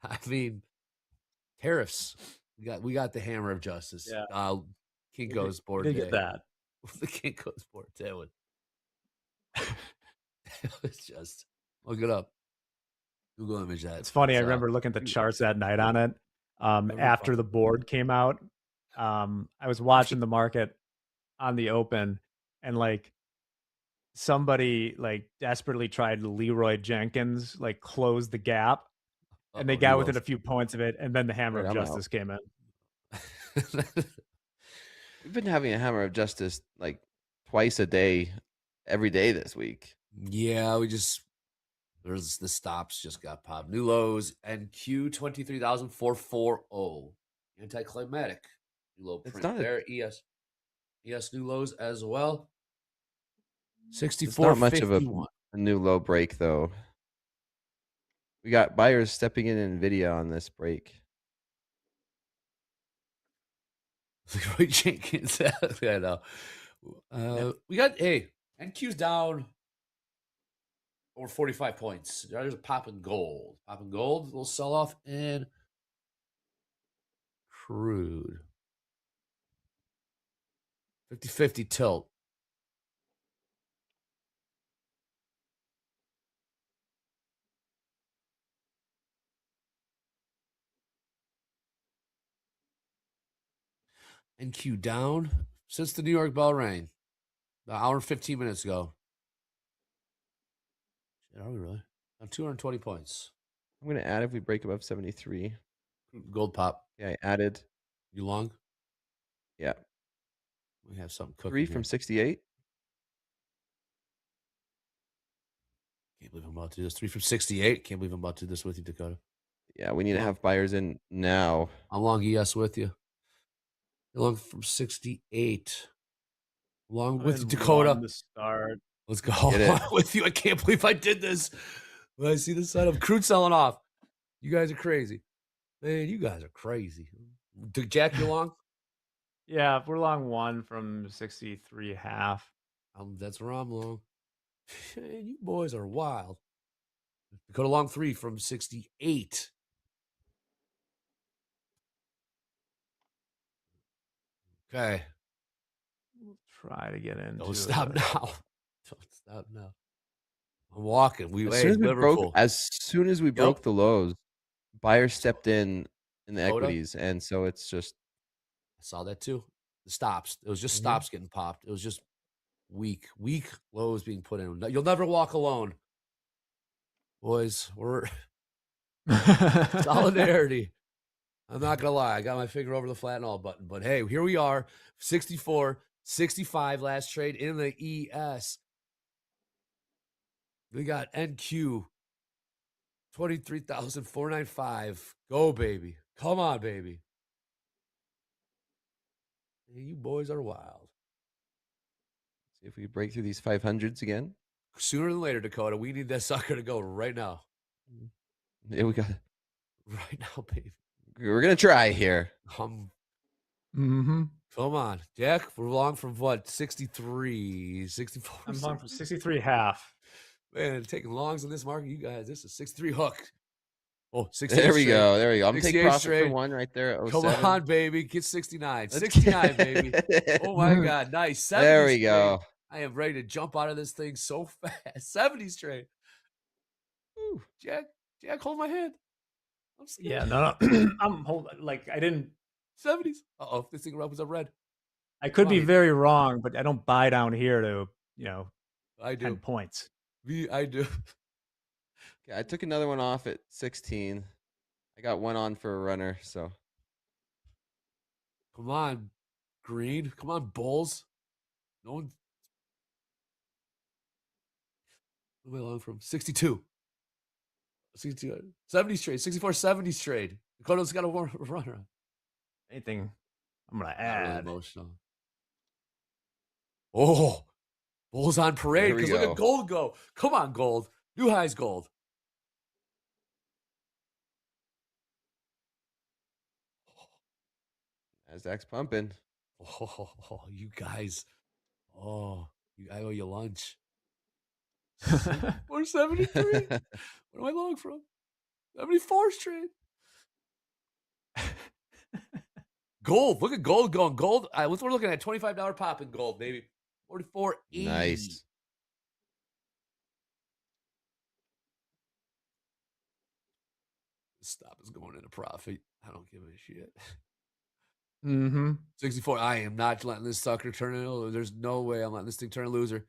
I mean, tariffs. We got the hammer of justice. Yeah, Kinko's we board did get day. that. The Kinko's board day. It was just look it up. Google image that. It's funny. I It's remember looking at the charts that night on it. never After the board came out, I was watching the market on the open, and like somebody like desperately tried to Leroy Jenkins like close the gap, and they oh, he got within a loves. few points of it, and then the hammer Right, of I'm out. justice came in. We've been having a hammer of justice like twice a day, every day this week. Yeah, there's the stops just got popped. New lows NQ 23,440. Anticlimactic. New low It's print not a there. ES new lows as well. it's not much of a 64.51. new low break though. We got buyers stepping in Nvidia on this break. Leroy Jenkins. I know. We got NQ's down over 45 points. There's a pop in gold. Pop in gold, a little sell off in crude. 50-50 tilt. NQ down since the New York bell rang. About an hour and 15 minutes ago. Shit, are we really? On 220 points. I'm gonna add if we break above 73. Gold pop. Yeah, I added. You long? Yeah. We have something cooking 3 here. from 68. Can't believe I'm about to do this. 3 from 68. Can't believe I'm about to do this with you, Dakota. Yeah, we need to Wow. have buyers in now. I'm long ES with you. You're long from 68. Along with you, Dakota. To start. Let's go. Get it. With you. I can't believe I did this. When I see the setup, crude selling off. You guys are crazy. Man, you guys are crazy. Jack, you long? Yeah, we're long one from 63.5. That's where I'm long. Man, you boys are wild. Dakota long 3 from 68. Okay. We'll try to get into Don't stop it. now. Don't stop now. I'm walking. As soon as we broke Yep. the lows, buyers stepped in the Dakota? equities, and so it's just I saw that too. The stops. It was just Mhm. stops getting popped. It was just weak lows being put in. You'll never walk alone. Boys, we're solidarity. I'm not gonna lie. I got my finger over the flat and all button, but hey, here we are. 64, 65 last trade in the ES. We got NQ 23,495. Go, baby. Come on, baby. Hey, you boys are wild. see if we break through these 500s again. Sooner than later, Dakota. We need that sucker to go right now. Yeah, we got Right now, baby. we're gonna try here. Mm-hmm. Come on, Jack. We're long from what? 63, 64. I'm long from 63.5. Man, taking longs in this market, you guys. This is 63 hook. Oh, 68 There we straight. go. There we go. I'm taking 68 profit straight. for one right there. At Come 07. on, baby. Get 69. Let's 69, baby. Oh my God. Nice. 70 There we straight. go. I am ready to jump out of this thing so fast. 70 straight. Ooh, Jack, hold my hand. I'm scared. Yeah, no. I'm holding. Like I didn't. 70s. Uh-oh, this thing opens up red. I could be Fine. very wrong, but I don't buy down here to I do. 10 points. I do. Okay, I took another one off at 16. I got one on for a runner, so Come on, green. Come on, bulls. No one. Where am I long from? 62. 62. 70 straight. 64, 70 straight. Dakota's got a runner. Anything I'm gonna Not really add. emotional. Oh, bulls on parade. There we Because look go. at gold go. Come on, gold. New highs, gold. Nasdaq's pumping. Oh, you guys. Oh, I owe you lunch. 473. Where am I long from? 74 straight. Gold. Look at gold going. Gold. We're looking at $25 pop in gold, baby. 44.80. Nice. Stop is going into profit. I don't give a shit. Mm-hmm. 64. I am not letting this sucker turn into a loser. There's no way I'm letting this thing turn a loser.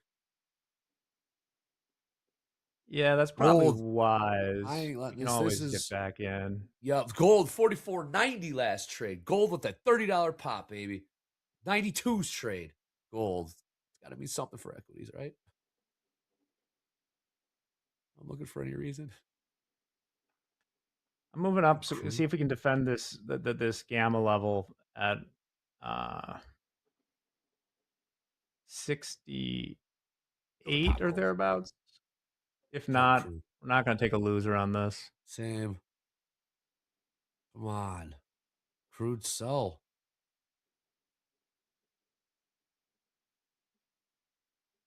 Yeah, that's probably Gold. I wise. ain't You letting can this. always This get is back in. yeah. Gold 44.90 last trade. Gold with that $30 pop, baby. 92's trade. Gold. It's got to be something for equities, right? I'm looking for any reason. I'm moving up. So Crude. see if we can defend this gamma level at 68 or Gold. thereabouts. If Sell not, crude. we're not going to take a loser on this. Same. Come on. Crude sell.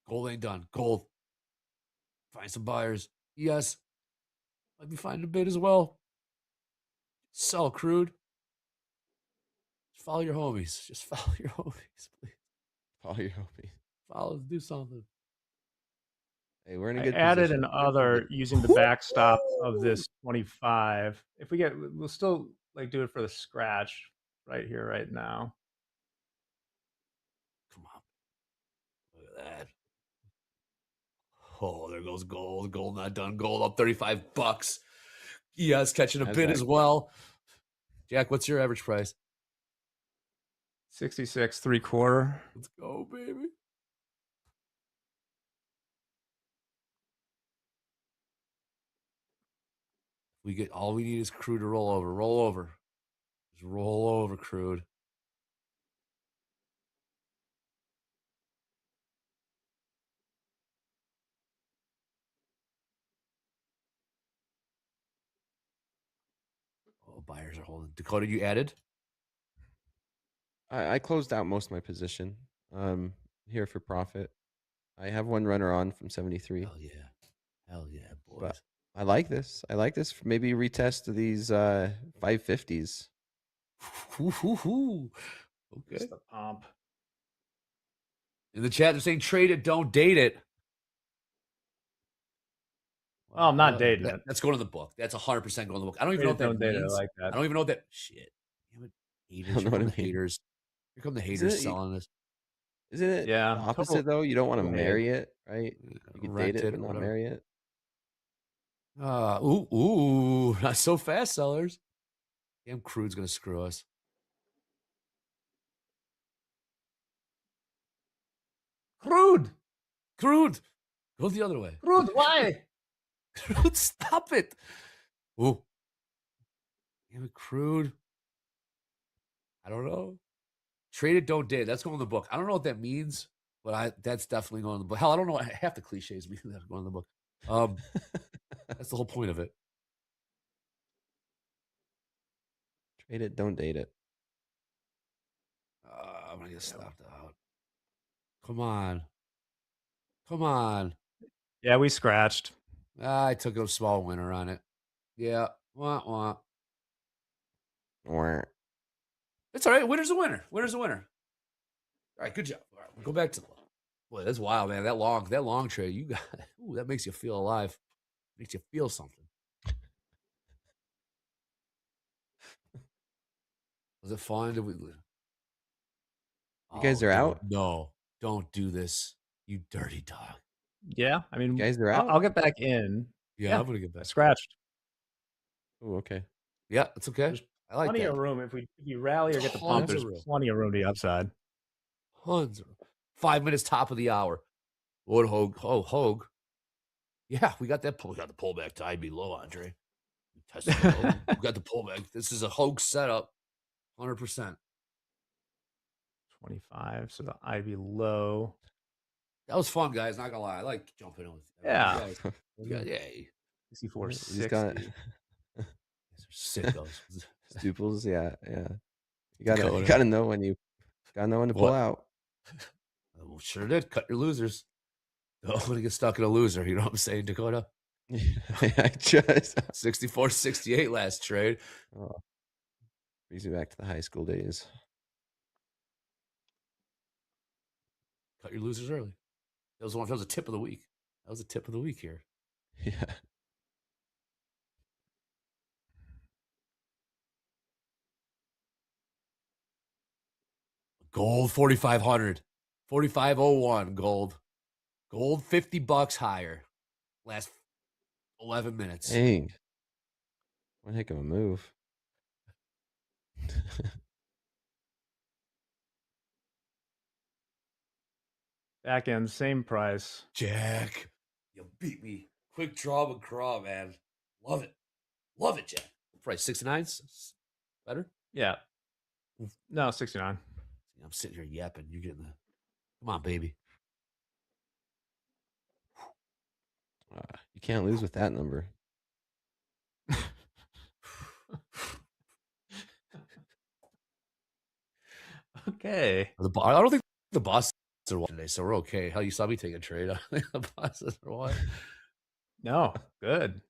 Gold ain't done. Gold. Find some buyers. Yes. Let me find a bid as well. Sell crude. Just follow your homies. Just follow your homies, please. Follow your homies. Follow. Do something. Hey, we're in a I good added position. an other using the backstop of this 25. If we get, we'll still like do it for the scratch right here, right now. Come on. Look at that. Oh, there goes gold. Gold not done. Gold up $35. Yes, catching a bid as well. Jack, what's your average price? 66 3/4. Let's go, baby. We get all we need is crude to roll over. Roll over. Just roll over, crude. Oh, buyers are holding. Dakota, you added? I closed out most of my position. Here for profit. I have one runner on from 73. Hell yeah. Hell yeah, boys. But I like this. I like this. Maybe retest these 550s. Okay. Just the pump. In the chat, they're saying trade it, don't date it. Well, I'm not dating it. That's going to the book. That's 100% going to the book. I don't even know what that Don't date it. I means. like that. I don't even know what that shit. Damn it. Haters. don't know Here come what the I mean. haters. Here come the Isn't haters it- selling this. Isn't it Yeah, the opposite though? You don't want to total marry it, right? You could Rent date it, it, but not whatever. marry it. Ooh, not so fast, sellers. Damn, crude's gonna screw us. Crude. Go the other way. Crude, why? Crude, stop it. Ooh. Damn it, crude. I don't know. Trade it, don't date. That's going in the book. I don't know what that means, but that's definitely going in the book. Hell, I don't know what half the cliches mean that are going in the book. That's the whole point of it. Trade it, don't date it. I'm gonna get stopped out. Come on. Come on. Yeah, we scratched. I took a small winner on it. Yeah. Wah, wah. Or It's all right. Winner's a winner. Winner's a winner. All right, good job. All right, we'll go back to the boy. That's wild, man. That long trade. You got ooh, that makes you feel alive. Makes you feel something. Was it fun? Did we? you guys are out. No, don't do this, you dirty dog. Yeah, I mean, You guys are out. I'll get back in. Yeah, I'm gonna get I back. scratched. Oh, okay. Yeah, it's okay. There's I like plenty that. of room if we rally or get the pump. Tons of There's room. plenty of room to the upside. Tons of 5 minutes top of the hour. What Hogue? Oh, Hogue. Yeah, we got that. We got the pullback to IB low, Andre. We tested the low. We got the pullback. This is a Hogue setup, 100%. 25. So the Ivy low. That was fun, guys. Not gonna lie, I like jumping in with Yeah. yeah. 64 He's 60. got Sickos. stuples. Yeah. You Dakota. gotta know when to pull What? out. Well, sure did. Cut your losers. Don't want to get stuck in a loser. You know what I'm saying, Dakota? I just 64-68 last trade. brings me back to the high school days. Cut your losers early. That was a tip of the week. That was a tip of the week here. Yeah. Gold 4,500. 4,501 gold. Gold $50 higher. Last 11 minutes. Dang. One heck of a move. Back end, same price. Jack, you beat me. Quick draw McCraw, man. Love it. Love it, Jack. Price 69? Better? Yeah. No, 69. I'm sitting here yapping. You're getting the. Come on, baby. You can't lose with that number. Okay. I don't think the bosses are watching today, so we're okay. Hell, you saw me take a trade. I don't think the bosses are what? No, good.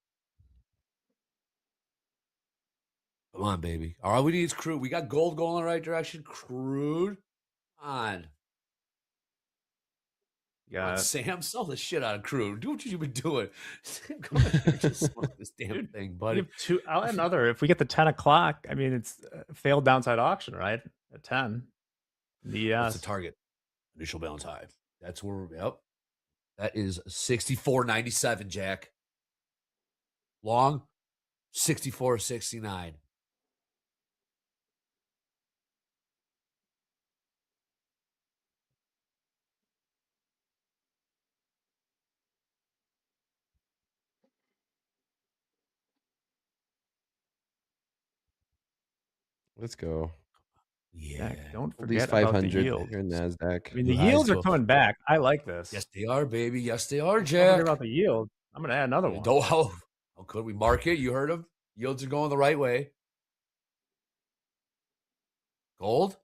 Come on, baby. All we need is crude. We got gold going in the right direction. Crude. On. Come on, Got Sam, sell the shit out of crude. Do what you've been doing. Sam, come on here. Just smoke this damn Dude, thing, we buddy. have two. I'll add another. If we get the 10 o'clock, I mean, it's a failed downside auction, right? At 10. What's the Yes. target? Initial balance high. That's where yep. That is 64.97, Jack. Long, 64.69. Let's go. Yeah. Don't Hold these forget about the 500 yield. here in NASDAQ. I mean, the Blue eyes yields are go up. coming back. I like this. Yes, they are, baby. Yes, they are, Don't Jack. forget about the yield. I'm going to add another one. How could we mark it? You heard him. Yields are going the right way. Gold.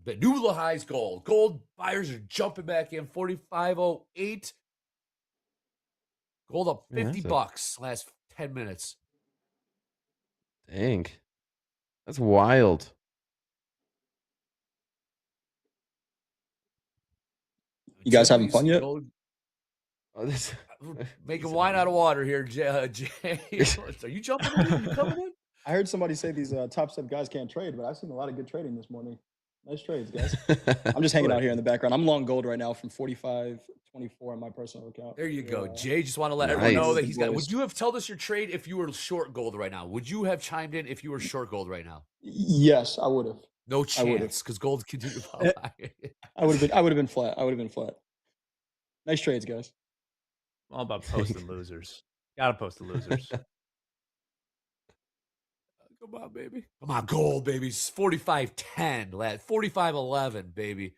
But new low highs gold. Gold buyers are jumping back in 45.08. Gold up Man, $50 last 10 minutes. Dang. That's wild. You guys having fun yet? Gold, Oh, this making wine out of water here, Jay. Are you jumping in? Are you coming in? I heard somebody say these top step guys can't trade, but I've seen a lot of good trading this morning. Nice trades, guys. I'm just hanging out here in the background. I'm long gold right now from 45.24 on my personal account. There you go. Jay, just want to let everyone Nice. know that he's got. Boys. Would you have told us your trade if you were short gold right now? Would you have chimed in if you were short gold right now? Yes, I would have. No I would've. chance, because gold continued to pop high. I would have been flat. I would have been flat. Nice trades, guys. All about posting losers. Gotta post the losers. Come on, baby. Come on, gold, baby. 45.10, lad. 45.11, baby.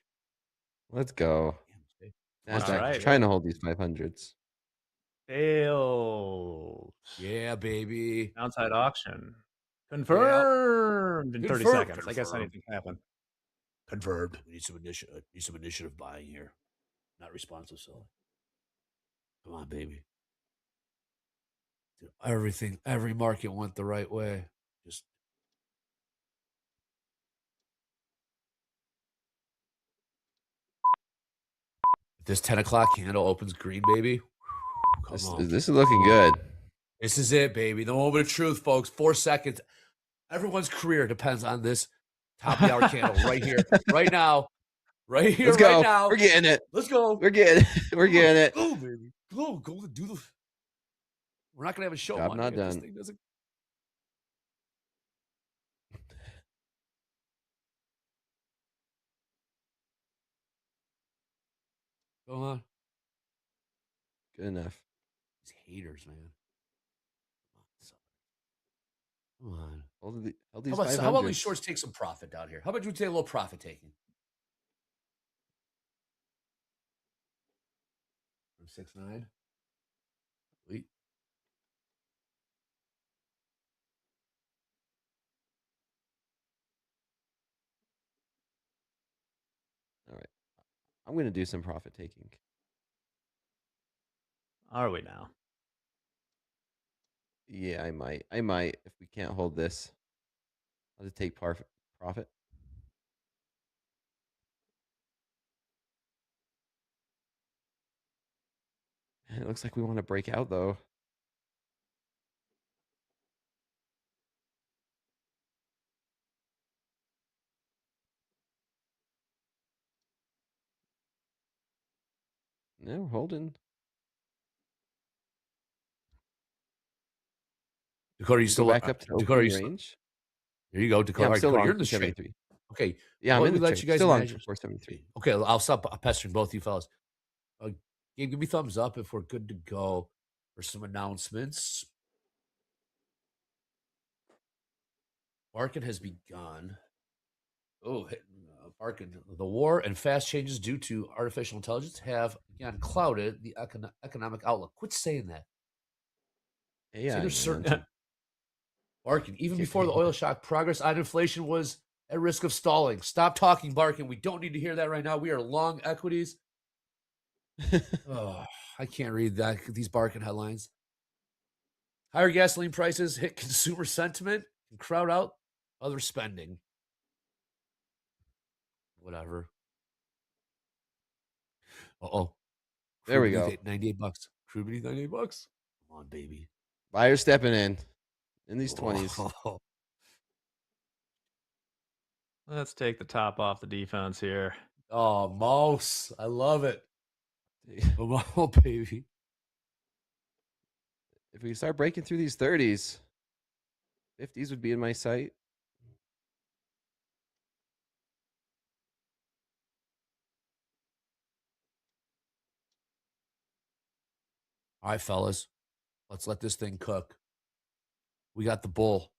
Let's go. NASDAQ right. trying to hold these 500s. Failed. Yeah, baby. Downside auction. Confirmed in 30 Confirmed. seconds. I guess anything can happen. Confirmed. We need some initiative buying here. Not responsive selling. Come on, baby. Dude, every market went the right way. Just if this 10 o'clock candle opens green, baby. Come on. This is looking good. This is it, baby. The moment of truth, folks. 4 seconds. Everyone's career depends on this top of the hour candle right here, right now. Right here, Let's go. right now. We're getting it. Let's go. We're getting it. Go, baby. Go to do the. We're not gonna have a show. Job not if this done. thing doesn't. Go on. Good enough. These haters, man. Come on. Hold these How about 500s. these shorts take some profit down here? How about you take a little profit taking? From 6.9. Wait. All right. I'm going to do some profit taking. Are we now? Yeah, I might. If we can't hold this, I'll just take profit. It looks like we want to break out though. No, holding. Dakota, you We go still back up to the Dakota? opening You still, range. there you go, Yeah, Dakota. I'm All right, still Dakota, long you're in the trade. 473. Okay, Yeah, I'm let in me the let trade. you guys Still on manage. 473. Okay, I'll stop pestering both you fellas. Gabe, give me thumbs up if we're good to go for some announcements. Market has begun. Oh, Barkin, the war and fast changes due to artificial intelligence have again clouded the economic outlook. Quit saying that. Say AI, there's man. certainty. Barkin, even Get before the paid. oil shock, progress on inflation was at risk of stalling. Stop talking, Barkin. We don't need to hear that right now. We are long equities. Oh, I can't read these Barkin headlines. Higher gasoline prices hit consumer sentiment and crowd out other spending. Whatever. Uh-oh. There Crude we beneath go. $98. Crude beneath $98. Come on, baby. Buyers stepping in these 20s. Oh, Let's take the top off the defense here. oh, Mouse. I love it. Come on, baby. If we start breaking through these 30s, 50s would be in my sight. All right, fellas. Let's let this thing cook. We got the bull.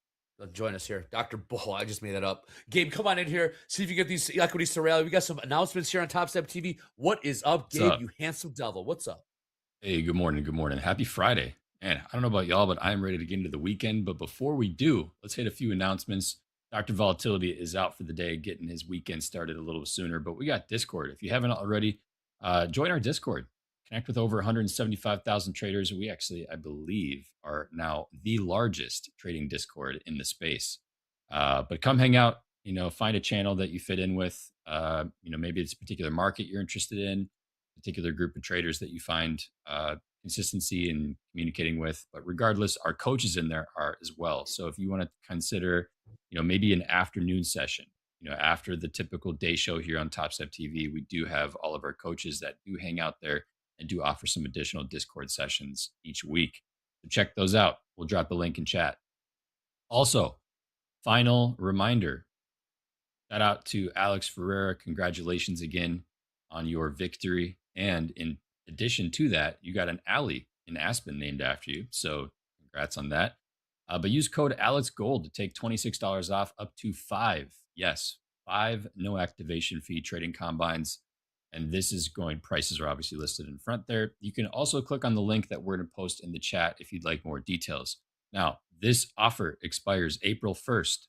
Join us here. Dr. Bull. I just made that up. Gabe, come on in here. See if you get these equities to rally. We got some announcements here on Top Step TV. What is up, Gabe? up? You handsome devil. What's up? Hey, good morning. Good morning. Happy Friday. And I don't know about y'all, but I'm ready to get into the weekend. But before we do, let's hit a few announcements. Dr. Volatility is out for the day, getting his weekend started a little sooner. But we got Discord. If you haven't already, join our Discord. Connect with over 175,000 traders. We actually, I believe, are now the largest trading Discord in the space. But come hang out. Find a channel that you fit in with. Maybe it's a particular market you're interested in, particular group of traders that you find consistency in communicating with. But regardless, our coaches in there are as well. So if you want to consider, maybe an afternoon session, after the typical day show here on Top Step TV, we do have all of our coaches that do hang out there and do offer some additional Discord sessions each week. So check those out. We'll drop the link in chat. Also, final reminder, shout out to Alex Ferreira. Congratulations again on your victory. And in addition to that, you got an alley in Aspen named after you. So congrats on that. But use code AlexGold to take $26 off up to 5. Yes, 5 no activation fee trading combines. And this is prices are obviously listed in front there. You can also click on the link that we're going to post in the chat if you'd like more details. Now, this offer expires April 1st.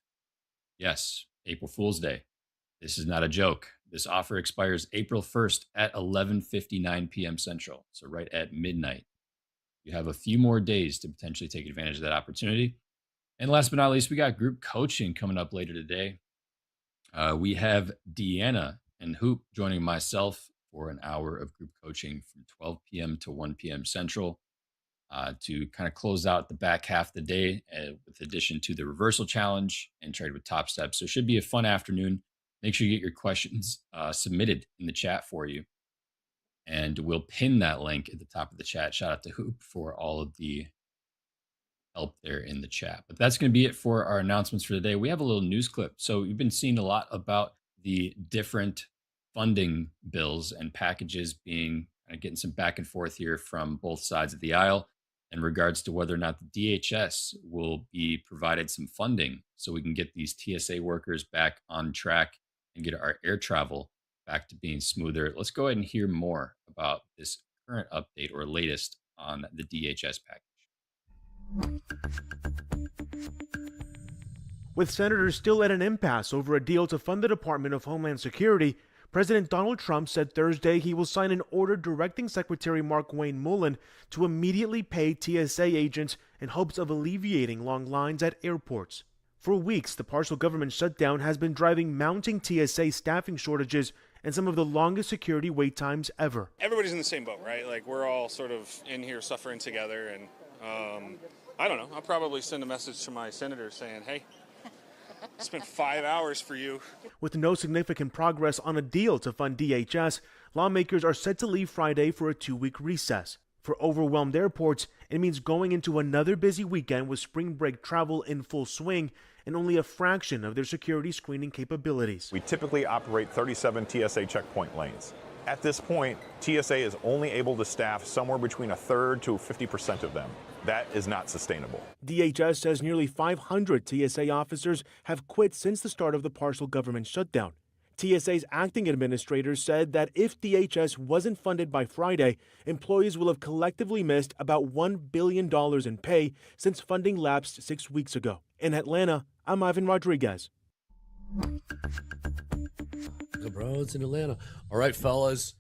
Yes, April Fool's Day. This is not a joke. This offer expires April 1st at 11:59 p.m. Central, so right at midnight. You have a few more days to potentially take advantage of that opportunity. And last but not least, we got group coaching coming up later today. We have Deanna and Hoop joining myself for an hour of group coaching from 12 p.m. to 1 p.m. Central to kind of close out the back half of the day with addition to the reversal challenge and trade with Top Step. So it should be a fun afternoon. Make sure you get your questions submitted in the chat for you. And we'll pin that link at the top of the chat. Shout out to Hoop for all of the help there in the chat. But that's going to be it for our announcements for today. We have a little news clip. So you've been seeing a lot about the different funding bills and packages being kind of getting some back and forth here from both sides of the aisle in regards to whether or not the DHS will be provided some funding so we can get these TSA workers back on track and get our air travel back to being smoother. Let's go ahead and hear more about this current update or latest on the DHS package. With senators still at an impasse over a deal to fund the Department of Homeland Security, President Donald Trump said Thursday he will sign an order directing Secretary Markwayne Mullin to immediately pay TSA agents in hopes of alleviating long lines at airports. For weeks, the partial government shutdown has been driving mounting TSA staffing shortages and some of the longest security wait times ever. Everybody's in the same boat, right? Like, we're all sort of in here suffering together, and I don't know. I'll probably send a message to my senator saying, hey, spent 5 hours for you. With no significant progress on a deal to fund DHS, lawmakers are set to leave Friday for a 2-week recess. For overwhelmed airports, it means going into another busy weekend with spring break travel in full swing and only a fraction of their security screening capabilities. We typically operate 37 TSA checkpoint lanes. At this point, TSA is only able to staff somewhere between a third to 50% of them. That is not sustainable. DHS says nearly 500 TSA officers have quit since the start of the partial government shutdown. TSA's acting administrator said that if DHS wasn't funded by Friday, employees will have collectively missed about $1 billion in pay since funding lapsed 6 weeks ago. In Atlanta, I'm Ivan Rodriguez. Bro, it's in Atlanta. All right, fellas.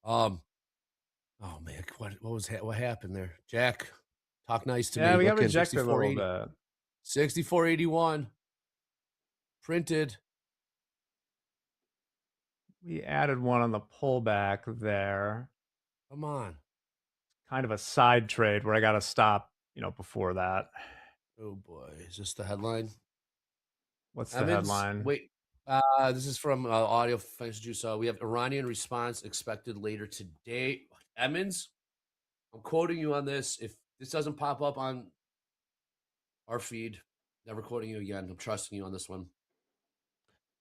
Oh man, what happened there? Jack, talk nice to me. Yeah, we got Looking rejected a little 6480 bit. 6481 printed. We added one on the pullback there. Come on. Kind of a side trade where I got to stop, before that. Oh boy, is this the headline? What's the headline? Wait, this is from Audio Financial Juice. We have Iranian response expected later today. Emmons, I'm quoting you on this. If this doesn't pop up on our feed, never quoting you again. I'm trusting you on this one.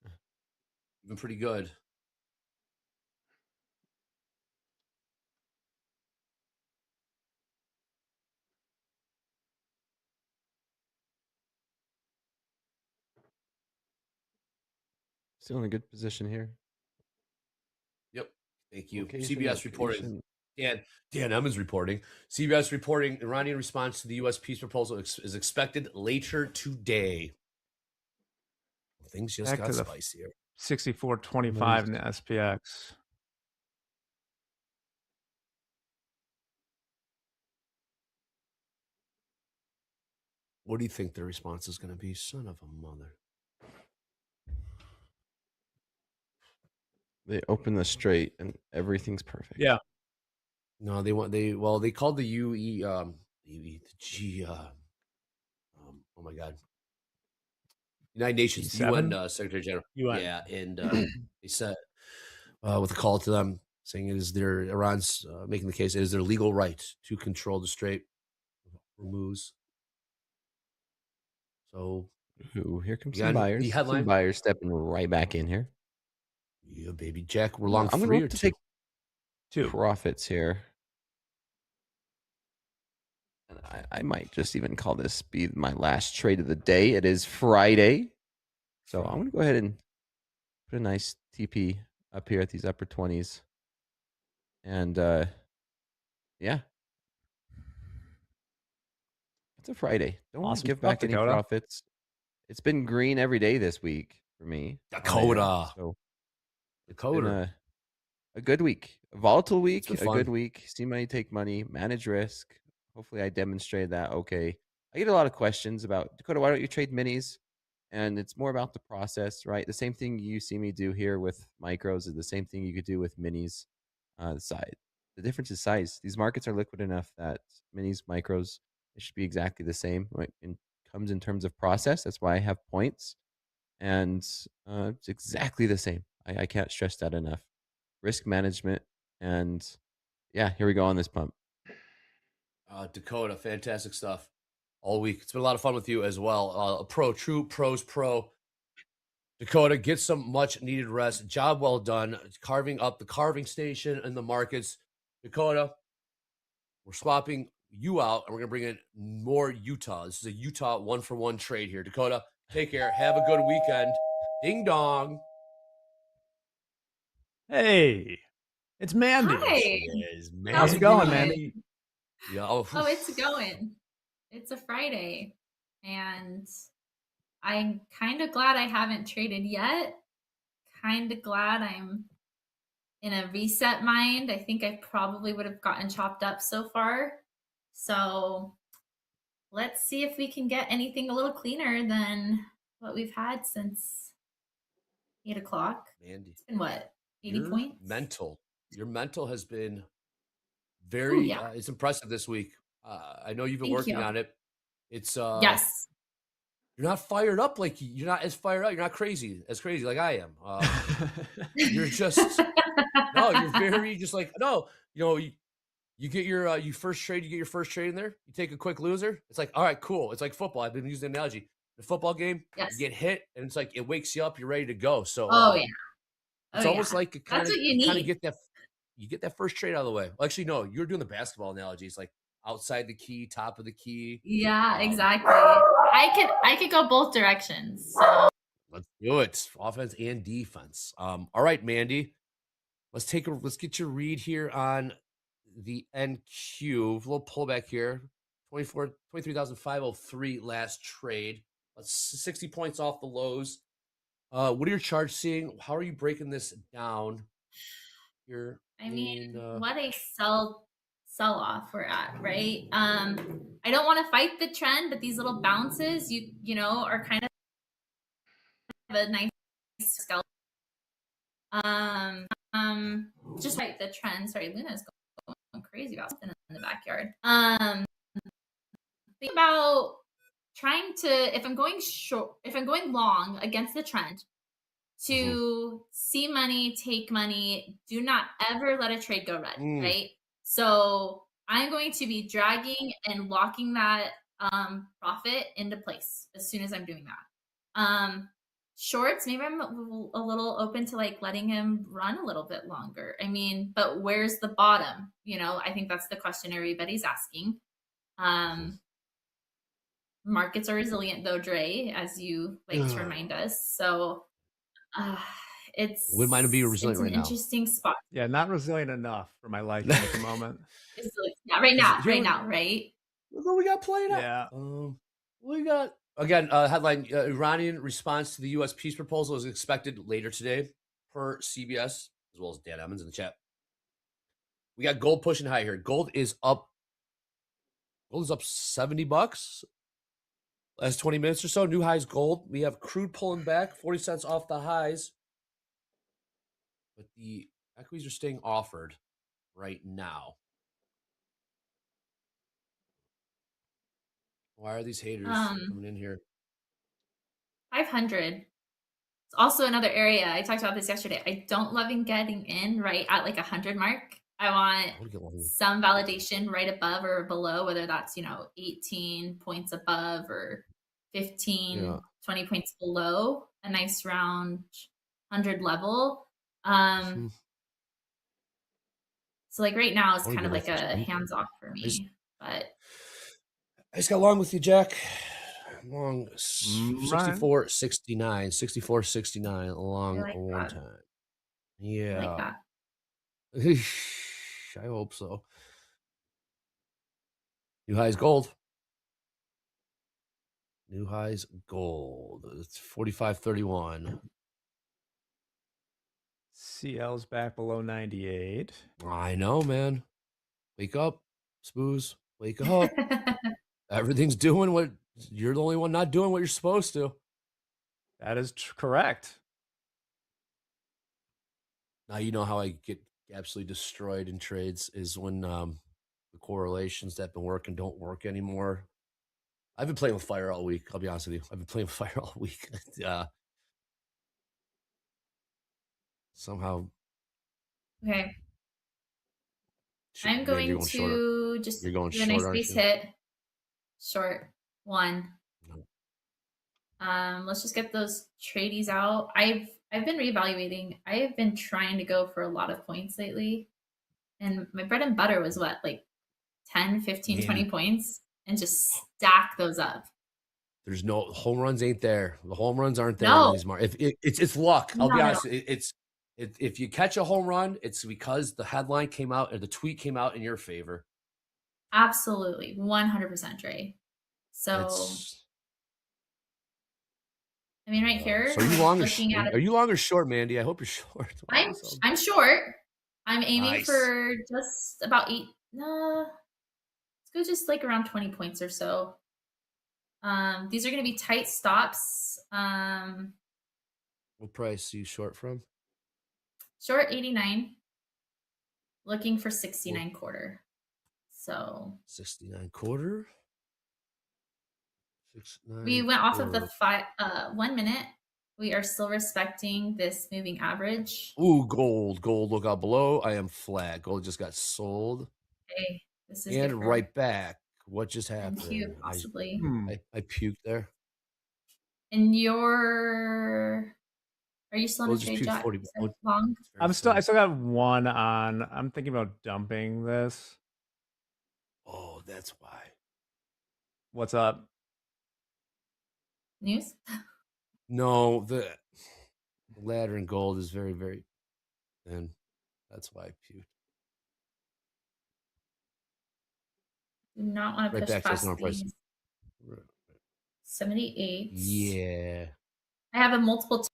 You've been pretty good. Still in a good position here. Yep. Thank you. Location, CBS reporting. Dan Emmons reporting. CBS reporting Iranian response to the U.S. peace proposal is expected later today. Things just got spicier. 64.25 in the SPX. What do you think the response is going to be? Son of a mother. They open the straight and everything's perfect. Yeah. No, they called the oh my God. United Nations, the UN Secretary General. UN. Yeah, and they said with a call to them saying it is Iran's making the case, it is their legal right to control the Strait of Hormuz. So here comes some buyers. Some buyers stepping right back in here. Yeah, baby. Jack, we're long 3 or 2? Take 2 profits here. And I might just even call this be my last trade of the day. It is Friday. So I'm going to go ahead and put a nice TP up here at these upper 20s. And yeah. It's a Friday. Don't want to give back any profits. It's been green every day this week for me. Dakota. So Dakota. A good week. A volatile week. A good week. See money, take money. Manage risk. Hopefully I demonstrated that. Okay. I get a lot of questions about, Dakota, why don't you trade minis? And it's more about the process, right? The same thing you see me do here with micros is the same thing you could do with minis. The difference is size. These markets are liquid enough that minis, micros, it should be exactly the same when it comes in terms of process. That's why I have points. And it's exactly the same. I can't stress that enough. Risk management. And yeah, here we go on this pump. Dakota, fantastic stuff all week. It's been a lot of fun with you as well. A pro, true pros pro. Dakota, get some much needed rest. Job well done. Carving up the carving station in the markets. Dakota, we're swapping you out and we're going to bring in more Utah. This is a Utah 1-for-1 trade here. Dakota, take care. Have a good weekend. Ding dong. Hey, it's Mandy. Hi. How's it going, Mandy? Yeah. Oh, it's going. It's a Friday, and I'm kind of glad I haven't traded yet. Kind of glad I'm in a reset mind. I think I probably would have gotten chopped up so far. So let's see if we can get anything a little cleaner than what we've had since 8 o'clock. Mandy. It's been what, 80 points? Your mental has been Ooh, very, yeah. it's impressive this week. I know you've been Thank working you. on it. It's, Yes. you're not fired up like you're not as fired up. You're not as crazy like I am. You're just, no, you're very just like, no, you get your you first trade in there, you take a quick loser. It's like, all right, cool. It's like football. I've been using the analogy. The football game, Yes. you get hit and it's like it wakes you up, you're ready to go. So Oh, yeah. it's Oh, almost yeah. like That's what you need. you get that first trade out of the way. Well, actually, no, you're doing the basketball analogy. It's like outside the key, top of the key. Yeah, exactly. I could go both directions. So Let's do it. Offense and defense. All right, Mandy. Let's get your read here on the NQ. A little pullback here. 23,503 last trade. That's 60 points off the lows. What are your charts seeing? How are you breaking this down here? I mean, what a sell off we're at, right? I don't want to fight the trend, but these little bounces, you know, are kind of a nice scalp. Just fight the trend. Sorry, Luna's going crazy about something in the backyard. Think about trying to, if I'm going long against the trend, to see money, take money, do not ever let a trade go red, right? So I'm going to be dragging and locking that profit into place as soon as I'm doing that. Shorts, maybe I'm a little open to like letting him run a little bit longer. I mean, but where's the bottom? You know, I think that's the question everybody's asking. Markets are resilient though, Dre, as you like to remind us. So we might be resilient right now. Interesting spot. Yeah, not resilient enough for my liking at the moment. Yeah, right now, right? What we got playing out? Yeah. We got again headline: Iranian response to the U.S. peace proposal is expected later today, per CBS, as well as Dan Emmons in the chat. We got gold pushing high here. Gold is up $70 last 20 minutes or so. New highs gold. We have crude pulling back 40 cents off the highs, but the equities are staying offered right now. Why are these haters coming in here? 500. It's also another area. I talked about this yesterday. I don't love getting in right at like 100 mark. I want some validation right above or below, whether that's, 18 points above or 15, 20 points below a nice round 100 level. So like right now is kind of like a hands off for me, but I just got along with you, Jack. Long 64.69, 64.69 along one time. Yeah. I like that. I hope so. New highs gold. New highs gold. It's 45.31. CL's back below 98. I know, man. Wake up, Spoos. Wake up. Everything's doing what you're the only one not doing what you're supposed to. That is correct. Now you know how I get absolutely destroyed in trades is when the correlations that have been working don't work anymore. I've been playing with fire all week. I'll be honest with you. I've been playing with fire all week. Okay. I'm going to just do a nice base hit. Short one. Let's just get those tradies out. I've been reevaluating. I have been trying to go for a lot of points lately. And my bread and butter was what, like 10, 15, 20 points, and just stack those up. There's no home runs ain't there. The home runs aren't there No. in these markets. It's luck. I'll be honest. If you catch a home run, it's because the headline came out or the tweet came out in your favor. Absolutely. 100%, Dre. So I mean, right here. So are you long or short, Mandy? I hope you're short. I'm short. I'm aiming for just about 8. No, let's go just like around 20 points or so. These are going to be tight stops. What What price are you short from? Short 89. Looking for 69 quarter. So 69 quarter. 69 we went off of the quarter. 1 minute. We are still respecting this moving average. Ooh, gold. Gold, look out below. I am flat. Gold just got sold. Okay, this is And different. right back. What just happened? NQ possibly. I puked there. And are you still in a just trade, puked Jack? 40. Long? I still got one on. I'm thinking about dumping this. Oh, that's why. What's up? News? No, the ladder in gold is very, very thin. That's why I puked. Do not want to Right push back to past normal price. these. 78. Yeah. I have a multiple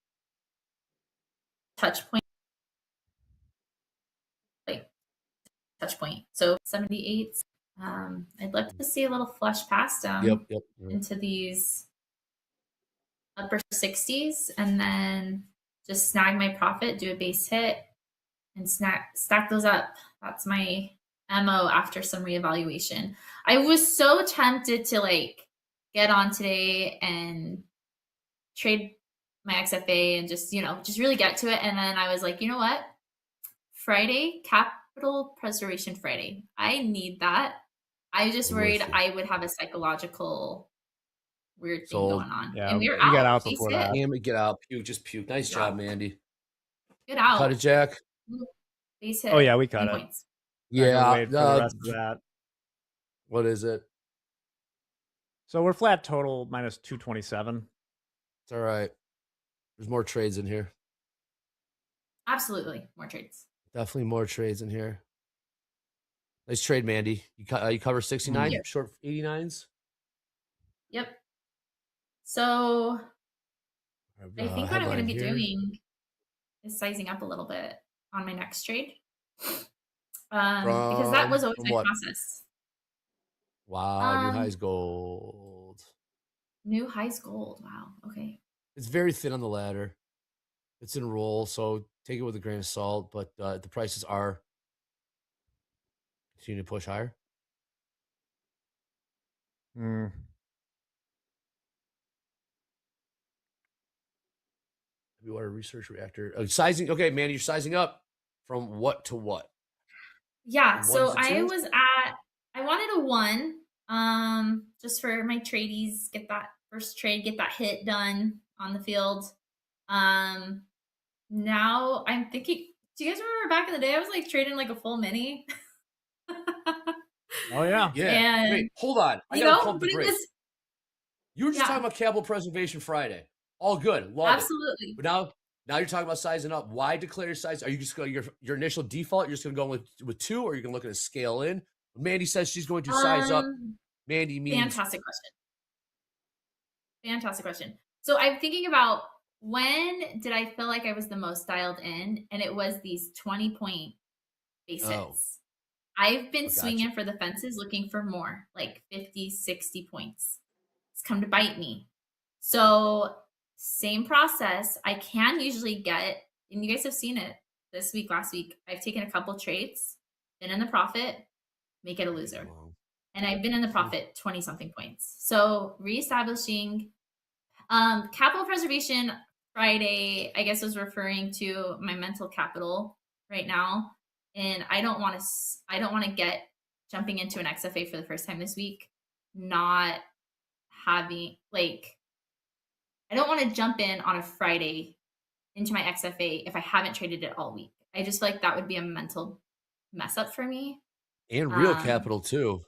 touch point. So 78. I'd love to see a little flush pass down into these upper 60s and then just snag my profit, do a base hit, and stack those up. That's my MO after some reevaluation. I was so tempted to get on today and trade my XFA and just really get to it. And then I was like, you know what? Friday, Capital Preservation Friday. I need that. I just worried I would have a psychological weird thing going on. Yeah, and we were you got out. out before that. Damn it, get out. Puke, just puke. Nice job, Mandy. Get out. Cut it, Jack. Base hit. Oh yeah, we cut it. Points. Yeah. Wait for the rest of that. What is it? So we're flat total minus 227. It's all right. There's more trades in here. Absolutely, more trades. Definitely more trades in here. Nice trade, Mandy. You cover 69, short 89s. Yep. So I think what I'm going to be doing is sizing up a little bit on my next trade, because that was always my process. Wow, new highs gold. New highs gold. Wow. Okay. It's very thin on the ladder. It's in roll, so take it with a grain of salt. But the prices are continuing to push higher. Heavy water research reactor sizing. Okay, Mandy, you're sizing up from what to what? Yeah. So I wanted a 1, just for my tradies, get that first trade, get that hit done on the field. Now I'm thinking, do you guys remember back in the day, I was trading a full mini? Oh yeah. Yeah. And, wait, hold on. I gotta pump the brakes. You were just talking about Capital Preservation Friday. All good. Love absolutely. It. But now you're talking about sizing up. Why declare your size? Are you just going your initial default? You're just going to go with 2, or you're going to look at a scale in? When Mandy says she's going to size up. Mandy means fantastic question. So I'm thinking about, when did I feel like I was the most dialed in? And it was these 20-point base hits. I've been swinging for the fences, looking for more, like 50, 60 points. It's come to bite me. So same process. I can usually get, and you guys have seen it this week, last week, I've taken a couple trades, been in the profit, make it a loser. And I've been in the profit 20 something points. So reestablishing Capital Preservation Friday, I guess, was referring to my mental capital right now. And I don't want to get jumping into an XFA for the first time this week, not having I don't want to jump in on a Friday into my XFA if I haven't traded it all week. I just feel like that would be a mental mess up for me. And real capital too.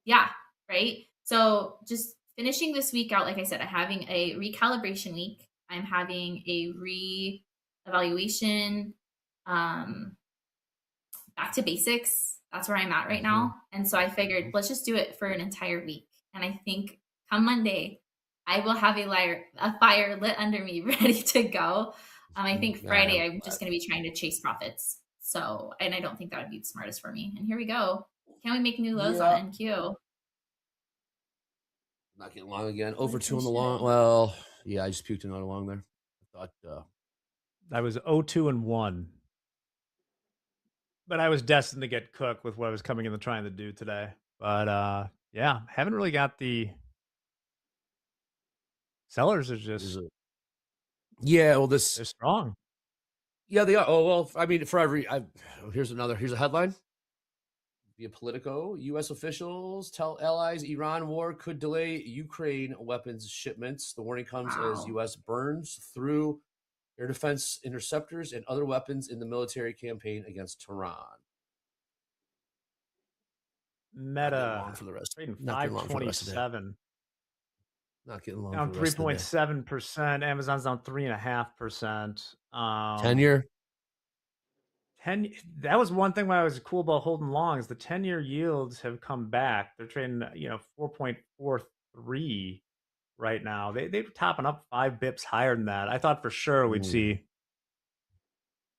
Yeah, right? So just finishing this week out, like I said, I'm having a recalibration week. I'm having a re-evaluation, back to basics. That's where I'm at right now. And so I figured, let's just do it for an entire week. And I think come Monday, I will have a fire lit under me, ready to go. I think Friday, I'm just going to be trying to chase profits. So, and I don't think that would be the smartest for me. And here we go. Can we make new lows on NQ? Not getting long again. Over 2 on the long. Well, yeah, I just puked another long there. But I was 0-2-1. But I was destined to get cooked with what I was coming in and trying to do today. But yeah, haven't really got the sellers are just yeah, well, they're this strong. yeah, they are. Oh well, I mean, here's a headline. Via Politico, U.S. officials tell allies Iran war could delay Ukraine weapons shipments. The warning comes as U.S. burns through air defense interceptors and other weapons in the military campaign against Tehran. Meta for the rest. trading Not getting long for the rest of the day. 527. Not getting long Down for the rest of the day. 3.7%. Amazon's down 3.5%. 10-year. 10. That was one thing I was cool about holding long is the 10-year yields have come back. They're trading 4.43 right now. They're topping up 5 bips higher than that. I thought for sure we'd see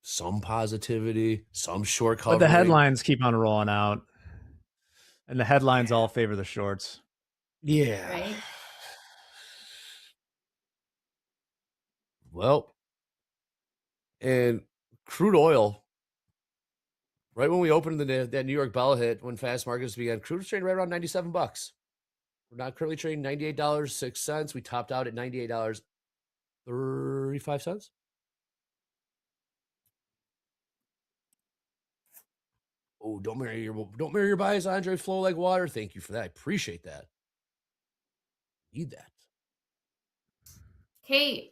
some positivity, some short but covering. the headlines keep on rolling out, and the headlines all favor the shorts. Yeah. Right. Well, and crude oil. Right when we opened that New York bell hit, when fast markets began, crude was trading right around $97. We're not currently trading $98.06. We topped out at $98.35. Oh, don't marry your bias, Andre. Flow like water. Thank you for that. I appreciate that. Need that. Okay,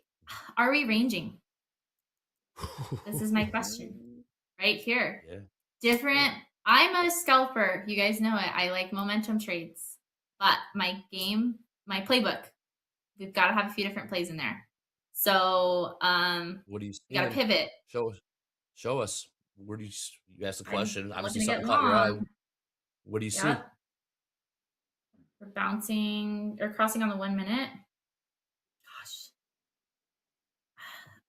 are we ranging? This is my question right here. Yeah. Different. I'm a scalper. You guys know it. I like momentum trades, but my playbook, we've got to have a few different plays in there. So, what do you got to pivot. Show us. Where do you ask the question? Obviously, something something caught your eye. What do you see? We're bouncing or crossing on the 1 minute. Gosh.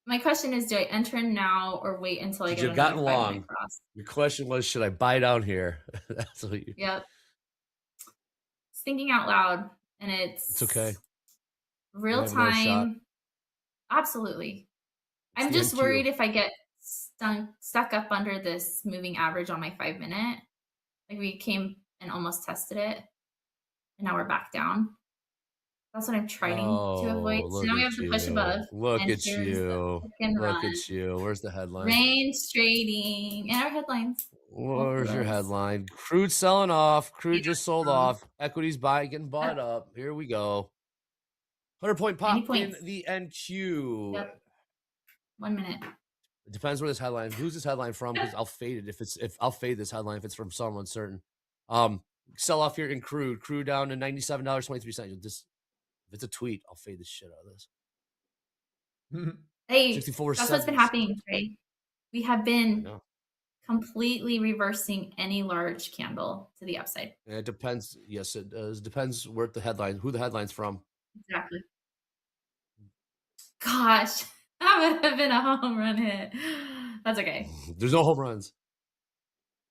My question is, do I enter in now or wait until I get another 5 minute cross? Your question was, should I buy down here? That's what you. Yep. It's thinking out loud, and it's okay. Real time. Absolutely. I'm just worried if I get stuck up under this moving average on my 5 minute. Like we came and almost tested it, and now we're back down. That's what I'm trying to avoid. So now we have the push above. Look at you. Look at you. Where's the headline? Range trading. And our headlines. Where's your headline? Crude selling off. Crude just sold off. Equities getting bought up. Here we go. 100-point pop in the NQ. Yep. 1 minute. It depends where this headline. Who's this headline from? Because I'll fade it if I'll fade this headline if it's from someone certain. Sell off here in crude. Crude down to $97.23. Just if it's a tweet, I'll fade the shit out of this. Hey, 64 that's what's been happening, Trey. We have been completely reversing any large candle to the upside. It depends. Yes, it does. Depends who the headline's from. Exactly. Gosh, that would have been a home run hit. That's okay. There's no home runs.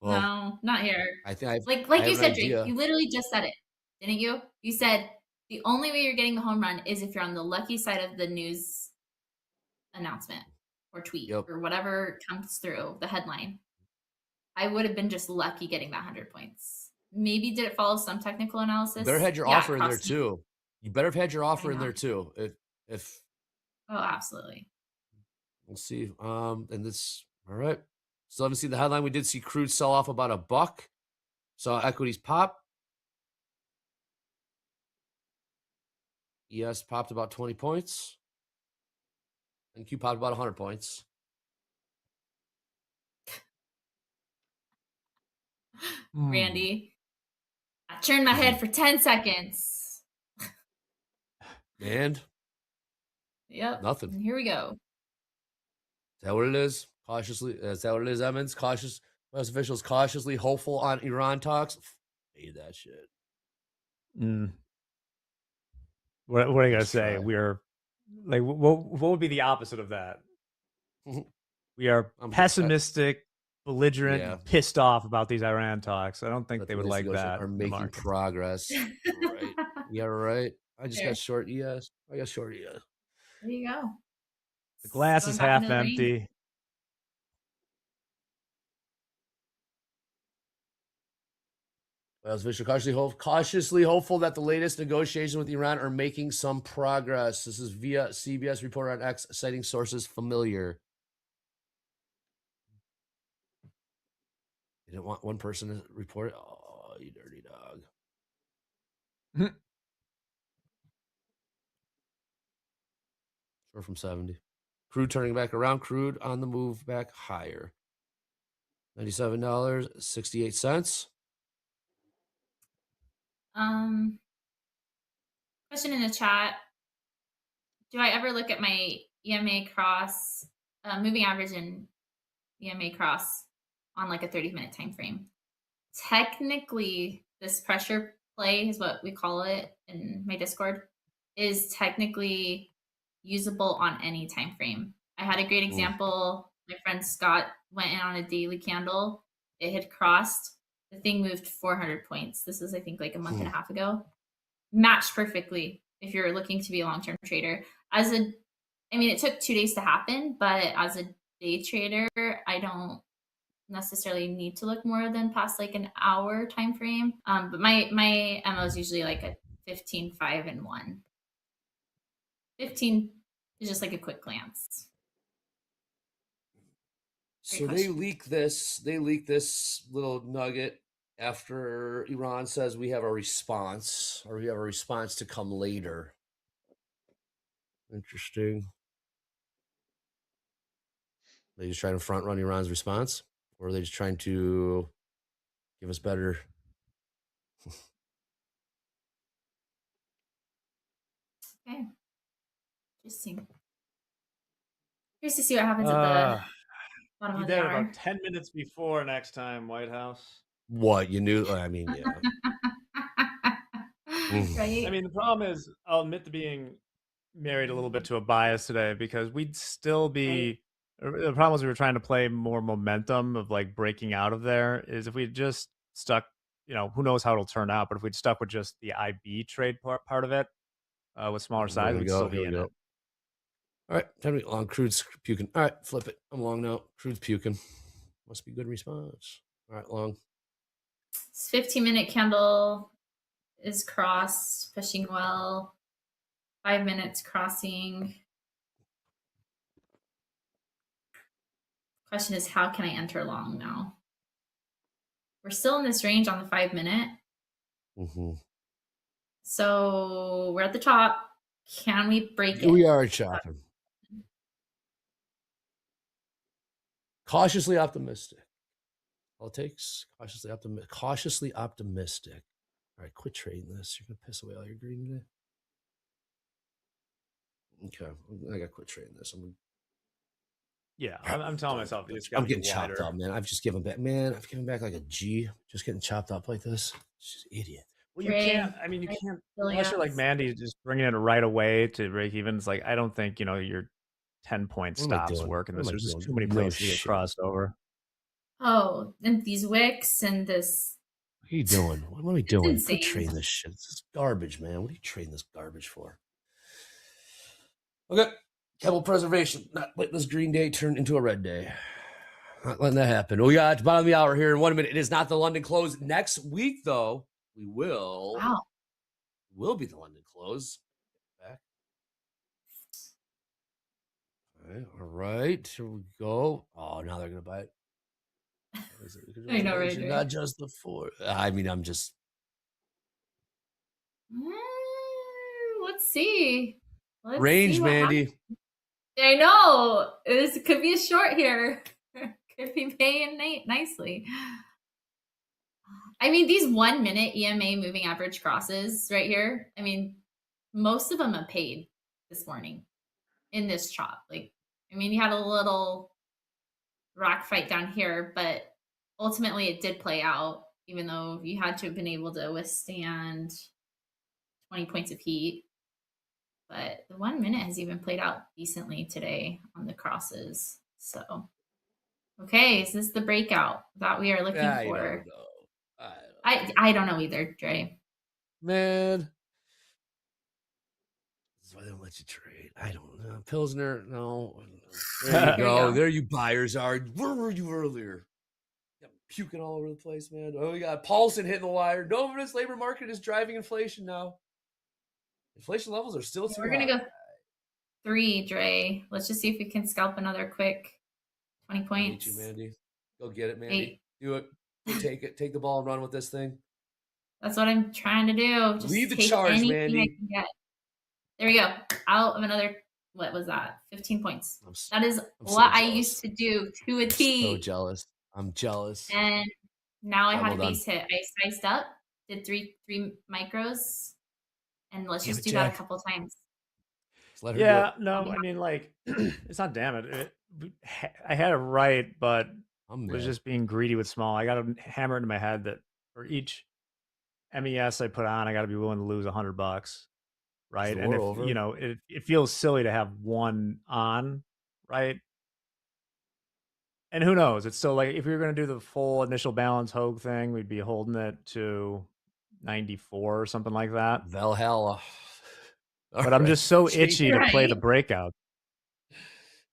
Well, no, not here. I think like you said, Drake, you literally just said it, didn't you? You said the only way you're getting the home run is if you're on the lucky side of the news announcement or tweet or whatever comes through the headline. I would have been just lucky getting that 100 points. Maybe did it follow some technical analysis? Better had your offer in there too. You better have had your offer in there too. If oh, absolutely. We'll see. And this all right. Still haven't seen the headline. We did see crude sell off about $1. Saw equities pop. ES popped about 20 points. NQ popped about 100 points. Randy, I turned my head for 10 seconds. And? Yep. Nothing. And here we go. Is that what it is? Cautiously. Is that what it is, Emmons? U.S. officials cautiously hopeful on Iran talks. Hate that shit. What are you gonna say? We're like, what would be the opposite of that? We are pessimistic, belligerent, and pissed off about these Iran talks. I don't think they would like that. Are making progress. Right. Yeah, right. I just got short ES. There you go. The glass Going is back half into the range. empty. Well, Fisher cautiously hopeful that the latest negotiations with Iran are making some progress. This is via CBS reporter on X, citing sources familiar. You didn't want one person to report it? Oh, you dirty dog. Short from 70. Crude turning back around. Crude on the move back higher. $97.68. Question in the chat. Do I ever look at my EMA cross, moving average and EMA cross on like a 30-minute time frame? Technically, this pressure play is what we call it in my Discord, is technically usable on any time frame. I had a great example. My friend Scott went in on a daily candle. It had crossed. The thing moved 400 points. This was, I think, like a month and a half ago. Matched perfectly if you're looking to be a long-term trader. It took 2 days to happen, but as a day trader, I don't necessarily need to look more than past like an hour time frame. But my MO is usually like a 15, 5, and 1. 15 is just like a quick glance. So they leak this little nugget after Iran says we have a response, or we have a response to come later. Interesting. Are they just trying to front run Iran's response? Or are they just trying to give us better? Okay. Interesting. Here's to see what happens at the bottom Be of the there hour. about 10 minutes before next time, White House. What you knew? I mean, yeah. Right? I mean, the problem is, I'll admit to being married a little bit to a bias today, because we'd still be. The problem is we were trying to play more momentum of like breaking out of there. Is if we just stuck, who knows how it'll turn out, but if we'd stuck with just the IB trade part of it, with smaller size, we'd still be in it. All right, time to get long. Crude's puking. All right, flip it. I'm long now. Crude's puking. Must be good response. All right, long. This 15-minute candle is crossed, pushing well. 5 minutes crossing. Question is, how can I enter long now? We're still in this range on the 5 minute. So we're at the top. Can we break it? We are chopping. Cautiously optimistic. All it takes, cautiously optimistic. All right, quit trading this. You're going to piss away all your green today. Okay, I got to quit trading this. I'm telling myself I'm getting chopped up, man. I've just given back, like a G. Just getting chopped up like this. It's just idiot. Well, you can't. I mean, you can't unless you're like Mandy, just bringing it right away to break even. It's like, I don't think your 10-point stops work in this. There's just too many places to get crossed over. Oh, and these wicks and this. What are you doing? What are we doing? Insane. Quit trading this shit. This is garbage, man. What are you trading this garbage for? Okay. Capital preservation. Not letting this green day turn into a red day. Not letting that happen. We got bottom of the hour here in 1 minute. It is not the London close. Next week, though, we will. Wow. Will be the London close. Back. All right. Here we go. Oh, now they're going to buy it. I know, right? Not just the four. I mean, I'm just. Let's see. Range, Mandy. I know. It could be a short here. Could be paying nicely. I mean, these 1 minute EMA moving average crosses right here. I mean, most of them have paid this morning in this chop. You had a little rock fight down here, but ultimately it did play out, even though you had to have been able to withstand 20 points of heat. But the 1 minute has even played out decently today on the crosses. So, okay, is this the breakout that we are looking for? I don't know either, Dre. Man. This is why they don't let you trade. I don't know. Pilsner, no. There you Here we go. go. There you buyers are. Where were you earlier? Puking all over the place, man. Oh, we got Paulson hitting the wire. No, this labor market is driving inflation now. Inflation levels are still too We're high. gonna go 3, Dre. Let's just see if we can scalp another quick 20 I hate you, points. Mandy. Go get it, Mandy. 8. Do it. Go take it. Take the ball and run with this thing. That's what I'm trying to do. Just Lead the take charge, anything Mandy. I can get. There we go. Out of another, what was that? 15 points. That is what I used to do to a T. So jealous. I'm jealous. And now I Yeah, had well a base hit. I sized up, did three micros, and let's Damn just it, do that a Jack. couple times. Just let her do Yeah, it. no, I mean, like, it's not damn it. I had it right, but I'm was mad. just being greedy with small. I got to hammer into my head that for each MES I put on, I got to be willing to lose $100, right? the And war if over? you know, it feels silly to have one on, right? And who knows? It's still like if we were going to do the full initial balance Hogue thing, we'd be holding it to 94 or something like that. Valhalla. But I'm just so Jake, itchy to play the Right? breakout.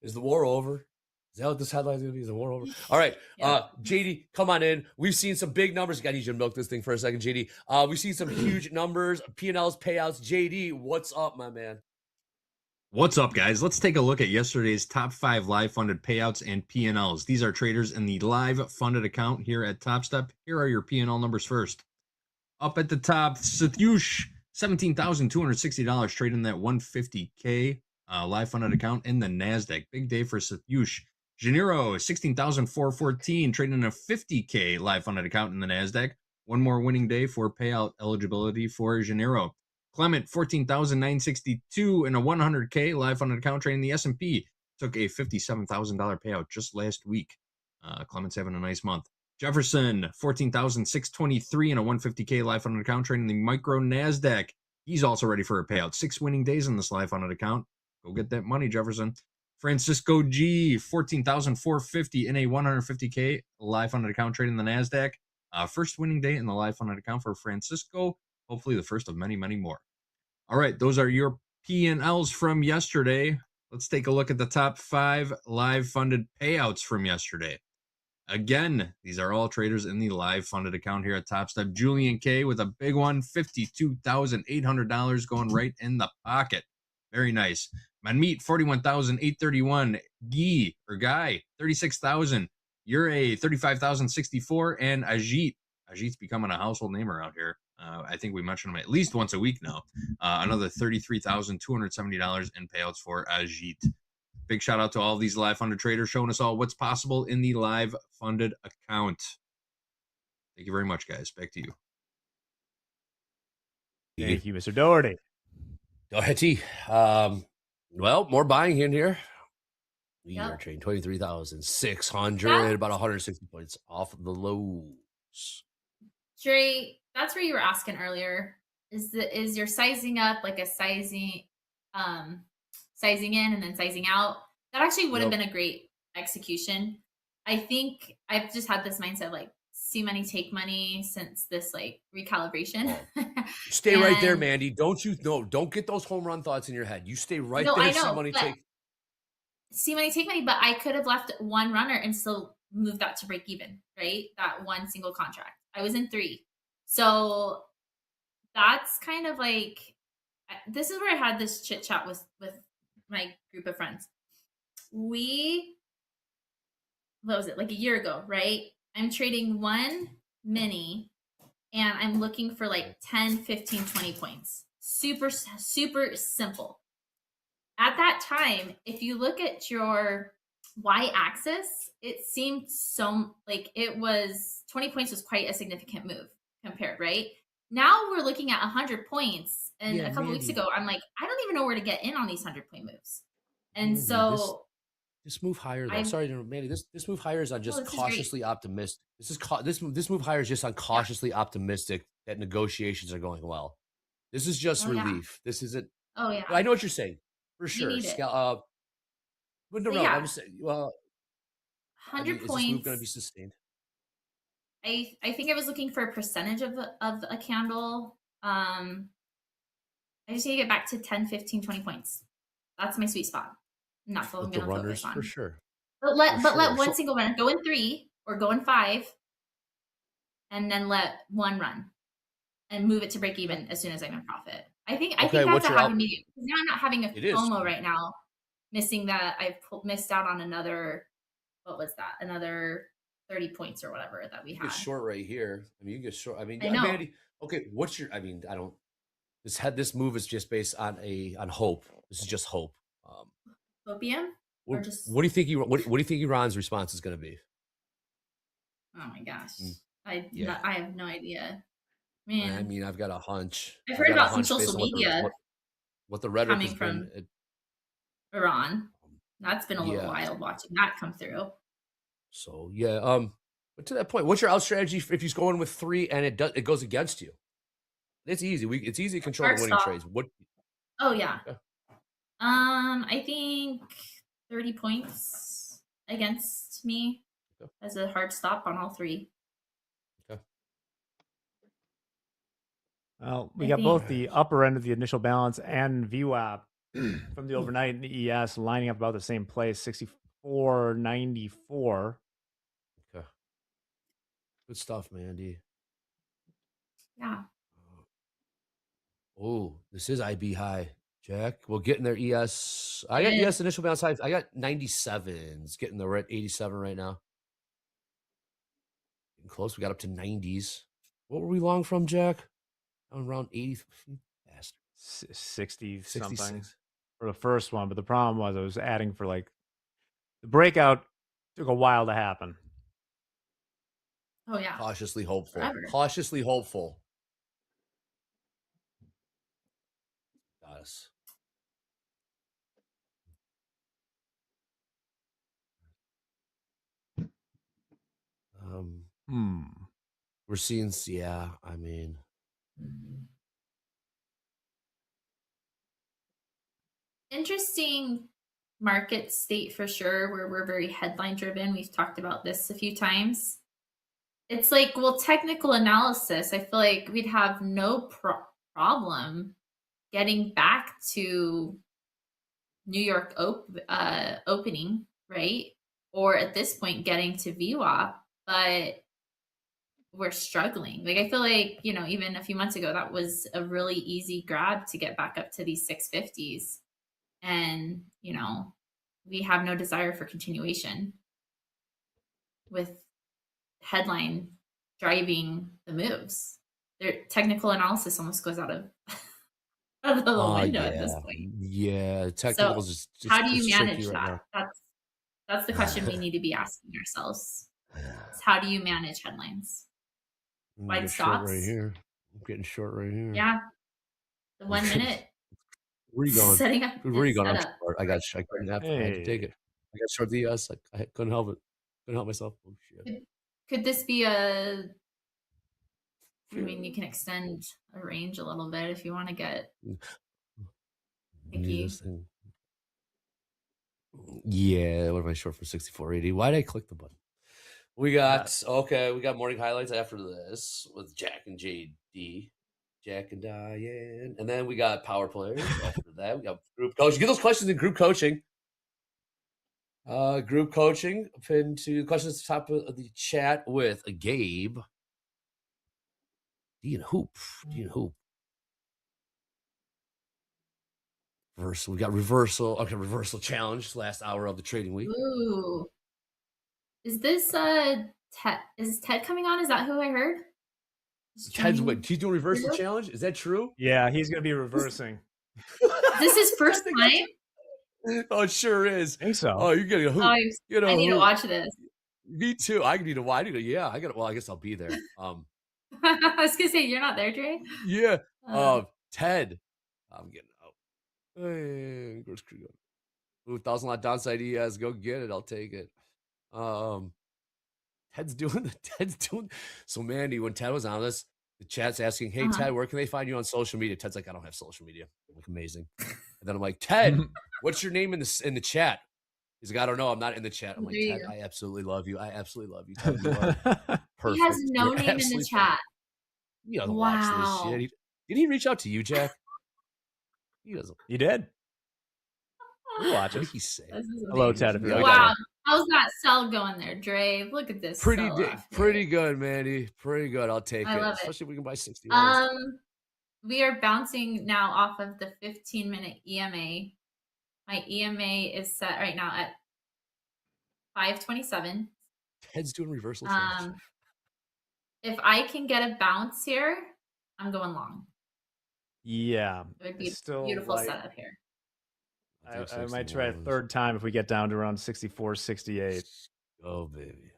Is the war over? Is that what this headline's gonna be? Is the war over? All right, Yeah. JD, come on in. We've seen some big numbers. I need you to milk this thing for a second, JD. We've seen some huge numbers, P&Ls, payouts. JD, what's up, my man? What's up, guys? Let's take a look at yesterday's top 5 live funded payouts and P&Ls. These are traders in the live funded account here at TopStep. Here are your P&L numbers first. Up at the top, Satyush, $17,260 trading that 150K live funded account in the NASDAQ. Big day for Satyush. Janiro, $16,414 trading a 50K live funded account in the NASDAQ. One more winning day for payout eligibility for Janiro. Clement, $14,962 in a 100K live funded account trading the S&P. Took a $57,000 payout just last week. Clement's having a nice month. Jefferson, $14,623 in a 150K live funded account trading the micro NASDAQ. He's also ready for a payout. 6 winning days in this live funded account. Go get that money, Jefferson. Francisco G, $14,450 in a 150K live funded account trading the NASDAQ. First winning day in the live funded account for Francisco. Hopefully the first of many, many more. All right, those are your P&Ls from yesterday. Let's take a look at the top 5 live funded payouts from yesterday. Again, these are all traders in the live funded account here at TopStep. Julian K with a big one, $52,800 going right in the pocket. Very nice. Manmeet, $41,831. Guy, $36,000. Ure, $35,064. And Ajit's becoming a household name around here. I think we mention him at least once a week now. Another $33,270 in payouts for Ajit. Big shout out to all these live funded traders showing us all what's possible in the live funded account. Thank you very much, guys. Back to you. Thank you, Mr. Doherty. Go ahead, T. Well, more buying in here. We Yep. are trading 23,600, about 160 points off of the lows. Dre, that's where you were asking earlier. Is your sizing up like a sizing in and then sizing out? That actually would have been a great execution. I think I've just had this mindset like see money, take money since this like recalibration. Stay right there, Mandy. Don't get those home run thoughts in your head. You stay right there. I know, see money, take money, but I could have left one runner and still moved that to break even, right? That one single contract. I was in 3. So that's kind of like, this is where I had this chit chat with my group of friends. What was it, like a year ago, right? I'm trading one mini and I'm looking for like 10, 15, 20 points. Super, super simple. At that time, if you look at your y-axis, it seemed so like it was 20 points was quite a significant move compared, right? Now we're looking at 100 points. And a couple weeks ago, I'm like, I don't even know where to get in on these 100-point moves. And Mandy, so this move higher though. Sorry, Mandy. This move higher is on just cautiously optimistic. This move higher is just on cautiously optimistic that negotiations are going well. This is just relief. This isn't. Oh yeah. I know what you're saying for sure. Need it. But no, I'm saying. Well, 100 points. Is this move going to be sustained? I think I was looking for a percentage of a candle. I just need to get back to 10, 15, 20 points. That's my sweet spot. And that's what I'm With the going to runners, focus for on. sure. But let sure. one single runner go in 3 or go in 5, and then let one run and move it to break even as soon as I'm in profit. I think that's what's a your happy medium, because now I'm not having a It is. FOMO right now, missing that I've missed out on another, what was that? Another 30 points or whatever that we You had. get short right here. I mean, you get short. I mean, I know. Mandy, okay, what's your? I mean, I don't. This move is just based on hope. This is just hope. Opium, or What, just what do you think? What do you think Iran's response is going to be? oh my gosh, Yeah. I have no idea. Man, I mean, I've got a hunch. I've heard got a about some hunch based social on media what the rhetoric coming has from been. Iran. That's been a little Yeah. wild watching that come through. So yeah, but to that point, what's your out strategy if he's going with 3 and it goes against you? It's easy. It's easy to control Hard the winning stop. trades. What? Oh yeah. Okay. I think 30 points against me as a hard stop on all 3. Okay. Well, we got both the upper end of the initial balance and VWAP from the overnight and the ES lining up about the same place, 64.94. Okay. Good stuff, Mandy. Yeah. Oh, this is IB high, Jack. We'll get in there. ES. I got Yeah. ES initial balance high. I got 97s. Getting there. We're at 87 right now. Getting close. We got up to 90s. What were we long from, Jack? Around 80. 60 something 66. for the first one, but the problem was I was adding for like the breakout took a while to happen. Oh yeah. Cautiously hopeful. Forever. Cautiously hopeful. Got us. We're seeing, yeah, I mean. Interesting market state for sure, where we're very headline driven. We've talked about this a few times. It's like, well, technical analysis, I feel like we'd have no problem getting back to New York opening, right? Or at this point, getting to VWAP, but we're struggling. Like, I feel like, even a few months ago, that was a really easy grab to get back up to these 650s. And, we have no desire for continuation with headline driving the moves. Their technical analysis almost goes out of the window at this point. Yeah, technical is just how do you manage right that? now. That's the question we need to be asking ourselves. How do you manage headlines? Wide stops right here. I'm getting short right here. Yeah, the 1 minute. Where are you going? Setting up. Where are you going? Setup. I couldn't have. I had to take it. I got short the ES. I couldn't help it. Couldn't help myself. Oh shit. Could this be I mean, you can extend a range a little bit if you want to get picky. Yeah, what am I short for 64.80? Why did I click the button? We got morning highlights after this with Jack and JD. Jack and Diane. And then we got power players after that. We got group coaching. Get those questions in group coaching. Group coaching. Pinned to questions at the top of the chat with Gabe. D and Hoop. We got reversal. Okay, reversal challenge. Last hour of the trading week. Ooh. Is this Ted? Is Ted coming on? Is that who I heard? Ted's what? He's doing reversal challenge? Is that true? Yeah, he's gonna be reversing. This is first time? Oh, it sure is. I think so. Oh, you're getting a hoop. I need to watch this. Me too. I need to. Yeah, I got. Well, I guess I'll be there. I was gonna say you're not there, Dre. Yeah. Ted. I'm getting out. Hey, where's Crew going? Ooh, 1,000 lot downside ES. Go get it. I'll take it. Ted's doing. So Mandy, when Ted was on this, the chat's asking, "Hey Ted, where can they find you on social media?" Ted's like, "I don't have social media." I'm like, amazing. And then I'm like, Ted, what's your name in the chat? He's like, I don't know. I'm not in the chat. I'm like, Ted, I absolutely love you. Ted, you are perfect. He has no name in the chat. He doesn't watch this shit. Did he reach out to you, Jack? He doesn't. He did. He What did watches. he say? This is Hello, amazing. Ted. If you're Yeah, Wow. How's that sell going there, Dre? Look at this pretty sell-off here. pretty good, Mandy. Pretty good. I'll take I it. love it. Especially if we can buy 60 holds. We are bouncing now off of the 15-minute EMA. My EMA is set right now at 527. Ted's doing reversal trades. If I can get a bounce here, I'm going long. Yeah. It would be a still beautiful like- setup here. I might try a third time if we get down to around 64, 68. Oh, baby.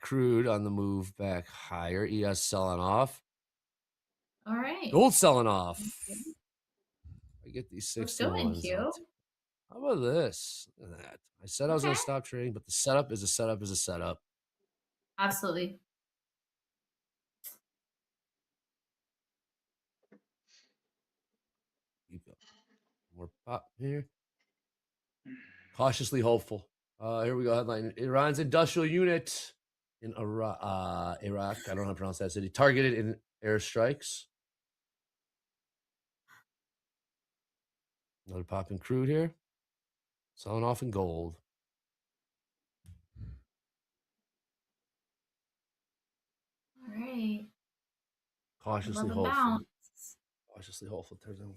Crude on the move back higher. ES selling off. All right. Gold selling off. I get these Let's 61s. go, NQ. How about this? Look at that. I said I was going to Okay. stop trading, but the setup is a setup is a setup. Absolutely. Keep going. More pop here. Cautiously hopeful. Here we go. Headline: Iran's industrial unit in Iraq. I don't know how to pronounce that city. Targeted in airstrikes. Another pop in crude here. Selling off in gold. All right. Cautiously Love a hopeful. bounce. Cautiously hopeful. Turns out.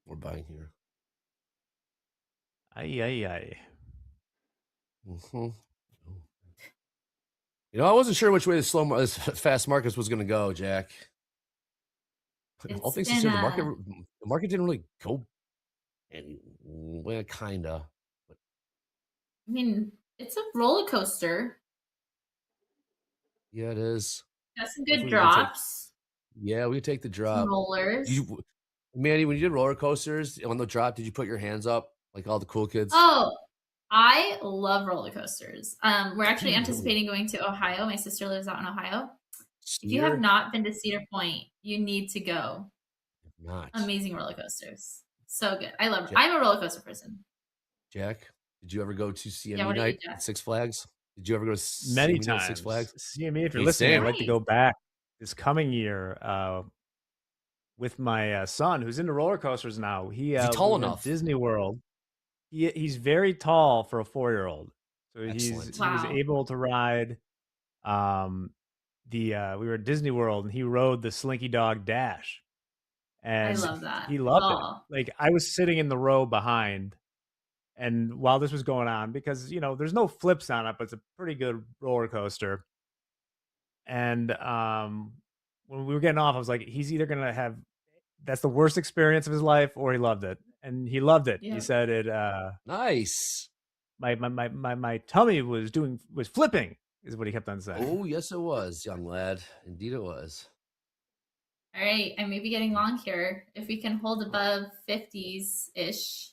We're buying here. Aye. Mm-hmm. You know, I wasn't sure which way this fast markets was going to go, Jack. All things considered, the market didn't really go anywhere, kinda. But I mean, it's a roller coaster. yeah, it is. Got some good We drops. we take the drop. Some rollers. Manny, when you did roller coasters on the drop, did you put your hands up like all the cool kids? Oh, I love roller coasters. We're actually Really? anticipating going to Ohio. My sister lives out in Ohio. If you Cedar? have not been to Cedar Point, you need to go. Not. Amazing roller coasters. So good. I love it. Jack- I'm a roller coaster person. Jack, did you ever go to CME what do you night do, at Six Flags? Did you ever go to Many CME night at times. Six Flags? CME, if you're Hey, listening, Sam. I'd like to go back this coming year with my son, who's into roller coasters now. Is he tall was in enough? Disney World. He's very tall for a 4-year-old. So Excellent. he was Wow. able to ride we were at Disney World and he rode the Slinky Dog Dash. And I love that. he loved Oh. it. Like I was sitting in the row behind, and while this was going on, because there's no flips on it, but it's a pretty good roller coaster. And when we were getting off, I was like, he's either gonna have that's the worst experience of his life, or he loved it. And he loved it. Yeah. He said it Nice. my tummy was flipping, is what he kept on saying. Oh, yes, it was, young lad. Indeed, it was. All right. I may be getting long here. If we can hold above 50s ish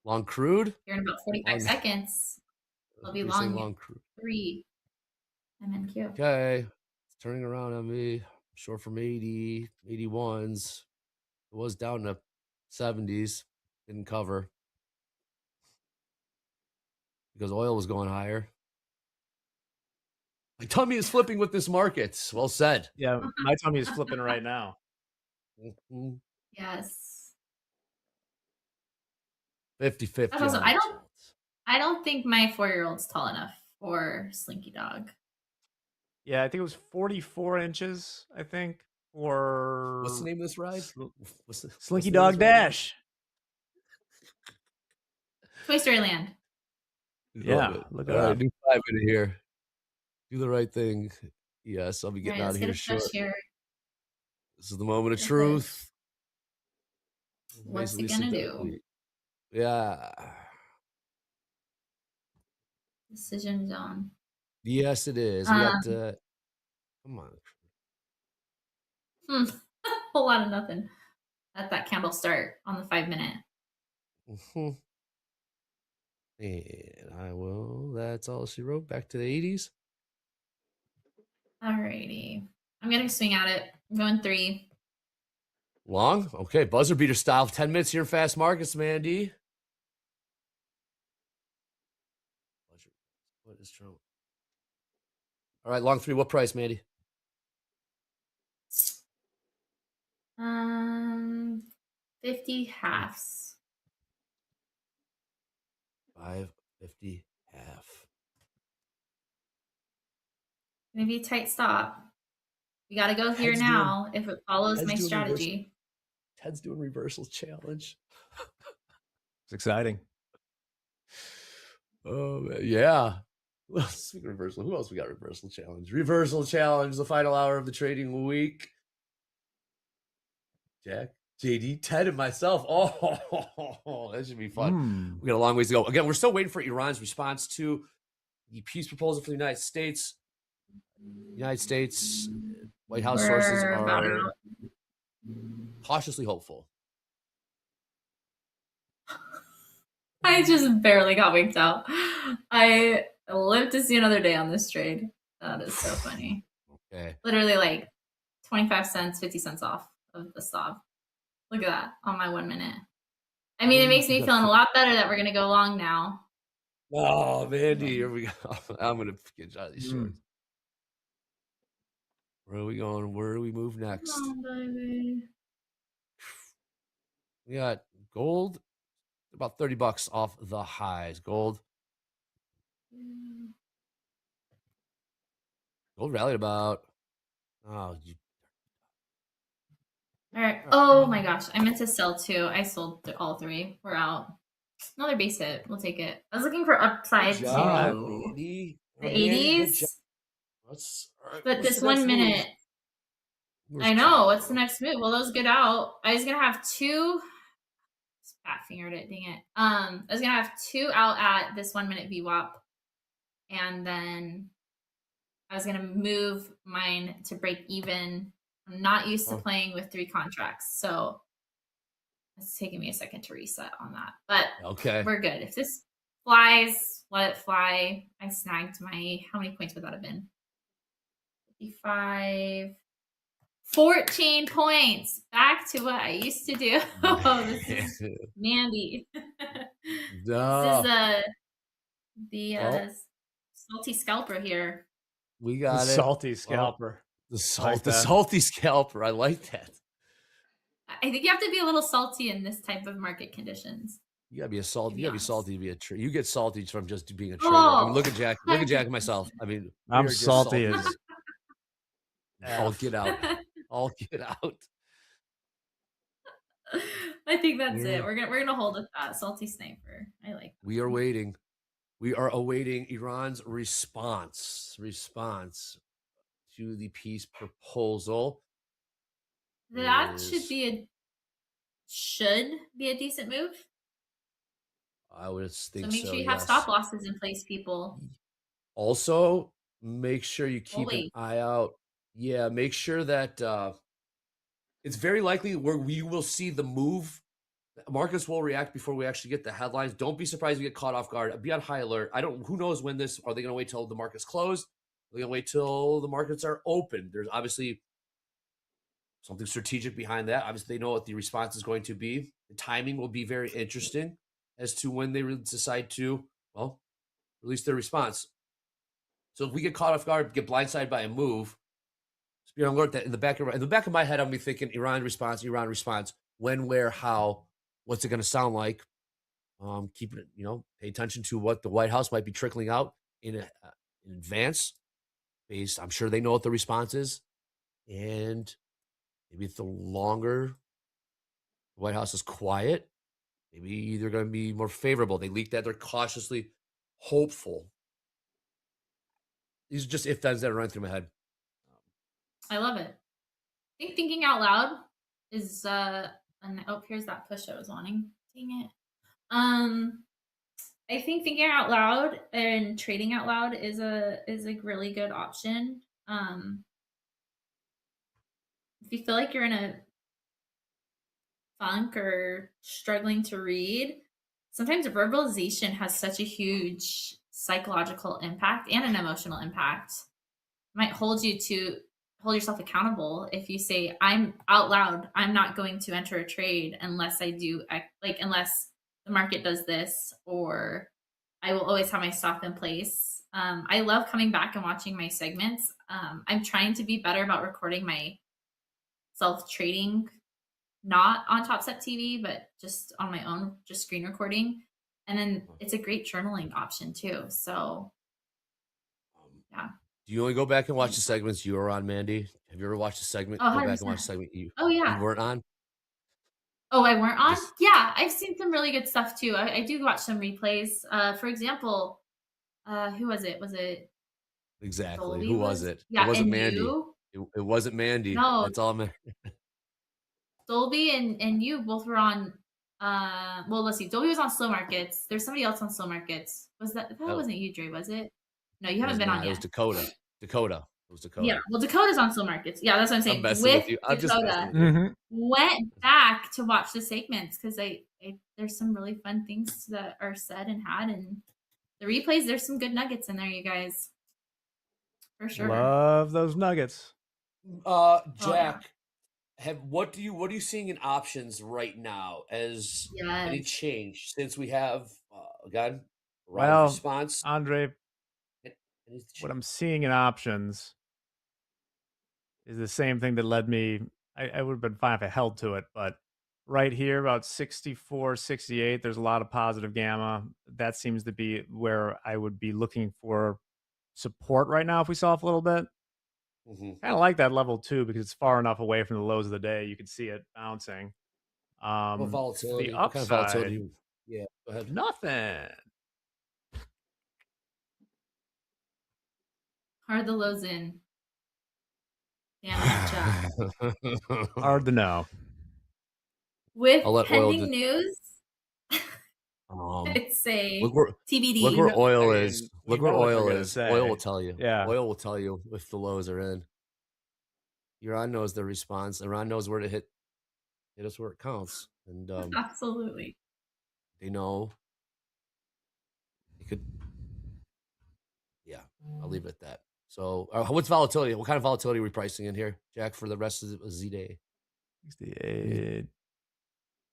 Long crude? here in about 45 Long- seconds, I'll be You're saying long. long crude. 3 MNQ. Okay. It's turning around on me. I'm short from 80, 81s. It was down to 70s. Didn't cover because oil was going higher. My tummy is flipping with this market. Well said. Yeah, my tummy is flipping right now. Mhm. Yes. 50-50. That's awesome. on the I don't think my 4-year-old's tall enough for Slinky Dog. Yeah, I think it was 44 inches, I think. Or What's the name of this ride? Slinky Dog Dash. Toy Story Land. Yeah, look it All right, up. do 5 minute here. Do the right thing. Yes, I'll be All getting right, out let's of get here a short. touch here. This is the moment of Get truth. What's he Basically, gonna do? synthetically. Yeah. Decision zone. Yes, it is. We got. Come on. Whole lot of nothing. Let that candle start on the 5-minute. Mhm. And I will. That's all she wrote. Back to the 80s. Alrighty. I'm gonna swing at it. I'm going 3. Long? Okay. Buzzer beater style. 10 minutes here in fast markets, Mandy. What is Trump? All right. Long 3. What price, Mandy? 50 halves. 550 half. Gonna be a tight stop. We got to go here now if it follows my strategy. Ted's doing reversal challenge. It's exciting. Oh, man. Yeah. Well, speaking of reversal, who else we got reversal challenge? Reversal challenge, the final hour of the trading week. Jack, JD, Ted, and myself. Oh, that should be fun. We got a long ways to go. Again, we're still waiting for Iran's response to the peace proposal for the United States. White House sources are cautiously hopeful. I just barely got winked out. I live to see another day on this trade. That is so funny. Okay. Literally like 25 cents, 50 cents off of the stop. Look at that on my 1 minute. I mean, it makes me feeling a lot better that we're going to go long now. Oh, Mandy, here we go. I'm going to get out of these shorts. Where are we going? Where do we move next? Come on, baby. We got gold, about $30 off the highs. Gold rallied about. All right. Oh my gosh, I meant to sell too. I sold all three. We're out. Another base hit. We'll take it. I was looking for upside to the 80s. But this 1 minute. I know. What's the next move? Well, those get out. I was gonna have two. Fat fingered it. Dang it. I was gonna have two out at this 1 minute VWAP, and then I was gonna move mine to break even. I'm not used to playing with 3 contracts, so it's taking me a second to reset on that. But we're good. If this flies, let it fly. I snagged my, how many points would that have been? 55, 14 points. Back to what I used to do. Oh, this is Mandy. This is the salty scalper here. We got the salty scalper. The salty scalper. I like that. I think you have to be a little salty in this type of market conditions. You gotta be a salty. You gotta be salty to be a trader. You get salty from just being a trader. I mean, look at Jack. Look at Jack and myself. I mean, I'm salty as I'll get out. I'll get out. I think that's it. We're gonna hold with that salty sniper. I like that. We are waiting. We are awaiting Iran's response to the peace proposal. That should be a decent move. I would think so. Make sure you have stop losses in place, people. Also, make sure you keep an eye out. Yeah, make sure that it's very likely where we will see the move. Markets will react before we actually get the headlines. Don't be surprised if you get caught off guard. Be on high alert. Who knows when this, are they going to wait till the market's closed? Are they going to wait till the markets are open? There's obviously something strategic behind that. Obviously, they know what the response is going to be. The timing will be very interesting as to when they decide to, release their response. So if we get caught off guard, get blindsided by a move, just be on alert that in the back of my head, I'm be thinking Iran response, when, where, how, what's it going to sound like? Keep it, pay attention to what the White House might be trickling out in advance. Based, I'm sure they know what the response is, and maybe the longer the White House is quiet, maybe they're going to be more favorable. They leaked that they're cautiously hopeful. These are just if-thens that are running through my head. I love it. I think thinking out loud is here's that push I was wanting. Dang it. I think thinking out loud and trading out loud is a really good option. If you feel like you're in a funk or struggling to read, sometimes verbalization has such a huge psychological impact and an emotional impact. It might hold yourself accountable if you say, I'm out loud, I'm not going to enter a trade unless unless the market does this, or I will always have my stop in place. I love coming back and watching my segments. I'm trying to be better about recording my self trading not on Top Step TV, but just on my own, just screen recording. And then it's a great journaling option too. So, yeah. Do you only go back and watch the segments you were on, Mandy? Have you ever watched a segment? Oh, Go back 100%. and watch a segment you yeah. weren't on? Oh, I weren't on? Yeah, I've seen some really good stuff too. I do watch some replays. For example, who was it? Was it Exactly. Dolby Who was it? Yeah, It wasn't and Mandy. you? It wasn't Mandy. No. That's all. Dolby and you both were on. Well, let's see. Dolby was on Slow Markets. There's somebody else on Slow Markets. That wasn't you, Dre? Was it? No, you haven't been on yet. It was Dakota. Dakota. It was Dakota. Yeah. Well, Dakota's on Slow Markets. Yeah, that's what I'm saying. I'm messing with you. I'm just Dakota, messing with you. went back to watch the segments because there's some really fun things that are said and had, and the replays. There's some good nuggets in there, you guys. For sure. Love those nuggets. Jack, what are you seeing in options right now as any change since we have again response? Andre, what I'm seeing in options is the same thing that led me. I would have been fine if I held to it, but right here about 64, 68, there's a lot of positive gamma. That seems to be where I would be looking for support right now if we saw off a little bit. Kind of like that level too because it's far enough away from the lows of the day. You can see it bouncing. Volatility. The upside. What kind of volatility? Yeah, go ahead. Nothing. Are the lows in? Damn, Chuck. Hard to know. With pending news, it's a TBD. Look where oil is. Look where oil is. Say. Oil will tell you. Yeah. Oil will tell you if the lows are in. Iran knows the response. Iran knows where to hit us where it counts. And absolutely. They know. They could. Yeah, I'll leave it at that. So, what's volatility? What kind of volatility are we pricing in here, Jack, for the rest of the Z day? 68.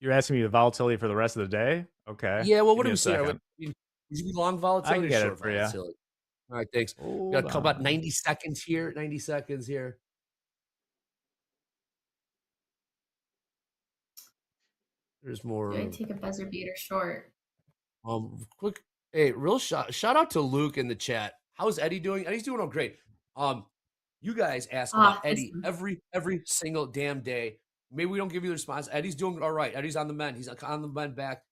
You're asking me the volatility for the rest of the day? Okay. Yeah. Well, what do we see? Would you be long volatility? I can get or short it for volatility? All right, thanks. We got about 90 seconds here. 90 seconds here. There's more. Do I take a buzzer beater short? Quick. Hey, real shout out to Luke in the chat. How's Eddie doing? Eddie's doing all great. You guys ask about Eddie every single damn day. Maybe we don't give you the response. Eddie's doing all right. Eddie's on the mend. He's on the mend back.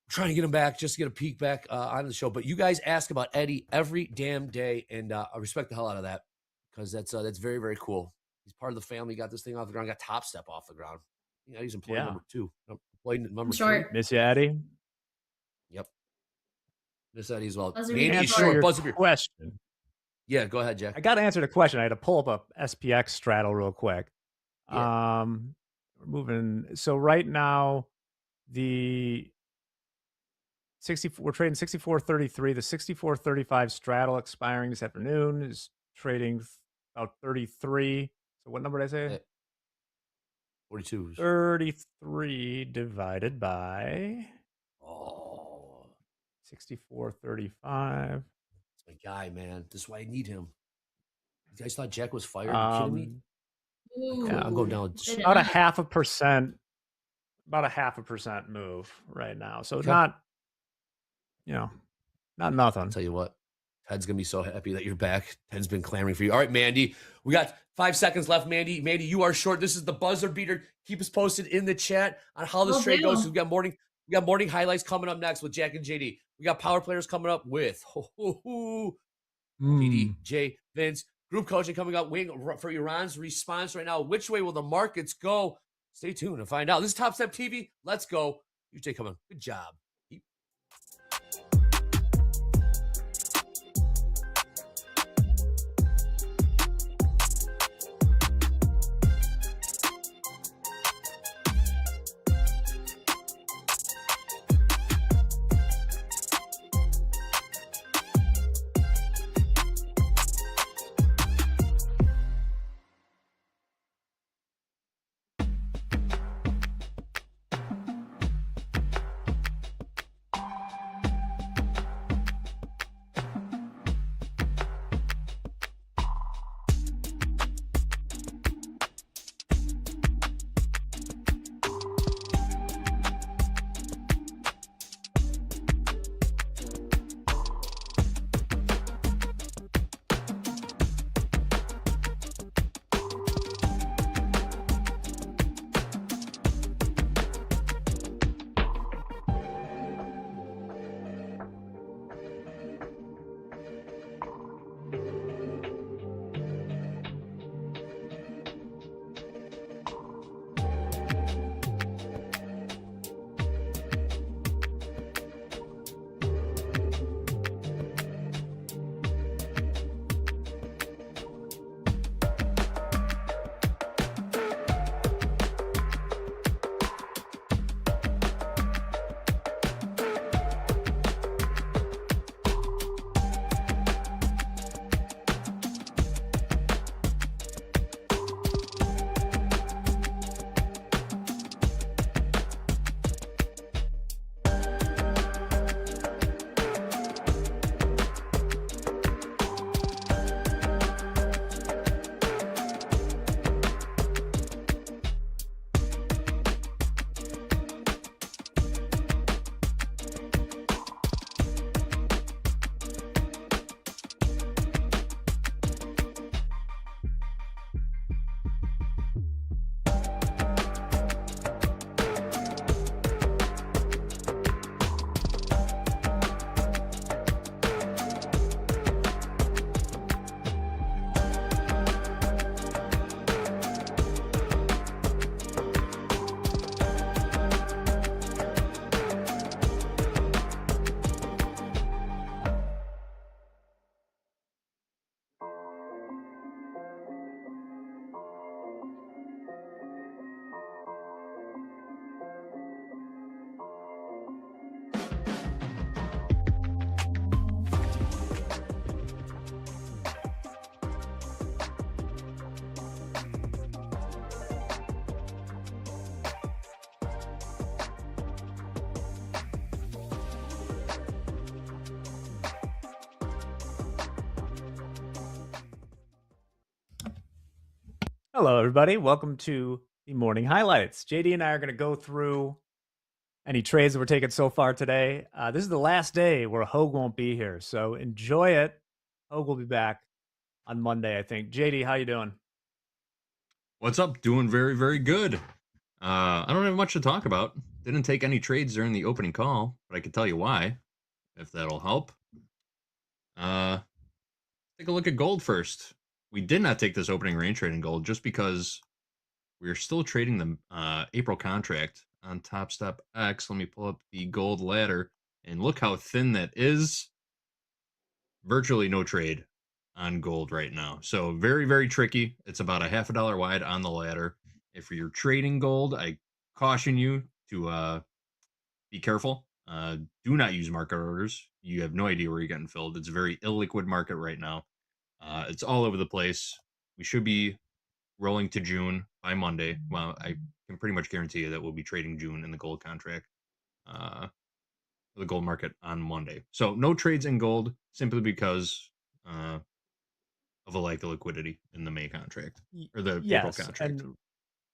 We're trying to get him back, just to get a peek back on the show. But you guys ask about Eddie every damn day, and I respect the hell out of that because that's very, very cool. He's part of the family. Got this thing off the ground. Got Top Step off the ground. Eddie's employee number 2. Employee number 3. Miss you, Eddie. Yep. Miss Eddie as well. Mandy's short. Buzzer question. Yeah, go ahead, Jack. I got to answer the question. I had to pull up a SPX straddle real quick. Yeah. We're moving. So right now, the 64. We're trading 64.33. The 64.35 straddle expiring this afternoon is trading about 33. So what number did I say? 42. 33 divided by 64.35. That's my guy, man. This is why I need him. You guys thought Jack was fired? Are you kidding me? Yeah, I'm going down. About 0.5%. About 0.5% move right now. So not nothing. I'll tell you what. Ted's going to be so happy that you're back. Ted's been clamoring for you. All right, Mandy. We got 5 seconds left, Mandy. Mandy, you are short. This is the buzzer beater. Keep us posted in the chat on how this trade goes. We got morning highlights coming up next with Jack and JD. We got power players coming up with PD, Jay, Vince. Group coaching coming up. Waiting for Iran's response right now. Which way will the markets go? Stay tuned to find out. This is Top Step TV. Let's go. UJ, come on. Good job. Hello, everybody. Welcome to the morning highlights. JD and I are going to go through any trades that we're taking so far today. This is the last day where Hogue won't be here, so enjoy it. Hogue will be back on Monday, I think. JD, how you doing? What's up? Doing very, very good. I don't have much to talk about. Didn't take any trades during the opening call, but I can tell you why, if that'll help. Take a look at gold first. We did not take this opening range trade in gold just because we're still trading the April contract on Top Step X. Let me pull up the gold ladder and look how thin that is. Virtually no trade on gold right now. So very, very tricky. It's about a $0.50 wide on the ladder. If you're trading gold, I caution you to be careful. Do not use market orders. You have no idea where you're getting filled. It's a very illiquid market right now. It's all over the place. We should be rolling to June by Monday. Well, I can pretty much guarantee you that we'll be trading June in the gold contract, the gold market on Monday. So no trades in gold simply because of a lack of liquidity in the May contract or the April Yes, contract. and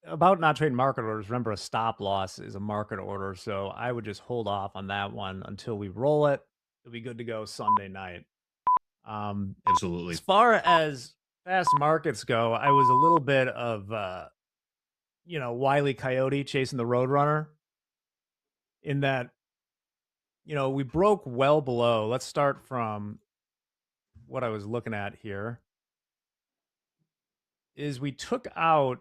about not trading market orders, remember a stop loss is a market order, so I would just hold off on that one until we roll it. It'll be good to go Sunday night. Absolutely. As far as fast markets go, I was a little bit of Wile E. Coyote chasing the Roadrunner in that, we broke well below. Let's start from what I was looking at here. Is we took out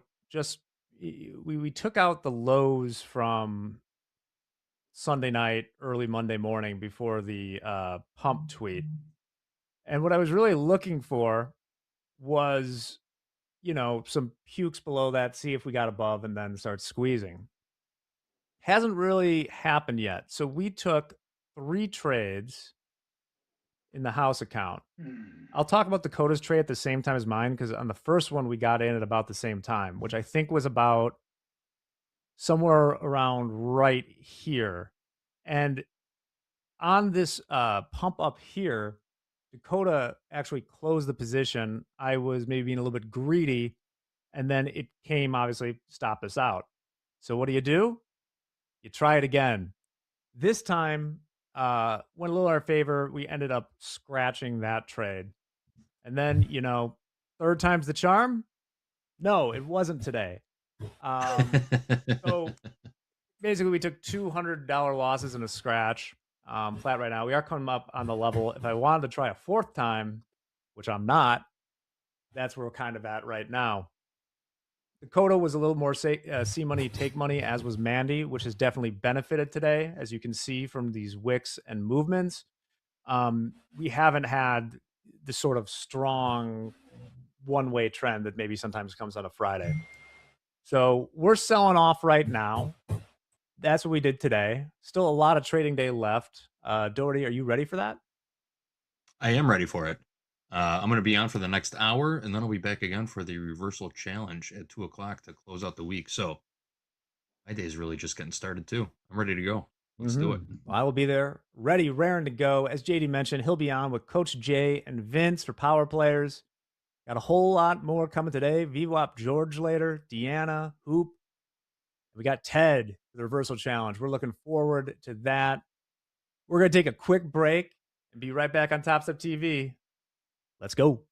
we took out the lows from Sunday night, early Monday morning before the pump tweet. And what I was really looking for was, some pukes below that, see if we got above and then start squeezing. Hasn't really happened yet. So we took 3 trades in the house account. I'll talk about Dakota's trade at the same time as mine because on the first one we got in at about the same time, which I think was about somewhere around right here. And on this pump up here, Dakota actually closed the position. I was maybe being a little bit greedy, and then it came, obviously, stopped us out. So what do? You try it again. This time, went a little in our favor. We ended up scratching that trade. And then, third time's the charm? No, it wasn't today. So basically, we took $200 losses in a scratch. Flat right now. We are coming up on the level. If I wanted to try a 4th time, which I'm not, that's where we're kind of at right now. Dakota was a little more see money, take money, as was Mandy, which has definitely benefited today, as you can see from these wicks and movements. We haven't had the sort of strong one-way trend that maybe sometimes comes on a Friday. So we're selling off right now. That's what we did today. Still a lot of trading day left. Doherty, are you ready for that? I am ready for it. I'm going to be on for the next hour, and then I'll be back again for the reversal challenge at 2 o'clock to close out the week. So my day is really just getting started too. I'm ready to go. Let's do it. Well, I will be there, ready, raring to go. As JD mentioned, he'll be on with Coach Jay and Vince for Power Players. Got a whole lot more coming today. VWAP George later, Deanna, Hoop. We got Ted for the reversal challenge. We're looking forward to that. We're going to take a quick break and be right back on Top Step TV. Let's go.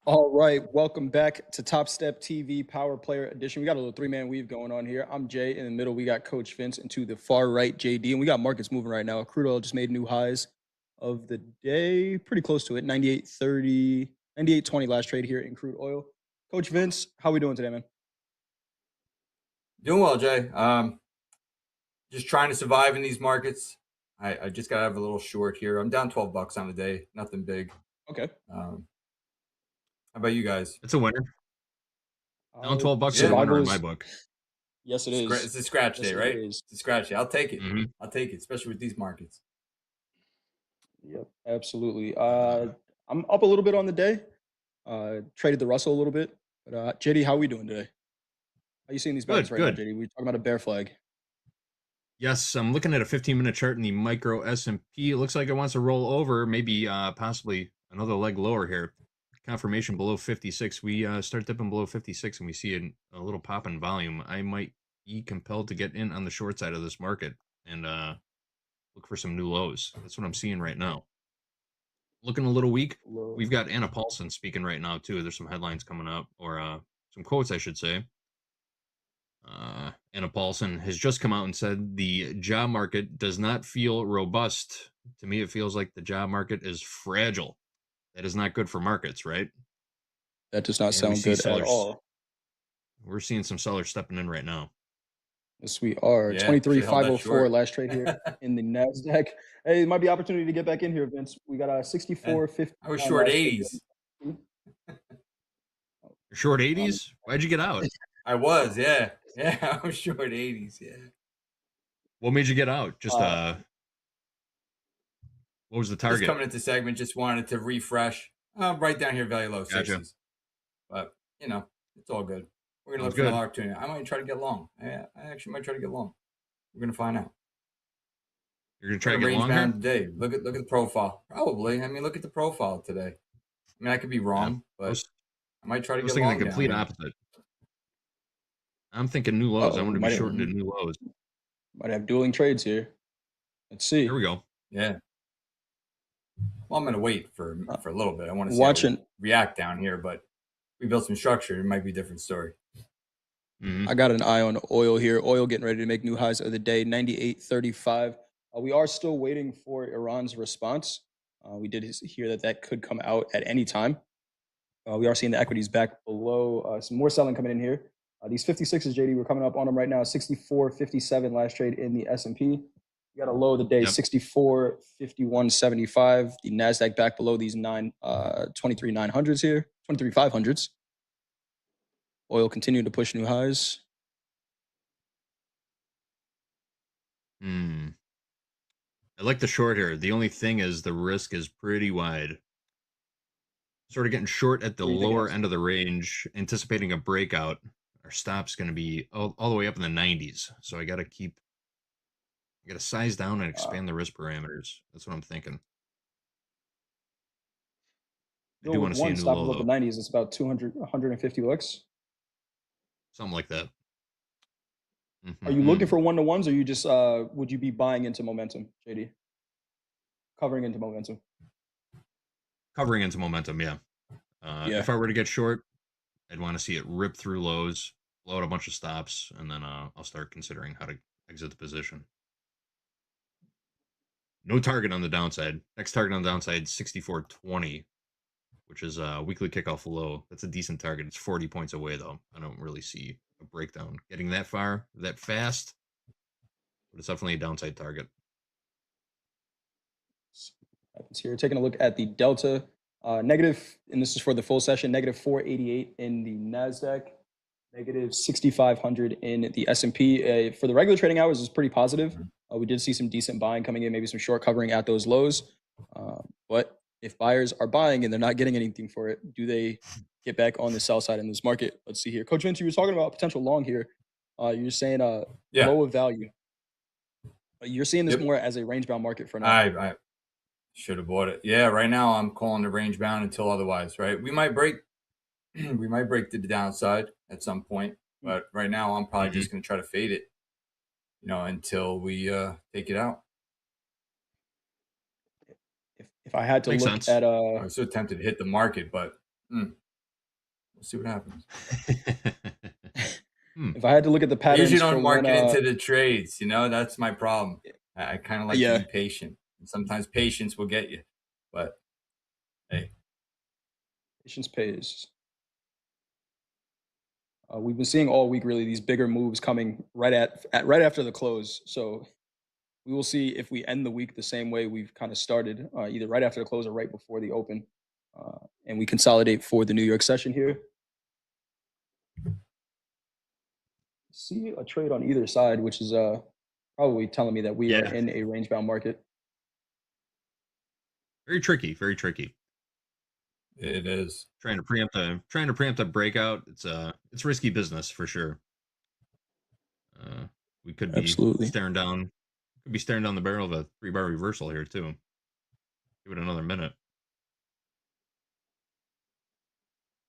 All right, welcome back to Top Step TV Power Player Edition. We got a little three-man weave going on here. I'm Jay. In the middle, we got Coach Vince, and to the far right, JD. And we got markets moving right now. Crude oil just made new highs of the day, pretty close to it, 98.30, 98.20 last trade here in crude oil. Coach Vince, how we doing today, man? Doing well, Jay. Just trying to survive in these markets. I just got to have a little short here. I'm down $12 on the day. Nothing big. Okay. How about you guys? It's a winner. Down $12 is a winner in my book. Yes, it is. It's a scratch day, right? It is. It's a scratch day. I'll take it. Mm-hmm. I'll take it, especially with these markets. Yep, absolutely. I'm up a little bit on the day. Traded the Russell a little bit. But JD, how are we doing today? How you seeing these markets right now, JD? We talking about a bear flag. Yes, I'm looking at a 15-minute chart in the micro S&P. It looks like it wants to roll over, maybe possibly another leg lower here. Confirmation below 56. We start dipping below 56 and we see a little pop in volume. I might be compelled to get in on the short side of this market and look for some new lows. That's what I'm seeing right now. Looking a little weak. We've got Anna Paulson speaking right now too. There's some headlines coming up, or some quotes, I should say. Anna Paulson has just come out and said the job market does not feel robust. To me, it feels like the job market is fragile. That is not good for markets, right? That does not sound good at all. We're seeing some sellers stepping in right now. Yes, we are. Yeah, 23,504 last trade here in the NASDAQ. Hey, it might be opportunity to get back in here, Vince. We got a 64.50. I was short 80s. You're short 80s? Why'd you get out? I was, yeah. Yeah, I was short 80s, yeah. What made you get out? Just what was the target? Just coming into segment, just wanted to refresh. Right down here, value low, 60s. But, you know, it's all good. We're going to look for another opportunity. I might try to get long. I actually might try to get long. We're going to find out. You're going to try to get long here? Today. Look at the profile. Probably. I mean, look at the profile today. I mean, I could be wrong, but I might try to get long. I was thinking the complete opposite. I'm thinking new lows. I want to be shortened to new lows. Might have dueling trades here. Let's see. Here we go. Yeah. Well, I'm going to wait for a little bit. I want to see how we react down here, but we built some structure. It might be a different story. Mm-hmm. I got an eye on oil here. Oil getting ready to make new highs of the day, 98.35. We are still waiting for Iran's response. We did hear that could come out at any time. We are seeing the equities back below. Some more selling coming in here. These 56s, JD, we're coming up on them right now. 64.57 last trade in the S&P. We got a low of the day, 64.5175. The NASDAQ back below these 23.900s here, 23.500s. Oil continuing to push new highs. I like the short here. The only thing is the risk is pretty wide. Sort of getting short at the lower end of the range, anticipating a breakout. Our stop's going to be all the way up in the 90s. So I got to size down and expand the risk parameters. That's what I'm thinking. I do want to see a new low. Above the 90s, it's about 150 bucks. Something like that. Are you looking for one-to-ones, or you just would you be buying into momentum, JD? Covering into momentum. Covering into momentum, yeah. If I were to get short, I'd want to see it rip through lows, blow out a bunch of stops, and then I'll start considering how to exit the position. No target on the downside. Next target on the downside, 64.20, which is a weekly kickoff low. That's a decent target. It's 40 points away, though. I don't really see a breakdown getting that far, that fast, but it's definitely a downside target. Happens here. Taking a look at the Delta negative, and this is for the full session, negative 488 in the NASDAQ, negative 6,500 in the S&P. For the regular trading hours, is pretty positive. We did see some decent buying coming in, maybe some short covering at those lows. But if buyers are buying and they're not getting anything for it, do they get back on the sell side in this market? Let's see here. Coach Vince, you were talking about potential long here. You're saying low of value. You're seeing this more as a range-bound market for now. I should have bought it. Yeah, right now I'm calling the range-bound until otherwise, right? We might break to the downside at some point, but right now I'm probably just going to try to fade it, until we take it out. If I had to look at I was so tempted to hit the market, but We'll see what happens. If I had to look at the I patterns usually don't for market when, into the trades. You know, that's my problem. I kind of like to be patient. And sometimes patience will get you. But hey, patience pays. We've been seeing all week really these bigger moves coming right after the close. So we will see if we end the week the same way we've kind of started, either right after the close or right before the open, and we consolidate for the New York session here. See a trade on either side, which is probably telling me that we are in a range-bound market. Very tricky. Very tricky. It is trying to preempt a breakout. It's risky business for sure. We could be staring down the barrel of a 3-bar reversal here too. Give it another minute.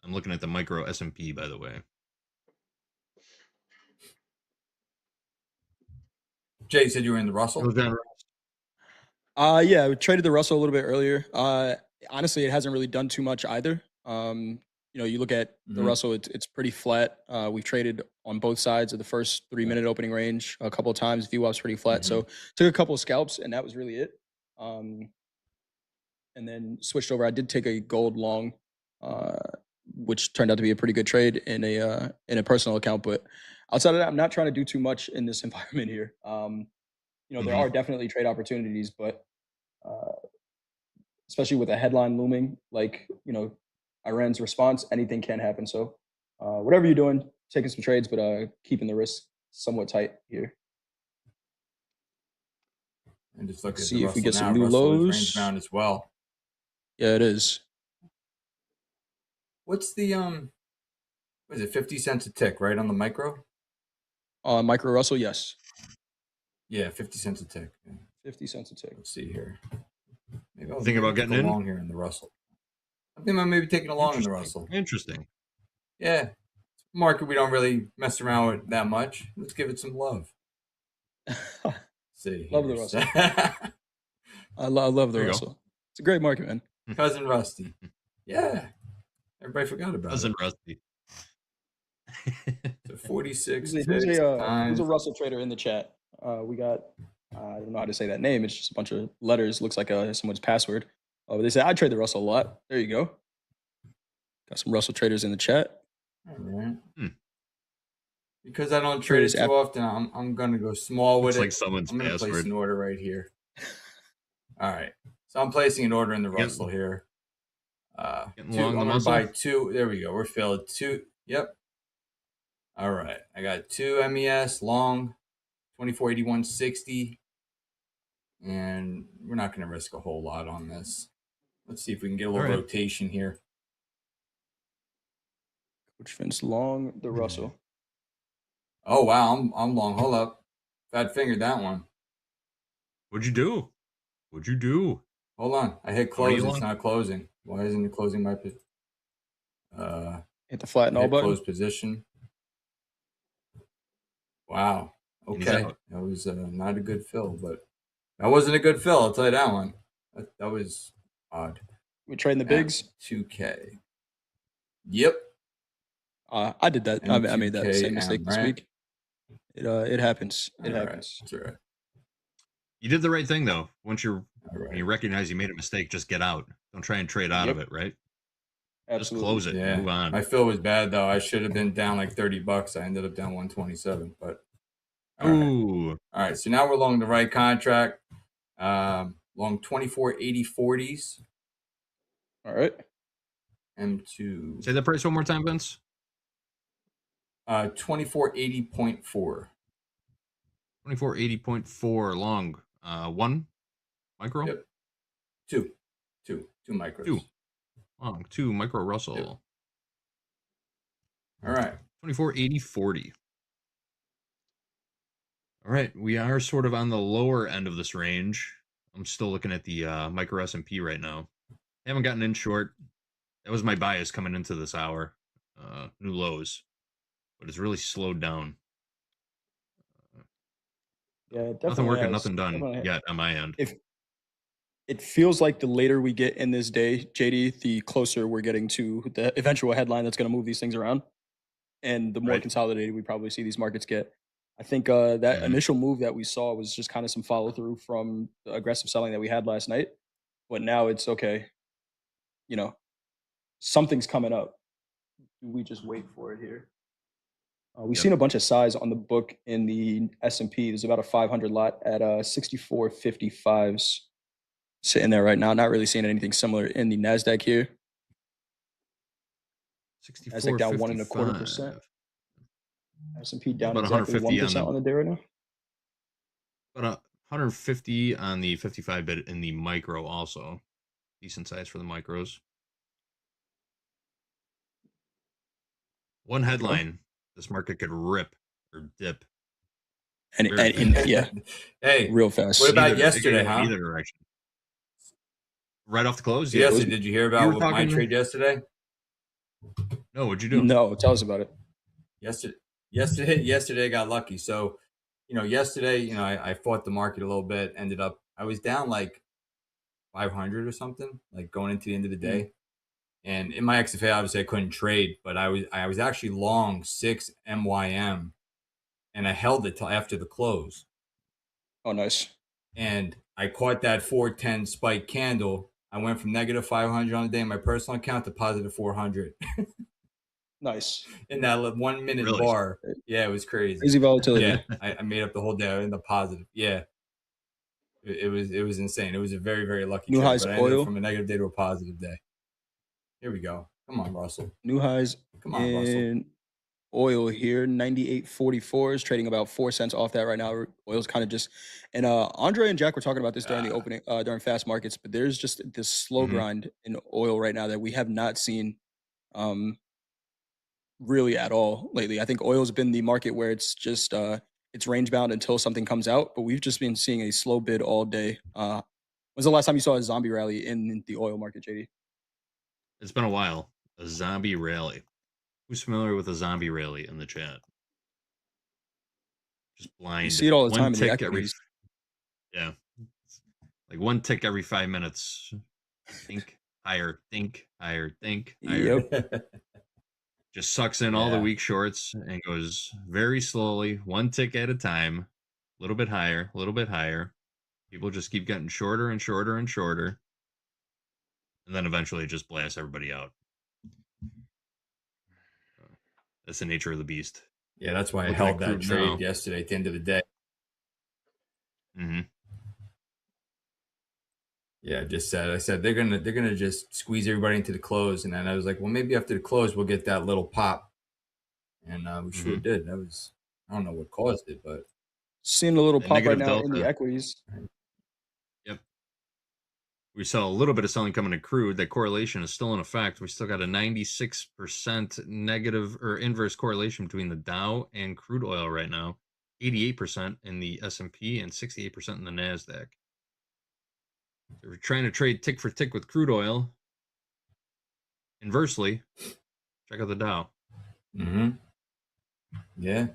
I'm looking at the micro S&P, by the way. Jay said you were in the Russell. Yeah, we traded the Russell a little bit earlier. Honestly, it hasn't really done too much either. You look at the Russell, it's pretty flat. We've traded on both sides of the first 3-minute opening range a couple of times. VWAP's pretty flat. So took a couple of scalps, and that was really it. And then switched over. I did take a gold long, which turned out to be a pretty good trade in a personal account. But outside of that, I'm not trying to do too much in this environment here. There are definitely trade opportunities, but especially with a headline looming, like, Iran's response, anything can happen. So whatever you're doing, taking some trades, but keeping the risk somewhat tight here. And just look at see the if Russell we get now. some new Russell is lows. range bound as well. Yeah, it is. What's the what is it, 50 cents a tick, right, on the micro? Micro Russell, yes. Yeah, 50 cents a tick. 50 cents a tick. Let's see here. Maybe I'll think about getting in long here in the Russell. I think I maybe taking a long in the Russell. Interesting. Yeah. Market we don't really mess around with that much. Let's give it some love. See. Love the Russell. I love the Russell. It's a great market, man. Cousin Rusty. Yeah. Everybody forgot about Cousin Rusty. So 46 Who's a Russell trader in the chat? We got, I don't know how to say that name. It's just a bunch of letters. Looks like someone's password. But they say, I trade the Russell a lot. There you go. Got some Russell traders in the chat. All right. Because I don't trade it too often, I'm going to go small with it. Like someone's I'm going to place password. an order right here. All right. So I'm placing an order in the Russell here. I'm going to buy 2. There we go. We're filled. 2. Yep. All right. I got 2 MES long, 24.8160. And we're not going to risk a whole lot on this. Let's see if we can get a little rotation here. Coach Vince long the Russell. Oh, wow. I'm long. Hold up. Fat fingered that one. What'd you do? Hold on. I hit close. It's not closing. Why isn't it closing my position? Hit the flatten all button. Close position. Wow. Okay. That was not a good fill, but that wasn't a good fill. I'll tell you that one. That was odd. We trading the bigs? 2K. Yep. I did that. I made that same mistake this week. It happens. It happens. That's all right. You did the right thing though. When you recognize you made a mistake, just get out. Don't try and trade out of it, right? Absolutely. Just close it. Yeah. Move on. My fill was bad though. I should have been down like $30. I ended up down 127. But all right. So now we're long the right contract. Long 24.8040s. All right. M2. Say that price one more time, Vince. 24.80.4. 24.80.4 long. 1 micro? Yep. 2 micros. 2 long. 2 micro Russell. Yep. All right. 24.80.40. All right. We are sort of on the lower end of this range. I'm still looking at the micro S&P right now. Haven't gotten in short. That was my bias coming into this hour. New lows. But it's really slowed down. Yeah, definitely. Nothing working, nothing done yet on my end. It feels like the later we get in this day, JD, the closer we're getting to the eventual headline that's going to move these things around, and the more Right. consolidated we probably see these markets get. I think that initial move that we saw was just kind of some follow through from the aggressive selling that we had last night, but now it's okay. You know, something's coming up. We just wait for it here. We've Yep. seen a bunch of size on the book in the S&P. There's about a 500 lot at 64.55s sitting there right now. Not really seeing anything similar in the Nasdaq here. Nasdaq down 1.25%. 64.55. S&P down About exactly 150 on 1% on the day right now. About 150 on the 55 bit in the micro also. Decent size for the micros. One There you go. headline, this market could rip or dip. And Very yeah, Hey, real fast. what about Either- yesterday, it could go huh? either direction. Right off the close, yeah. Yesterday, did you hear about were what my talking- trade yesterday? No, what'd you do? No, tell us about it. Yesterday I got lucky. So, yesterday, I fought the market a little bit. Ended up, I was down like 500 or something, like going into the end of the day. And in my XFA, obviously I couldn't trade, but I was actually long 6 MYM, and I held it till after the close. Oh, nice. And I caught that 410 spike candle. I went from negative 500 on the day in my personal account to positive 400 Nice. in that 1 minute Really? bar. Yeah, it was crazy. Crazy volatility. Yeah, I made up the whole day in the positive. Yeah, it was insane. It was a very, very lucky New trade, highs but I ended oil. up from a negative day to a positive day. Here we go. Come on, Russell. New highs Come on, Russell. in oil here, 98.44 is trading about 4 cents off that right now. Oil's kind of just, and Andre and Jack were talking about this during the opening, during fast markets, but there's just this slow grind in oil right now that we have not seen really at all lately. I think oil's been the market where it's just it's range bound until something comes out, but we've just been seeing a slow bid all day. When's the last time you saw a zombie rally in the oil market, JD? It's been a while. A zombie rally. Who's familiar with a zombie rally in the chat? Just blind. You see it all the one time in the tick every. equities. Yeah, like one tick every 5 minutes. Think higher. Think higher. Think higher. Yep. Just sucks in all the Yeah. weak shorts and goes very slowly, one tick at a time, a little bit higher, a little bit higher. People just keep getting shorter and shorter and shorter. And then eventually it just blasts everybody out. That's the nature of the beast. Yeah, that's why I Looking at held that crude trade now. yesterday at the end of the day. Mm-hmm. Yeah, I said they're gonna just squeeze everybody into the close, and then I was like, well, maybe after the close we'll get that little pop, and we sure did. That was, I don't know what caused it, but Seeing a little The pop right negative now in the delta. equities. Yep. We saw a little bit of selling coming to crude. That correlation is still in effect. We still got a 96% negative or inverse correlation between the Dow and crude oil right now. 88% in the S&P and 68% in the Nasdaq. So we're trying to trade tick for tick with crude oil. Inversely, check out the Dow. yeah,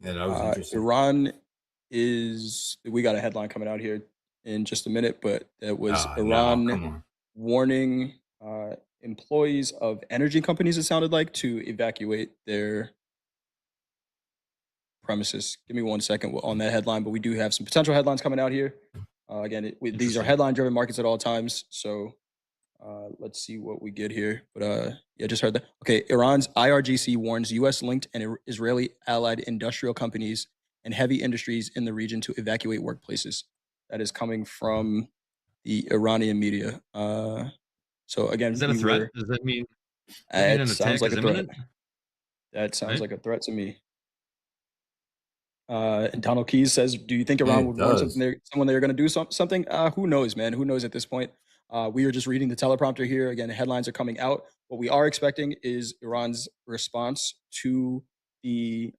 that was interesting. Iran is, we got a headline coming out here in just a minute, but it was No, Iran come on. warning employees of energy companies, it sounded like, to evacuate their premises. Give me 1 second on that headline, but we do have some potential headlines coming out here. Again, these are Interesting. headline-driven markets at all times, so let's see what we get here. But yeah, just heard that. Okay, Iran's IRGC warns U.S.-linked and Israeli allied industrial companies and heavy industries in the region to evacuate workplaces. That is coming from the Iranian media. So again, Is that a threat? Does that mean it an sounds attack like is a threat. imminent? That sounds Right? like a threat to me. And Donald Keys says, "Do you think Yeah, Iran it would warn does. someone they're going to do something? Who knows, man? Who knows at this point? We are just reading the teleprompter here. Again, the headlines are coming out. What we are expecting is Iran's response to the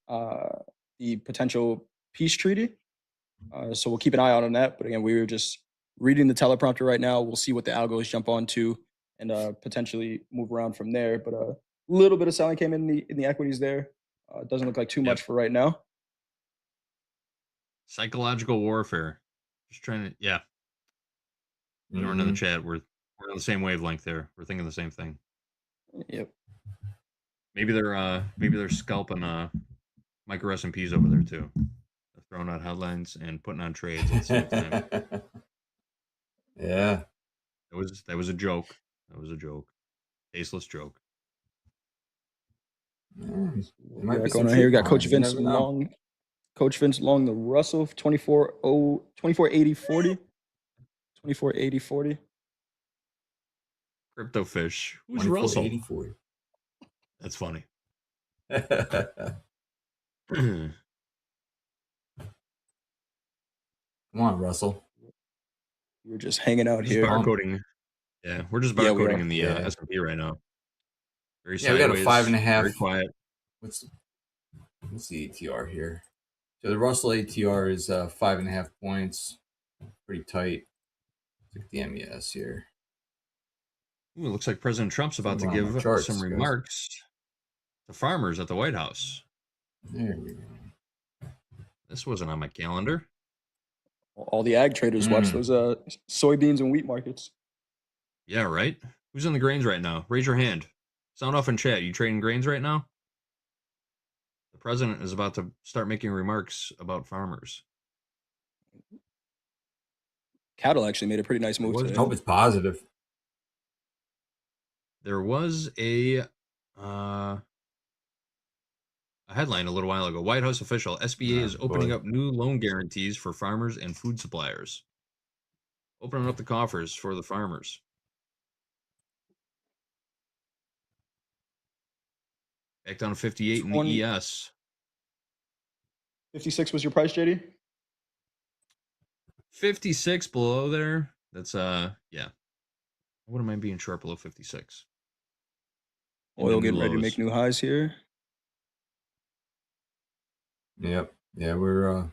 potential peace treaty. So we'll keep an eye out on that. But again, we were just reading the teleprompter right now. We'll see what the algos jump onto and potentially move around from there. But a little bit of selling came in the equities there. It doesn't look like too much for right now. Psychological warfare. Just trying to, yeah. Jordan in the chat, we're on the same wavelength there. We're thinking the same thing. Yep. Maybe they're scalping micro S&Ps over there too. They're throwing out headlines and putting on trades at the same time. Yeah. That was a joke. That was a joke. Tasteless joke. We got going on here. We got Coach Vince Long. Coach Vince Long, the Russell 2480-40. 2480-40. Crypto fish. Who's Russell? 2480-40. That's funny. Come on, Russell. We're just hanging out just here. Barcoding. Yeah, we're just barcoding in the S&P right now. Very sideways. We got a 5.5. Very quiet. What's the ATR here? So the Russell ATR is 5.5 points. Pretty tight. Look at the MES here. Ooh, it looks like President Trump's about to give some remarks to farmers at the White House. There we go. This wasn't on my calendar. All the ag traders watch those soybeans and wheat markets. Yeah, right? Who's in the grains right now? Raise your hand. Sound off in chat. You trading grains right now? The president is about to start making remarks about farmers. Cattle actually made a pretty nice move today. I hope it's positive. There was a headline a little while ago. White House official, SBA is opening up new loan guarantees for farmers and food suppliers. Opening up the coffers for the farmers. Back down to 58 in the ES. 56 was your price, JD? 56 below there. That's yeah. What am I being short below 56? Oil getting ready to make new highs here. Yep. Yeah, we're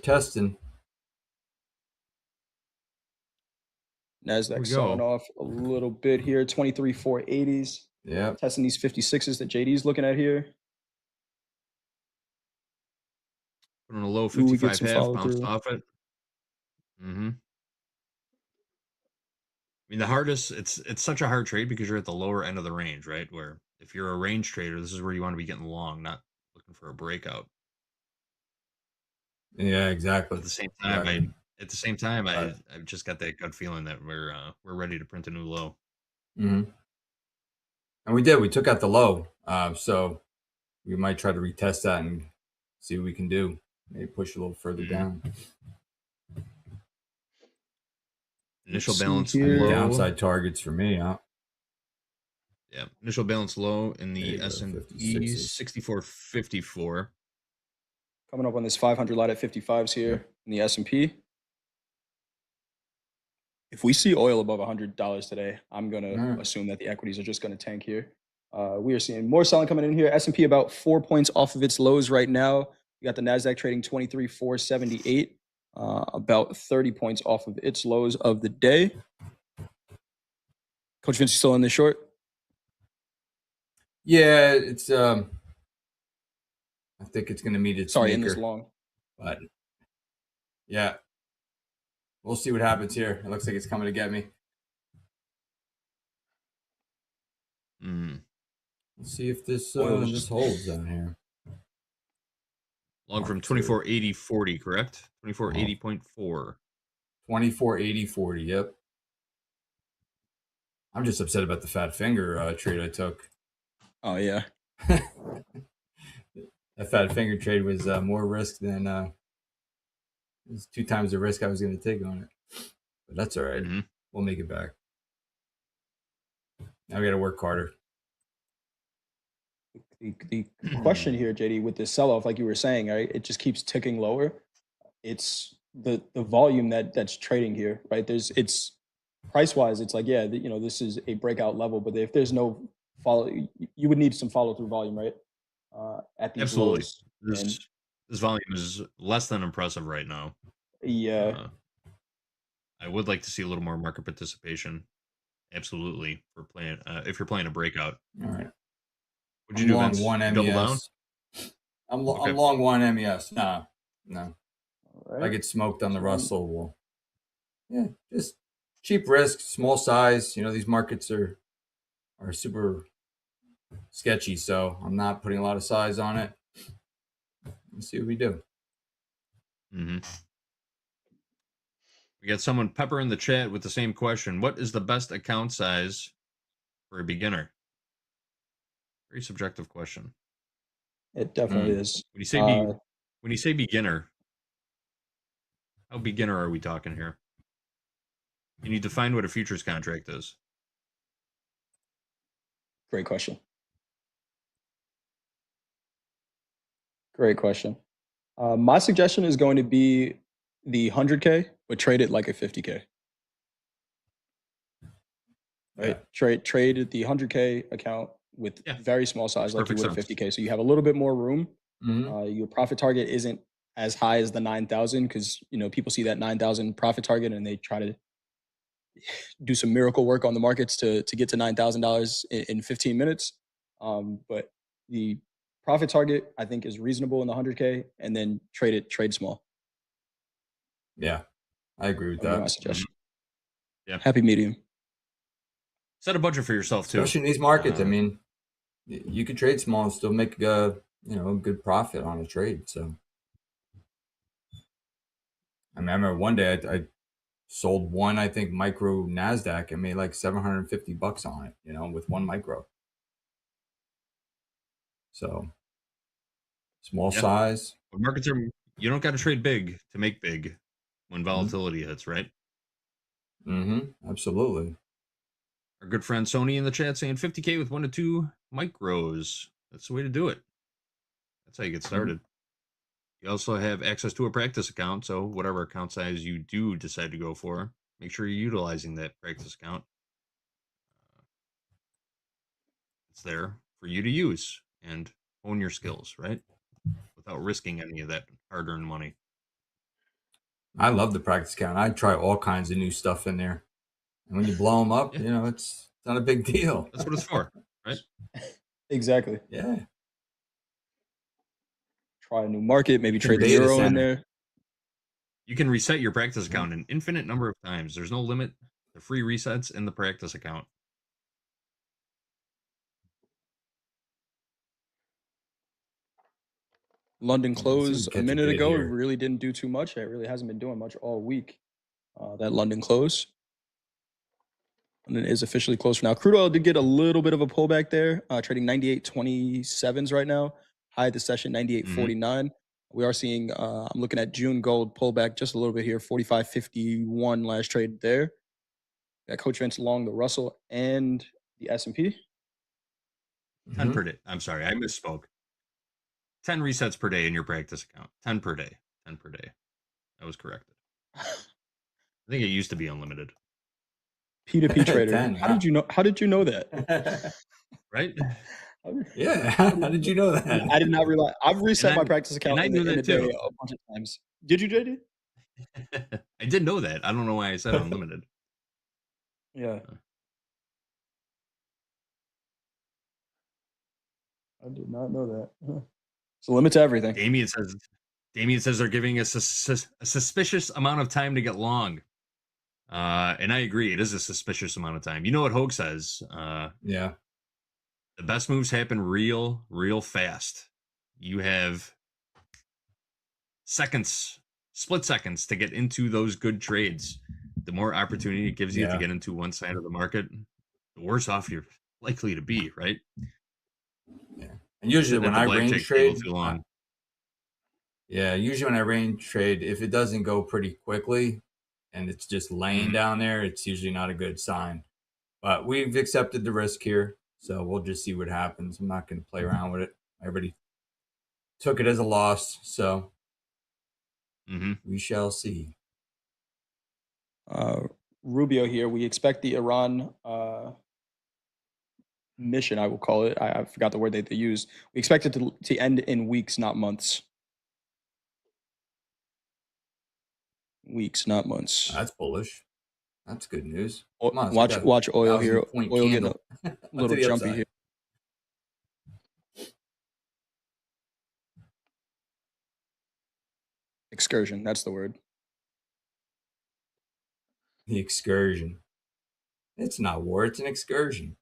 testing. NASDAQ sawing off a little bit here. 23,480s. Yeah. Testing these 56s that JD's looking at here. Put on a low 55 half, bounced off it. Mm-hmm. I mean, the hardest, it's such a hard trade because you're at the lower end of the range, right? Where if you're a range trader, this is where you want to be getting long, not looking for a breakout. Yeah, exactly. But at the same time, I've just got that gut feeling that we're ready to print a new low. Mm-hmm. And we did. We took out the low, so we might try to retest that and see what we can do. Maybe push a little further down. Initial balance low. Downside targets for me, huh? Yeah, initial balance low in the S&P 64.54. Coming up on this 500 lot at 55s here in the S&P. If we see oil above $100 today, I'm going to assume that the equities are just going to tank here. We are seeing more selling coming in here. S&P about 4 points off of its lows right now. We got the NASDAQ trading 23,478, about 30 points off of its lows of the day. Coach Vince, you still in this short? Yeah, it's I think it's going to meet its maker, in this long. But yeah, we'll see what happens here. It looks like it's coming to get me. Let's see if this this holds down here. Long from 2480.40, correct? 2480.4. 2480.40. Yep. I'm just upset about the fat finger trade I took. Oh yeah. That fat finger trade was more risk than it was 2 times the risk I was going to take on it. But that's all right. Mm-hmm. We'll make it back. Now we got to work harder. The question here, JD, with this sell-off, like you were saying, right, it just keeps ticking lower. It's the volume that's trading here, right? It's price-wise, it's like, yeah, this is a breakout level, but if there's no follow, you would need some follow-through volume, right? At these absolutely lows. This volume is less than impressive right now. Yeah. I would like to see a little more market participation. Absolutely, for playing if you're playing a breakout. All right. Would you do long one MES? Double down? I'm long one MES. No. Right. If I get smoked on the Russell, Yeah, just cheap risk, small size. You know, these markets are super sketchy, so I'm not putting a lot of size on it. Let's see what we do. Mm-hmm. We got someone pepper in the chat with the same question. What is the best account size for a beginner? Very subjective question. It definitely is. When you say beginner, how beginner are we talking here? Can you define what a futures contract is? Great question. Great question. My suggestion is going to be the 100K, but trade it like a 50K. Right? Trade the 100K account with very small size, like you would a 50K. So you have a little bit more room. Your profit target isn't as high as the 9,000 because people see that 9,000 profit target and they try to do some miracle work on the markets to get to $9,000 in 15 minutes. But the profit target I think is reasonable in the 100K, and then trade small. Yeah, I agree with that. My suggestion. Yeah, happy medium. Set a budget for yourself too, especially in these markets. I mean, you could trade small and still make a good profit on a trade. So, I remember one day I sold one, I think, micro NASDAQ and made like $750 on it, with one micro. So, small size. But markets are, you don't got to trade big to make big when volatility hits, right? Absolutely. Our good friend Sony in the chat saying 50K with 1 to 2 micros. That's the way to do it. That's how you get started. You also have access to a practice account, so whatever account size you do decide to go for, make sure you're utilizing that practice account. It's there for you to use and hone your skills, right? Without risking any of that hard-earned money. I love the practice account. I try all kinds of new stuff in there. And when you blow them up, it's not a big deal. That's what it's for, right? Exactly. Yeah. Try a new market, maybe trade the euro in there. You can reset your practice account an infinite number of times. There's no limit to free resets in the practice account. London closed a minute ago. It really didn't do too much. It really hasn't been doing much all week. That London close. And it is officially closed for now. Crude oil did get a little bit of a pullback there, trading 98.27s right now. High at the session, 98.49. We are seeing, I'm looking at June gold pullback just a little bit here, 45.51 last trade there. Got Coach Vince long the Russell and the S&P. 10 per day. I'm sorry, I misspoke. 10 resets per day in your practice account. 10 per day. 10 per day. I was corrected. I think it used to be unlimited. P2P trader. 10, how did you know? How did you know that? Right? Yeah. How did you know that? I did not realize. I've reset my practice account in a day a bunch of times. Did you, JD? I did know that. I don't know why I said unlimited. Yeah. I did not know that. Huh. It's a limit to everything. Damien says they're giving us a suspicious amount of time to get long. And I agree, it is a suspicious amount of time. You know what Hogue says? Yeah. The best moves happen real fast. You have seconds, split seconds to get into those good trades. The more opportunity it gives you to get into one side of the market, the worse off you're likely to be, right? Yeah. And usually when I range trade, usually when I range trade, if it doesn't go pretty quickly and it's just laying down there, it's usually not a good sign. But we've accepted the risk here, so we'll just see what happens. I'm not going to play around with it. I already took it as a loss, so we shall see. Rubio here. We expect the Iran mission, I will call it. I forgot the word that they used. We expect it to end in weeks, not months. Weeks, not months. That's bullish. That's good news. Watch oil here. Oil get a little jumpy here. Excursion, that's the word. The excursion. It's not war, it's an excursion.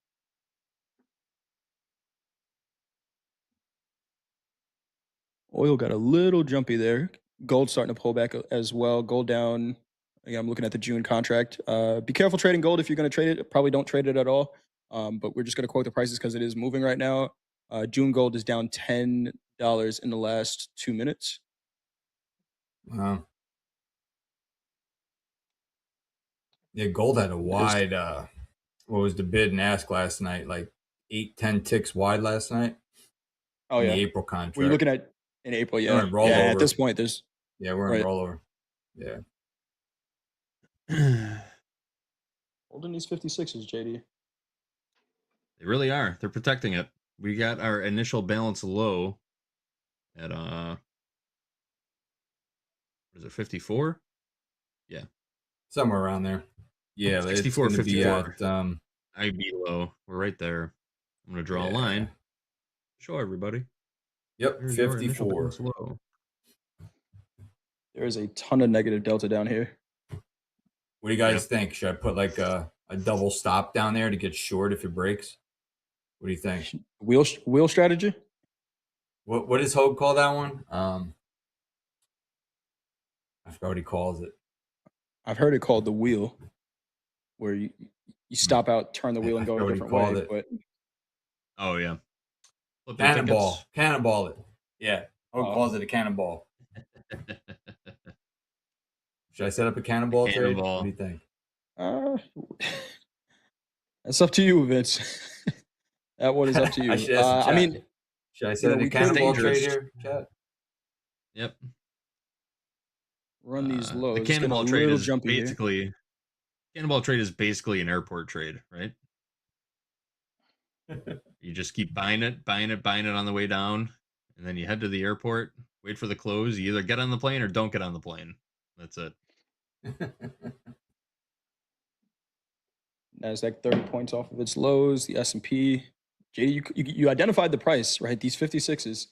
Oil got a little jumpy there. Gold starting to pull back as well. Gold down. Again, I'm looking at the June contract. Be careful trading gold if you're going to trade it. Probably don't trade it at all. But we're just going to quote the prices because it is moving right now. June gold is down $10 in the last 2 minutes. Wow. Yeah, gold had a wide, what was the bid and ask last night? Like 8-10 ticks wide last night. Oh, in yeah. The April contract. Were you looking at in April? We're Yeah. in rollover. Yeah, at this point, there's. Yeah, we're in rollover. Yeah. Holding these 56s, JD. They really are. They're protecting it. We got our initial balance low at what is it, 54? Yeah. Somewhere around there. Yeah, 64, it's 54. At, IB low. We're right there. I'm gonna draw a line. Show everybody. Yep, Here's your initial 54. balance low. There is a ton of negative delta down here. What do you guys think? Should I put like a double stop down there to get short if it breaks? What do you think? Wheel strategy? What does Hogue call that one? I forgot what he calls it. I've heard it called the wheel, where you stop out, turn the wheel, and go a different way. But oh yeah, cannonball it. Yeah, Hogue calls it a cannonball. Should I set up a cannonball trade? What do you think? That's up to you, Vince. That one is up to you. I mean, should I set up a cannonball trade here, chat? Yep. Run these lows. The cannonball trade is basically here. Cannonball trade is basically an airport trade, right? You just keep buying it on the way down, and then you head to the airport, wait for the close. You either get on the plane or don't get on the plane. That's it. Nasdaq 30 points off of its lows. The S&P. JD, you identified the price, right? These 56s.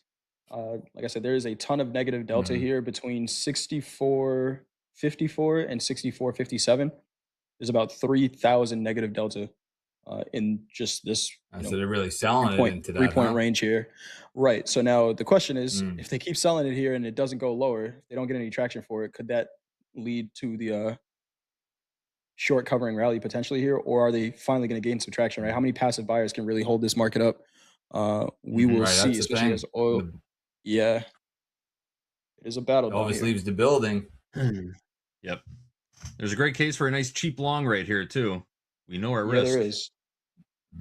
Like I said, there is a ton of negative delta here between 64.54 and 64.57. There's about 3,000 negative delta in just this. So they're really selling it into that 3-point range here, right? So now the question is, if they keep selling it here and it doesn't go lower, if they don't get any traction for it, could that lead to the short covering rally potentially here, or are they finally going to gain some traction? Right? How many passive buyers can really hold this market up? We will see, especially as oil. Yeah, it is a battle. It always leaves the building. Yep. There's a great case for a nice cheap long right here too. We know our risk. There is.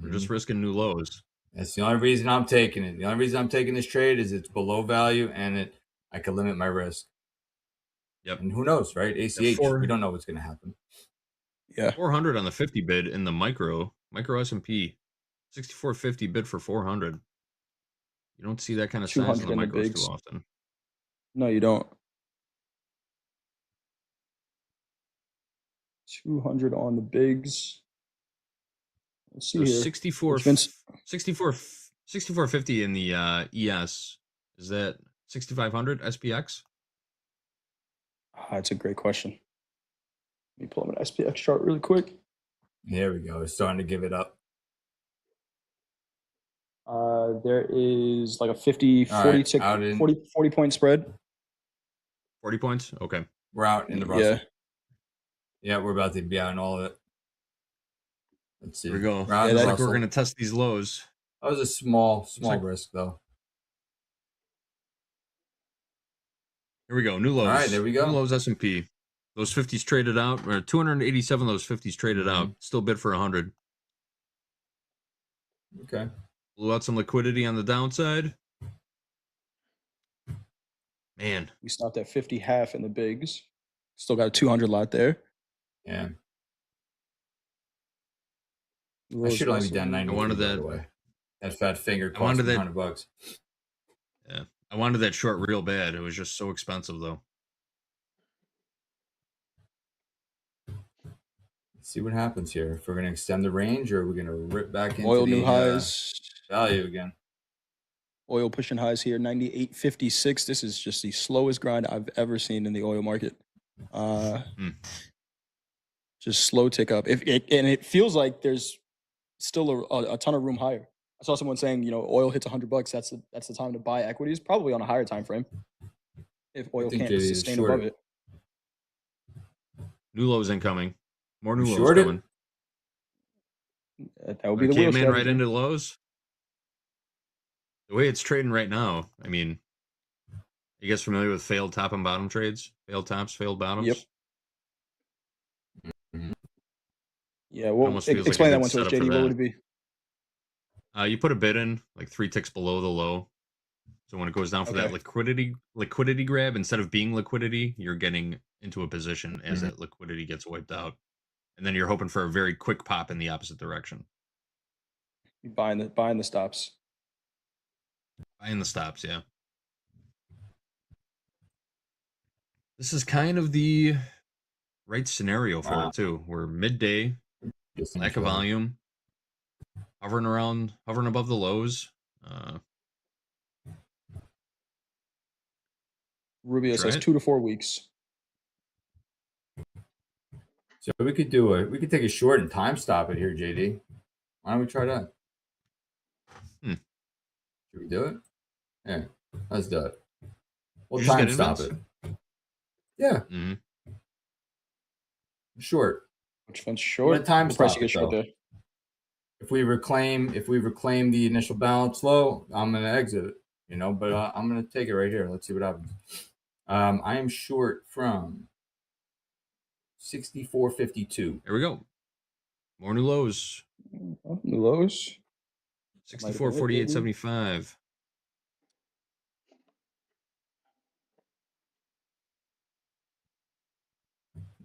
We're just risking new lows. That's the only reason I'm taking it. The only reason I'm taking this trade is it's below value and I can limit my risk. Yep. And who knows, right? ACH, we don't know what's going to happen. Yeah. 400 on the 50 bid in the micro S&P. 64.50 bid for 400. You don't see that kind of size in the micros too often. No, you don't. 200 on the bigs. Let's see here. 64.50 in the ES. Is that 6,500 SPX? That's a great question. Let me pull up an SPX chart really quick. There we go. It's starting to give it up. There is like a 40 point spread. 40 points? Okay. We're out in the Russell. Yeah, we're about to be out in all of it. Let's see. Here we go. I think we're going to test these lows. That was a small risk, though. Here we go. New lows. All right, there we go. New lows S&P. Those 50s traded out, or 287 of those 50s traded out. Still bid for 100. Okay. Blew out some liquidity on the downside. Man. We stopped at 50 half in the bigs. Still got a 200 lot there. Yeah. I should only be down 90. I wanted that. Away. That fat finger cost me $100. Yeah. I wanted that short real bad. It was just so expensive, though. Let's see what happens here. If we're going to extend the range or are we going to rip back into oil the new highs. Value again. Oil pushing highs here, 98.56. This is just the slowest grind I've ever seen in the oil market. just slow tick up. And it feels like there's still a ton of room higher. I saw someone saying, oil hits $100. That's the time to buy equities, probably on a higher time frame. If oil can't sustain above it. New lows incoming. More new lows shorted? coming. That would be the wheel Caveman right strategy. into lows. The way it's trading right now, I mean, you guys familiar with failed top and bottom trades? Failed tops, failed bottoms? Yep. Yeah, well, explain that one to us, JD. What would it be? You put a bid in like 3 ticks below the low. So when it goes down for that liquidity grab, instead of being liquidity, you're getting into a position as that liquidity gets wiped out. And then you're hoping for a very quick pop in the opposite direction. Buying the stops. Buying the stops, yeah. This is kind of the right scenario for it too. We're midday, lack of volume, hovering above the lows. Rubio says 2 to 4 weeks. So we could take a short and time stop it here, JD. Why don't we try that? Should we do it? Yeah, let's do it. We'll time stop it. Yeah. Short. Which one's short? Time what stop price you get short there? If we reclaim the initial balance low, I'm gonna exit it. But I'm gonna take it right here. Let's see what happens. I am short from 64.52. There we go. More new lows. New lows. 64.48.75.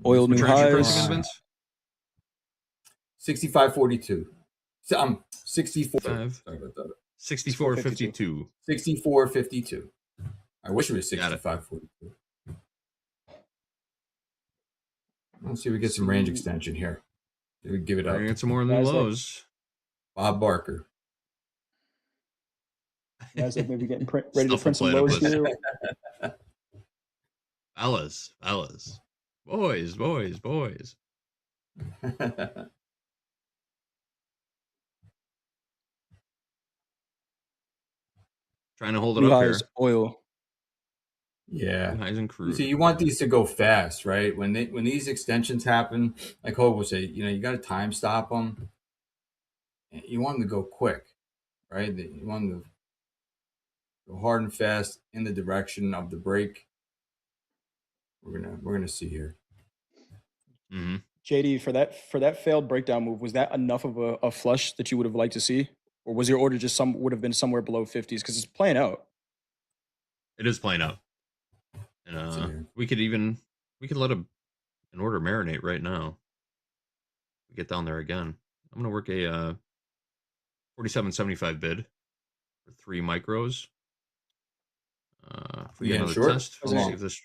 Oil new highs. 65.42. 64. Sorry about that. 64.52. 64.52. I wish it was 65.42. Let's see if we get some range extension here. We give it up. We're gonna get some more new lows. Bob Barker. Nasdaq maybe getting ready to print some lows here. Fellas. Boys. Trying to hold it up here. Oil. Yeah. Highs and crude. See, you want these to go fast, right? When these extensions happen, like Hope will say, you got to time stop them. You want them to go quick, right? You want them to go hard and fast in the direction of the break. We're gonna see here. JD, for that failed breakdown move, was that enough of a flush that you would have liked to see, or was your order just would have been somewhere below 50s because it's playing out? It is playing out. And we could let an order marinate right now. We get down there again. I'm gonna work a 47.75 bid for 3 micros. If we get another test, we'll see if this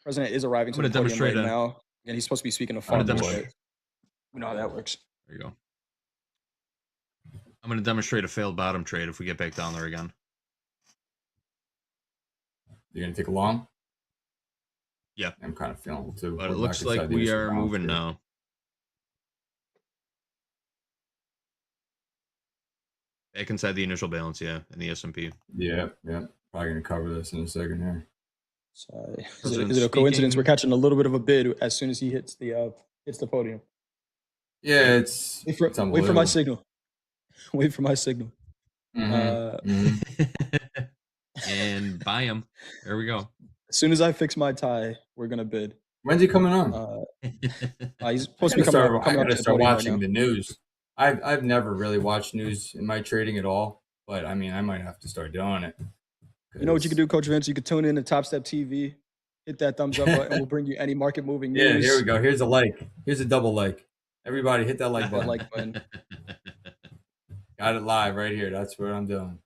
President is arriving to the podium right now, and he's supposed to be speaking to farmers. We know how that works. There you go. I'm going to demonstrate a failed bottom trade if we get back down there again. You're going to take a long? Yeah. I'm kind of feeling it too. But it looks like we are moving now. Back inside the initial balance, yeah, in the S&P. Yeah. Probably going to cover this in a second here. So, is it a coincidence we're catching a little bit of a bid as soon as he hits the podium? Yeah, it's wait for my signal. Wait for my signal. And buy him. There we go. As soon as I fix my tie, we're gonna bid. When's he coming on? He's supposed to be coming up. I gotta start watching the news. I've never really watched news in my trading at all, but I mean, I might have to start doing it. You know what you can do, Coach Vince? You can tune in to Top Step TV, hit that thumbs up button, and we'll bring you any market moving news. Yeah, here we go. Here's a like. Here's a double like. Everybody hit that like button. Got it live right here. That's what I'm doing.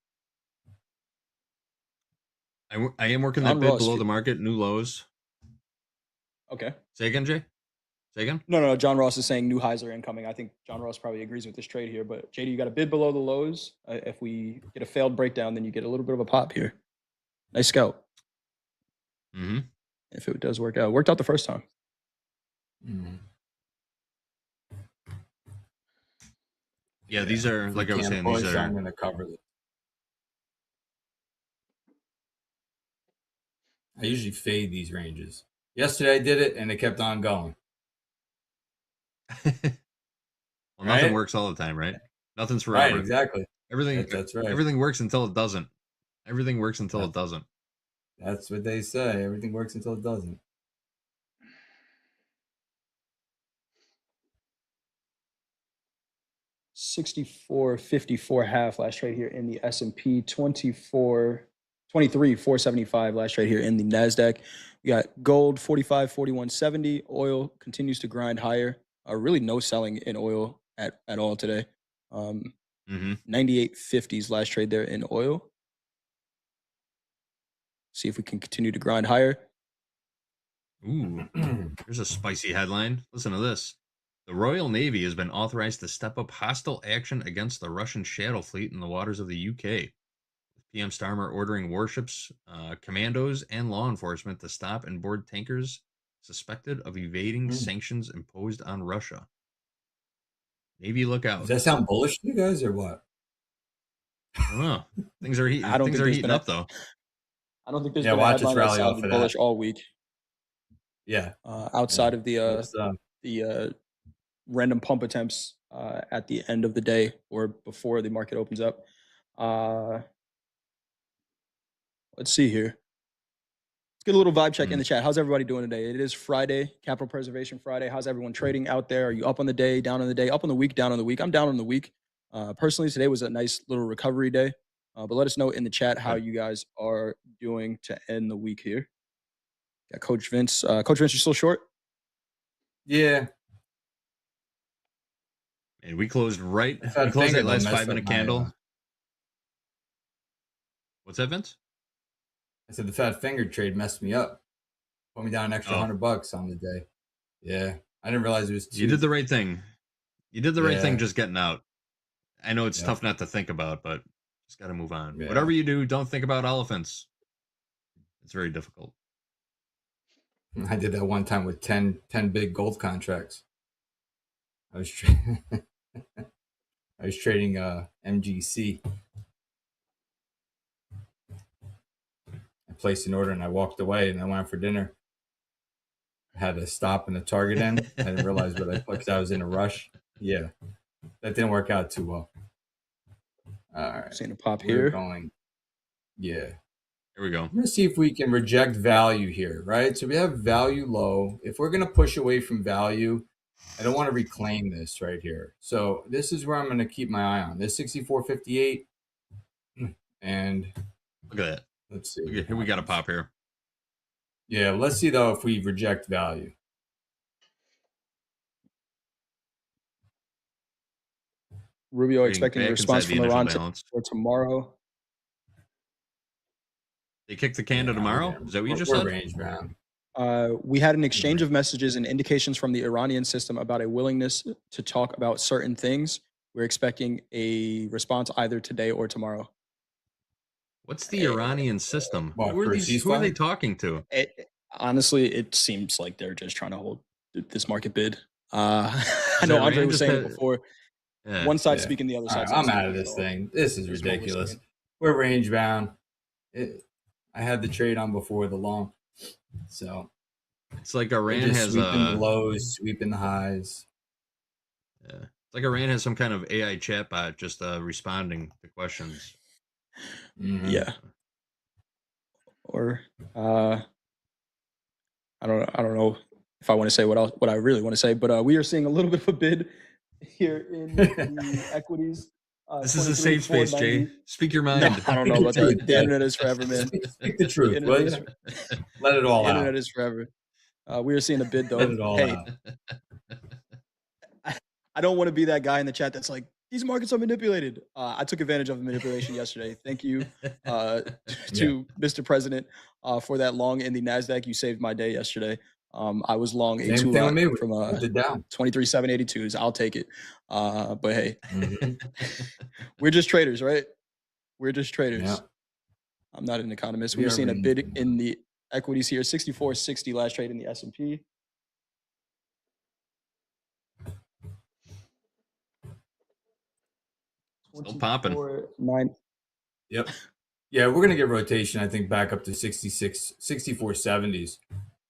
I am working that bid below the market, new lows. Okay. Say again, Jay? Say again? No. John Ross is saying new highs are incoming. I think John Ross probably agrees with this trade here. But JD, you got a bid below the lows. If we get a failed breakdown, then you get a little bit of a pop here. Nice scout. If it does work out. Worked out the first time. Mhm. Yeah, these are, If we like I was can't saying, these push, I'm are going to cover this. I usually fade these ranges. Yesterday I did it, and it kept on going. well, nothing Right? works all the time, right? Nothing's Right, forever. exactly. Everything That's right. everything works until it doesn't. Everything works until it doesn't. That's what they say. Everything works until it doesn't. $64.54 half last trade here in the S&P, 23.475 last trade here in the Nasdaq. We got gold 45.4170. Oil continues to grind higher. Really no selling in oil at all today. 98.50s last trade there in oil. See if we can continue to grind higher. Ooh, here's a spicy headline. Listen to this. The Royal Navy has been authorized to step up hostile action against the Russian shadow fleet in the waters of the UK. PM Starmer ordering warships, commandos, and law enforcement to stop and board tankers suspected of evading sanctions imposed on Russia. Navy, look out. Does that sound bullish to you guys or what? I don't know. Things are heating. Things are heating up, though. I don't think there's been a headline that sounded bullish all week. Yeah. Outside of the random pump attempts at the end of the day or before the market opens up. Let's see here. Let's get a little vibe check in the chat. How's everybody doing today? It is Friday, Capital Preservation Friday. How's everyone trading out there? Are you up on the day, down on the day, up on the week, down on the week? I'm down on the week. Personally, today was a nice little recovery day. But let us know in the chat how you guys are doing to end the week here. Got Coach Vince. Coach Vince, you still short? Yeah. And we closed right. We closed that last 5-minute candle. What's that, Vince? I said the fat finger trade messed me up. Put me down an extra $100 on the day. Yeah. I didn't realize it was You did the right thing. You did the right thing just getting out. I know it's tough not to think about, but just got to move on. Yeah. Whatever you do, don't think about elephants. It's very difficult. I did that one time with 10 big gold contracts. I was trading MGC. I placed an order and I walked away and I went out for dinner. I had to stop in the target end. I didn't realize what I put because I was in a rush. Yeah. That didn't work out too well. All right. Seeing a pop We're here. going. Yeah. Here we go. I'm going to see if we can reject value here, right? So we have value low. If we're going to push away from value, I don't want to reclaim this right here. So this is where I'm going to keep my eye on. This 64.58. And look at that. Let's see. Okay, here we got a pop here. Yeah, let's see, though, if we reject value. Rubio expecting a response from Iran for tomorrow. They kick the can tomorrow? Is that what you just said? Range bound. We had an exchange of messages and indications from the Iranian system about a willingness to talk about certain things. We're expecting a response either today or tomorrow. What's the Iranian system? Who are they talking to? Honestly, it seems like they're just trying to hold this market bid. I know Andre was saying it before. One side speaking, the other side. I'm out of this thing. This is ridiculous. We're range bound. I had the trade on before the long. So it's like Iran has sweeping the lows, sweeping the highs. Yeah, it's like Iran has some kind of AI chatbot just responding to questions. Yeah. Or I don't know if I want to say what I really want to say, but we are seeing a little bit of a bid here in the equities. This is a safe space, Jay. Speak your mind. No, I don't know about that. The internet is forever, man. Speak the truth. Let it all out. The internet is forever. We are seeing a bid, though. Let it all out. I don't want to be that guy in the chat that's like, these markets are manipulated. I took advantage of the manipulation yesterday. Thank you to Mr. President for that long in the NASDAQ. You saved my day yesterday. I was long a two lot from 23,782s. I'll take it. But hey, we're just traders, right? We're just traders. Yeah. I'm not an economist. We're seeing a bid in the equities here, 64.60 last trade in the S&P. Still popping. 24.9. Yep. Yeah, we're gonna get rotation. I think back up to 64.70s.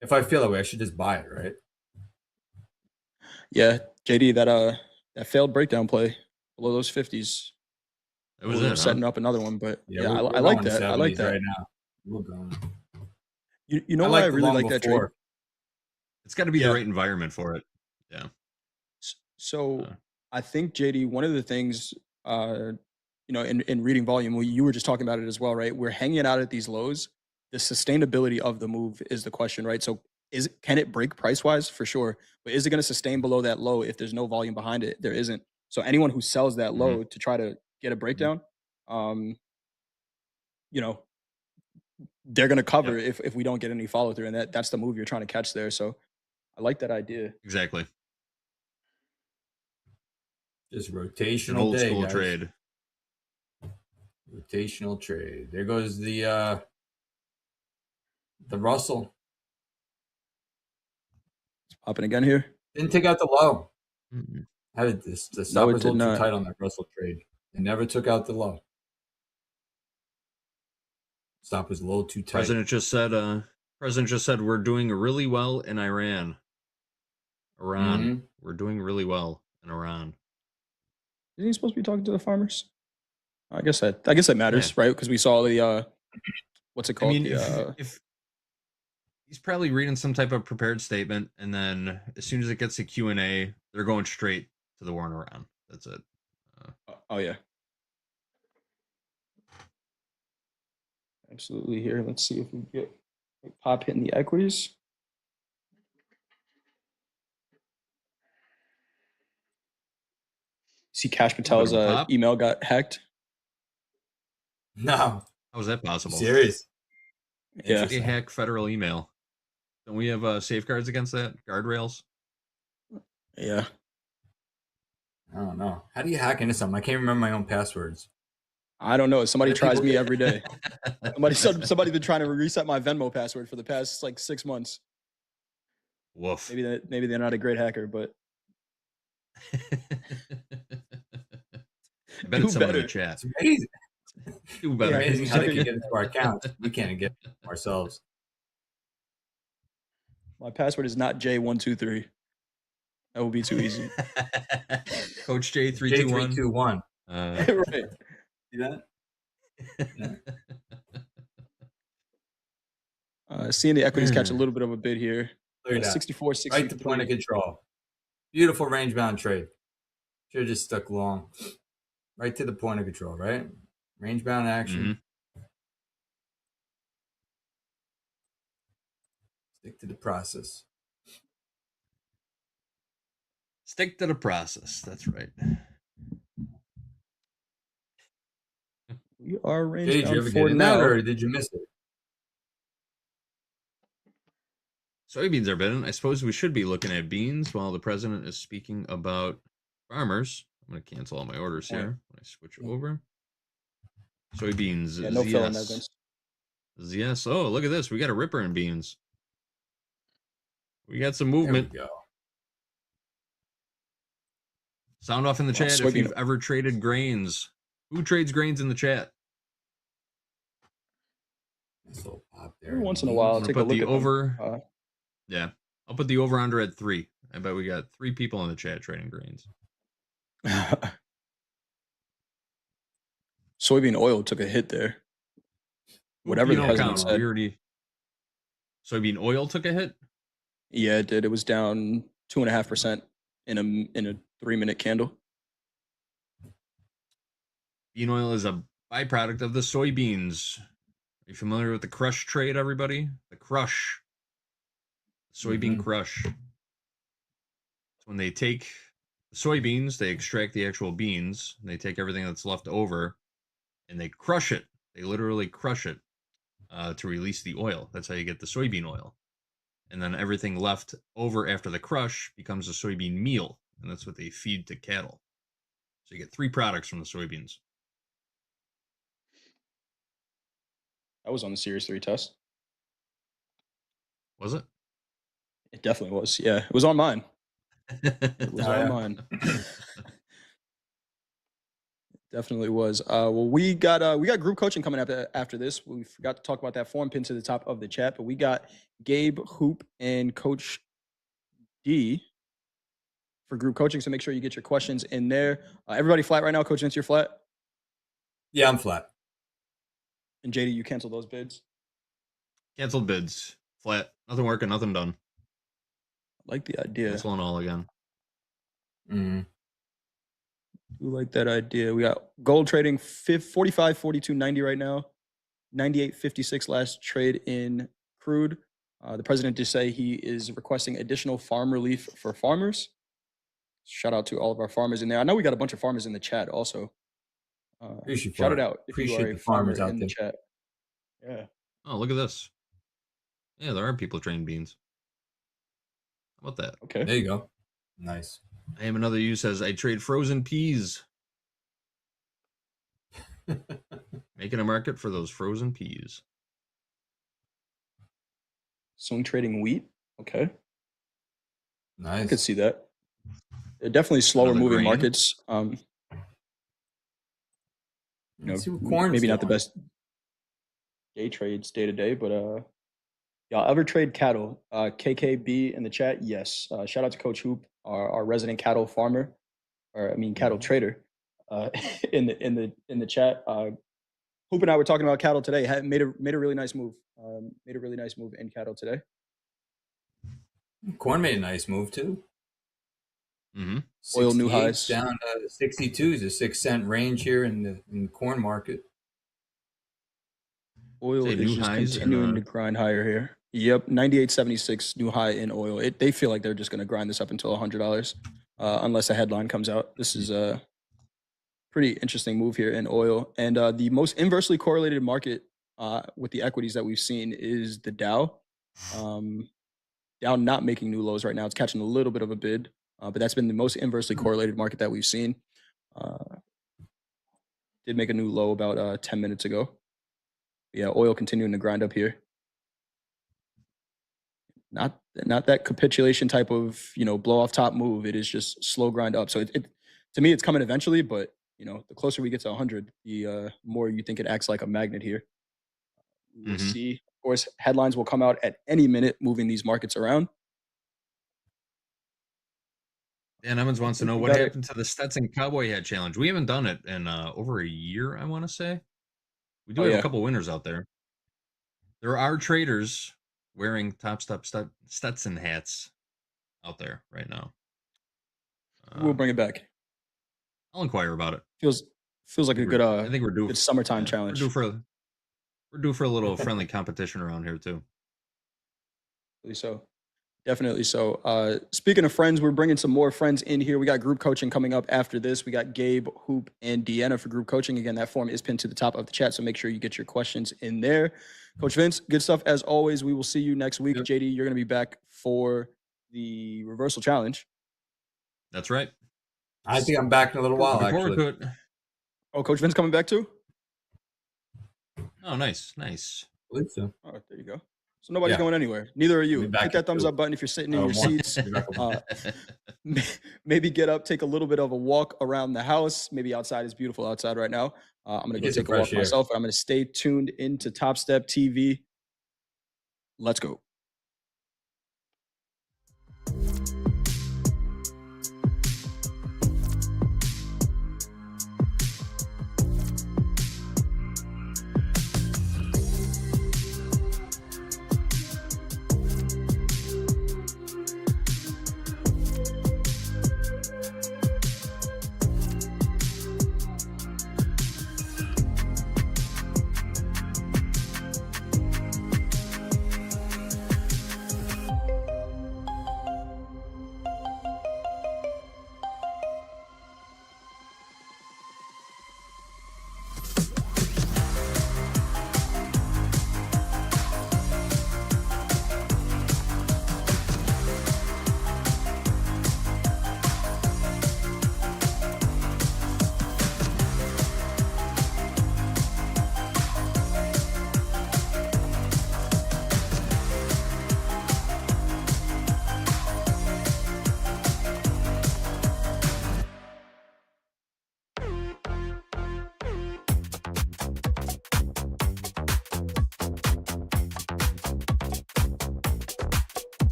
If I feel that way, I should just buy it, right? Yeah, JD, that failed breakdown play below those 50s. That was We're it, setting huh? up another one, but yeah, we're I like going to that. I like 70s that. right now. We're going. You know I why I like the really long like that trade? before. It's got to be Yeah. the right environment for it. Yeah. So I think JD, one of the things, in reading volume, you were just talking about it as well, right? We're hanging out at these lows. The sustainability of the move is the question, right? So can it break price wise? For sure. But is it going to sustain below that low if there's no volume behind it? There isn't. So anyone who sells that low to try to get a breakdown, they're going to cover if we don't get any follow through. And that's the move you're trying to catch there. So I like that idea. Exactly. Just rotational An old day, school guys. trade. Rotational trade. There goes the Russell. It's popping again here. Didn't take out the low. Mm-hmm. The stop was a little not. too tight on that Russell trade. It never took out the low. Stop was a little too tight. President just said we're doing really well in Iran. We're doing really well in Iran. Isn't he supposed to be talking to the farmers? I guess that matters, right? Because we saw the what's it called? I mean, if he's probably reading some type of prepared statement, and then as soon as it gets to Q&A, they're going straight to the war in Iran. That's it. Oh yeah, absolutely. Here, let's see if we get pop hitting the equities. See, Cash Patel's email got hacked. No, how was that possible? Serious? Yeah, they hack federal email. Don't we have safeguards against that? Guardrails? Yeah. I don't know. How do you hack into something? I can't remember my own passwords. I don't know. Somebody tries me every day. Somebody's been trying to reset my Venmo password for the past 6 months. Woof. Maybe they're not a great hacker, but I bet it's someone in the chat. It's amazing. Do better. It's amazing how they can get into our accounts. We can't get it ourselves. My password is not J123. That would be too easy. Coach J321. J321. Right. See that? Yeah. Seeing the equities catch a little bit of a bid here. Look at that. 64, 63. Right to point of control. Beautiful range bound trade. Should have just stuck long. Right to the point of control, right? Range bound action. Stick to the process. Stick to the process. That's right. We are range Did you bound ever for get in now. that, or did you miss it? Soybeans are bidding. I suppose we should be looking at beans while the president is speaking about farmers. I'm going to cancel all my orders here when I switch over. Soybeans. Yeah, no fill in there, Vince. Yes. Oh, look at this. We got a ripper in beans. We got some movement. There we go. Sound off in the chat if you've ever traded grains. Who trades grains in the chat? Every once in a while, I'll take a look at over. Yeah, I'll put the over under at 3. I bet we got 3 people in the chat trading grains. Soybean oil took a hit there. Whatever the president said. Soybean oil took a hit? Yeah, it did. It was down 2.5% in a 3-minute candle. Bean oil is a byproduct of the soybeans. Are you familiar with the crush trade, everybody? The crush. Soybean crush. So when they take the soybeans, they extract the actual beans, and they take everything that's left over, and they crush it. They literally crush it to release the oil. That's how you get the soybean oil. And then everything left over after the crush becomes a soybean meal, and that's what they feed to cattle. So you get 3 products from the soybeans. That was on the Series 3 test. Was it? It definitely was. Yeah, it was on mine. It was on mine. It Definitely was. Well, we got group coaching coming up after this. We forgot to talk about that form pinned to the top of the chat, but we got Gabe, Hoop, and Coach D for group coaching. So make sure you get your questions in there. Everybody flat right now. Coach Vince, you're flat. Yeah, I'm flat. And JD, you canceled those bids. Canceled bids. Flat. Nothing working. Nothing done. I like the idea. Canceling all again. Mm-hmm. Do like that idea. We got gold trading 45, 42, 90 right now. 98.56 last trade in crude. The president did say he is requesting additional farm relief for farmers. Shout out to all of our farmers in there. I know we got a bunch of farmers in the chat also. Shout it out if you are a farmer in the chat. Yeah. Oh, look at this. Yeah, there are people trading beans. How about that? Okay. There you go. Nice. I have another use as I trade frozen peas. Making a market for those frozen peas. Swing trading wheat. Okay. Nice. I could see that. They're definitely slower Another moving grain. markets. Maybe not the best day trades day to day, but y'all ever trade cattle? KKB in the chat, yes. Shout out to Coach Hoop, our resident cattle farmer, cattle trader. In the chat, Hoop and I were talking about cattle today. Made a really nice move. Made a really nice move in cattle today. Corn made a nice move too. Mm-hmm. Oil new highs down to 62 is a 6 cent range here in the corn market. Oil is just continuing to grind higher here. Yep, 98.76 new high in oil. They feel like they're just going to grind this up until $100, unless a headline comes out. This is a pretty interesting move here in oil. And the most inversely correlated market with the equities that we've seen is the Dow. Dow not making new lows right now. It's catching a little bit of a bid, but that's been the most inversely correlated market that we've seen. Did make a new low about 10 minutes ago. Yeah, oil continuing to grind up here. Not that capitulation type of blow off top move. It is just slow grind up. So it to me it's coming eventually, but the closer we get to 100, the more you think it acts like a magnet here. We'll see. Of course, headlines will come out at any minute, moving these markets around. Dan Emmons wants to know what happened to the Stetson Cowboy Hat Challenge. We haven't done it in over a year, I want to say. We do have a couple winners out there. There are traders wearing Top Step Stetson hats out there right now. We'll bring it back. I'll inquire about it. Feels like a good. I think we're due. Good summertime challenge. We're due for a little friendly competition around here too. Definitely so. Speaking of friends, we're bringing some more friends in here. We got group coaching coming up after this. We got Gabe, Hoop, and Deanna for group coaching. Again, that form is pinned to the top of the chat, so make sure you get your questions in there. Coach Vince, good stuff as always. We will see you next week. Yep. JD, you're going to be back for the reversal challenge. That's right. I think I'm back in a little while, actually. Oh, Coach Vince coming back too? Oh, nice. I believe so. All right, there you go. So nobody's going anywhere. Neither are you. Hit that thumbs up button if you're sitting in your seats. Maybe get up, take a little bit of a walk around the house. Maybe outside is beautiful outside right now. I'm going to go take a walk myself, but I'm going to stay tuned into Top Step TV. Let's go.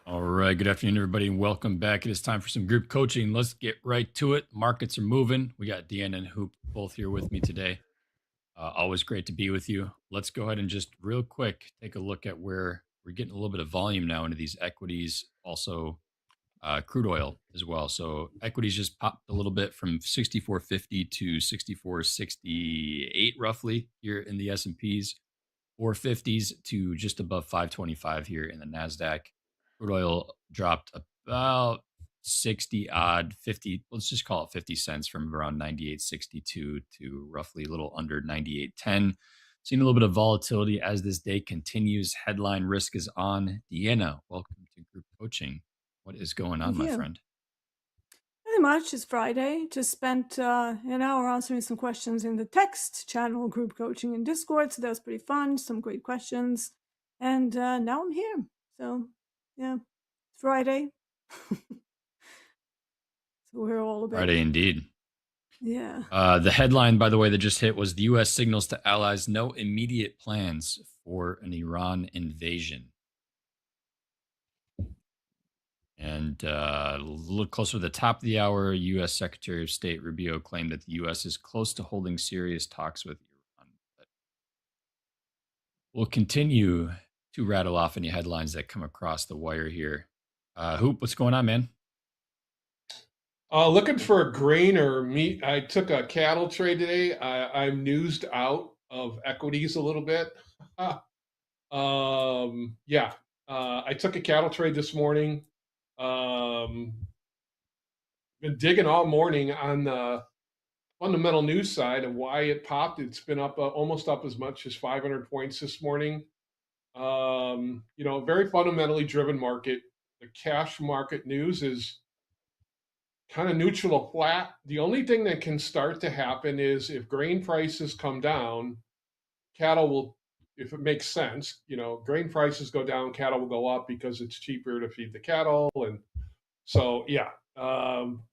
All right. Good afternoon, everybody, and welcome back. It is time for some group coaching. Let's get right to it. Markets are moving. We got Deanna and Hoop both here with me today. Always great to be with you. Let's go ahead and just real quick take a look at where we're getting a little bit of volume now into these equities, also crude oil as well. So equities just popped a little bit from 64.50 to 64.68 roughly here in the S&Ps. 450s to just above 525 here in the NASDAQ. Crude oil dropped about 60 odd, 50, let's just call it 50 cents from around 98.62 to roughly a little under 98.10. Seeing a little bit of volatility as this day continues. Headline risk is on. Deanna, welcome to group coaching. What is going on, Thank my you. friend? Pretty much, it's Friday. Just spent an hour answering some questions in the text channel group coaching in Discord, so that was pretty fun. Some great questions, and now I'm here. So, yeah, it's Friday. So we're all a bit. Friday indeed. Yeah. The headline, by the way, that just hit was the U.S. signals to allies no immediate plans for an Iran invasion. And a little closer to the top of the hour, U.S. Secretary of State Rubio claimed that the U.S. is close to holding serious talks with Iran. But we'll continue to rattle off any headlines that come across the wire here. Hoop, what's going on, man? Looking for a grain or meat. I took a cattle trade today. I'm newsed out of equities a little bit. Yeah. I took a cattle trade this morning. Been digging all morning on the fundamental news side of why it popped. It's been up almost up as much as 500 points this morning. Very fundamentally driven market. The cash market news is kind of neutral to flat. The only thing that can start to happen is if grain prices come down, cattle will, if it makes sense, grain prices go down, cattle will go up because it's cheaper to feed the cattle. And so, yeah,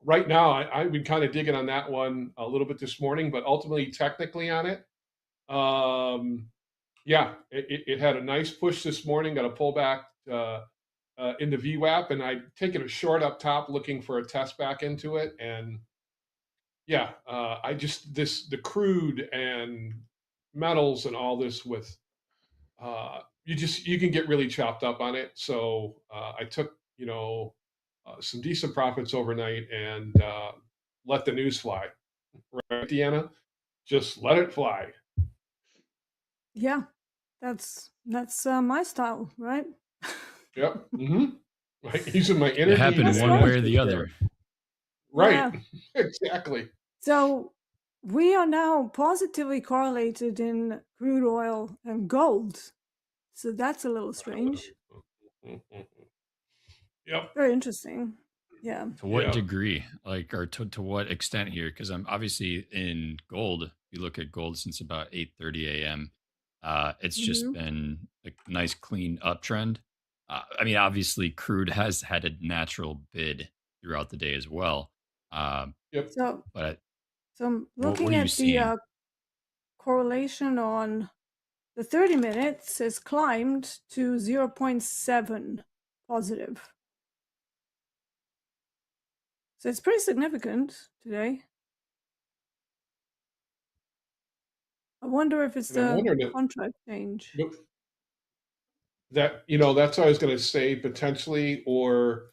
right now I've been kind of digging on that one a little bit this morning, but ultimately technically on it, yeah, it had a nice push this morning, got a pullback in the VWAP, and I'd taken a short up top looking for a test back into it. And yeah, the crude and metals and all this with you can get really chopped up on it. So I took some decent profits overnight and let the news fly. Right, Deanna? Just let it fly. Yeah, that's my style, right? Yep. Right. Using my It energy. happened one way or the other. Right. Yeah. Exactly. So we are now positively correlated in crude oil and gold. So that's a little strange. Yep. Very interesting. Yeah. To what degree, or to what extent here? Because I'm obviously in gold. If you look at gold since about 8:30 a.m., it's just been a nice clean uptrend. I mean, obviously, crude has had a natural bid throughout the day as well. Yep. But I'm what looking are you at seeing? the correlation on the 30 minutes has climbed to 0.7 positive. So it's pretty significant today. I wonder if it's the contract change. That's what I was going to say, potentially, or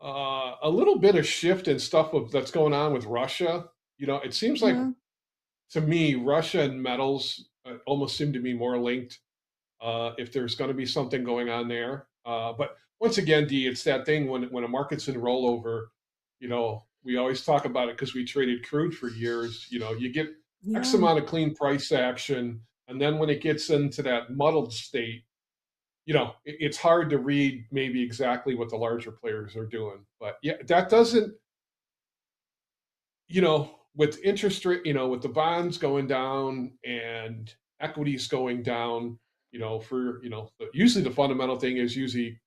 a little bit of shift in stuff that's going on with Russia. It seems like to me, Russia and metals almost seem to be more linked. If there's going to be something going on there, but once again, D, it's that thing when a market's in rollover. We always talk about it because we traded crude for years. You get X amount of clean price action, and then when it gets into that muddled state, it's hard to read maybe exactly what the larger players are doing. But yeah, that doesn't, with interest rate, with the bonds going down and equities going down, usually the fundamental thing is usually,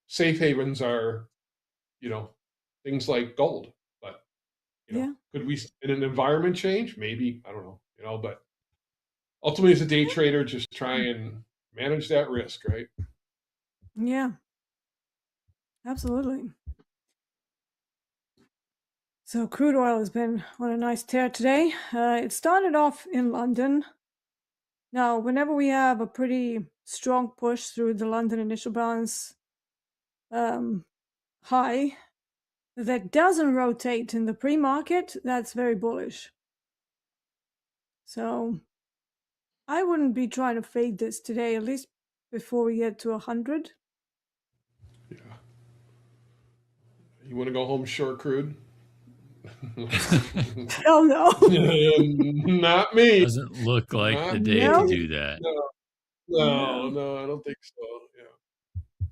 safe havens are, things like gold. But, could we, in an environment change? Maybe, I don't know, but ultimately as a day trader, just try and manage that risk, right? Yeah. Absolutely. So crude oil has been on a nice tear today. It started off in London. Now, whenever we have a pretty strong push through the London initial balance high that doesn't rotate in the pre-market, that's very bullish. So I wouldn't be trying to fade this today, at least before we get to 100. Yeah. You want to go home short crude? Hell no. Not me. Doesn't look like Not the day No. to do that. No, I don't think so. Yeah.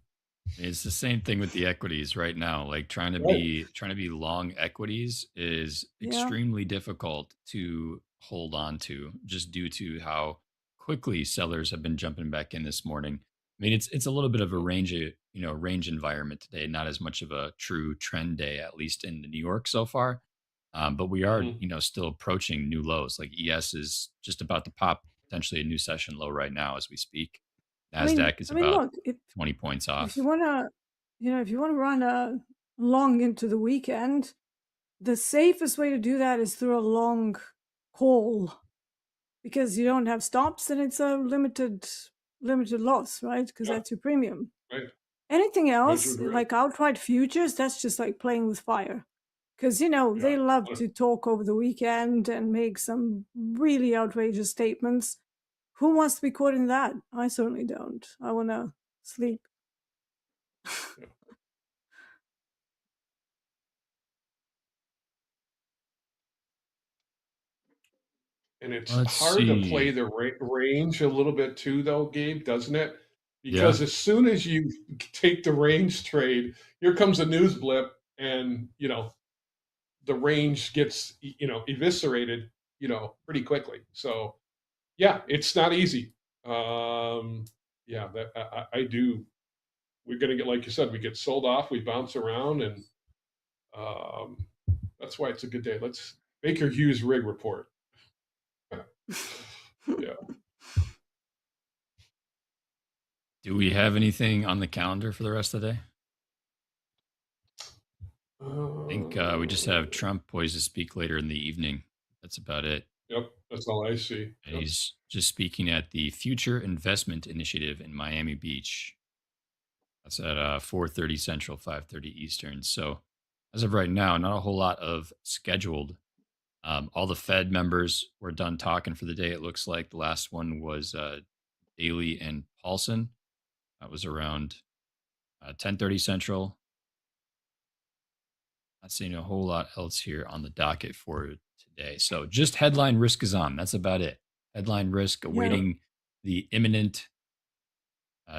It's the same thing with the equities right now. Like trying to be long equities is Yeah. extremely difficult to hold on to just due to how quickly sellers have been jumping back in this morning. I mean, it's a little bit of a range environment today, not as much of a true trend day, at least in New York so far. But we are, still approaching new lows. Like ES is just about to pop potentially a new session low right now as we speak. Nasdaq is about look, if 20 points you off. wanna, if you wanna run a long into the weekend, the safest way to do that is through a long call, because you don't have stops and it's a limited loss, right? Because that's your premium. Right. Anything else, agree. like outright futures, that's just like playing with fire. Because, they love to talk over the weekend and make some really outrageous statements. Who wants to be caught in that? I certainly don't. I want to sleep. And it's Let's hard to play see. the range a little bit too, though, Gabe, doesn't it? Because as soon as you take the range trade, here comes a news blip, and the range gets eviscerated, pretty quickly. So yeah, it's not easy. Yeah, that I do. We're gonna get, like you said, we get sold off, we bounce around, and that's why it's a good day. Let's Baker Hughes rig report. Yeah. Do we have anything on the calendar for the rest of the day? I think we just have Trump poised to speak later in the evening. That's about it. Yep, that's all I see. And he's just speaking at the Future Investment Initiative in Miami Beach. That's at 4:30 Central, 5:30 Eastern. So as of right now, not a whole lot of scheduled. All the Fed members were done talking for the day. It looks like the last one was Daly and Paulson. That was around 10:30 Central. Not seeing a whole lot else here on the docket for today. So just headline risk is on. That's about it. Headline risk, awaiting the imminent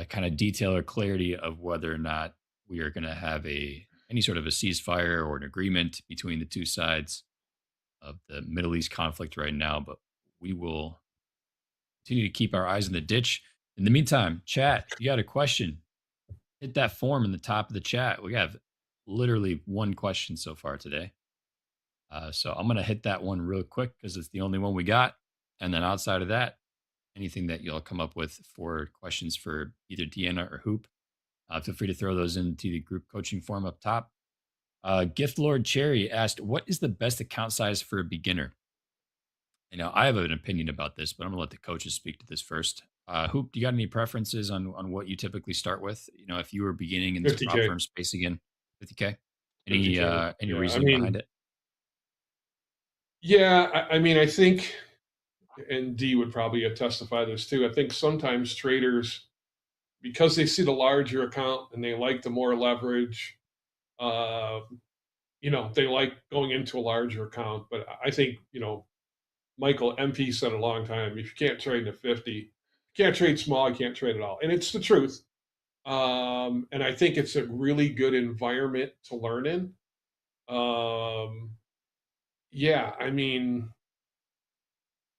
kind of detail or clarity of whether or not we are going to have any sort of a ceasefire or an agreement between the two sides of the Middle East conflict right now. But we will continue to keep our eyes in the ditch. In the meantime, chat, if you got a question, hit that form in the top of the chat. We have literally one question so far today. So I'm going to hit that one real quick because it's the only one we got. And then outside of that, anything that you'll come up with for questions for either Deanna or Hoop, feel free to throw those into the group coaching form up top. Gift Lord Cherry asked, what is the best account size for a beginner? I have an opinion about this, but I'm going to let the coaches speak to this first. Hoop, do you got any preferences on what you typically start with? If you were beginning in this prop 50K. firm space again, 50K? 50K. Any Yeah, reasoning behind it? Yeah, I think, and D would probably testify this too. I think sometimes traders, because they see the larger account and they like the more leverage, they like going into a larger account. But I think, Michael MP said a long time, if you can't trade to 50, you can't trade small, you can't trade at all. And it's the truth. And I think it's a really good environment to learn in. Yeah,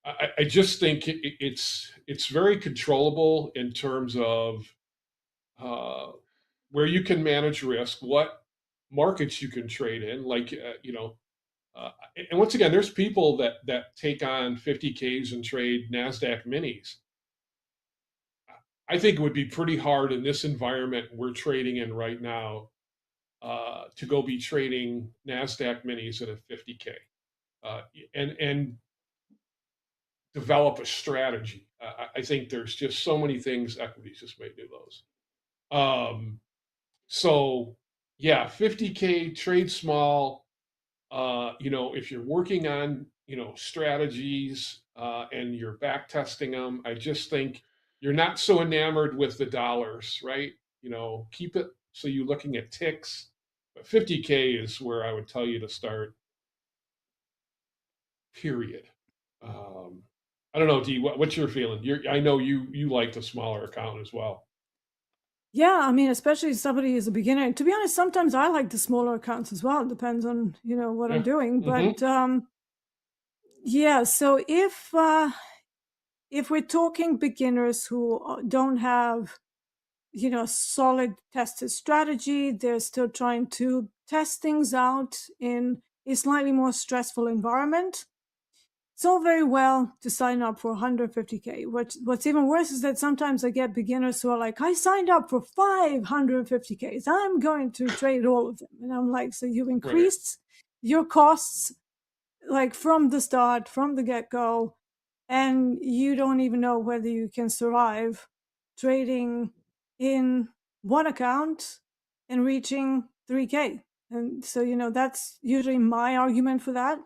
I just think it's very controllable in terms of where you can manage risk, what markets you can trade in, and once again, there's people that take on 50Ks and trade Nasdaq minis. I think it would be pretty hard in this environment we're trading in right now to go be trading NASDAQ minis at a 50K and develop a strategy. I think there's just so many things equities just may do those. So yeah, 50K, trade small. If you're working on, strategies and you're back testing them, I just think you're not so enamored with the dollars, right? Keep it so you're looking at ticks. But 50K is where I would tell you to start, period. I don't know, Dee, what's your feeling? I know you like the smaller account as well. Yeah, I mean, especially if somebody is a beginner. To be honest, sometimes I like the smaller accounts as well. It depends on, what I'm doing. But yeah, so if we're talking beginners who don't have, solid tested strategy, they're still trying to test things out in a slightly more stressful environment. It's all very well to sign up for 150K. What's even worse is that sometimes I get beginners who are like, I signed up for 550Ks. I'm going to trade all of them. And I'm like, so you've increased your costs like from the start, from the get-go, and you don't even know whether you can survive trading in one account and reaching 3K. And so, that's usually my argument for that.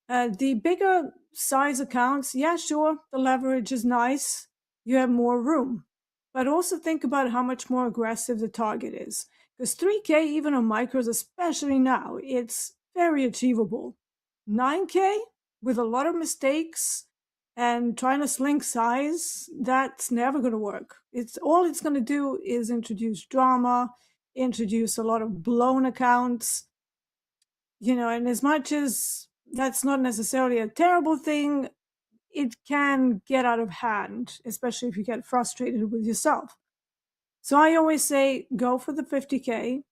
The bigger size accounts, yeah, sure, the leverage is nice. You have more room. But also think about how much more aggressive the target is. Because 3K, even on micros, especially now, it's very achievable. 9K, with a lot of mistakes and trying to slink size, that's never going to work. It's going to do is introduce drama, introduce a lot of blown accounts, and as much as that's not necessarily a terrible thing, it can get out of hand, especially if you get frustrated with yourself. So I always say go for the 50K,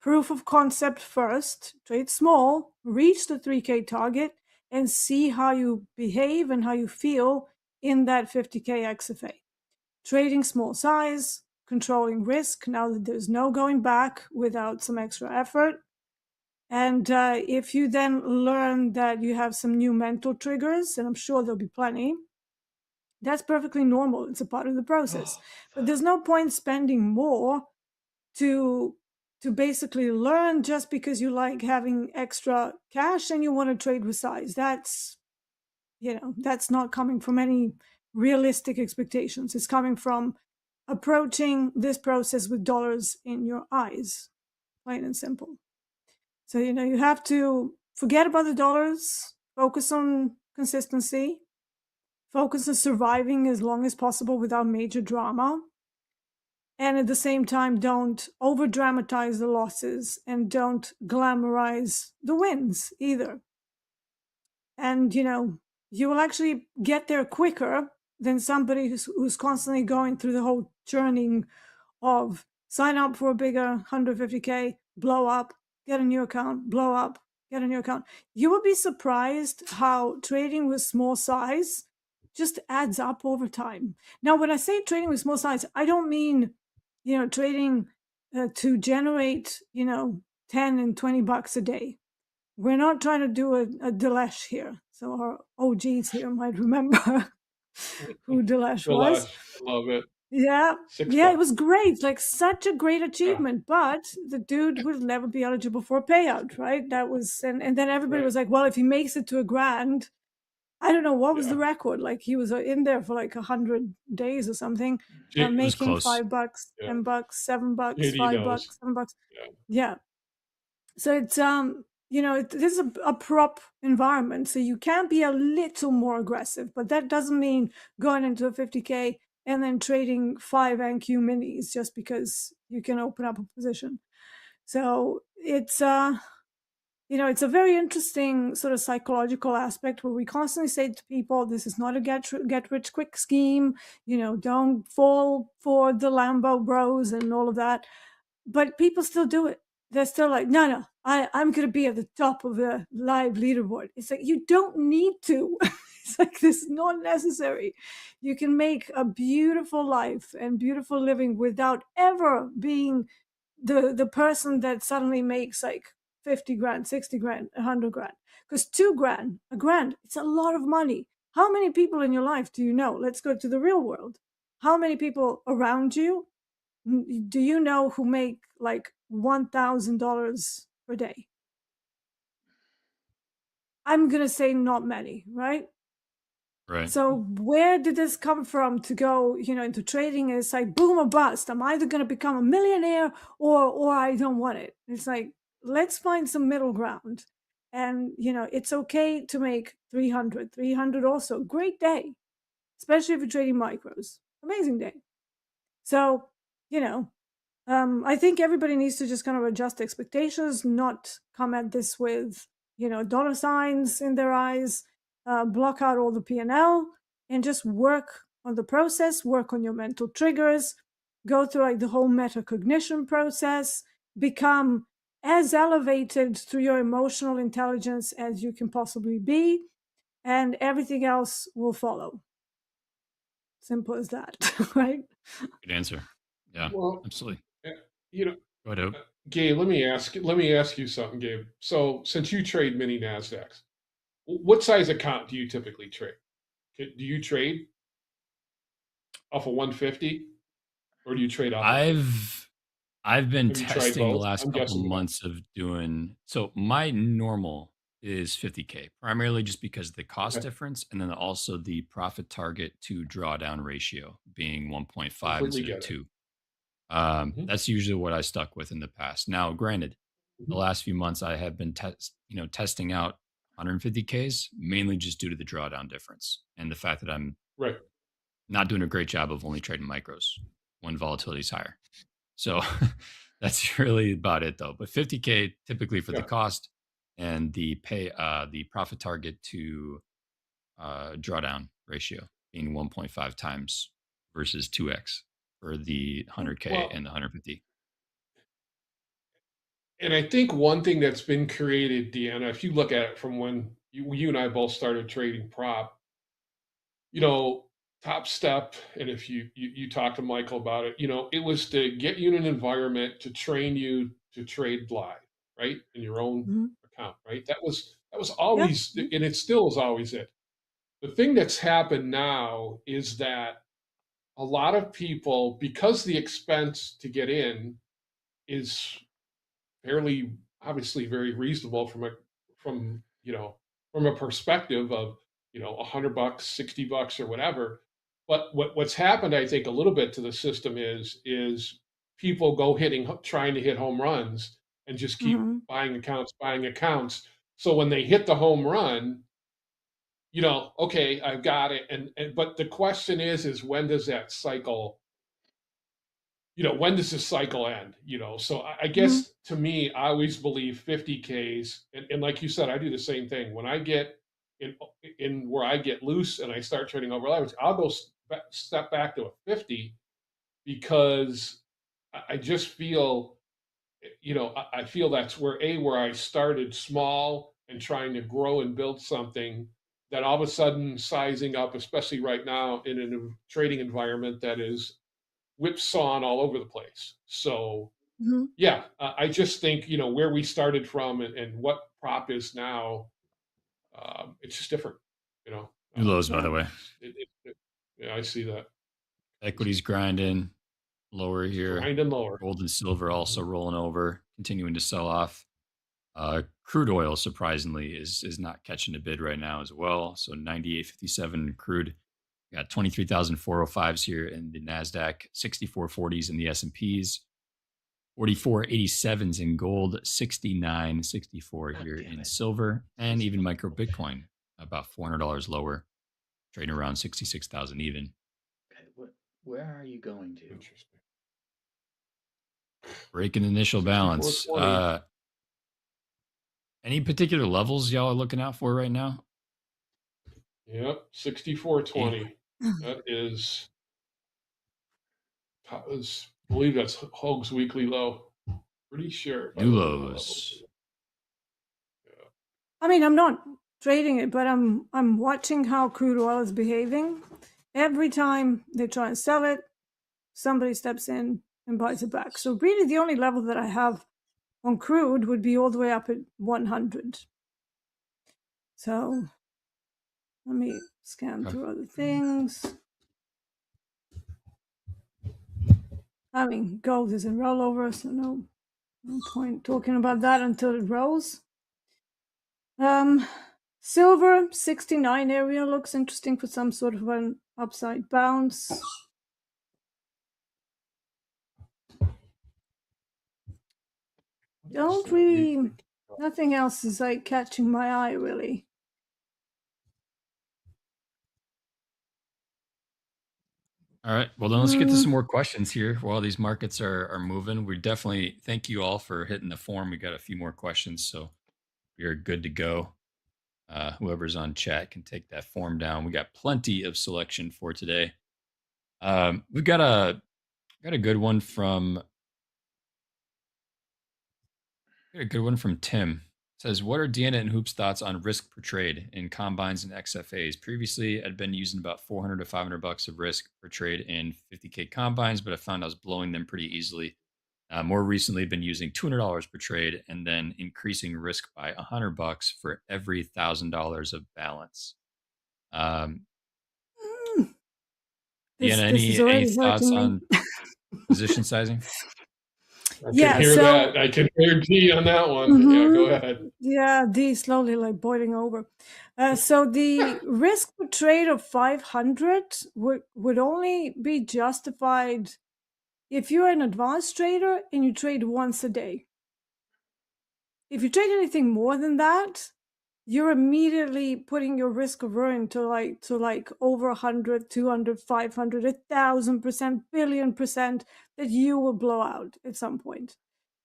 proof of concept first, trade small, reach the 3K target, and see how you behave and how you feel in that 50K XFA. Trading small size, controlling risk now that there's no going back without some extra effort. And if you then learn that you have some new mental triggers, and I'm sure there'll be plenty, that's perfectly normal. It's a part of the process. But there's no point spending more to basically learn just because you like having extra cash and you want to trade with size. That's not coming from any realistic expectations. It's coming from approaching this process with dollars in your eyes, plain and simple. So, you have to forget about the dollars, focus on consistency, focus on surviving as long as possible without major drama. And at the same time, don't over dramatize the losses and don't glamorize the wins either. And, you will actually get there quicker than somebody who's constantly going through the whole churning of sign up for a bigger 150K, blow up, get a new account, blow up, get a new account. You will be surprised how trading with small size just adds up over time. Now, when I say trading with small size, I don't mean, trading to generate, 10 and 20 bucks a day. We're not trying to do a Dilesh here. So our OGs here might remember who Dilesh was. I love it. Yeah. $6. It was great. Like such a great achievement, but the dude will never be eligible for a payout, right? That was, and then everybody was like, well, if he makes it to $1,000, I don't know, what was the record? Like he was in there for like 100 days or something, making $5, $10, $7, $5, $7. Yeah. So it's, it is a prop environment. So you can be a little more aggressive, but that doesn't mean going into a 50K and then trading 5 NQ minis just because you can open up a position. So it's, it's a very interesting sort of psychological aspect where we constantly say to people, this is not a get rich quick scheme. Don't fall for the Lambo bros and all of that. But people still do it. They're still like, no, I'm going to be at the top of the live leaderboard. It's like, you don't need to. It's like, this is not necessary. You can make a beautiful life and beautiful living without ever being the person that suddenly makes like 50 grand, 60 grand, 100 grand. Because 2 grand, a grand, it's a lot of money. How many people in your life do you know? Let's go to the real world. How many people around you do you know who make like $1,000 per day? I'm going to say not many, right? Right. So where did this come from to go, into trading? It's like boom or bust. I'm either going to become a millionaire or I don't want it. It's like, let's find some middle ground. And, it's okay to make 300 also. Great day, especially if you're trading micros. Amazing day. So, I think everybody needs to just kind of adjust expectations, not come at this with, dollar signs in their eyes, block out all the P&L, and just work on the process, work on your mental triggers, go through like the whole metacognition process, become as elevated through your emotional intelligence as you can possibly be, and everything else will follow. Simple as that, right? Good answer. Yeah, Well, absolutely. you know, Go ahead, Hope. Gabe, let me ask you something, Gabe. So since you trade mini Nasdaqs, what size account do you typically trade? Do you trade off of 150, or do you trade off of 50? I've been Have you tried testing the both? last I'm couple guessing you have. months of doing so. My normal is 50K, primarily just because of the cost Okay, difference, and then also the profit target to drawdown ratio being 1.5 completely instead of get it. 2. hmm That's usually what I stuck with in the past. Now, granted, the hmm last few months I have been testing out 150Ks mainly just due to the drawdown difference and the fact that I'm Right. not doing a great job of only trading micros when volatility is higher. So that's really about it though. But 50K typically for the Yeah. cost and the the profit target to drawdown ratio being 1.5 times versus 2x for the 100K Well, and the 150. and I think one thing that's been created, Deanna, if you look at it from when you and I both started trading prop, you know, Top Step, and if you talk to Michael about it, it was to get you in an environment to train you to trade live, right, in your own Mm-hmm. account, right? That was Yep. always, and it still is always it. The thing that's happened now is that a lot of people, because the expense to get in is fairly obviously very reasonable from a perspective of $100, $60 or whatever. But what's happened, I think, a little bit to the system is people go trying to hit home runs and just keep Mm-hmm. buying accounts. So when they hit the home run, okay, I've got it. And but the question is when does that cycle when does this cycle end? So I Mm-hmm. guess to me, I always believe 50Ks, and like you said, I do the same thing. When I get in where I get loose and I start trading over leverage, I'll go step back to a 50 because I just feel, I feel that's where I started small and trying to grow and build something that all of a sudden sizing up, especially right now in a trading environment that is whipsawing all over the place. So Mm-hmm. yeah, I just think where we started from and what prop is now, it's just different. You know, New lows, by Yeah. the way. yeah, I see that. Equities grinding lower It's here. grinding lower. Gold and silver also Mhm. rolling over, continuing to sell off. Crude oil, surprisingly, is not catching a bid right now as well. So 98.57 crude. We got 23,405s here in the Nasdaq, 6440s in the S&Ps, 4487s in gold, 6964 here in silver, and even micro Bitcoin about $400 lower, trading around 66,000 even. Okay, where are you going to? Interesting. Breaking initial balance. 64.20. Any particular levels y'all are looking out for right now? Yep, 64.20. That is, I believe that's Hoag's weekly low. Pretty sure if I New look at my levels. lows. I mean, I'm not trading it, but I'm watching how crude oil is behaving. Every time they try and sell it, somebody steps in and buys it back. So really the only level that I have on crude would be all the way up at 100. So let me scan through other things. I mean, gold is in rollover, so no point talking about that until it rolls. Silver 69 area looks interesting for some sort of an upside bounce. Don't really, nothing else is like catching my eye really. All right. Well, then let's get to some more questions here while these markets are moving. We definitely thank you all for hitting the form. We got a few more questions, so we are good to go. Whoever's on chat can take that form down. We got plenty of selection for today. We've got a good one from Tim. It says, what are Deanna and Hoop's thoughts on risk per trade in combines and XFAs? Previously, I'd been using about 400 to 500 bucks of risk per trade in 50K combines, but I found I was blowing them pretty easily. More recently, been using $200 per trade and then increasing risk by 100 bucks for every $1,000 of balance. Deanna, any thoughts on position sizing? I can hear that. I can hear D on that one. Yeah, go ahead. Yeah, D slowly like boiling over. So the risk per trade of 500 would only be justified if you're an advanced trader and you trade once a day. If you trade anything more than that, you're immediately putting your risk of ruin to like over 100, 200, 500, 1,000%, billion% that you will blow out at some point.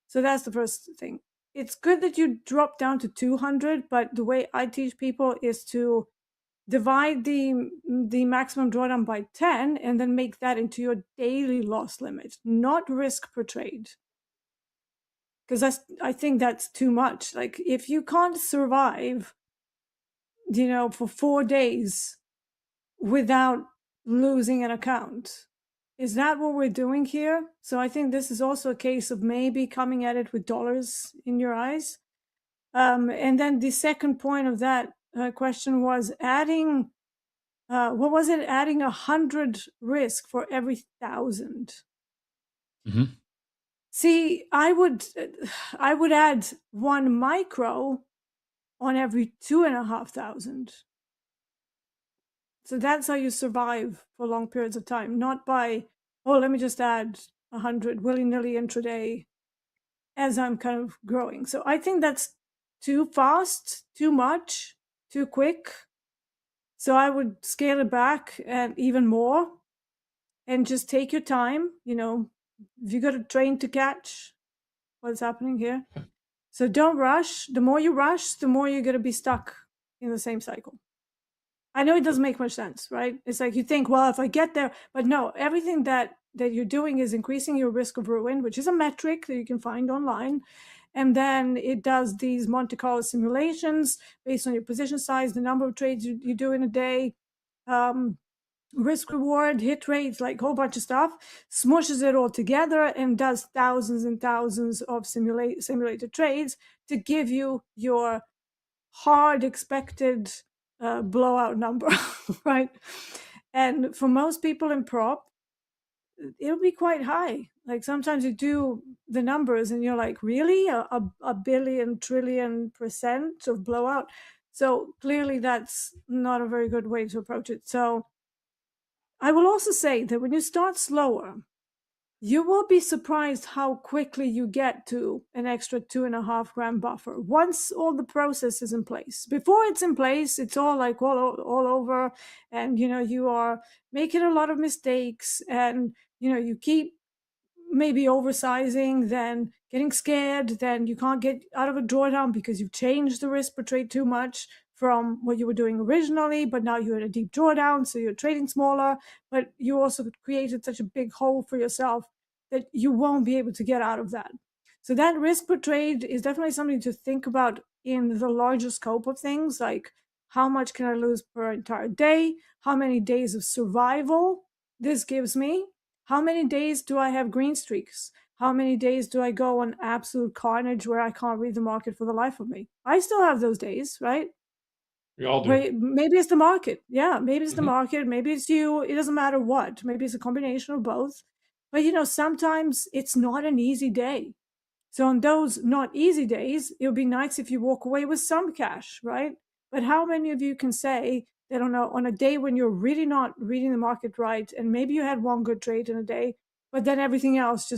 So that's the first thing. It's good that you drop down to 200, but the way I teach people is to divide the maximum drawdown by 10 and then make that into your daily loss limit, not risk per trade. Because I think that's too much. Like if you can't survive, for 4 days without losing an account, is that what we're doing here? So I think this is also a case of maybe coming at it with dollars in your eyes. And then the second point of that question was adding, what was it? Adding 100 risk for every 1,000. Mm-hmm. See, I would add 1 micro on every 2,500. So that's how you survive for long periods of time, not by, let me just add 100 willy-nilly intraday as I'm kind of growing. So I think that's too fast, too much, too quick. So I would scale it back and even more and just take your time. If you got a train to catch, what's happening here? So don't rush. The more you rush, the more you're going to be stuck in the same cycle. I know it doesn't make much sense, right? It's like you think, well, if I get there, but no, everything that you're doing is increasing your risk of ruin, which is a metric that you can find online. And then it does these Monte Carlo simulations based on your position size, the number of trades you do in a day, risk reward, hit rates, like a whole bunch of stuff, smushes it all together and does thousands and thousands of simulated trades to give you your hard expected blowout number, right? And for most people in prop, it'll be quite high. Like sometimes you do the numbers and you're like, really? A billion, trillion% of blowout? So clearly that's not a very good way to approach it. So I will also say that when you start slower, you will be surprised how quickly you get to an extra 2.5 gram buffer once all the process is in place. Before it's in place, it's all like all over, and you are making a lot of mistakes, and you keep maybe oversizing, then getting scared, then you can't get out of a drawdown because you've changed the risk per trade too much from what you were doing originally, but now you're in a deep drawdown, so you're trading smaller, but you also created such a big hole for yourself that you won't be able to get out of that. So that risk per trade is definitely something to think about in the larger scope of things, like how much can I lose per entire day, how many days of survival this gives me, How many days do I have green streaks? How many days do I go on absolute carnage where I can't read the market for the life of me? I still have those days, right? We all do. Maybe it's the market. Yeah, maybe it's the Mhm. market. Maybe it's you. It doesn't matter what. Maybe it's a combination of both. But sometimes it's not an easy day. So on those not easy days, it would be nice if you walk away with some cash, right? But how many of you can say that on a day when you're really not reading the market right, and maybe you had one good trade in a day, but then everything else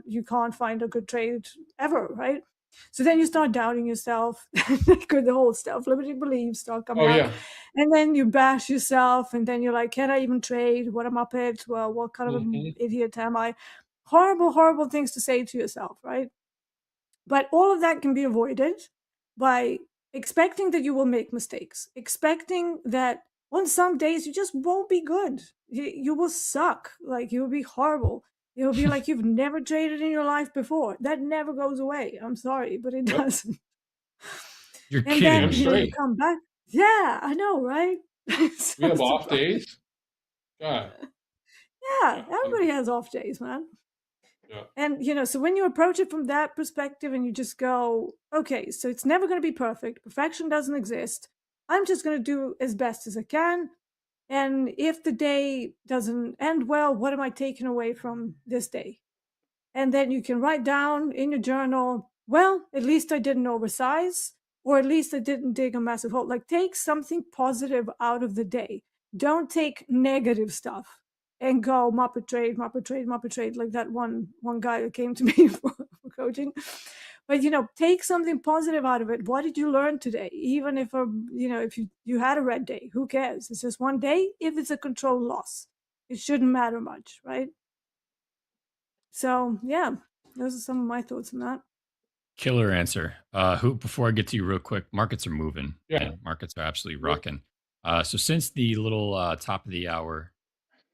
you can't find a good trade ever, right? So then you start doubting yourself, the whole self-limiting beliefs start coming Oh out, yeah. and then you bash yourself, and then you're like, can I even trade? What am I up at? Well, what kind of an Mhm. idiot am I? Horrible, horrible things to say to yourself, right? But all of that can be avoided by expecting that you will make mistakes, expecting that on some days you just won't be good. You will suck. Like, you will be horrible. It will be like you've never traded in your life before. That never goes away. I'm sorry, but it Yep. doesn't. You're And kidding then, Damn me. you straight. come back. Yeah, I know, right? It's We so have off surprising. days. God. Yeah, Yeah. everybody has off days, man. Yeah. And so when you approach it from that perspective and you just go, okay, so it's never going to be perfect. Perfection doesn't exist. I'm just going to do as best as I can. And if the day doesn't end well, what am I taking away from this day? And then you can write down in your journal, well, at least I didn't oversize, or at least I didn't dig a massive hole. Like, take something positive out of the day. Don't take negative stuff and go Muppet trade, Muppet trade, Muppet trade, like that one guy that came to me for coaching. But take something positive out of it. What did you learn today? Even if if you had a red day, who cares? It's just one day. If it's a controlled loss, it shouldn't matter much, right? So yeah, those are some of my thoughts on that. Killer answer. Who? Before I get to you, real quick, markets are moving. Yeah. And markets are absolutely rocking. So since the little top of the hour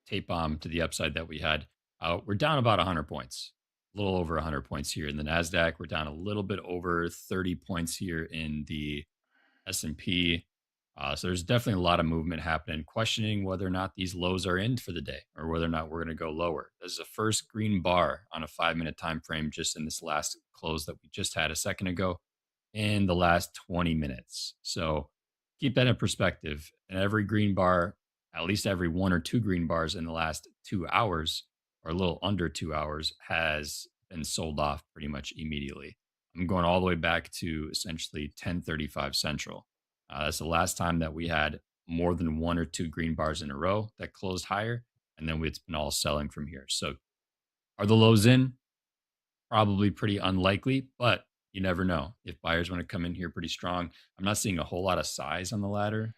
tape bomb to the upside that we had, we're down about 100 points, a little over 100 points here in the Nasdaq. We're down a little bit over 30 points here in the S&P. So there's definitely a lot of movement happening, questioning whether or not these lows are in for the day or whether or not we're going to go lower. This is the first green bar on a 5-minute time frame just in this last close that we just had a second ago in the last 20 minutes. So keep that in perspective. And every green bar, at least every one or two green bars in the last 2 hours or a little under 2 hours, has been sold off pretty much immediately. I'm going all the way back to essentially 10:35 Central. That's the last time that we had more than one or two green bars in a row that closed higher, and then it's been all selling from here. So, are the lows in? Probably pretty unlikely, but you never know. If buyers want to come in here pretty strong, I'm not seeing a whole lot of size on the ladder.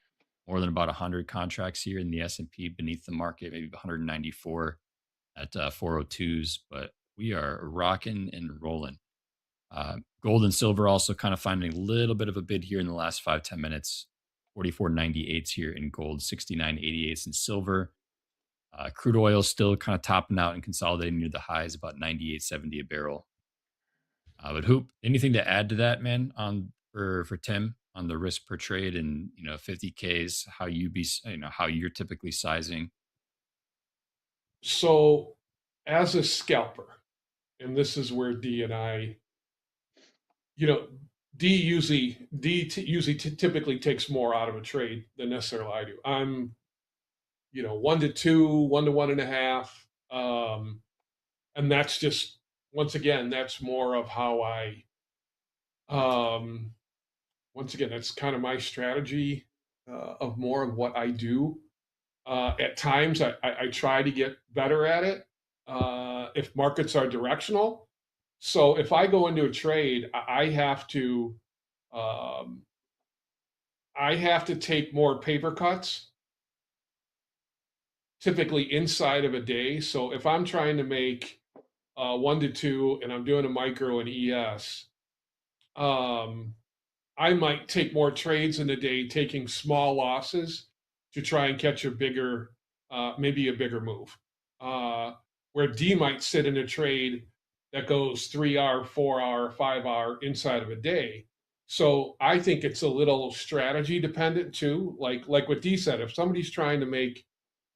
More than about 100 contracts here in the S&P beneath the market, maybe 194 at 402s, but we are rocking and rolling. Gold and silver also kind of finding a little bit of a bid here in the last 5-10 minutes. 44.98s here in gold, 69.88s in silver. Crude oil still kind of topping out and consolidating near the highs, about 98.70 a barrel. But Hoop, anything to add to that, man? On for Tim on the risk per trade and 50Ks, how how you're typically sizing. So, as a scalper, and this is where D and I, typically takes more out of a trade than necessarily I do. I'm, 1 to 2, 1 to 1.5, and that's just, once again, that's more of how I, once again, that's kind of my strategy of more of what I do. At times, I try to get better at it if markets are directional. So if I go into a trade, um, I have to take more paper cuts, typically inside of a day. So if I'm trying to make 1 to 2 and I'm doing a micro and ES, um, I might take more trades in a day, taking small losses to try and catch maybe a bigger move. Where D might sit in a trade that goes 3 hour, 4 hour, 5 hour inside of a day. So I think it's a little strategy dependent too. Like what D said, if somebody's trying to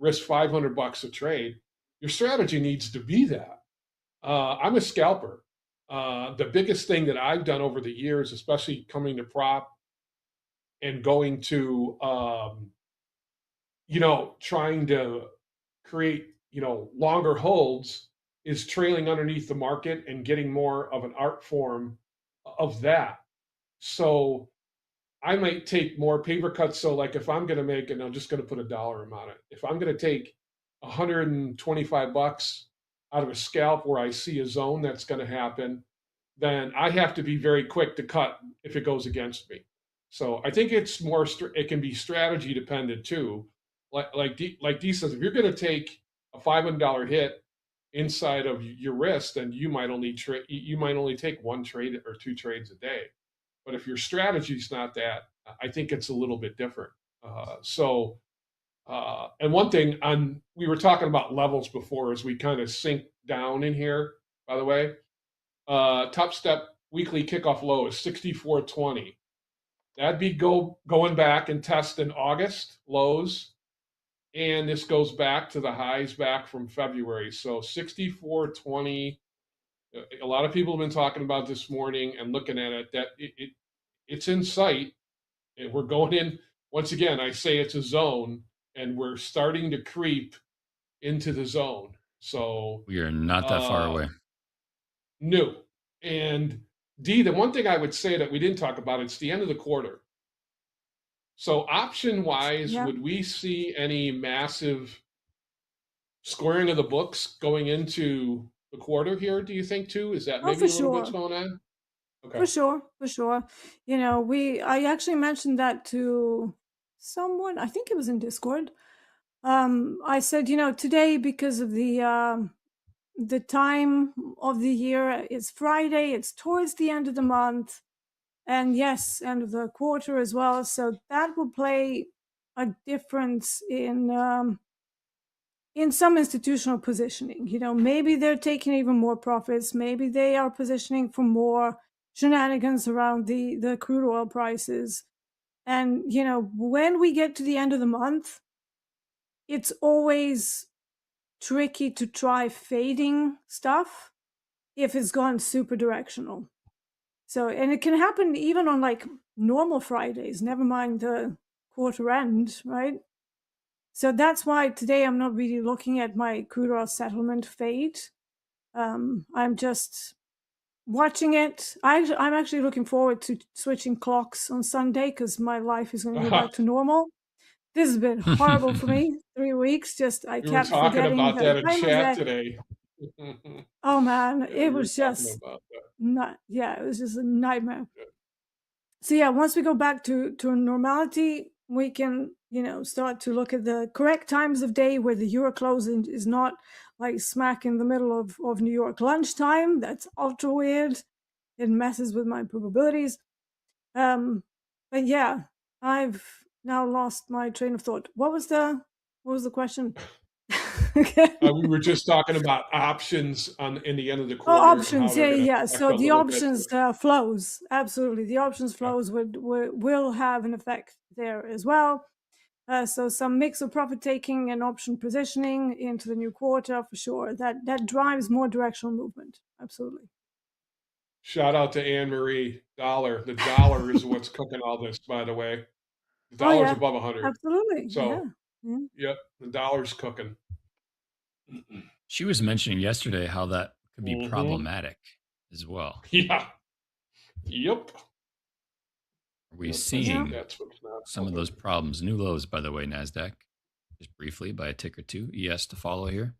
risk $500 a trade, your strategy needs to be that. I'm a scalper. The biggest thing that I've done over the years, especially coming to prop and going to, trying to create, longer holds, is trailing underneath the market and getting more of an art form of that. So I might take more paper cuts. So like if I'm going to make, and I'm just going to put a dollar amount on it. If I'm going to take $125 out of a scalp where I see a zone that's going to happen, then I have to be very quick to cut if it goes against me. So I think it's more, it can be strategy dependent too. Like D says, if you're going to take a $500 hit inside of your wrist, then you might only take one trade or two trades a day. But if your strategy's not that, I think it's a little bit different. And one thing we were talking about levels before as we kind of sink down in here, by the way. Top step weekly kickoff low is 64.20. That'd be going back and testing August lows. And this goes back to the highs back from February. So 64.20. A lot of people have been talking about this morning and looking at it, that it's in sight. And we're going in, once again, I say it's a zone, and we're starting to creep into the zone. So we are not that far away. No. And D, the one thing I would say that we didn't talk about, it's the end of the quarter. So option wise, would we see any massive squaring of the books going into the quarter here, do you think too? Is that maybe a little what's going on? Okay. For sure. I actually mentioned that to someone, I think it was in Discord. I said, today, because of the time of the year, it's Friday, it's towards the end of the month, and yes, end of the quarter as well. So that will play a difference in some institutional positioning. Maybe they're taking even more profits. Maybe they are positioning for more shenanigans around the crude oil prices. And, when we get to the end of the month, it's always tricky to try fading stuff if it's gone super directional. So, and it can happen even on like normal Fridays, never mind the quarter end, right? So that's why today I'm not really looking at my crude oil settlement fade. I'm just watching it. I'm actually looking forward to switching clocks on Sunday because my life is going to go back to normal. This has been horrible for me. 3 weeks. I kept forgetting about that in time was chat at. today. Oh man, Yeah, it was just it was just a nightmare. So yeah, once we go back to normality, we can start to look at the correct times of day where the euro closing is not like smack in the middle of New York lunchtime. That's ultra weird. It messes with my probabilities. But yeah, I've now lost my train of thought. What was the question? We were just talking about options in the end of the quarter. Oh, options, yeah. So the options flows, absolutely. The options flows will have an effect there as well. So some mix of profit taking and option positioning into the new quarter for sure. That drives more directional movement. Absolutely. Shout out to Anne Marie. Dollar. The dollar is what's cooking all this, by the way. The dollar's above 100. Absolutely. So, yep, the dollar's cooking. She was mentioning yesterday how that could be problematic as well. Yeah. Yep. Are we seeing some of those problems? New lows, by the way, NASDAQ. Just briefly, by a tick or two. ES to follow here.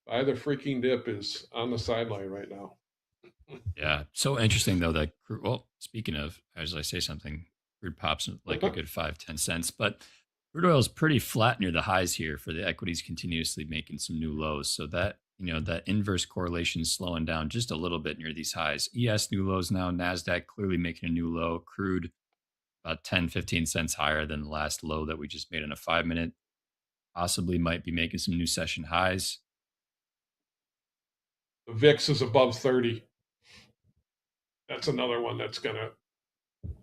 Buy the freaking dip is on the sideline right now. Yeah. So interesting, though, that well, speaking of, as I say something, crude pops like a good 5-10 cents. But crude oil is pretty flat near the highs here for the equities, continuously making some new lows. So that, that inverse correlation is slowing down just a little bit near these highs. ES new lows now. NASDAQ clearly making a new low. Crude about 10-15 cents higher than the last low that we just made in a 5-minute. Possibly might be making some new session highs. The VIX is above 30. That's another one that's going to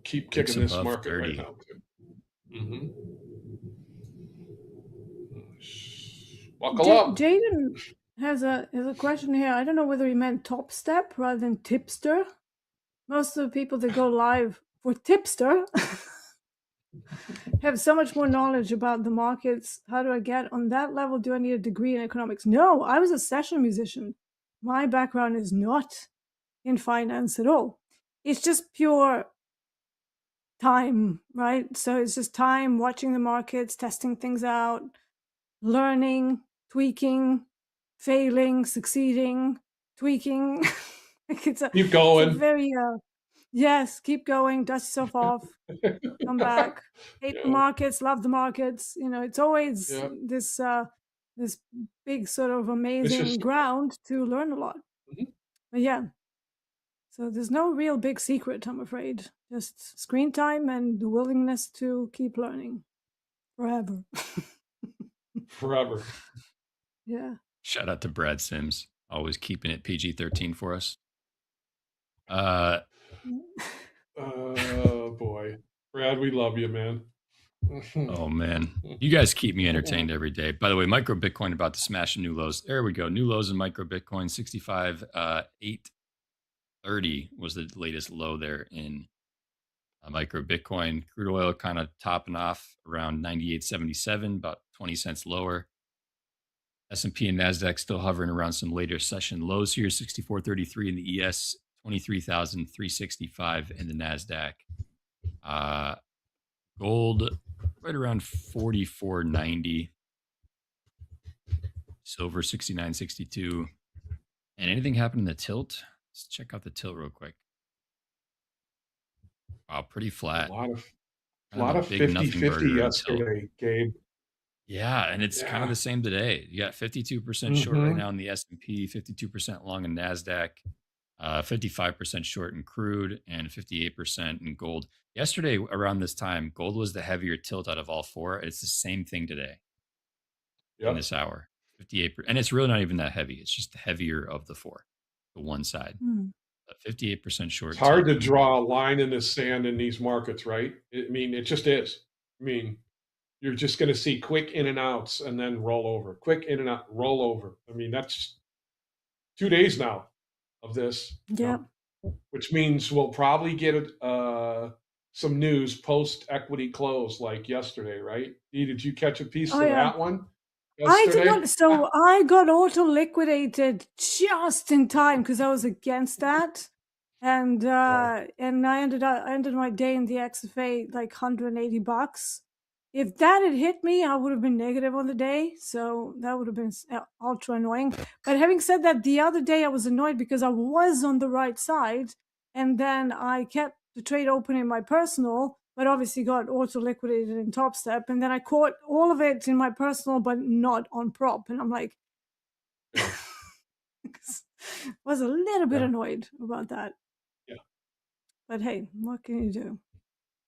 keep kicking this market 30. Right now. Buckle up. Jaden has a question here. I don't know whether he meant top step rather than tipster. Most of the people that go live for tipster have so much more knowledge about the markets. How do I get on that level? Do I need a degree in economics? No, I was a session musician. My background is not in finance at all. It's just pure time, right? So it's just time watching the markets, testing things out, learning, tweaking, failing, succeeding, tweaking. Keep going. It's a very yes, keep going, dust yourself off, come back. Hate the markets, love the markets. It's always this this big sort of amazing ground to learn a lot. But yeah. So there's no real big secret, I'm afraid. Just screen time and the willingness to keep learning forever. Forever. Yeah. Shout out to Brad Sims, always keeping it PG-13 for us. Oh boy, Brad, we love you, man. Oh man, you guys keep me entertained every day. By the way, micro Bitcoin about to smash new lows. There we go, new lows in micro Bitcoin. 65,830 was the latest low there in micro Bitcoin. Crude oil kind of topping off around 98.77, about 20 cents lower. S&P and NASDAQ still hovering around some later session lows here, 64.33 in the ES, 23,365 in the NASDAQ. Gold right around 44.90. Silver 69.62. And anything happened in the tilt? Let's check out the tilt real quick. Wow, pretty flat. A lot of 50-50 yesterday, Gabe. Yeah, and it's kind of the same today. You got 52% short right now in the S&P, 52% long in NASDAQ, 55% short in crude, and 58% in gold. Yesterday, around this time, gold was the heavier tilt out of all four. It's the same thing today in this hour. 58%. And it's really not even that heavy. It's just the heavier of the four, the one side. 58% short. It's hard to draw a line in the sand in these markets, right? I mean, it just is. I mean, you're just going to see quick in and outs and then roll over. Quick in and out, roll over. I mean, that's 2 days now of this. Yeah. Which means we'll probably get some news post equity close like yesterday, right? Dee, did you catch a piece of that one? I Yesterday? did not. So I got auto liquidated just in time because I was against that, and I ended my day in the XFA like $180. If that had hit me, I would have been negative on the day, so that would have been ultra annoying. But having said that, the other day I was annoyed because I was on the right side, and then I kept the trade open in my personal, but obviously got auto liquidated in Top Step, and then I caught all of it in my personal, but not on prop, and I'm like, was a little bit annoyed about that. Yeah. But hey, what can you do?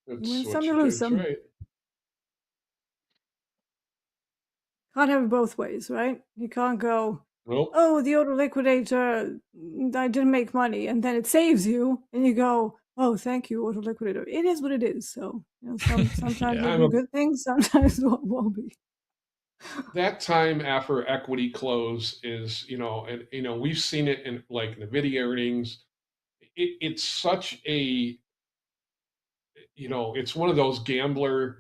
That's You win what some, you you lose do, some. right. Can't have it both ways, right? You can't go, nope. Oh, the auto liquidator, I didn't make money, and then it saves you, and you go, oh, thank you, auto liquidator. It is what it is. So, sometimes it'll be good things, sometimes it won't be. That time after equity close is, and we've seen it in like NVIDIA earnings. It's such a, it's one of those gambler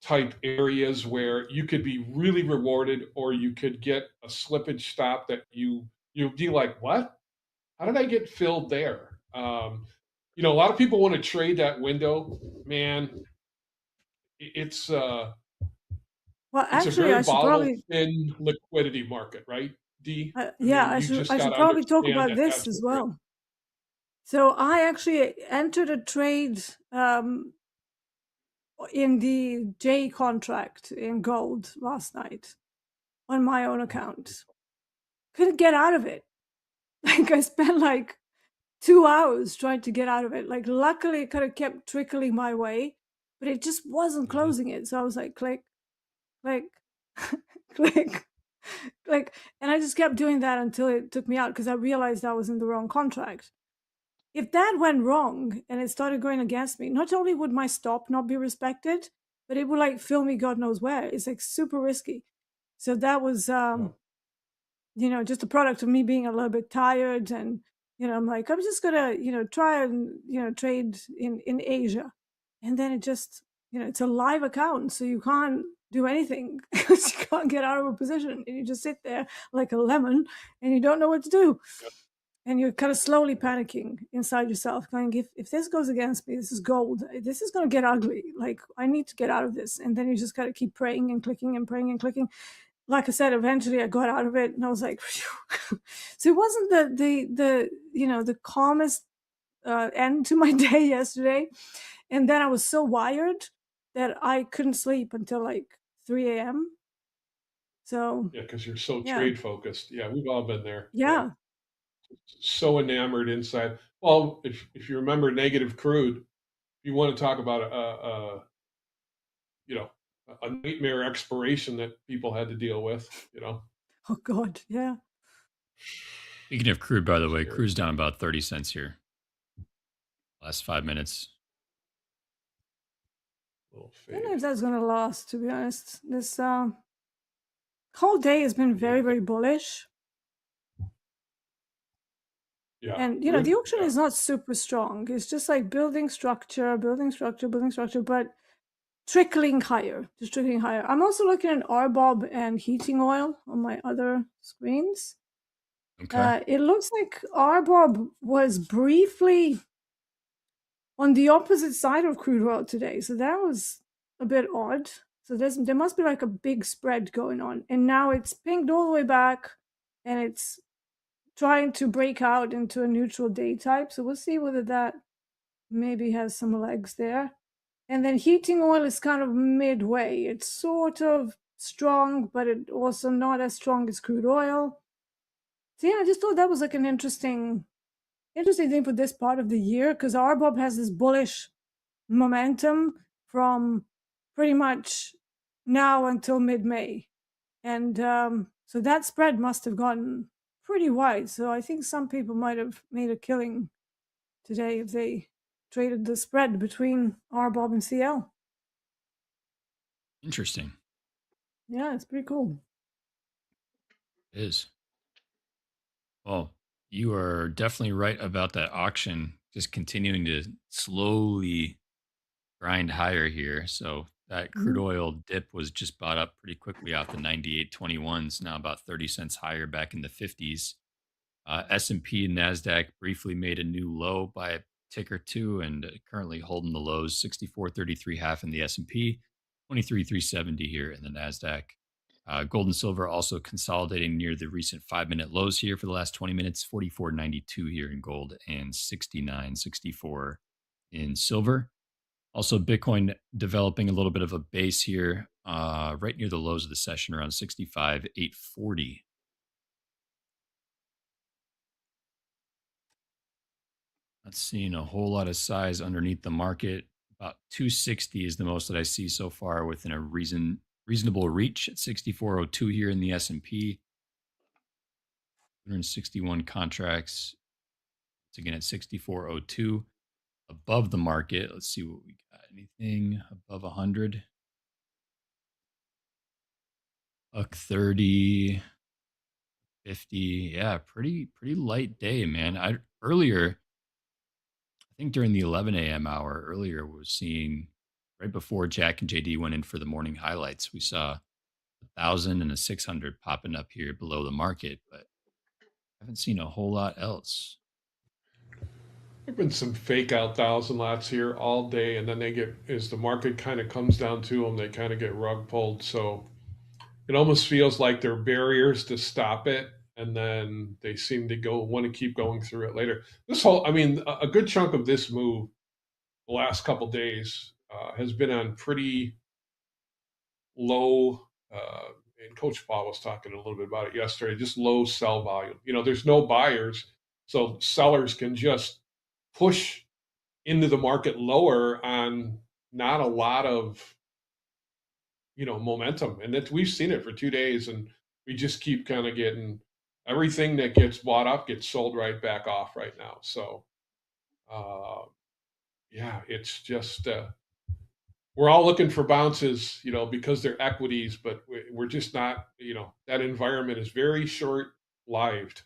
type areas where you could be really rewarded or you could get a slippage stop that you'd be like, what? How did I get filled there? A lot of people want to trade that window. Man, it's well, it's actually, a very I should volatile, probably thin liquidity market, right, Dee? I should probably talk about this as well. So I actually entered a trade in the J contract in gold last night on my own account. Couldn't get out of it. Like I spent like 2 hours trying to get out of it. Like luckily it kind of kept trickling my way, but it just wasn't closing it. So I was like, click, click, click, click. And I just kept doing that until it took me out because I realized I was in the wrong contract. If that went wrong and it started going against me, not only would my stop not be respected, but it would like fill me God knows where. It's like super risky. So that was, just a product of me being a little bit tired. And, I'm like, I'm just going to, try and, trade in Asia. And then it just, it's a live account. So you can't do anything because you can't get out of a position. And you just sit there like a lemon and you don't know what to do. And you're kind of slowly panicking inside yourself, going, if this goes against me, this is gold. This is going to get ugly. Like, I need to get out of this. And then you just got to keep praying and clicking and praying and clicking. Like I said, eventually I got out of it, and I was like, phew. So it wasn't the calmest end to my day yesterday. And then I was so wired that I couldn't sleep until like 3 a.m. So Yeah, because you're so yeah. trade focused. Yeah, we've all been there. Yeah. So enamored inside. Well, if you remember negative crude, if you want to talk about a nightmare expiration that people had to deal with, Oh God, yeah. Speaking of crude, by the way, crude's down about 30 cents here. Last 5 minutes. I don't know if that's going to last, to be honest. This whole day has been very, very bullish. Yeah. And, the auction is not super strong. It's just like building structure, but trickling higher, just trickling higher. I'm also looking at RBOB and heating oil on my other screens. Okay. It looks like RBOB was briefly on the opposite side of crude oil today. So that was a bit odd. So there must be like a big spread going on. And now it's pinged all the way back and it's trying to break out into a neutral day type. So we'll see whether that maybe has some legs there. And then heating oil is kind of midway. It's sort of strong, but it also not as strong as crude oil. So yeah, I just thought that was like an interesting thing for this part of the year, because RBOB has this bullish momentum from pretty much now until mid-May. And so that spread must have gotten pretty wide. So I think some people might have made a killing today if they traded the spread between RBOB and CL. Interesting. Yeah, it's pretty cool. It is. Well, you are definitely right about that auction just continuing to slowly grind higher here. So that crude oil dip was just bought up pretty quickly off the 98.21s, now about 30 cents higher back in the 50s. S&P and NASDAQ briefly made a new low by a tick or two and currently holding the lows, 64.33 half in the S&P, 23.370 here in the NASDAQ. Gold and silver also consolidating near the recent 5-minute lows here for the last 20 minutes, 44.92 here in gold and 69.64 in silver. Also, Bitcoin developing a little bit of a base here, right near the lows of the session, around 65,840. Not seeing a whole lot of size underneath the market. About 260 is the most that I see so far within a reasonable reach at 6402 here in the S&P. 161 contracts. Once again at 6402 above the market. Let's see what we got. Anything above 100? Buck 30, 50. Yeah, pretty light day, man. Earlier, I think during the 11 a.m. hour earlier, we were seeing right before Jack and JD went in for the morning highlights, we saw 1,000 and a 600 popping up here below the market, but haven't seen a whole lot else. There've been some fake out thousand lots here all day, and then as the market kind of comes down to them, they kind of get rug pulled. So it almost feels like they're barriers to stop it, and then they seem to want to keep going through it later. A good chunk of this move, the last couple days, has been on pretty low. And Coach Paul was talking a little bit about it yesterday. Just low sell volume. There's no buyers, so sellers can just push into the market lower on not a lot of momentum, and that we've seen it for 2 days, and we just keep kind of getting everything that gets bought up gets sold right back off right now. So yeah, it's just we're all looking for bounces, because they're equities, but we're just not, that environment is very short-lived,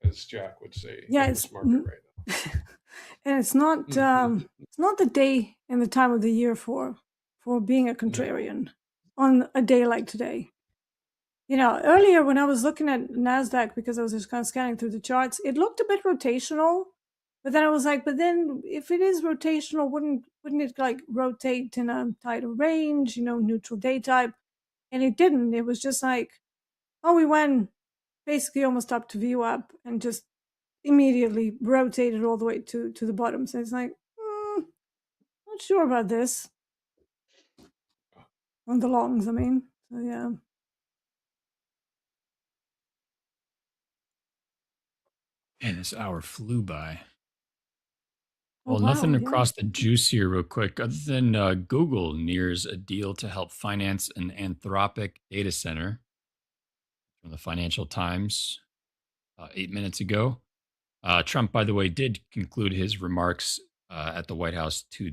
as Jack would say, Yeah, in this market right now. And it's not the day and the time of the year for being a contrarian on a day like today. Earlier when I was looking at NASDAQ, because I was just kind of scanning through the charts, it looked a bit rotational. But then I was like, but then if it is rotational, wouldn't it like rotate in a tighter range, neutral day type? And it didn't. It was just like, oh, we went basically almost up to VWAP and just immediately rotated all the way to the bottom. So it's like, not sure about this. On the longs, I mean. So yeah. Man, this hour flew by. Oh, Well, wow, nothing yeah. across the juice here, real quick, other than Google nears a deal to help finance an Anthropic data center from the Financial Times 8 minutes ago. Trump, by the way, did conclude his remarks at the White House to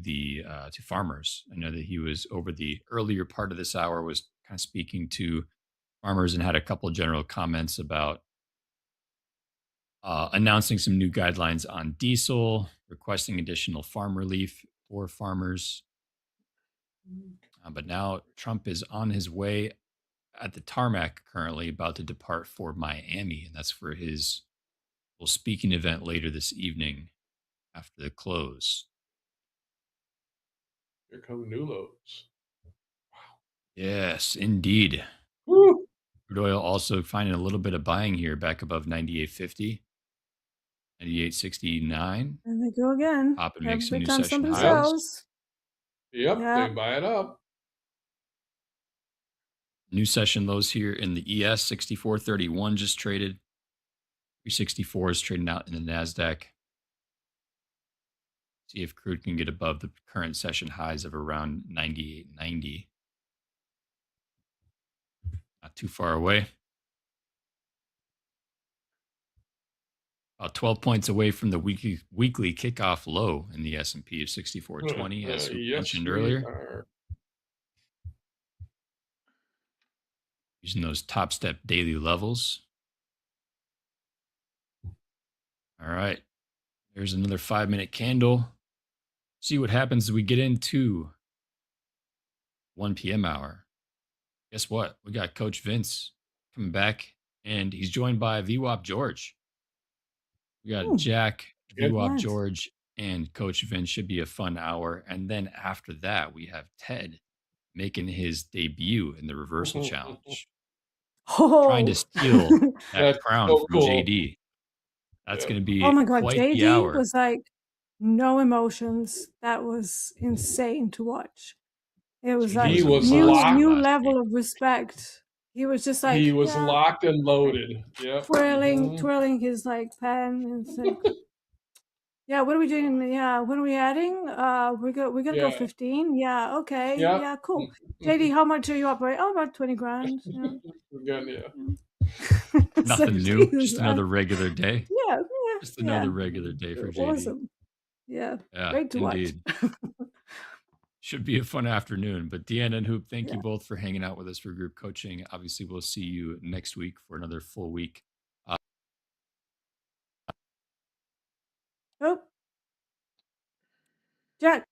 farmers. I know that he was over the earlier part of this hour was kind of speaking to farmers and had a couple of general comments about announcing some new guidelines on diesel, requesting additional farm relief for farmers. But now Trump is on his way at the tarmac currently, about to depart for Miami, and that's for his little speaking event later this evening after the close. Here come new lows. Yes, indeed. Woo! Crude oil also finding a little bit of buying here, back above 98.50, 98.69. And they go again. Pop and make some Every new time session somebody highs. sells. Yep, Yeah. they buy it up. New session lows here in the ES, 64.31 just traded. 364 is trading out in the NASDAQ. See if crude can get above the current session highs of around 98.90. Not too far away. About 12 points away from the weekly kickoff low in the S&P of 64.20, as we mentioned earlier. Using those top step daily levels. All right. There's another 5-minute candle. See what happens as we get into 1 p.m. hour. Guess what? We got Coach Vince coming back, and he's joined by VWAP George. We got Jack, VWAP George, and Coach Vince. Should be a fun hour. And then after that, we have Ted making his debut in the reversal challenge. Trying to steal that crown so from cool. JD. That's going to be Oh my God, quite the JD hour. was like no emotions. That was insane to watch. It was like He was new locked. level of respect. He was just like He was locked and loaded. Yep. twirling his like pen and it's like, yeah, what are we doing? Yeah, when are we adding? We're gonna go 15. Yeah, okay. Yep. Yeah, cool. JD, how much are you operating? Oh, about 20 grand. Yeah. Again, yeah. Nothing new. Just another regular day. Yeah. Just another regular day for JD. Awesome. Yeah. Yeah, Great to indeed. watch. Should be a fun afternoon. But Deanna and Hoop, thank you both for hanging out with us for group coaching. Obviously, we'll see you next week for another full week. Oh. Jack.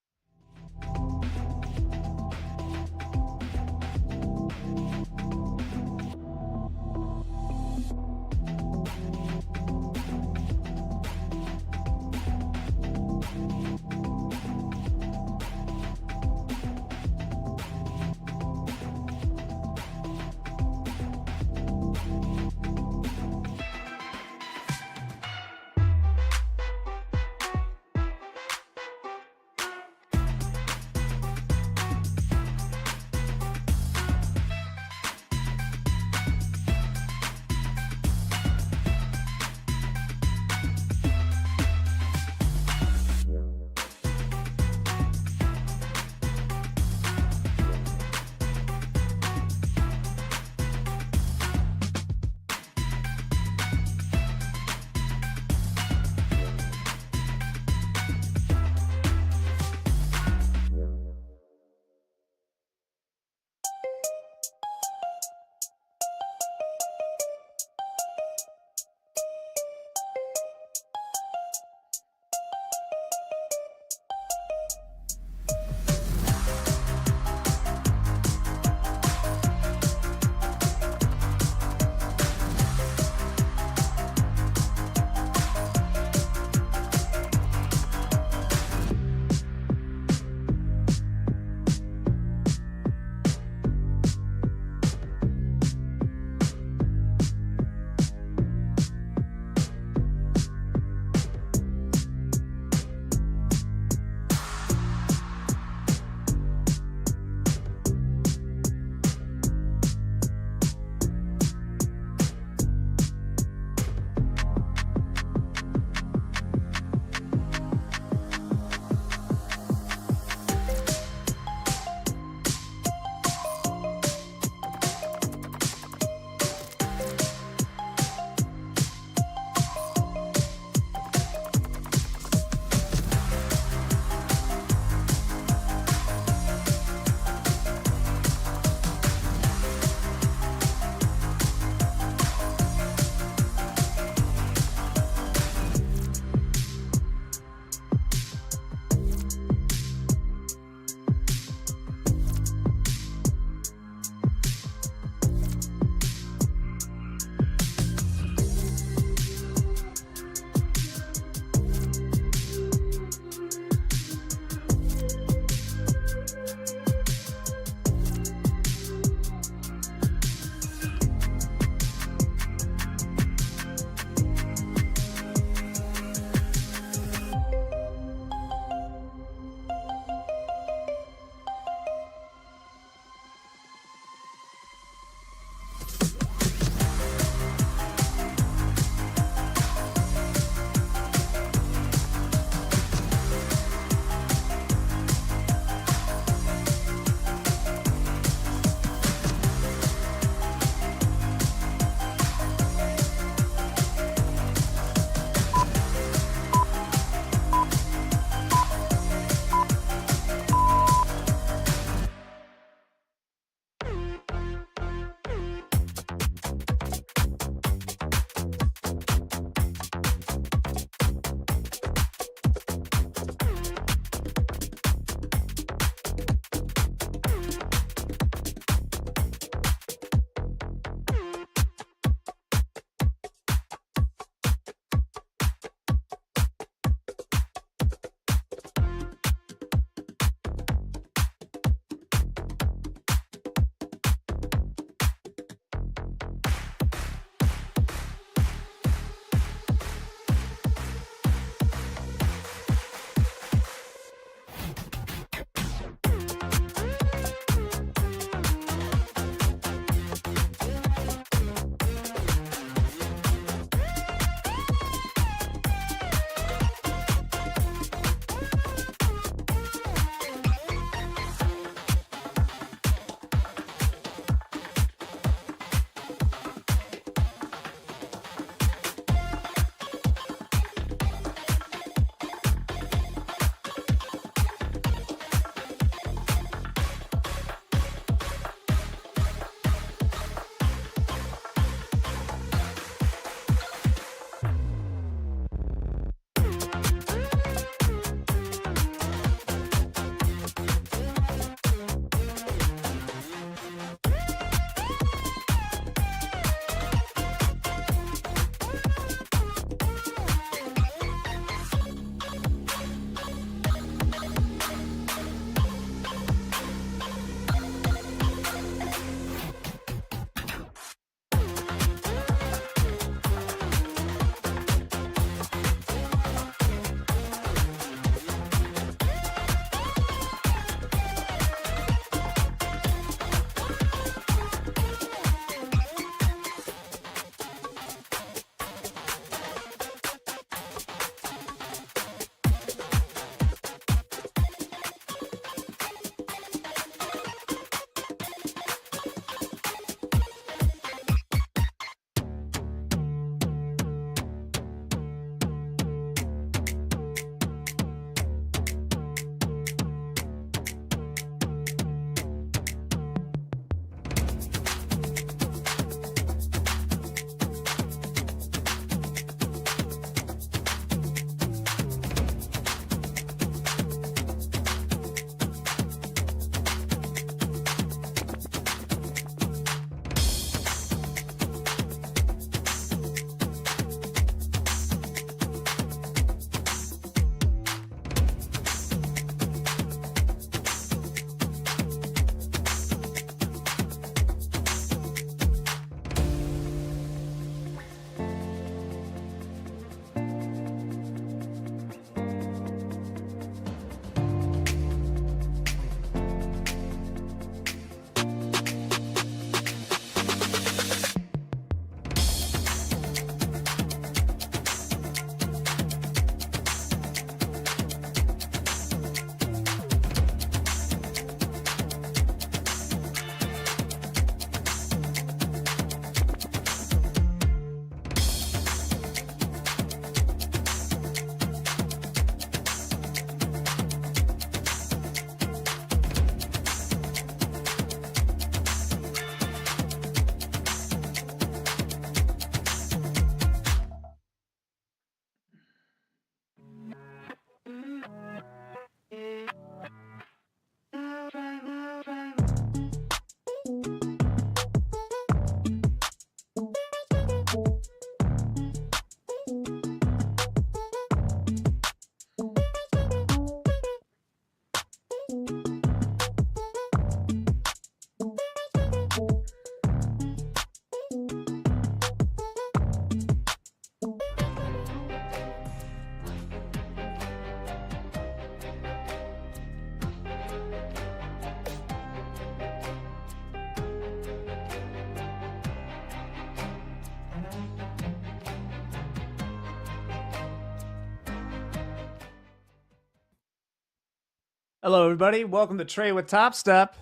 Hello, everybody. Welcome to Trade with Top Step.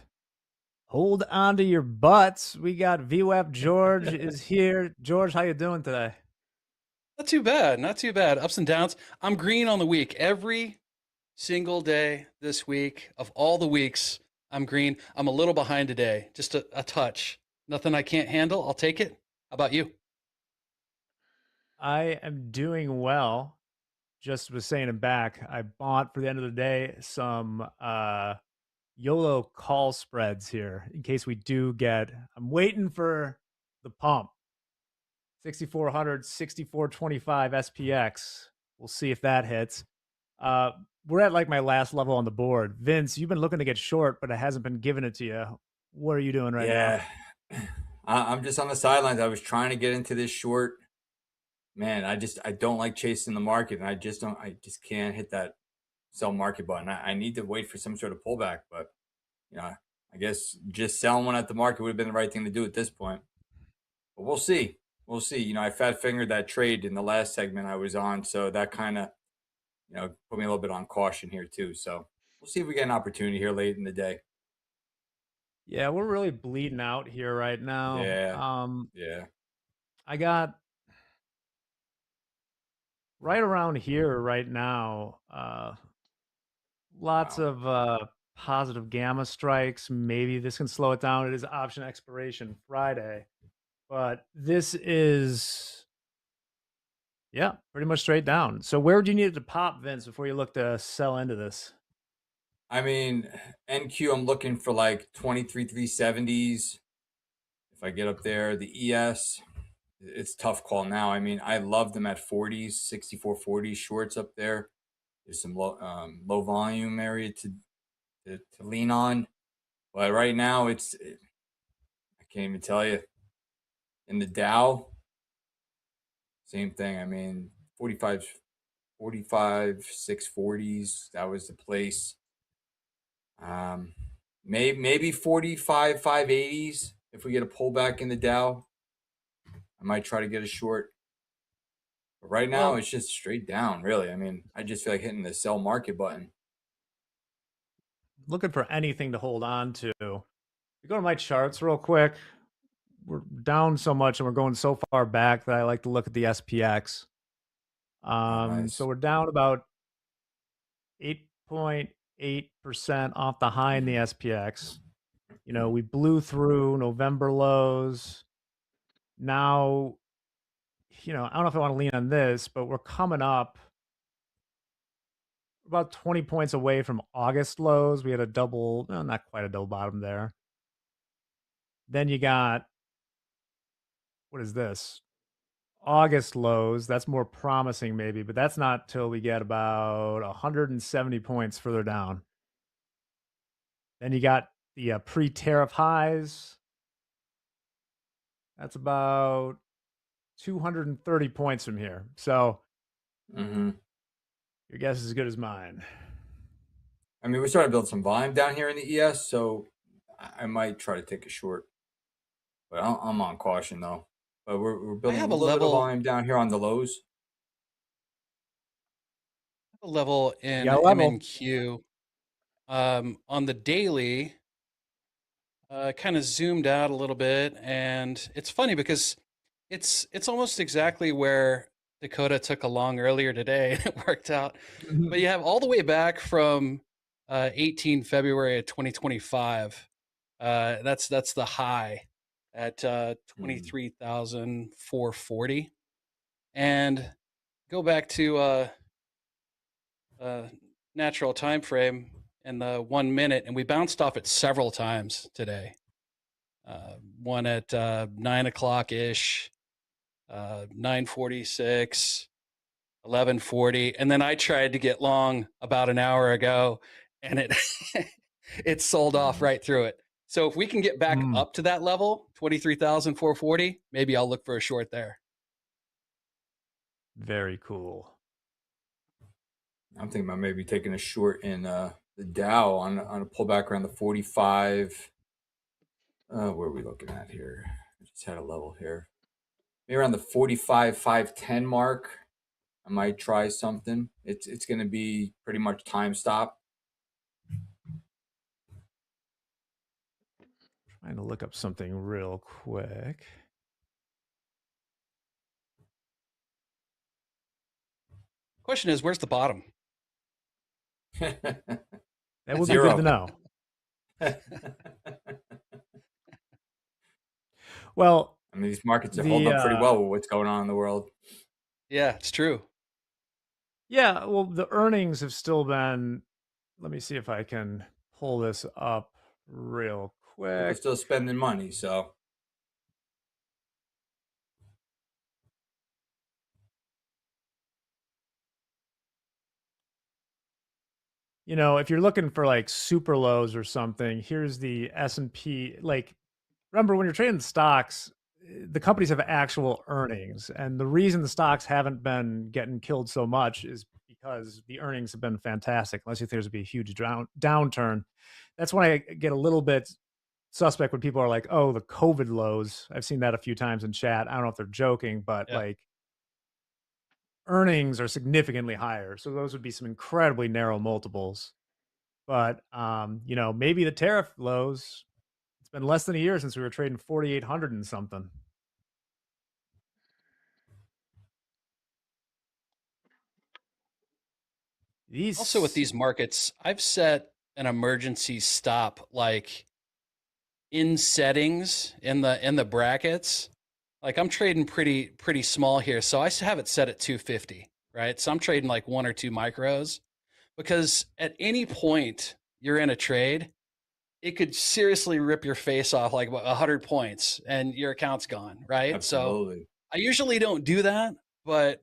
Hold on to your butts. We got VWAP George is here. George, how you doing today? Not too bad. Not too bad. Ups and downs. I'm green on the week. Every single day this week, of all the weeks, I'm green. I'm a little behind today, just a touch. Nothing I can't handle. I'll take it. How about you? I am doing well. Just was saying it back. I bought for the end of the day some YOLO call spreads here in case we do get. I'm waiting for the pump. 6,400, 6,425 SPX. We'll see if that hits. We're at like my last level on the board. Vince, you've been looking to get short, but it hasn't been giving it to you. What are you doing right now? I'm just on the sidelines. I was trying to get into this short. Man, I don't like chasing the market, and I just can't hit that sell market button. I need to wait for some sort of pullback, but I guess just selling one at the market would have been the right thing to do at this point. But we'll see. We'll see. I fat fingered that trade in the last segment I was on, so that kind of put me a little bit on caution here too. So we'll see if we get an opportunity here late in the day. Yeah, we're really bleeding out here right now. Yeah. I got right around here right now. Lots of positive gamma strikes. Maybe this can slow it down. It is option expiration Friday, but this is pretty much straight down. So where would you need it to pop, Vince, before you look to sell into this? I mean, NQ, I'm looking for like 23,370s. If I get up there, the ES, it's tough call now. I mean, I love them at 40s, 6440 shorts up there. There's some low volume area to lean on, but right now I can't even tell you. In the Dow, same thing. I mean, 45, 640s. That was the place. Maybe 45, 580s. If we get a pullback in the Dow, I might try to get a short. But right now, it's just straight down, really. I mean, I just feel like hitting the sell market button. Looking for anything to hold on to. You go to my charts real quick. We're down so much and we're going so far back that I like to look at the SPX. Nice. So we're down about 8.8% off the high in the SPX. We blew through November lows. Now, I don't know if I want to lean on this, but we're coming up about 20 points away from August lows. We had a double, not quite a double bottom there. Then you got, what is this? August lows. That's more promising, maybe, but that's not till we get about 170 points further down. Then you got the pre-tariff highs. That's about 230 points from here. So your guess is as good as mine. I mean, we're starting to build some volume down here in the ES, so I might try to take a short. But I'm on caution, though. But we're building a little bit of volume down here on the lows. A level in MNQ. On the daily, kind of zoomed out a little bit, and it's funny because it's almost exactly where Dakota took a long earlier today, and it worked out. But you have all the way back from 18 February of 2025. That's the high at 23,440, and go back to natural time frame in the 1 minute, and we bounced off it several times today. One at 9 o'clock ish, 9:46, 11:40, and then I tried to get long about an hour ago, and it it sold off right through it. So if we can get back up to that level, 23,440, maybe I'll look for a short there. Very cool. I'm thinking about maybe taking a short in the Dow on a pullback around the 45. Where are we looking at here? I just had a level here. Maybe around the 45, 510 mark. I might try something. It's going to be pretty much time stop. Trying to look up something real quick. Question is, where's the bottom? That would be good to know. Well, I mean, these markets are holding up pretty well with what's going on in the world. Yeah, it's true. Yeah, well, the earnings have still been. Let me see if I can pull this up real quick. People still spending money, so. You know, if you're looking for like super lows or something, here's the S&P. Like, remember when you're trading stocks, the companies have actual earnings, and the reason the stocks haven't been getting killed so much is because the earnings have been fantastic. Unless you think there's going to be a huge downturn, that's when I get a little bit suspect when people are like, "Oh, the COVID lows." I've seen that a few times in chat. I don't know if they're joking, but like earnings are significantly higher, so those would be some incredibly narrow multiples. But you know, maybe the tariff lows. It's been less than a year since we were trading 4,800 and something. Also with these markets, I've set an emergency stop like in settings in the brackets. Like I'm trading pretty small here, so I have it set at 250, right? So I'm trading like 1 or 2 micros because at any point you're in a trade, it could seriously rip your face off like 100 points and your account's gone, right? Absolutely. So I usually don't do that, but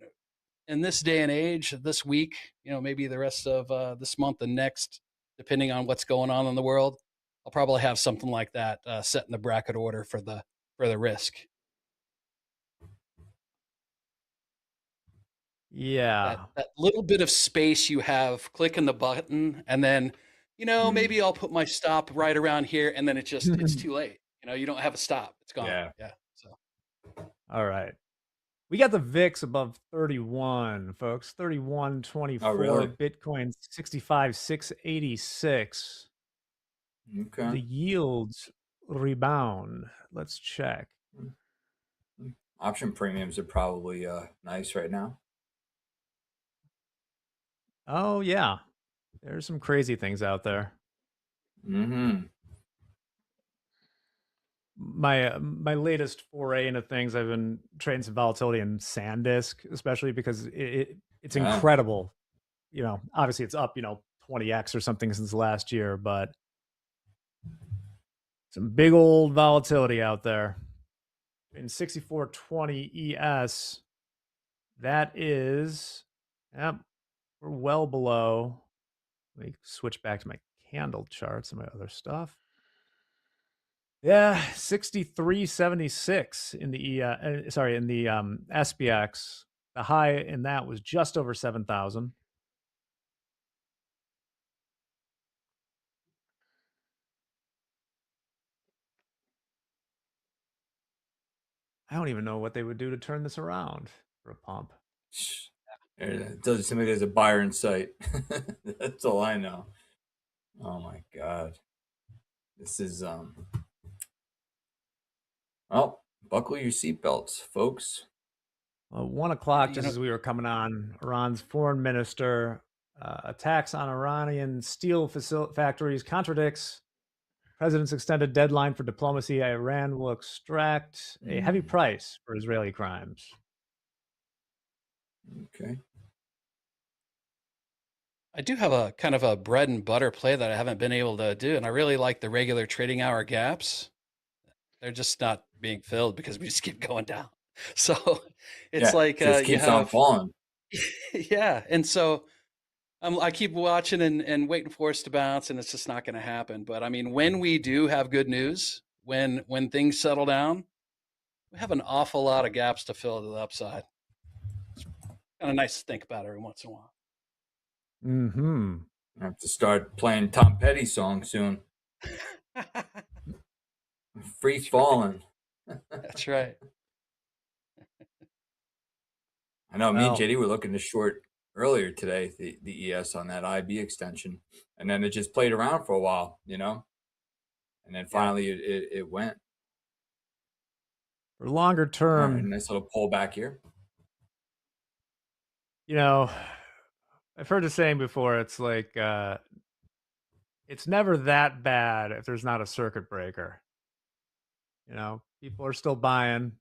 in this day and age, this week, you know, maybe the rest of this month and next, depending on what's going on in the world, I'll probably have something like that set in the bracket order for the risk. Yeah. That little bit of space you have clicking the button, and then, you know, maybe I'll put my stop right around here, and then it's too late. You know, you don't have a stop. It's gone. Yeah. So. All right. We got the VIX above 31, folks. 31.24. Oh, really? Bitcoin 65,686. Okay. The yields rebound. Let's check. Option premiums are probably nice right now. Oh yeah, there's some crazy things out there. Mm-hmm. My latest foray into things, I've been trading some volatility in SanDisk, especially because it's incredible. You know, obviously it's up 20x or something since last year, but some big old volatility out there. In 6420 ES, that is, yep, we're well below. Let me switch back to my candle charts and my other stuff. Yeah, 63.76 in the in the SPX. The high in that was just over 7,000. I don't even know what they would do to turn this around for a pump. It doesn't seem like there's a buyer in sight. That's all I know. Oh my God. This is well, buckle your seatbelts, folks. 1 o'clock, just as we were coming on, Iran's foreign minister attacks on Iranian steel factories contradicts president's extended deadline for diplomacy. Iran will extract a heavy price for Israeli crimes. Okay. I do have a kind of a bread and butter play that I haven't been able to do, and I really like the regular trading hour gaps. They're just not being filled because we just keep going down. So it's like just keeps on falling. Yeah, and so I keep watching and waiting for us to bounce, and it's just not going to happen. But I mean, when we do have good news, when things settle down, we have an awful lot of gaps to fill to the upside. It's kind of nice to think about every once in a while. Mm-hmm. I have to start playing Tom Petty songs soon. Free falling. That's right. I know me and JD were looking to short earlier today, the ES on that IB extension, and then it just played around for a while, you know. and then finally it went. For longer term, right, nice little pullback here. You know, I've heard the saying before. It's like it's never that bad if there's not a circuit breaker. You know, people are still buying.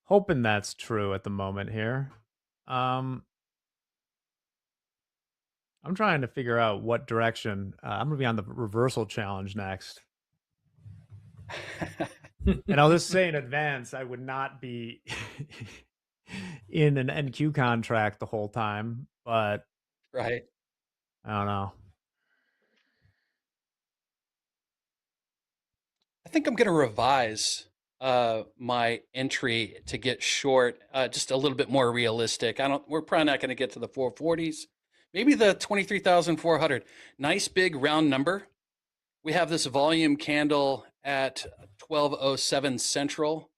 Hoping that's true at the moment here. I'm trying to figure out what direction. I'm gonna be on the reversal challenge next. And I'll just say in advance, I would not be in an NQ contract the whole time, but Right. I don't know. I think I'm going to revise my entry to get short, just a little bit more realistic. We're probably not going to get to the 440s, maybe the 23,400. Nice big round number. We have this volume candle at 1207 Central,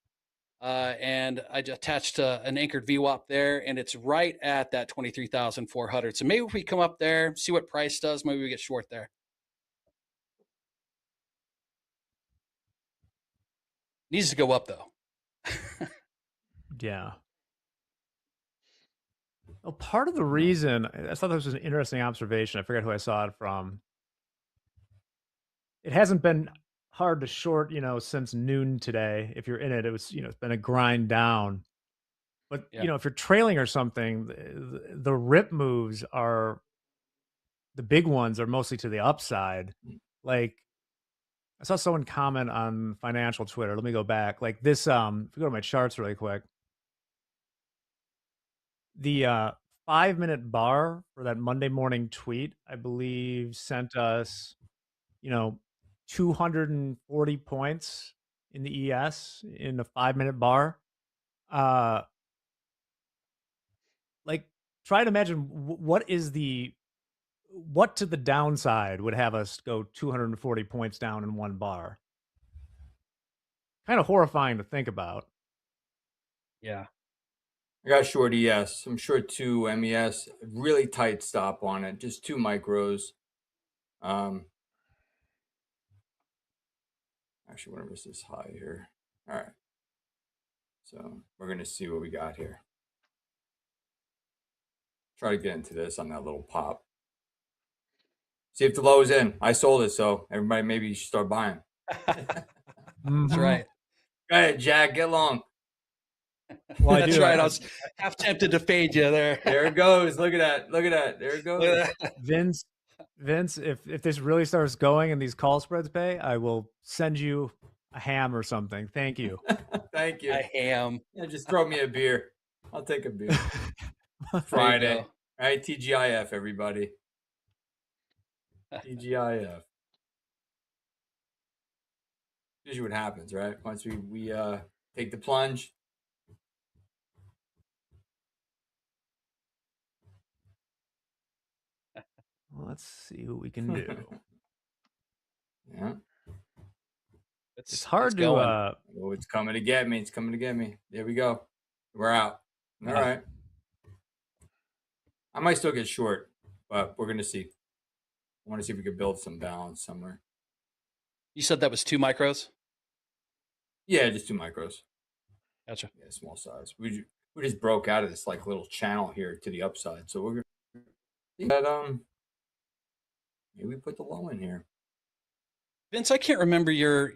and I attached an anchored VWAP there, and it's right at that 23,400. So maybe if we come up there, see what price does, maybe we get short there. Needs to go up though. Yeah. Well, part of the reason I thought this was an interesting observation. I forget who I saw it from. It hasn't been hard to short, since noon today. If you're in it, it was, it's been a grind down. But if you're trailing or something, the rip moves are the big ones are mostly to the upside. Like I saw someone comment on financial Twitter. Let me go back. Like this, if we go to my charts really quick. The 5-minute bar for that Monday morning tweet, I believe, sent us, 240 points in the ES in a 5-minute bar. Like try to imagine what to the downside would have us go 240 points down in one bar. Kind of horrifying to think about. Yeah. I got short ES. I'm short 2 MES. Really tight stop on it. Just 2 micros. Actually, whatever this high here. All right. So we're going to see what we got here. Try to get into this on that little pop. See if the low is in. I sold it, so everybody maybe should start buying. That's right. Go ahead, Jack. Get long. Well, That's right. I was half tempted to fade you there. There it goes. Look at that. Look at that. There it goes. Vince, if this really starts going and these call spreads pay, I will send you a ham or something. Thank you. Thank you. A ham. Yeah, just throw me a beer. I'll take a beer. Friday. All right, TGIF, everybody. TGIF. Usually what happens, right? Once we take the plunge. Well, let's see what we can do. Yeah. It's hard to oh, it's coming to get me. It's coming to get me. There we go. We're out. All right. I might still get short, but we're gonna see. I want to see if we could build some balance somewhere. You said that was 2 micros? Yeah, just 2 micros. Gotcha. Yeah, small size. We just broke out of this like little channel here to the upside, so we're gonna see that. Maybe we put the low in here. Vince, I can't remember your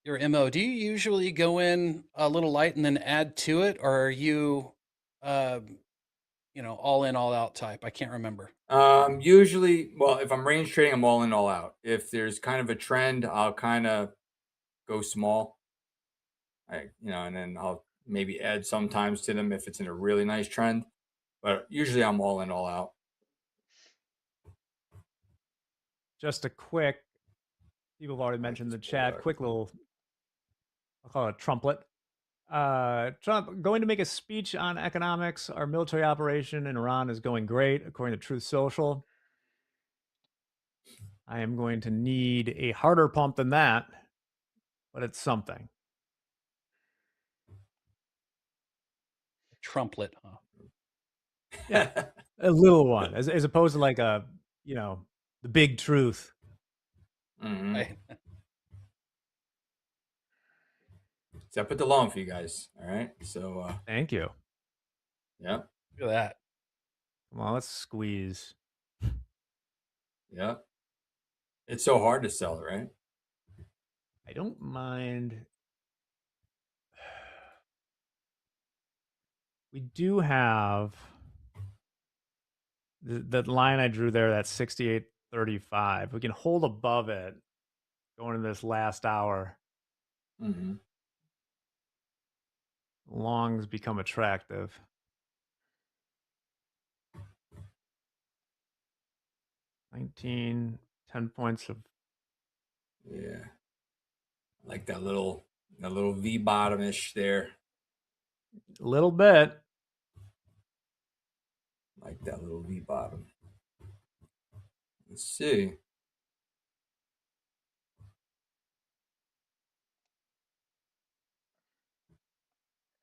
MO. Do you usually go in a little light and then add to it, or are you, all in, all out type? I can't remember. Usually, well, if I'm range trading, I'm all in, all out. If there's kind of a trend, I'll kind of go small. And then I'll maybe add sometimes to them if it's in a really nice trend. But usually, I'm all in, all out. Just a quick. People have already mentioned the chat. Quick little, I'll call it a trumpet. Trump going to make a speech on economics. Our military operation in Iran is going great, according to Truth Social. I am going to need a harder pump than that, but it's something. A trumpet, huh? Yeah, a little one, as opposed to like the big truth. Mm-hmm. Right. So I put the loan for you guys. All right. So Thank you. yeah. Look at that. Come on, let's squeeze. Yeah. It's so hard to sell it, right? I don't mind. We do have the line I drew there, that's 68.35. We can hold above it going into this last hour. Mm-hmm. Longs become attractive. 10 points of. Yeah. I like that little V bottomish there. A little bit. Like that little V bottom. Let's see.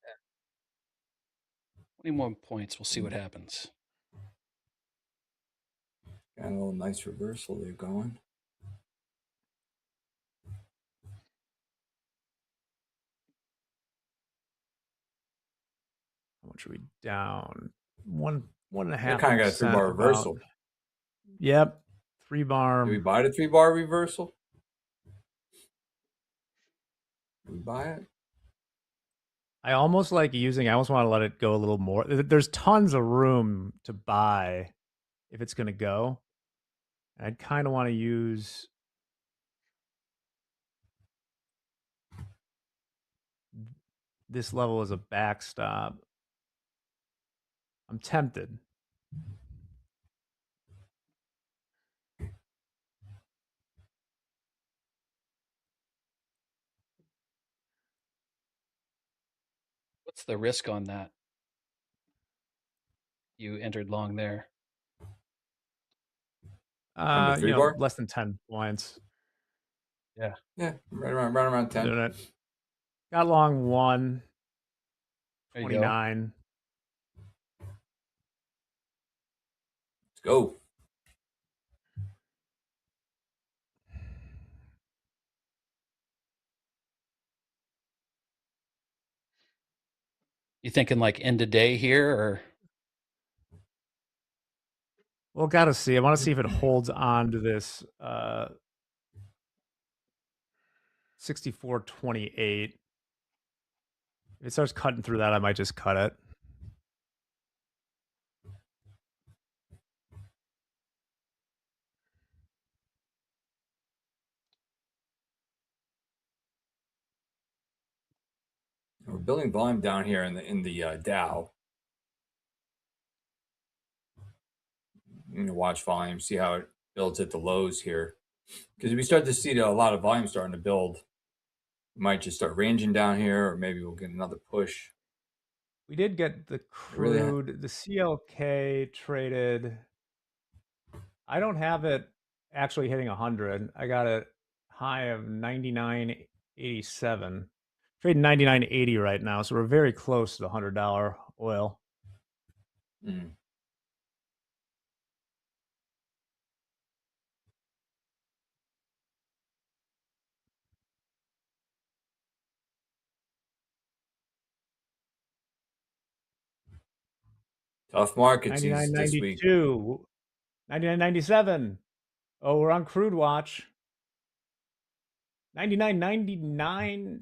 Yeah. 20 more points. We'll see what happens. Got a little nice reversal there going. How much are we down? 1.5%. It kind of got a 3-bar reversal. About. Yep. 3-bar. Did we buy the 3-bar reversal? Did we buy it? I almost like using. I almost want to let it go a little more. There's tons of room to buy if it's going to go. And I'd kind of want to use this level as a backstop. I'm tempted. What's the risk on that? You entered long there. Less than 10 points. Yeah. Yeah, right around 10. Doing it. Got long 1. There you 29. Let's go. You thinking like end of day here, or? Well, gotta see. I want to see if it holds on to this 64.28. If it starts cutting through that, I might just cut it. We're building volume down here in the Dow. Watch volume, see how it builds at the lows here. Because if we start to see a lot of volume starting to build, we might just start ranging down here, or maybe we'll get another push. We did get the crude, the CLK traded. I don't have it actually hitting 100. I got a high of 99.87. Trading 99.80 right now, so we're very close to the $100 oil. Mm. Tough markets this week. 99.97. Oh, we're on crude watch. 99.99.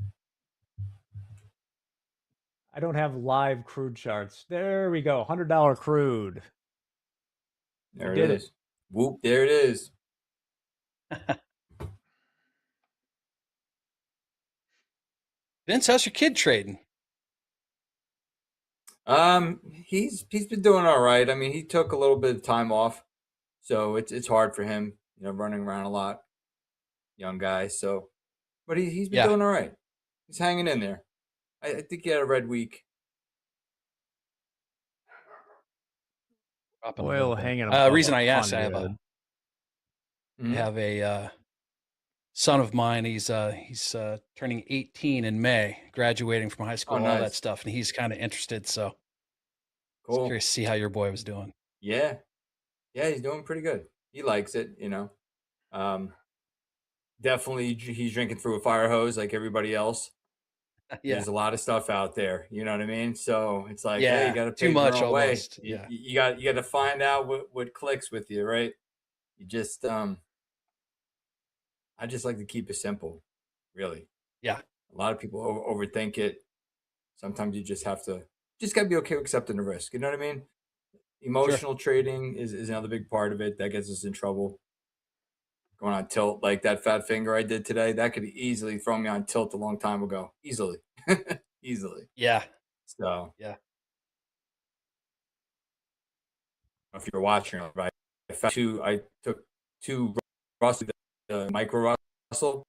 I don't have live crude charts. There we go. $100 crude. There it is. Whoop, there it is. Vince, how's your kid trading? He's been doing all right. I mean, he took a little bit of time off, so it's hard for him, running around a lot, young guy. So, but he's been doing all right. He's hanging in there. I think he had a red week. Oil hanging. Reason I asked, I have a son of mine. He's turning 18 in May, graduating from high school, and all that stuff, and he's kind of interested. So, cool. Curious to see how your boy was doing. Yeah, he's doing pretty good. He likes it, definitely he's drinking through a fire hose like everybody else. Yeah. There's a lot of stuff out there, you know what I mean? So it's like, hey, you Yeah. got to Too pave your much own way. almost. Yeah. You got to find out what clicks with you, right? You just I just like to keep it simple, really. Yeah. A lot of people overthink it. Sometimes you just got to be okay with accepting the risk. You know what I mean? Emotional trading is another big part of it that gets us in trouble. Going on tilt like that fat finger I did today, that could easily throw me on tilt a long time ago. Easily. Easily. Yeah. So yeah. If you're watching, right? I took two Russell, the micro Russell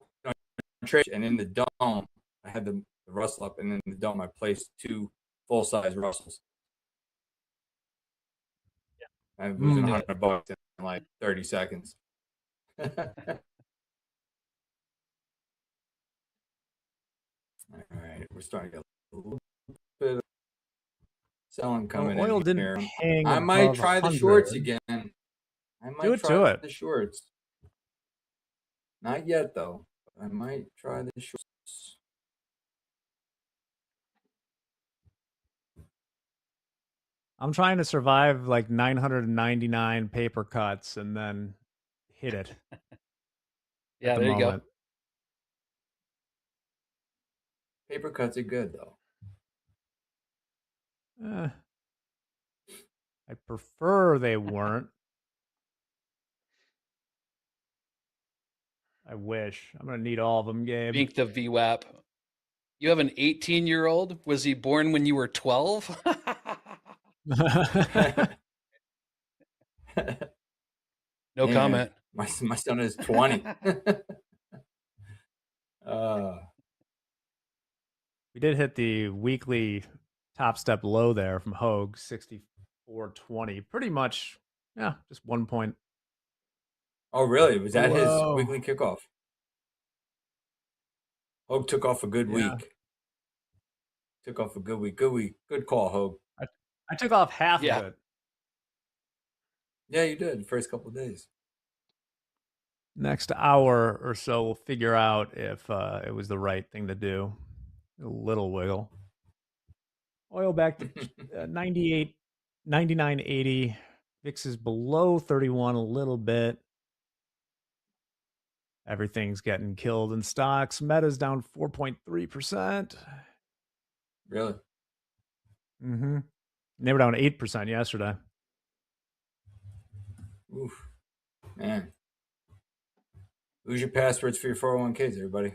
trade, and in the dome, I had the Russell up, and in the dome, I placed two full size Russells. I was losing $100 in like 30 seconds. All right, we're starting to get a little bit of selling coming oil in didn't here. hang I might above try the 100. shorts again. I might Do it try to it. the shorts. Not yet, though. I might try the shorts. I'm trying to survive like 999 paper cuts and then hit it. Yeah, at the there you moment. go. Paper cuts are good, though. I prefer they weren't. I wish. I'm going to need all of them, Gabe. Bink the VWAP. You have an 18-year-old? Was he born when you were 12? No comment. My son is 20. We did hit the weekly top step low there from Hogue, 64.20. Pretty much, yeah, just 1 point. Oh, really? Was that his Whoa. weekly kickoff? Hogue took off a good week. Took off a good week. Good week. Good call, Hogue. I took off half of it. Yeah, you did the first couple of days. Next hour or so, we'll figure out if it was the right thing to do. A little wiggle. Oil back to 98, 99.80. VIX is below 31 a little bit. Everything's getting killed in stocks. Meta's down 4.3%. Really? Mm-hmm. They were down 8% yesterday. Oof. Man. Lose your passwords for your 401ks, everybody.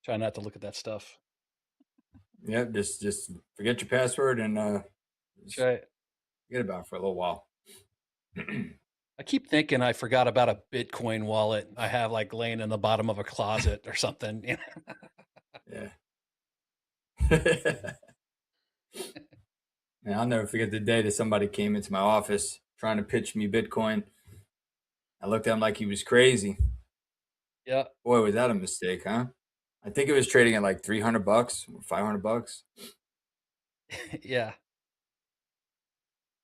Try not to look at that stuff. Yeah, just forget your password and That's right. Forget about it for a little while. I keep thinking I forgot about a Bitcoin wallet I have like laying in the bottom of a closet or something. Yeah. Man, I'll never forget the day that somebody came into my office trying to pitch me Bitcoin. I looked at him like he was crazy. Yeah. Boy, was that a mistake, huh? I think it was trading at like $300 or $500. Yeah.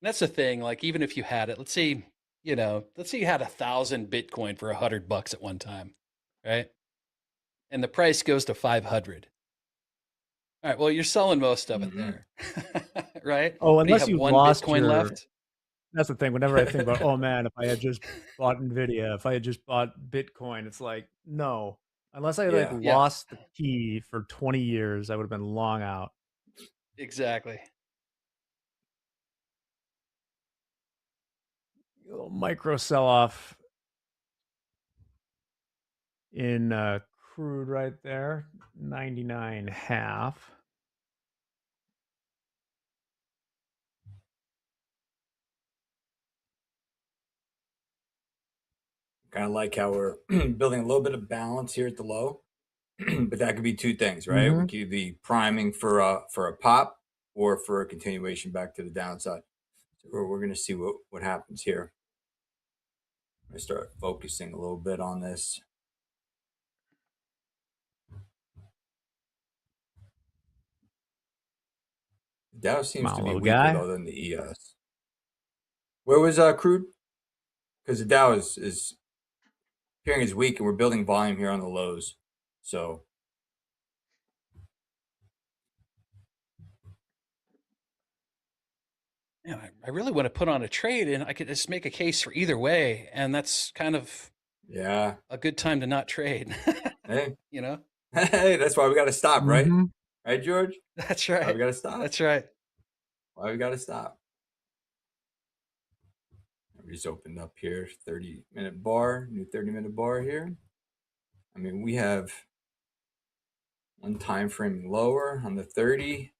That's the thing. Like, even if you had it, let's say you had 1,000 Bitcoin for $100 at one time, right? And the price goes to 500. All right. Well, you're selling most of it there, right? Oh, What, do you unless have you one lost Bitcoin your. left. That's the thing. Whenever I think about, oh man, if I had just bought Nvidia, if I had just bought Bitcoin, it's like, no. Unless I had lost the key for 20 years, I would have been long out. Exactly. A little micro sell off in crude right there, 99.5. Kind of like how we're building a little bit of balance here at the low, but that could be two things, right? We could be priming for a pop or for a continuation back to the downside. So we're going to see what happens here. I'm going to start focusing a little bit on this. Dow seems to be weaker though than the ES. Where was crude? Because the Dow is appearing as weak, and we're building volume here on the lows. So Man, I really want to put on a trade, and I could just make a case for either way, and that's kind of a good time to not trade. Hey, you know, hey, that's why we got to stop, right? Mhm. Right, George? That's Why right. we got to stop. That's right. Why we got to stop. We just opened up here, 30-minute bar, new 30-minute bar here. I mean, we have one time frame lower on the 30.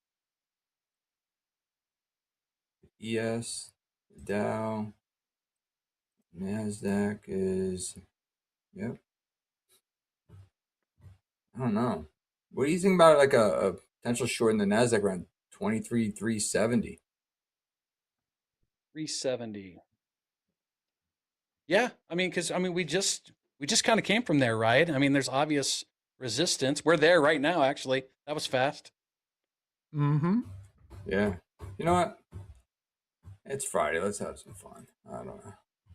The ES, the Dow, NASDAQ is, yep. I don't know. What do you think about like a potential short in the NASDAQ around 23,370? 370. Yeah, I mean, because we just kind of came from there, right? I mean, there's obvious resistance. We're there right now. Actually, that was fast. Mm-hmm. Yeah. You know what? It's Friday. Let's have some fun. I don't know.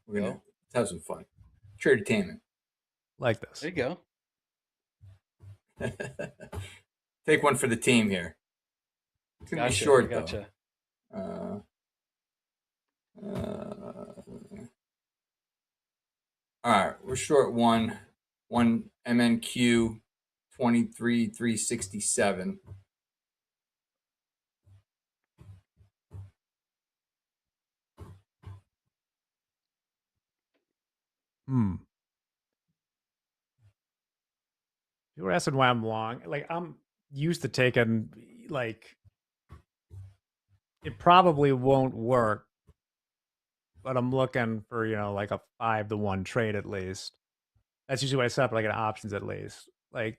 Let's have some fun. Tradertainment. Like this. There you go. Take one for the team here. It's gonna be short though. All right, we're short one MNQ 23,367. You were asking why I'm long. Like, I'm used to taking, like, it probably won't work, but I'm looking for, like a 5-to-1 trade at least. That's usually what I set up, like, an options at least. Like,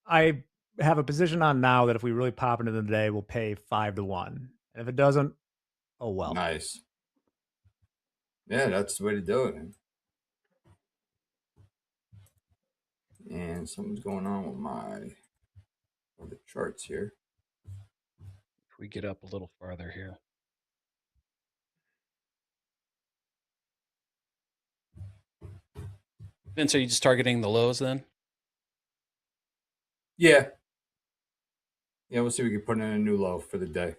I have a position on now that if we really pop into the day, we'll pay 5-to-1. And if it doesn't, oh well. Nice. Yeah, that's the way to do it. And something's going on with my other charts here. If we get up a little farther here. Vince, are you just targeting the lows then? Yeah. Yeah, we'll see if we can put in a new low for the day.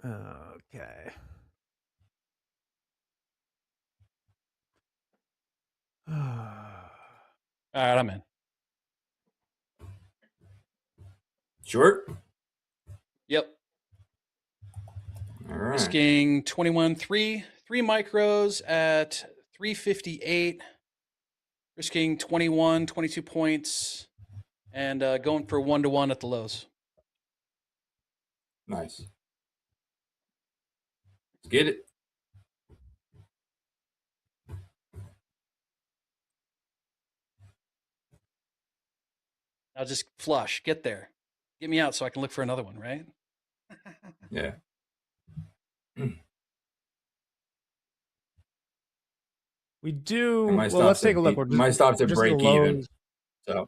Okay. All right, I'm in. Short? Yep. All right. Risking 21.3, 3 micros at 358. Risking 21, 22 points, and going for 1-to-1 at the lows. Nice. Let's get it. I'll just flush. Get there. Get me out so I can look for another one, right? Yeah. We do. My Well, let's take a look. My stops at break even. So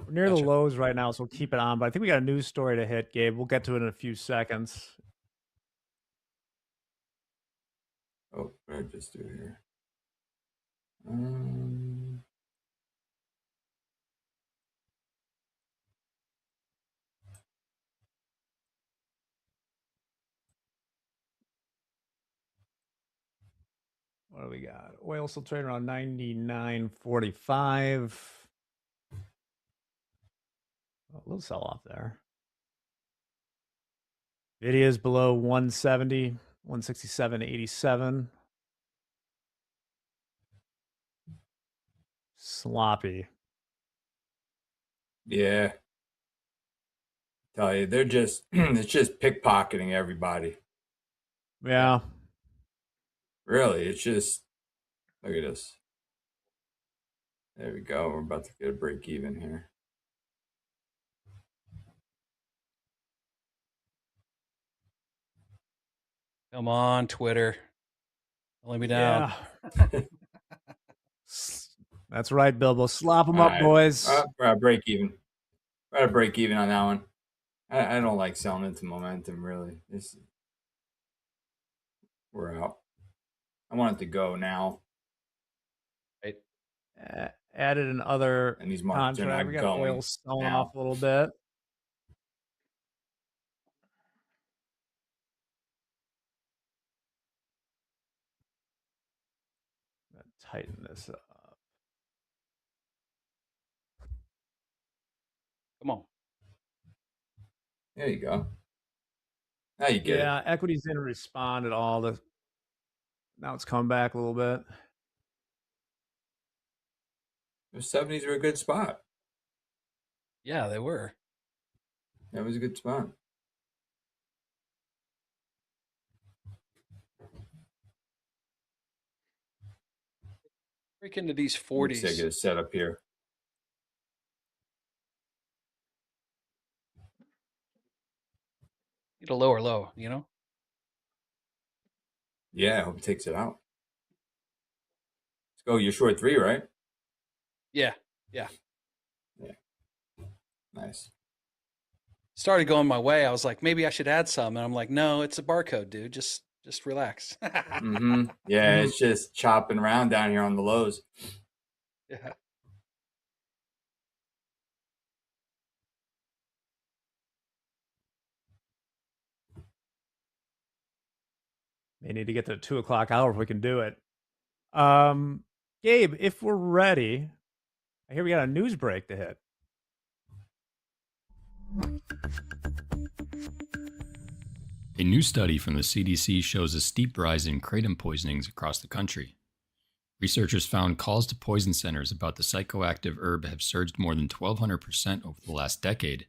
we're near the lows right now, so we'll keep it on. But I think we got a news story to hit, Gabe. We'll get to it in a few seconds. Oh, what did I just do here? What do we got? Oil still trading around 99.45. A little sell off there. Nvidia's below 170, 167.87. Sloppy. Yeah. Tell you, they're just it's just pickpocketing everybody. Yeah. Really, it's just look at this. There we go. We're about to get a break even here. Come on, Twitter. Let me down. Yeah. That's right, Bilbo. Slop them All up, right. boys. We're at break even. We're at break even on that one. I don't like selling into momentum, really. We're out. I want it to go now. Right. Added another And these markets are contract. not We got going oil selling now. off a little bit. Tighten this up. Come on. There you go. Now you get it. Yeah, equities didn't respond at all. Now it's come back a little bit. The 70s were a good spot. Yeah, they were. That was a good spot. Break into these Let me see, I 40s. get a setup here. Need a lower low, you know? Yeah, I hope it takes it out. Let's go. You're short 3, right? Yeah. Yeah. Nice. Started going my way. I was like, maybe I should add some. And I'm like, no, it's a barcode, dude. Just relax. Mm-hmm. Yeah, it's just chopping around down here on the lows. Yeah. May need to get to the 2 o'clock hour if we can do it. Gabe, if we're ready, I hear we got a news break to hit. A new study from the CDC shows a steep rise in kratom poisonings across the country. Researchers found calls to poison centers about the psychoactive herb have surged more than 1,200% over the last decade.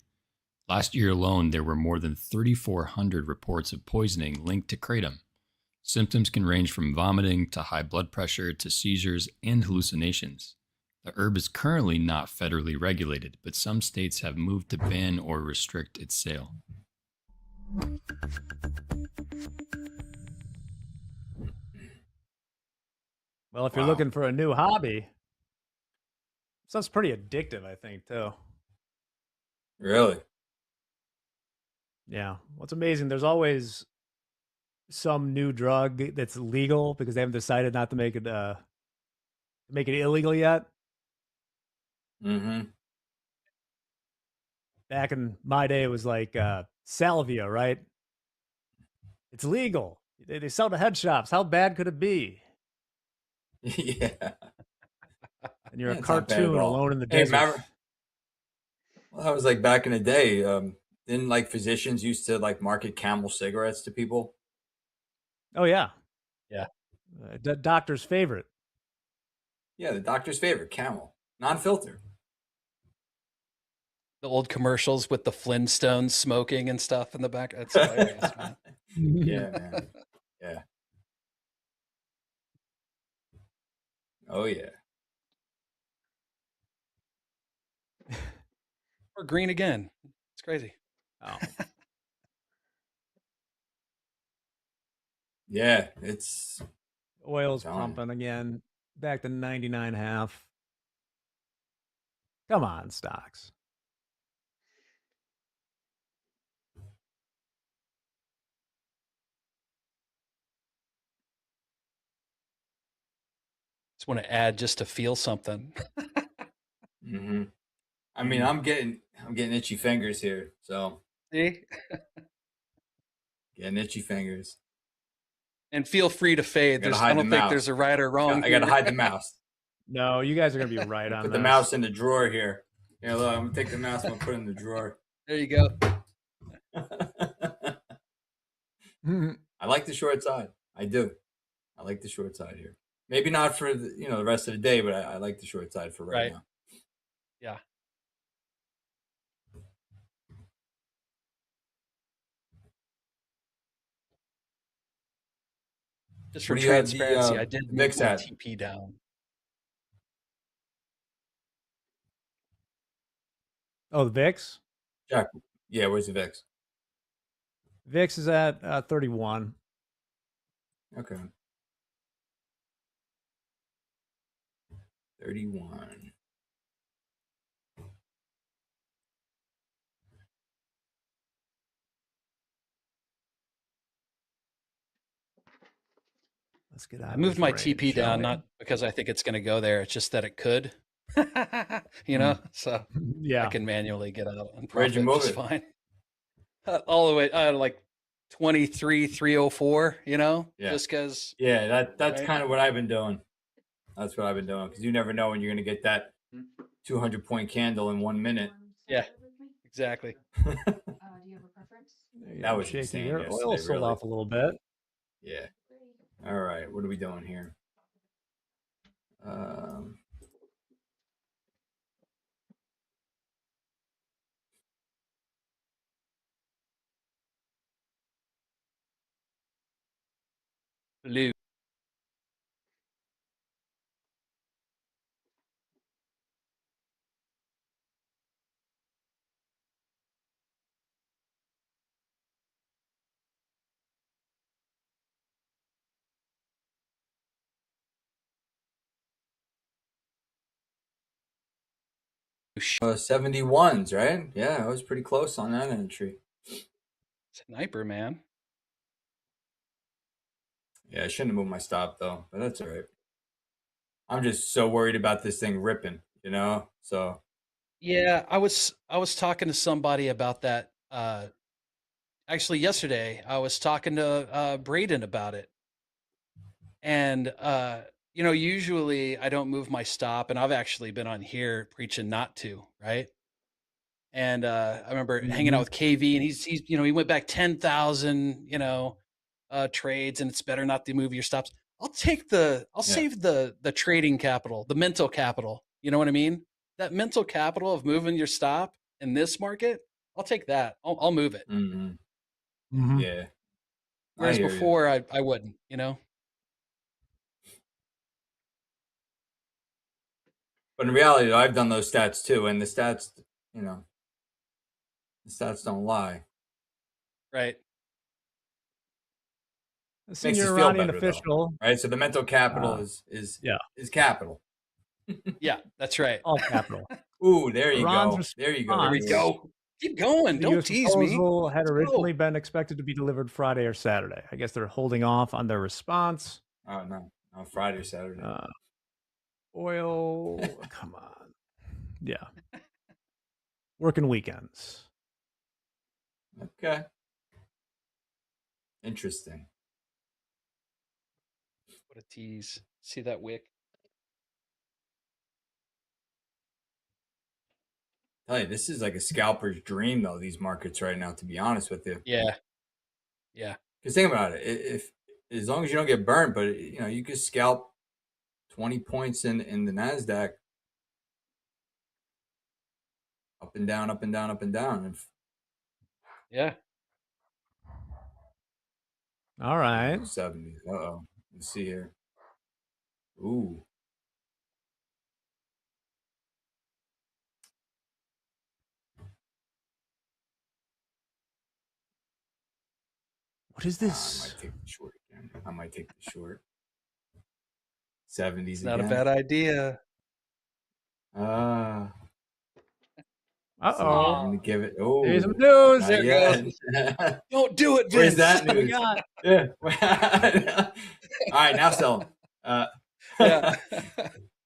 Last year alone, there were more than 3,400 reports of poisoning linked to kratom. Symptoms can range from vomiting to high blood pressure to seizures and hallucinations. The herb is currently not federally regulated, but some states have moved to ban or restrict its sale. Well, if you're looking for a new hobby, stuff's pretty addictive, I think, too. Really? Yeah. What's amazing, there's always some new drug that's legal because they haven't decided not to make it illegal yet. Mm-hmm. Back in my day, it was like salvia, right? It's legal. They sell to head shops. How bad could it be? Yeah. And you're Yeah, a it's not bad at cartoon all. alone in the Hey, desert. well, that was like back in the day. Didn't like physicians used to like market Camel cigarettes to people? Oh yeah, yeah. Doctor's favorite. Yeah, the doctor's favorite, Camel, non-filter. The old commercials with the Flintstones smoking and stuff in the back. That's hilarious, man. Yeah, man. Yeah. Oh yeah. Or green again. It's crazy. Oh. Yeah, it's Oil's telling you. pumping again. Back to 99.5. Come on, stocks. Just want to add just to feel something. Mm-hmm. I mean, I'm getting itchy fingers here. So See? getting itchy fingers. And feel free to fade. I don't think there's a right or wrong. I gotta hide the mouse. No, you guys are gonna be right on Put this. the mouse in the drawer here. Here, look, I'm gonna take the mouse and put it in the drawer. There you go. I like the short side. I do. I like the short side here. Maybe not for the rest of the day, but I like the short side for right now. Yeah. Just for transparency, I did move my TP down. Oh, the VIX? Jack. Yeah, where's the VIX? VIX is at 31. Okay. 31. Let's get out. I of moved this my range, TP shall down we? not because I think it's going to go there. It's just that it could, you know. So Yeah. I can manually get out and Where'd you profit move just it? fine. All the way like 23,304. You know, Yeah. just because. Yeah, that's right? kind of what I've been doing. That's what I've been doing because you never know when you're going to get that 200-point candle in 1 minute. Yeah, exactly. There you That go, was shaky insane there. yesterday, Oil sold really. off a little bit. Yeah. All right, what are we doing here? Blue. Oh, 71s, right? Yeah, I was pretty close on that entry. Sniper, man. Yeah, I shouldn't have moved my stop though, but that's all right. I'm just so worried about this thing ripping, you know? So Yeah, I was talking to somebody about that. Actually, yesterday I was talking to Braden about it, and usually I don't move my stop, and I've actually been on here preaching not to, right? And I remember hanging out with KV, and he's he went back 10,000 trades, and it's better not to move your stops. I'll save the trading capital, the mental capital. You know what I mean? That mental capital of moving your stop in this market, I'll take that. I'll move it. yeah. Whereas hear you. before I wouldn't, you know? But in reality, though, I've done those stats too, and the stats, the stats don't lie. Right. A Makes senior us feel Iranian better, official. though, right? So the mental capital is capital. Yeah, that's right. All capital. Ooh, there you Iran's go. There you go. There we response go. Keep going. The Don't U.S. tease me. proposal had Let's originally go. been expected to be delivered Friday or Saturday. I guess they're holding off on their response. Oh, no. Friday or Saturday. Oil, come on. Yeah. Working weekends. Okay. Interesting. What a tease. See that wick? Tell you, this is like a scalper's dream, though, these markets right now, to be honest with you. Yeah. Yeah. Because think about it. If as long as you don't get burned, but you could scalp 20 points in the NASDAQ up and down, up and down, up and down. Yeah. All right. 70s. Uh-oh. Let's see here. Ooh. What is this? I might take the short again. I might take the short. 70s Not again. a bad idea. Uh-oh. I'm gonna give it. Oh, there's some news. There goes. Don't do it, Vince. Where's that What we news? got? Yeah. All right, now sell them. Yeah.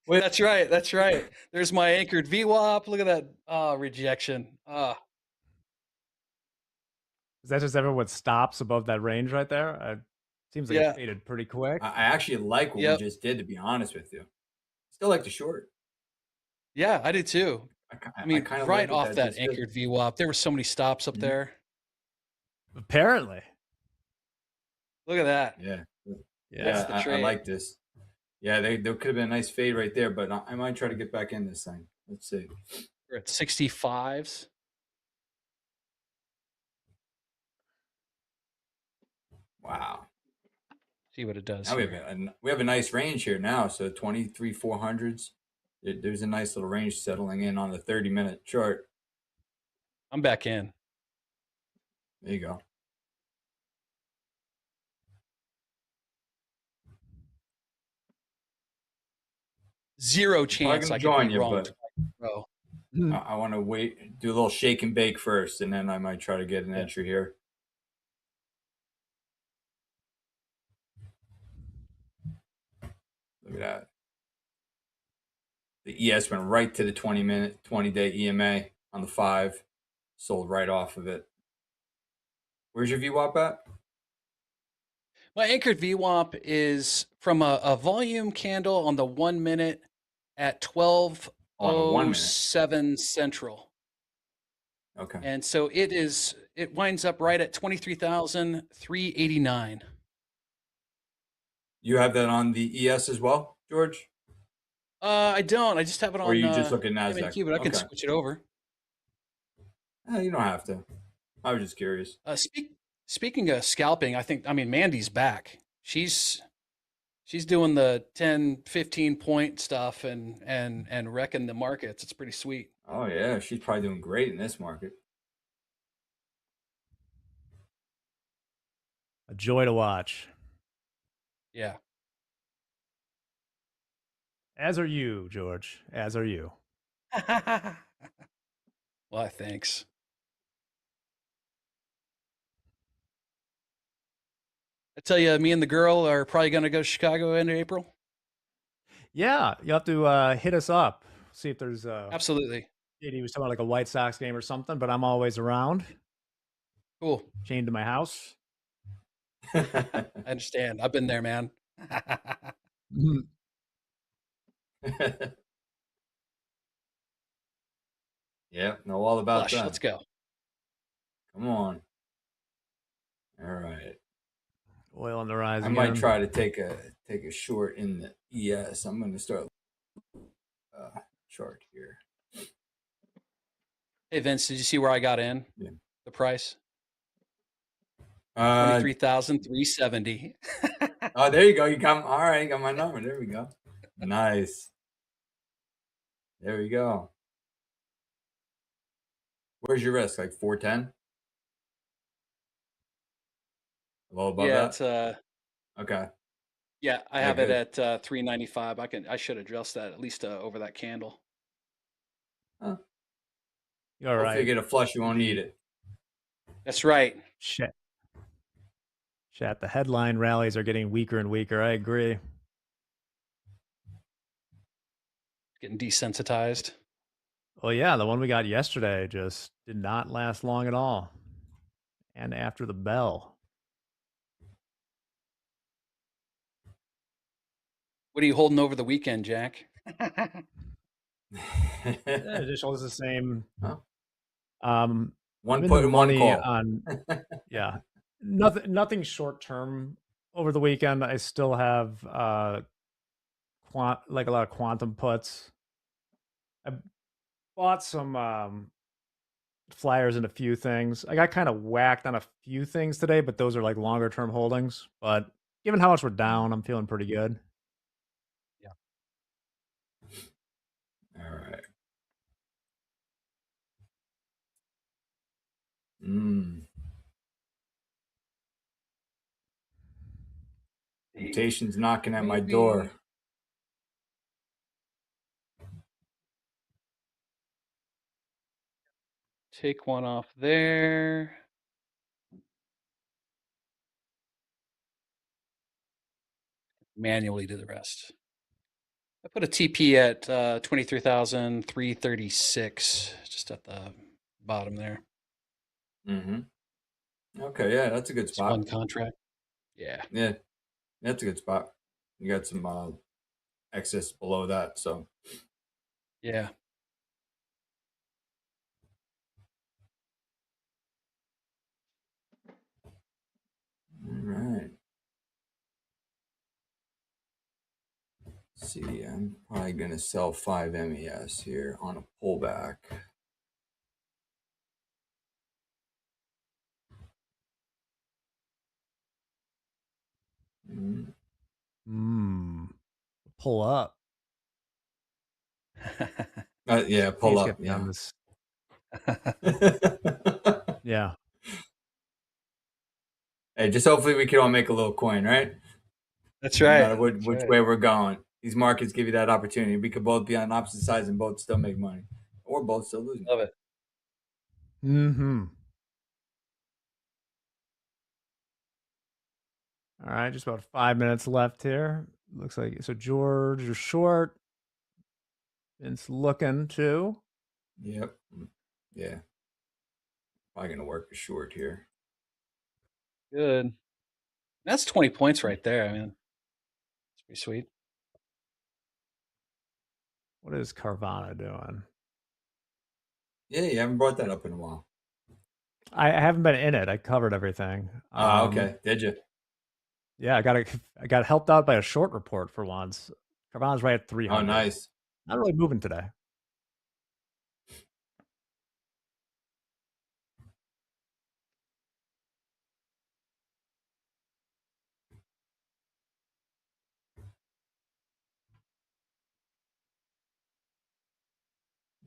That's right. That's right. There's my anchored VWAP. Look at that rejection. Is that just everyone stops above that range right there? Seems like Yeah. it faded pretty quick. I actually like what we just did, to be honest with you. Still like the short. Yeah, I do too. I mean, kinda right like what off that that just did. anchored VWAP, there were so many stops up there. Apparently. Look at that. Yeah. That's the I trade. like this. Yeah, there could have been a nice fade right there, but I might try to get back in this thing. Let's see. We're at 65s. Wow. See what it does. Now Here. we have a nice range here now. So 23 400s. There's a nice little range settling in on the 30-minute chart. I'm back in. There you go. zero I'm chance gonna I could join be you, wrong but twice in a row. I want to wait, do a little shake and bake first, and then I might try to get an entry here. Look at that. The ES went right to the 20-day EMA on the 5, sold right off of it. Where's your VWAP at? My anchored VWAP is from a volume candle on the 1 minute at 12:07 Central. Okay. And so it winds up right at 23,389. You have that on the ES as well, George? I don't. I just have it on Or you just look at NASDAQ? MNQ, but I can Okay. switch it over. You don't have to. I was just curious. Speaking of scalping, I mean Mandy's back. She's doing the 10, 15 point stuff and wrecking the markets. It's pretty sweet. Oh yeah, she's probably doing great in this market. A joy to watch. Yeah. As are you, George. As are you. Well, thanks. I tell you, me and the girl are probably going to go to Chicago in April. Yeah, you have to hit us up. See if there's absolutely. He was talking about like a White Sox game or something, but I'm always around. Cool. Chained to my house. I understand. I've been there, man. Yeah, know all about Flush, that. let's go. Come on. All right. Oil on the rise. I might try to take a short in the ES. I'm going to start chart here. Hey Vince, did you see where I got in? Yeah. The price? 23,370. Oh, there you go. You got all right. You got my number. There we go. Nice. There we go. Where's your risk? Like 410? A little above Yeah, that? it's okay. Yeah, I Yeah, have good. it at 395. I should adjust that at least over that candle. Huh. You're all right. If you get a flush, you won't need it. That's right. Shit. Chat. The headline rallies are getting weaker and weaker. I agree. Getting desensitized. Well, yeah, the one we got yesterday just did not last long at all. And after the bell. What are you holding over the weekend, Jack? Additional is the same. Huh? One put and one money call. on. Yeah, nothing short term over the weekend. I still have like a lot of quantum puts. I bought some flyers and a few things. I got kind of whacked on a few things today, but those are like longer term holdings. But given how much we're down, I'm feeling pretty good. Yeah. All right. Temptation's knocking at my door. Take one off there. Manually do the rest. I put a TP at 23,336, just at the bottom there. Mm-hmm. Okay, yeah, that's a good spot. One contract. Yeah. Yeah, that's a good spot. You got some excess below that, so. Yeah. All right. See, I'm probably going to sell 5 MES here on a pullback. Pull up. Yeah, pull up. Yeah. Yeah. Hey, just hopefully we can all make a little coin, right? That's right. No matter which way we're going. these markets give you that opportunity. We could both be on opposite sides and both still make money, or both still losing. Love it. Mm-hmm. All right, just about 5 minutes left here. Looks like so. George, you're short. It's looking too. Yep. Yeah. Probably gonna work a short here. Good. That's 20 points right there. I mean, it's pretty sweet. What is Carvana doing? Yeah, you haven't brought that up in a while. I haven't been in it. I covered everything. Oh, okay. Did you? Yeah, I got helped out by a short report for once. Carvana's right at 300. Oh, nice. Not really moving today.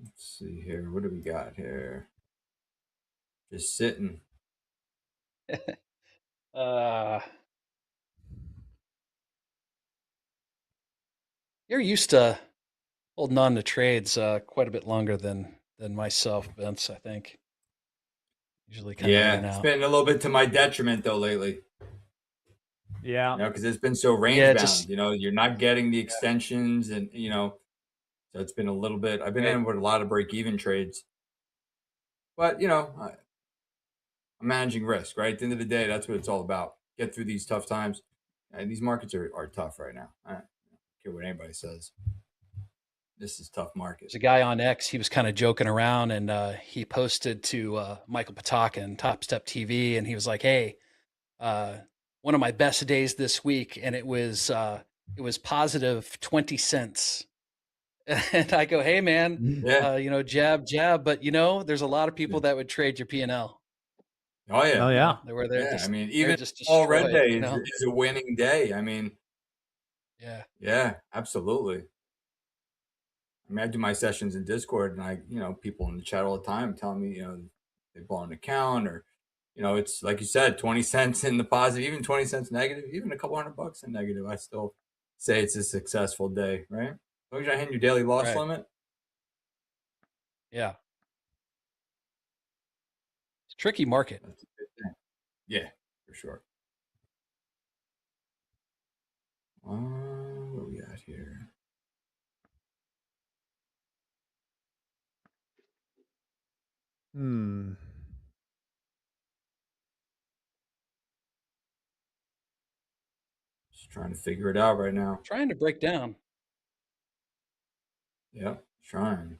Let's see here. What do we got here? Just sitting. You're used to holding on to trades quite a bit longer than myself, Vince, I think. Usually kind of in Yeah, and it's out. been a little bit to my detriment though lately. Yeah. You know, because it's been so range bound. You know, you're not getting the extensions, and so it's been a little bit. I've been in with a lot of break even trades, but I'm managing risk. Right at the end of the day, that's what it's all about. Get through these tough times, and these markets are tough right now. I don't care what anybody says. This is a tough market. There's a guy on X. He was kind of joking around, and he posted to Michael Patakin, Top Step TV, and he was like, "Hey, one of my best days this week, and it was positive 20 cents." And I go, "Hey, man, jab, but there's a lot of people that would trade your P&L." Oh yeah, They're I mean, they're even just all red destroyed, day is a winning day. I mean, yeah, absolutely. I mean, I do my sessions in Discord, and people in the chat all the time telling me, they blow an account, or it's like you said, 20 cents in the positive, even 20 cents negative, even a couple $100 in negative. I still say it's a successful day, right? As long as you're not hitting your daily loss limit. Yeah. It's a tricky market. That's a good thing. Yeah, for sure. What we got here? Just trying to figure it out right now. Trying to break down. Yep, trying.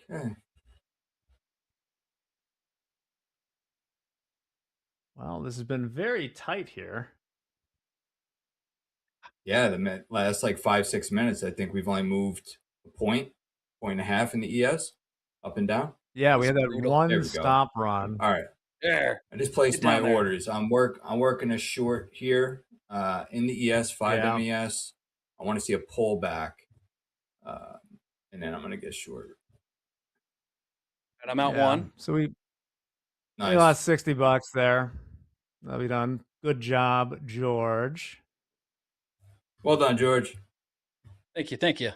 Okay. Well, this has been very tight here. Yeah, the last like 5-6 minutes, I think we've only moved a point and a half in the ES, up and down. Yeah, we had that one stop run. All right. There. I just placed my orders. I'm working a short here in the ES, 5 MES. I want to see a pullback, and then I'm going to get short. And I'm out one. So we lost $60 there. That'll be done. Good job, George. Well done, George. Thank you.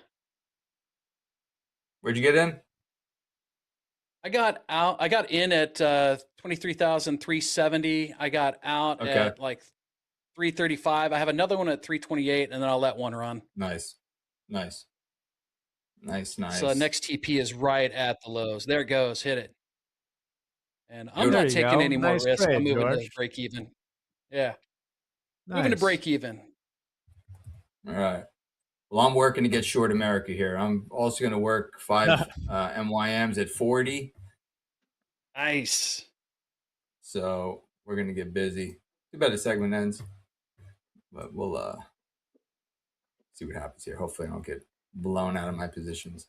Where'd you get in? I got in at 23,370. I got out at like 335. I have another one at 328, and then I'll let one run. Nice. So next TP is right at the lows. There it goes. Hit it. And I'm not taking any more risk. I'm moving to break even. Yeah. Moving to break even. All right. Well, I'm working to get short America here. I'm also going to work 5 MYMs at 40. Nice. So we're going to get busy. Too bad the segment ends. But we'll see what happens here. Hopefully I don't get blown out of my positions.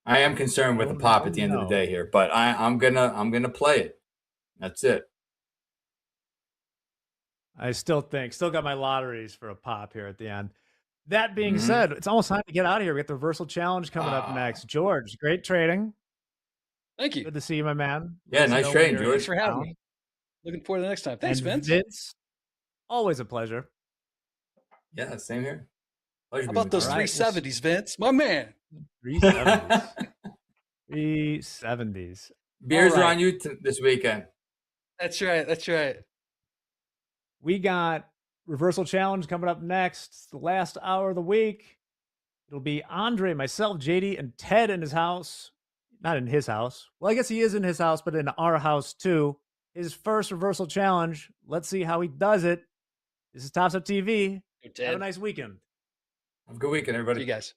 I am concerned with the pop at the end of the day here, but I'm gonna play it. That's it. I still got my lotteries for a pop here at the end. That being said, it's almost time to get out of here. We got the reversal challenge coming up next. George, great trading. Thank you. Good to see you, my man. Yeah, nice trading, George. Thanks for having me. Looking forward to the next time. Thanks, And Vince. Always a pleasure. Yeah, same here. Pleasure How being about those with you. 370s, Vince? My man. 370s. 370s. Beers All are right. on you this weekend. That's right. That's right. We got Reversal Challenge coming up next. It's the last hour of the week. It'll be Andre, myself, JD, and Ted in his house. Not in his house. Well, I guess he is in his house, but in our house too. His first Reversal Challenge. Let's see how he does it. This is Tops Up TV. Have a nice weekend. Have a good weekend, everybody. See you guys.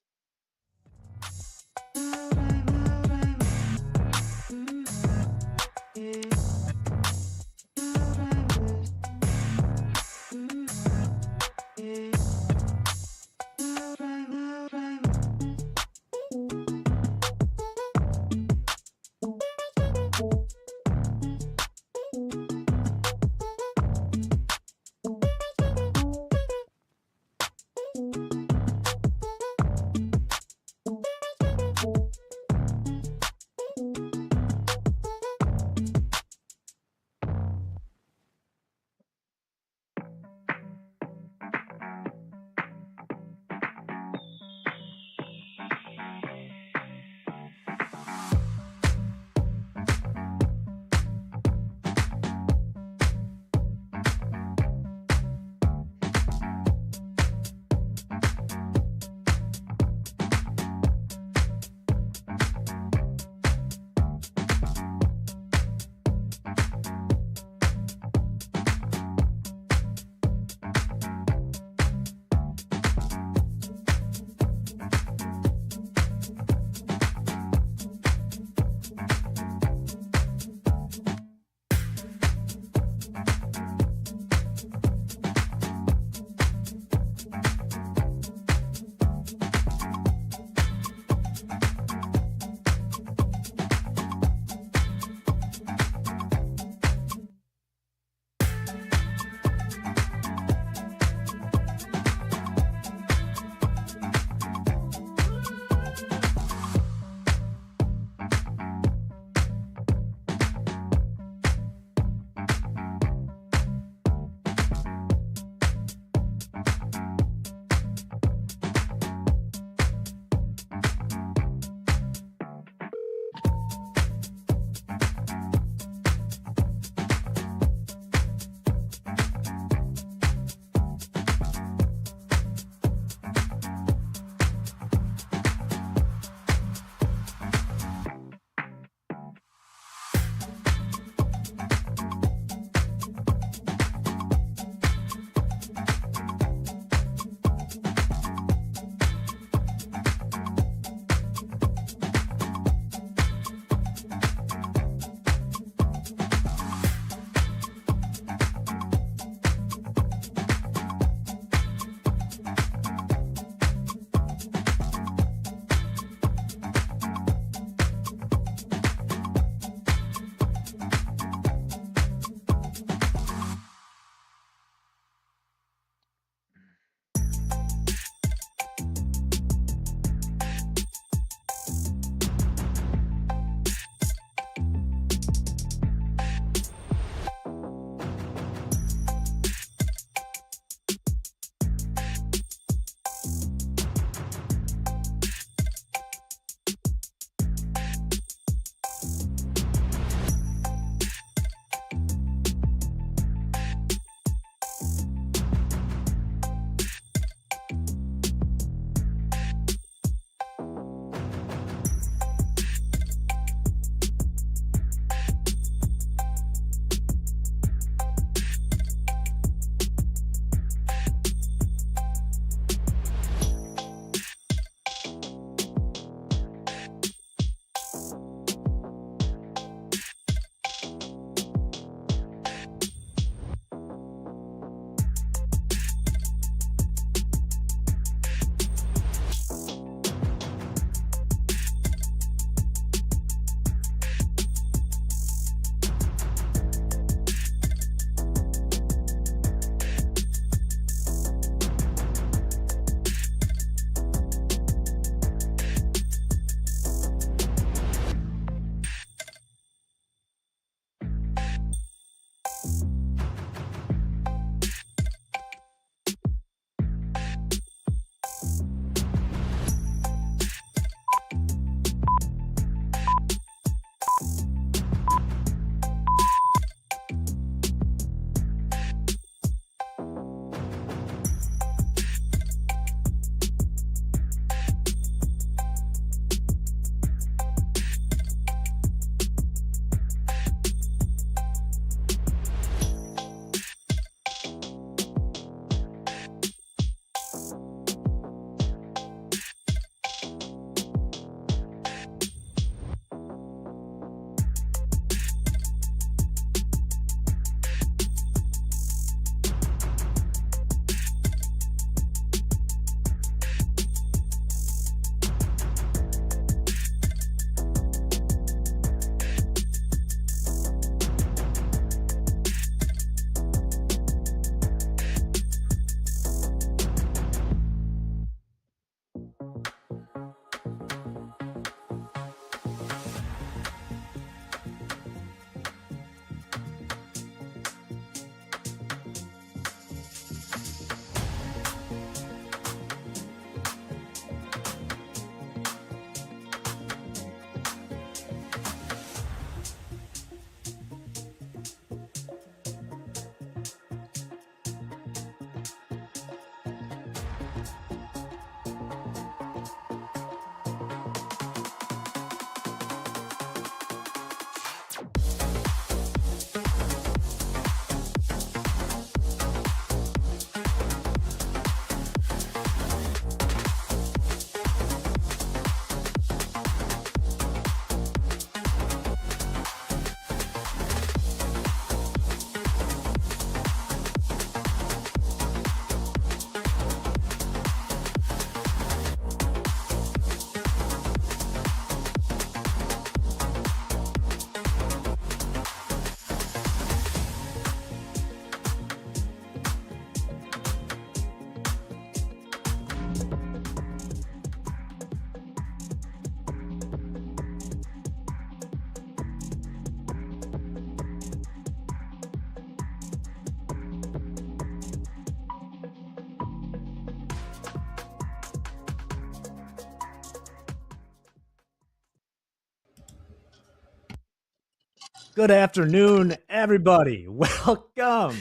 Good afternoon, everybody. Welcome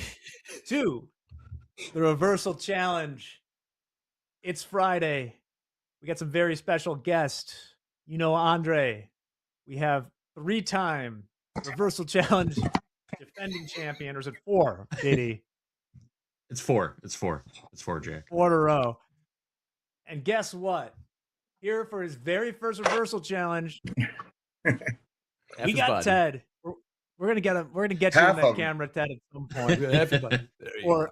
to the Reversal Challenge. It's Friday. We got some very special guests. You know, Andre. We have 3-time Reversal Challenge defending champion. Or is it 4, JD? It's 4. It's 4. It's 4, Jay. 4 in a row. And guess what? Here for his very first Reversal Challenge, we got Ted. We're gonna get him. We're gonna get you on that camera, Ted, at some point. We're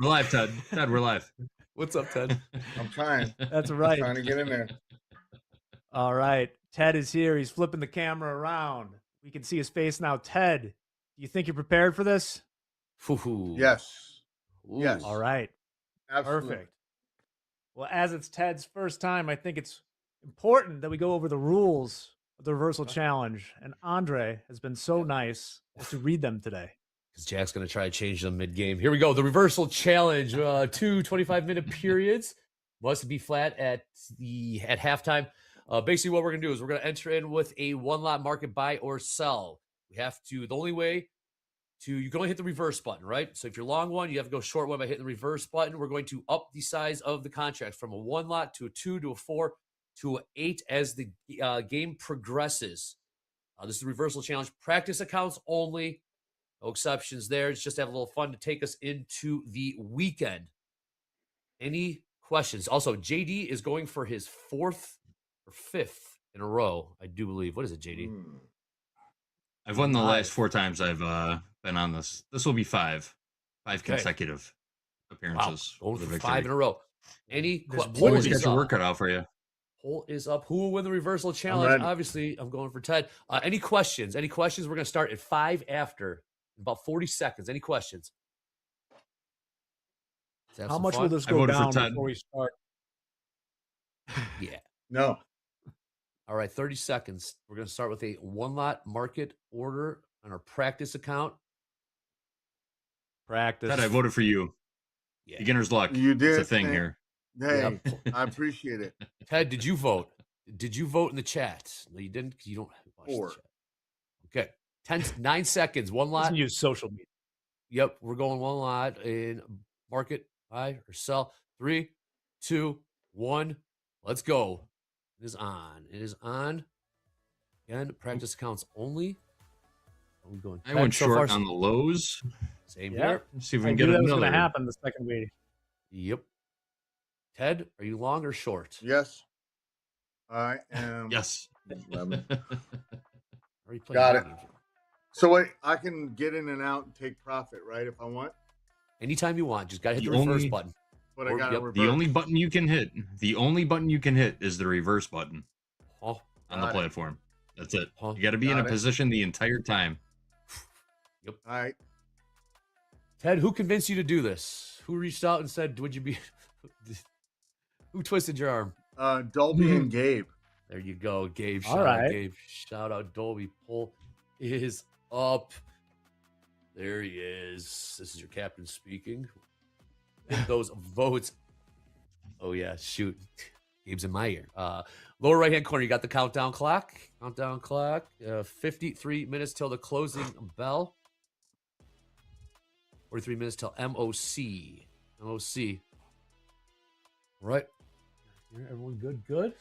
live, Ted. Ted, we're live. What's up, Ted? I'm trying. That's right. I'm trying to get in there. All right. Ted is here. He's flipping the camera around. We can see his face now. Ted, do you think you're prepared for this? Yes. Yes. All right. Absolutely. Perfect. Well, as it's Ted's first time, I think it's important that we go over the rules of the Reversal Challenge. And Andre has been so nice as to read them today. Because Jack's going to try to change them mid-game. Here we go. The Reversal Challenge. 2 25-minute periods. Must be flat at halftime. Basically, what we're going to do is we're going to enter in with a one-lot market buy or sell. We have to, the only way to, you can only hit the reverse button, right? So if you're long one, you have to go short one by hitting the reverse button. We're going to up the size of the contract from a 1 lot to a 2 to a 4 to an 8 as the game progresses. This is the Reversal Challenge. Practice accounts only. No exceptions there. It's just to have a little fun to take us into the weekend. Any questions? Also, JD is going for his 4th or 5th in a row, I do believe. What is it, JD? I've won the last 4 times I've been on this. This will be 5 consecutive appearances. Wow. For Over the 5 in a row. Any questions? Always got your work cut out for you. Poll is up. Who will win the Reversal Challenge? Obviously, I'm going for Ted. Any questions? Any questions? We're going to start at 5 after. In about 40 seconds. Any questions? How much will this go down before we start? Yeah. No. All right, 30 seconds. We're going to start with a 1-lot market order on our practice account. Practice. Ted, I voted for you. Yeah. Beginner's luck. You did. It's a thing here. Hey, I appreciate it. Ted, did you vote? Did you vote in the chat? No, you didn't. You don't watch 4. the chat. Okay. 9 seconds. 1 lot. Doesn't use social media. Yep, we're going 1 lot in market buy or sell. 3, 2, 1. Let's go. It is on. It is on. Again, practice accounts only. Are we going? I went short on the lows. Same here. Let's see if we I can knew get that was another. going to happen the second week. Yep. Ted, are you long or short? Yes. I am. Yes. 11. Got it. So wait, I can get in and out and take profit, right? If I want. Anytime you want. Just got to hit the reverse button. But I got to reverse. The only button you can hit. The only button you can hit is the reverse button on the platform. That's it. You got to be in a position the entire time. Yep. All right. Ted, who convinced you to do this? Who reached out and said, "Would you be?" Who twisted your arm? Dolby and Gabe. There you go, Gabe. All Shout out, right. Gabe. Shout out, Dolby. Poll is up. There he is. This is your captain speaking. Hit those votes. Oh yeah, shoot. Gabe's in my ear. Lower right-hand corner, you got the countdown clock. 53 minutes till the closing bell. 43 minutes till MOC. MOC. Right. Everyone good?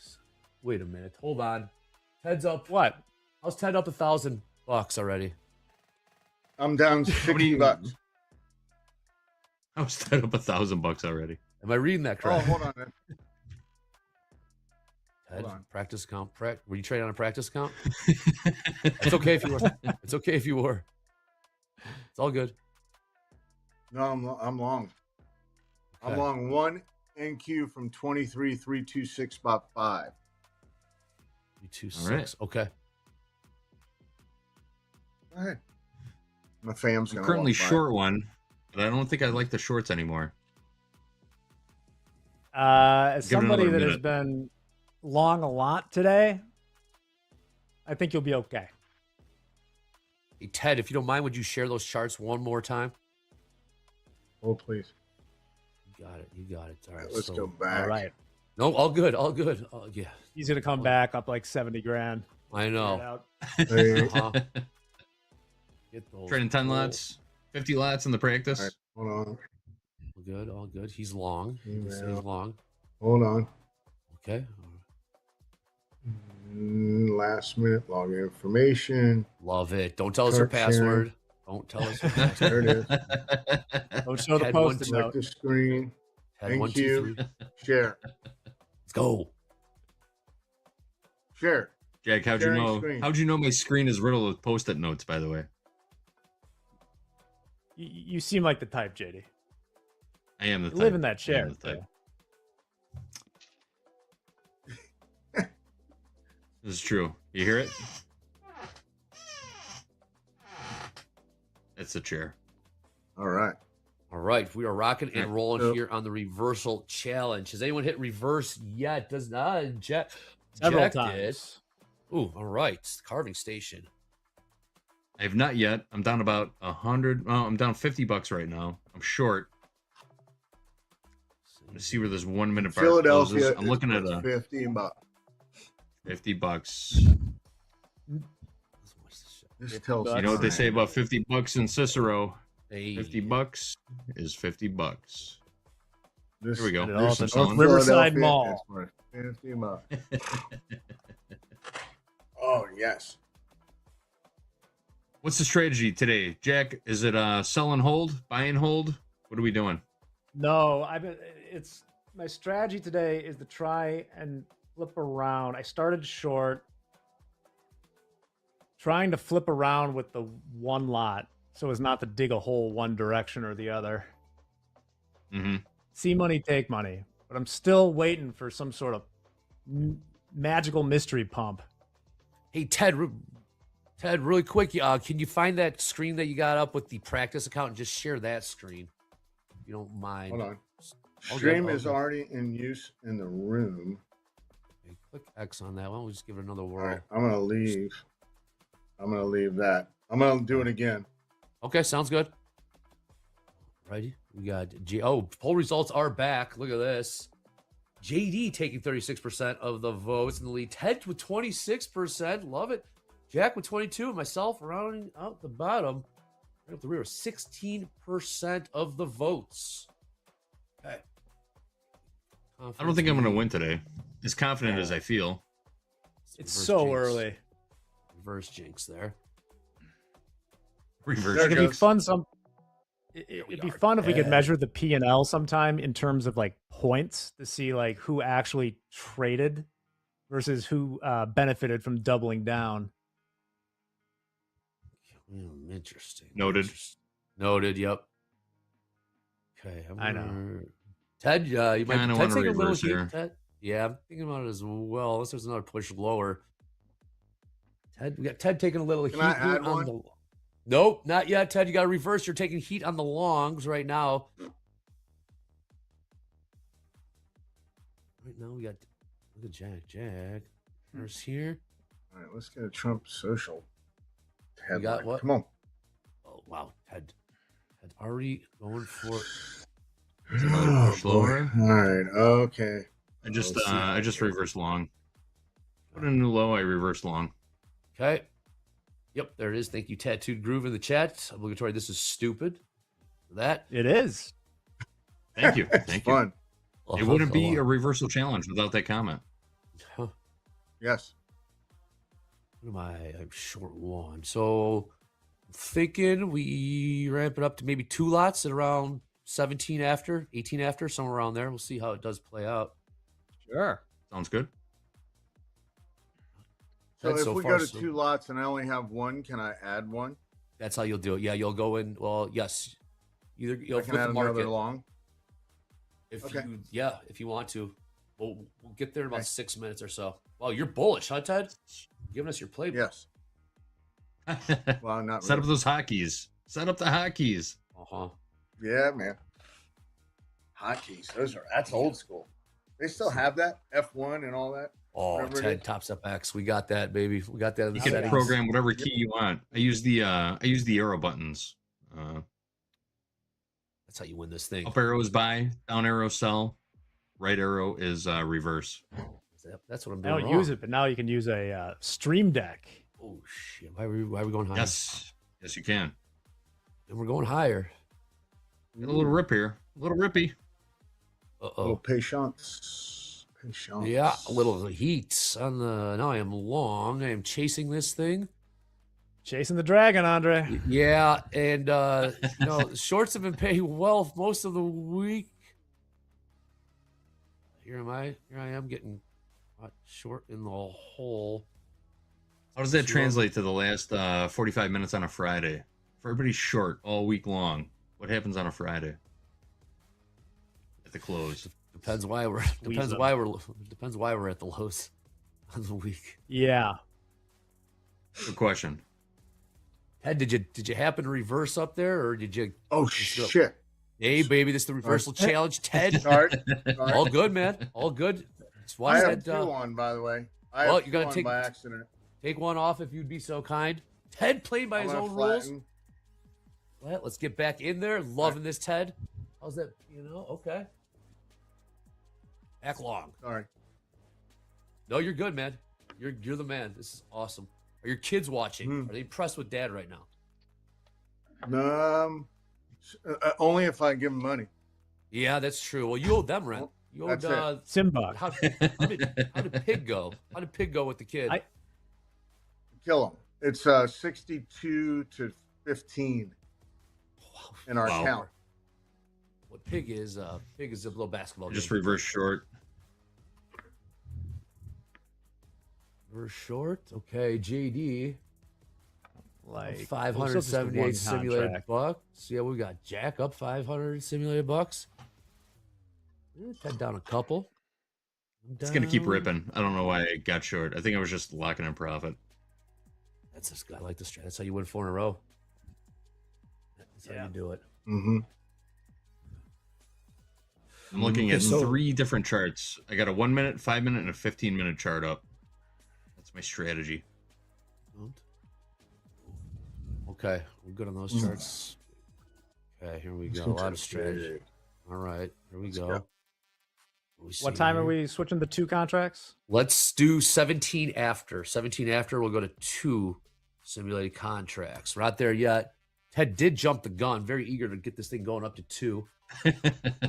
Wait a minute. Hold on. Ted's up. What? How's Ted up $1,000 already? I'm down $60. I was Ted up $1,000 already. Am I reading that correct? Oh, hold on. Man. Ted, practice account. Were you trading on a practice account? It's okay if you were. It's okay if you were. It's all good. No, I'm long. Okay. I'm long 1 NQ from 23,326 spot 5. 326. All right. Okay. All right. My fam's I'm gonna currently walk by. short one, but I don't think I like the shorts anymore. As Give it somebody another that has minute. been long a lot today, I think you'll be okay. Hey, Ted, if you don't mind, would you share those charts one more time? Oh, please. You got it. You got it. All right. Let's go back. All right. No, all good. All good. Oh, yeah. He's going to come back up like 70 grand. I know. Figure it out. Hey, Uh-huh. Get those. Trading 10 lots, 50 lots in the practice. All right, hold on. All good, all good. He's long. He's long. Hold on. Okay. Last minute login information. Love it. Don't tell us your password. Don't tell us your password. There it is. Don't show the post-it Select note. the screen. Ted, Thank 1, 2, you. 3. Share. Let's go. Share. Jack, how'd Sharing you know? screen. How'd you know my screen is riddled with post-it notes? By the way, You seem like the type, JD. I am the You type. live in that I am chair. the type. This is true. You hear it? It's the chair. All right. All right. We are rocking and Right, rolling so- here on the reversal challenge. Has anyone hit reverse yet? Does not. Jack Several did. times. Ooh, all right. Carving station. I have not yet. I'm down about 100. Oh, I'm down $50 right now. I'm short. Let's see where this 1 minute bar Philadelphia. closes. I'm looking at a $50. $50. This tells You know what they say about $50 in Cicero? Hey. $50 is $50. This, Here we go. It all There's some at North sun. Riverside Philadelphia Mall. is worth $50. Oh yes. What's the strategy today, Jack? Is it sell and hold, buy and hold? What are we doing? No, it's my strategy today is to try and flip around. I started short, trying to flip around with the one lot so as not to dig a hole one direction or the other. Mm-hmm. See money, take money. But I'm still waiting for some sort of magical mystery pump. Hey, Ted, really quick, can you find that screen that you got up with the practice account and just share that screen? If you don't mind. Hold on. Okay, Stream is okay. already in use in the room. Okay, click X on that. Why don't we just give it another All whirl? right, I'm gonna leave. I'm gonna leave that. I'm gonna do it again. Okay, sounds good. Righty. We got poll results are back. Look at this. JD taking 36% of the votes in the lead. Ted with 26%. Love it. Jack with 22. And myself rounding out the bottom. Right up the rear. 16% of the votes. Okay. I don't think I'm going to win today. As confident as I feel. It's so jinx. early. Reverse jinx there. Reverse It'd be jinx. fun. It'd be fun if we could measure the P&L sometime in terms of like points to see like who actually traded versus who benefited from doubling down. Interesting. Noted. Noted. Yep. Okay. I know. Ted, you might Kinda Ted wanna take a little reverse heat. here. Ted. Yeah, I'm thinking about it as well. Unless there's another push lower. Ted, we got Ted taking a little Can heat I here add on one? the. Nope, not yet, Ted. You got to reverse. You're taking heat on the longs right now. Right now we got. Look at Jack. First here. All right, let's get a Trump social. We got Headline. what? Come on. Oh wow, Ted already going for. Another push lower. All right. Okay. I just Let's see how I just reversed long. Put in a new low. I reversed long. Okay. Yep, there it is. Thank you, Tattooed Groove in the chat. Obligatory. This is stupid. For that. It is. Thank you. Thank you. Fun. It wouldn't be a reversal challenge without that comment. Huh. Yes. What am I? I'm short one. So I'm thinking we ramp it up to maybe 2 lots at around 17 after, 18 after, somewhere around there. We'll see how it does play out. Sure. Sounds good. So Ted, if so we far, go to so- 2 lots and I only have one, can I add one? That's how you'll do it. Yeah, you'll go in. Well, yes. Either you'll I can flip add the another market. long. If Okay. if you want to. We'll get there in about 6 minutes or so. Wow, you're bullish, huh, Ted? Giving us your playbook. Yes. Well, not Set up really. those hotkeys. Set up the hotkeys. Uh-huh. Yeah, man. Hotkeys. That's old school. They still have that F1 and all that. Oh, Whatever it Ted, is. Tops Up X. We got that, baby. We got that in the You can settings. program whatever key you want. I use the arrow buttons. That's how you win this thing. Up arrow is buy, down arrow sell, right arrow is reverse. That's what I'm I doing. don't wrong. use it, but now you can use a Stream Deck. Oh shit! Why are we going high? Yes. Yes, you can. And we're going higher. Get a little rip here. A little rippy. Little patience. Patience. Yeah, a little heat on the. Now I am long. I am chasing this thing. Chasing the dragon, Andre. Yeah, and shorts have been paying well most of the week. Here I am getting short in the hole. How does that translate to the last 45 minutes on a Friday? If everybody's short all week long, what happens on a Friday at the close? Depends why we're at the lows on the week. Yeah. Good question. Ted, did you happen to reverse up there, or did you? Oh shit! Hey, baby, this is the reversal challenge, Ted. Sorry. All good, man. All good. That's why I have two on, by the way. Well, you're gonna two take on by accident. Take one off if you'd be so kind. Ted playing by his own rules. Well, let's get back in there. Loving this, Ted. How's that? Okay. Back long. Sorry. No, you're good, man. You're the man. This is awesome. Are your kids watching? Are they impressed with Dad right now? Only if I give them money. Yeah, that's true. Well, you owe them rent. You owed Simba. How did Pig go? How did Pig go with the kid? Kill him. It's 62 to 15 in our count. What Pig is a little basketball Just game. reverse short. Reverse short. Okay, JD. Like 578 simulated bucks. Yeah, we got Jack up 500 simulated bucks. Ted down a couple. It's gonna keep ripping. I don't know why I got short. I think I was just locking in profit. That's just, I like this strat. That's how you win 4 in a row. That's how you do it. Mm-hmm. I'm looking at 3 different charts. I got a 1 minute, 5 minute, and a 15-minute chart up. That's my strategy. Okay, we're good on those charts. Okay, here we go. A lot of strategy. All right, here we go. What time are we switching the 2 contracts? Let's do 17 after. 17 after, we'll go to 2 simulated contracts. We're not there yet. Ted did jump the gun. Very eager to get this thing going up to 2.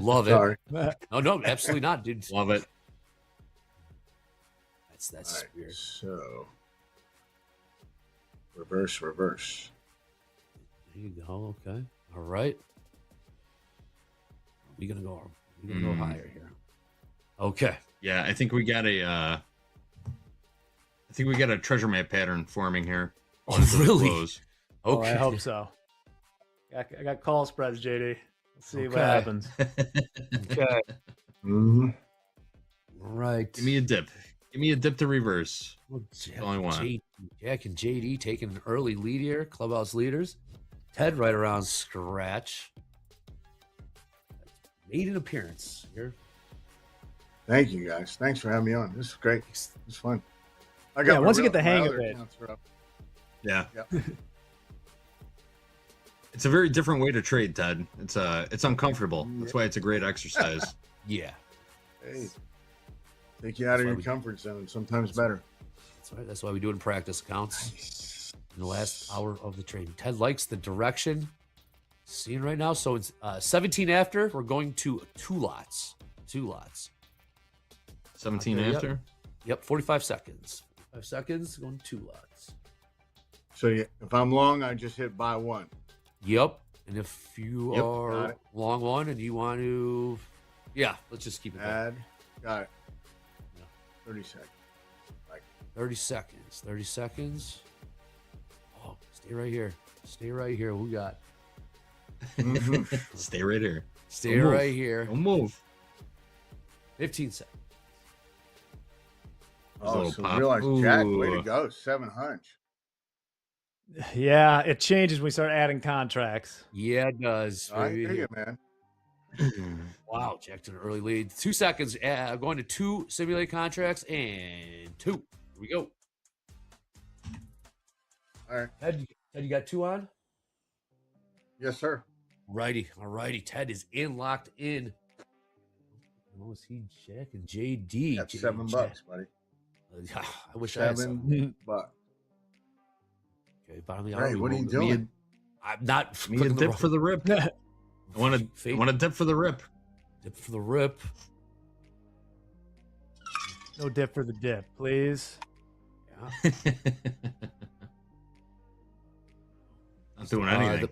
Love it. Sorry. No, absolutely not, dude. Love it. That's spirit. So, reverse. There you go. Okay. All right. We're gonna go higher here. Okay. Yeah, I think we got a treasure map pattern forming here. Oh, really? Okay. Oh, I hope so. I got call spreads, JD. Let's see what happens. Okay. Mm-hmm. Right. Give me a dip. Give me a dip to reverse. Well, That's all I want. Jack and JD taking an early lead here. Clubhouse leaders. Ted right around scratch. Made an appearance here. Thank you, guys. Thanks for having me on. This is great. It's fun. Once you get the hang of it. Yeah. It's a very different way to trade, Ted. It's uncomfortable. That's why it's a great exercise. Yeah. Hey, take you out of your comfort zone. Sometimes better. That's right. That's why we do it in practice accounts. In the last hour of the trading, Ted likes the direction. Seeing right now, so it's 17 after. We're going to 2 lots. 2 lots. 17 Okay, after. Yep. 45 seconds. 5 seconds. Going 2 lots. So if I'm long, I just hit buy 1. Yep. And if you are long one and you want to, let's just keep it add. Got it. 30 seconds. 30 seconds. 30 seconds. Oh, stay right here. Stay right here. We got. Stay right here. Stay right here. Don't move. 15 seconds. Oh, so realize Jack, way to go. 7 hunch. Yeah, it changes when we start adding contracts. Yeah, it does. I hear you, man. Wow, Jack to an early lead. 2 seconds. Going to 2 simulated contracts and 2. Here we go. All right. Ted, you got 2 on? Yes, sir. Righty. All righty. Ted is locked in. Oh, is he Jack and JD? That's $7, buddy. I wish I had some. $7. Okay, bottom of the hour. Hey, what are you doing? I'm not Need a clicking dip for the rip. I want a dip for the rip. Dip for the rip. No dip for the dip, please. Yeah. Not doing anything.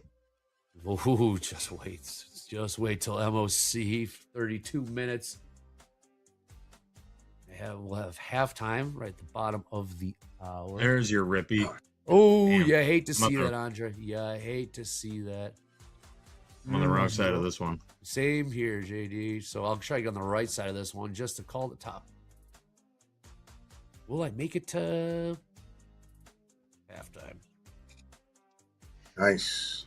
Ooh, just wait. Just wait till MOC 32 minutes. We'll have halftime right at the bottom of the hour. There's your rippy. Oh, Damn. yeah, I hate to I'm see up that, there. Andre. Yeah, I hate to see that. I'm on the wrong side of this one. Same here, JD. So I'll try to get on the right side of this one just to call the top. Will I make it to halftime? Nice.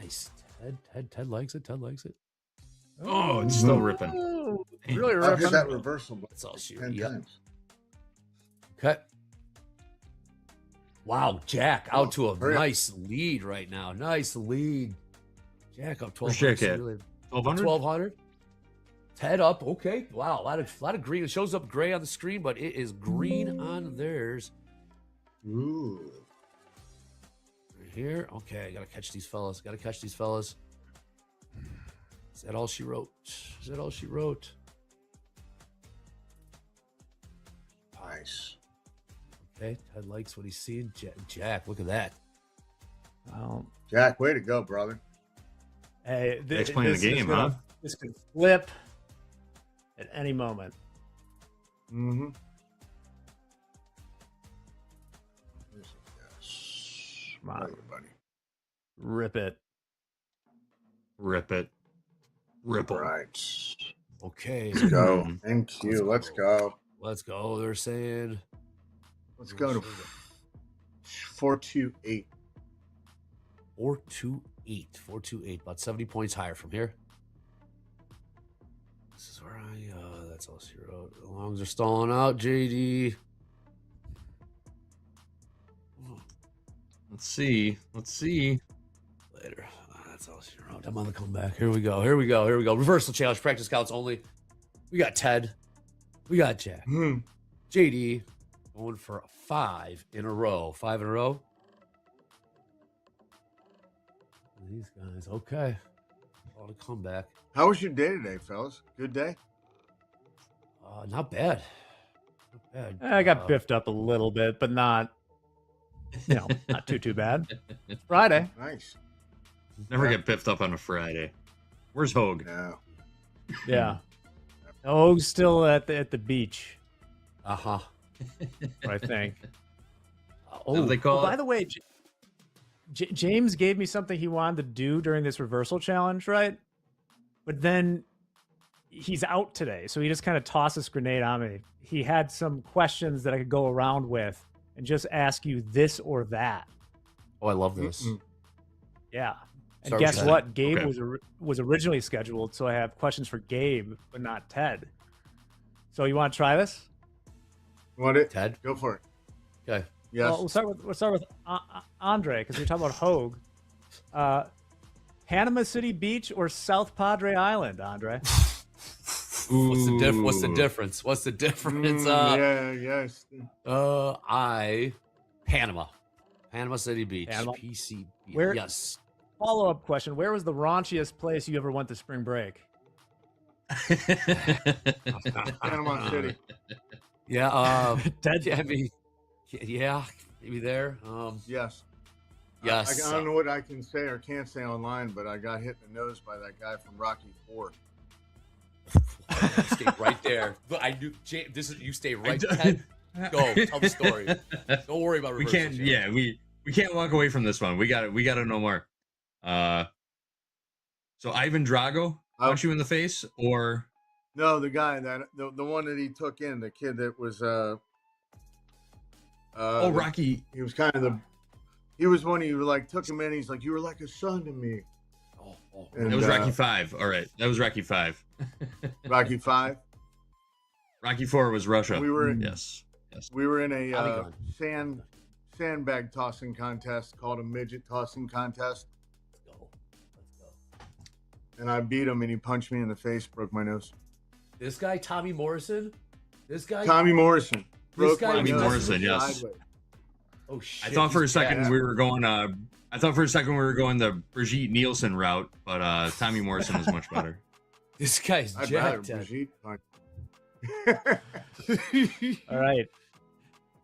Nice. Ted likes it. Ted likes it. Oh, it's still ripping. Really I've ripping. hit that reversal That's all she 10 times. Okay. Wow, Jack out to a hurry up. nice lead right now. Nice lead. Jack up 1200. Where's Jack at? 1200? 1200. Ted up. Okay. Wow, a lot of green. It shows up gray on the screen, but it is green on theirs. Ooh. Right here. Okay, I gotta catch these fellas. Is that all she wrote? Nice. Okay, Ted likes what he's seeing. Jack, look at that. Well, Jack, way to go, brother. hey, Jack's playing the game, huh? This could flip at any moment. Mm-hmm. Come on, everybody. rip it. Rip it. Ripple. Right. Okay. Let's go. Mm-hmm. NQ, let's go. Let's go. They're saying. Let's go to 428. 428. 428. About 70 points higher from here. This is where that's all she wrote. The longs are stalling out, JD. Let's see. Later. That's all she wrote. I'm on the comeback. Here we go. Reversal challenge. Practice counts only. We got Ted. We got Jack. JD going for 5 in a row. 5 in a row. These guys. Okay. On a comeback. How was your day today, fellas? Good day? Not bad. I got biffed up a little bit, but not, not too bad. It's Friday. Nice. Never get biffed up on a Friday. Where's Hogue? No. Yeah. Oh, still at the beach. Uh-huh. I think. What they call by it? the way, James gave me something he wanted to do during this reversal challenge, right? But then he's out today, so he just kind of tossed this grenade on me. He had some questions that I could go around with and just ask you this or that. Oh, I love this. Yeah. And Start guess with what? Ted. Gabe Okay. was originally scheduled, so I have questions for Gabe, but not Ted. So you want to try this? Want it? Ted? Go for it. Okay. Yes. Well, we'll start with Andre, because we're talking about Hogue. Panama City Beach or South Padre Island, Andre? What's the difference? What's the difference? Yes. Panama City Beach. Panama? PCB. Where- Yes. Follow-up question. Where was the raunchiest place you ever went to spring break? Panama City. Yeah. Ted? I mean, yeah, maybe there. Yes. Yes. I don't know what I can say or can't say online, but I got hit in the nose by that guy from Rocky IV. Stay right there. But I knew this is you. Stay right. Ted, go tell the story. Don't worry about We reversal can't. challenge. Yeah, we can't walk away from this one. We got to know more. So Ivan Drago punch you in the face, or No, the guy the one that he took in, the kid that was Rocky. He was kind of he was one you like took him in. He's like, you were like a son to me. And, that was Rocky 5. All right, that was Rocky 5. Rocky 5. Rocky 4 was Russia. We were yes. We were in a sandbag tossing contest called a midget tossing contest. Let's go. And I beat him, and he punched me in the face, broke my nose. This guy, Tommy Morrison. This guy, Tommy Morrison. This Broke guy, my Tommy nose Morrison, yes. sideways. Oh shit! I thought for a he's second jacked. we were going. I thought for a second we were going the Brigitte Nielsen route, but Tommy Morrison is much better. This guy's I'd rather jacked. Ted. Brigitte. All right,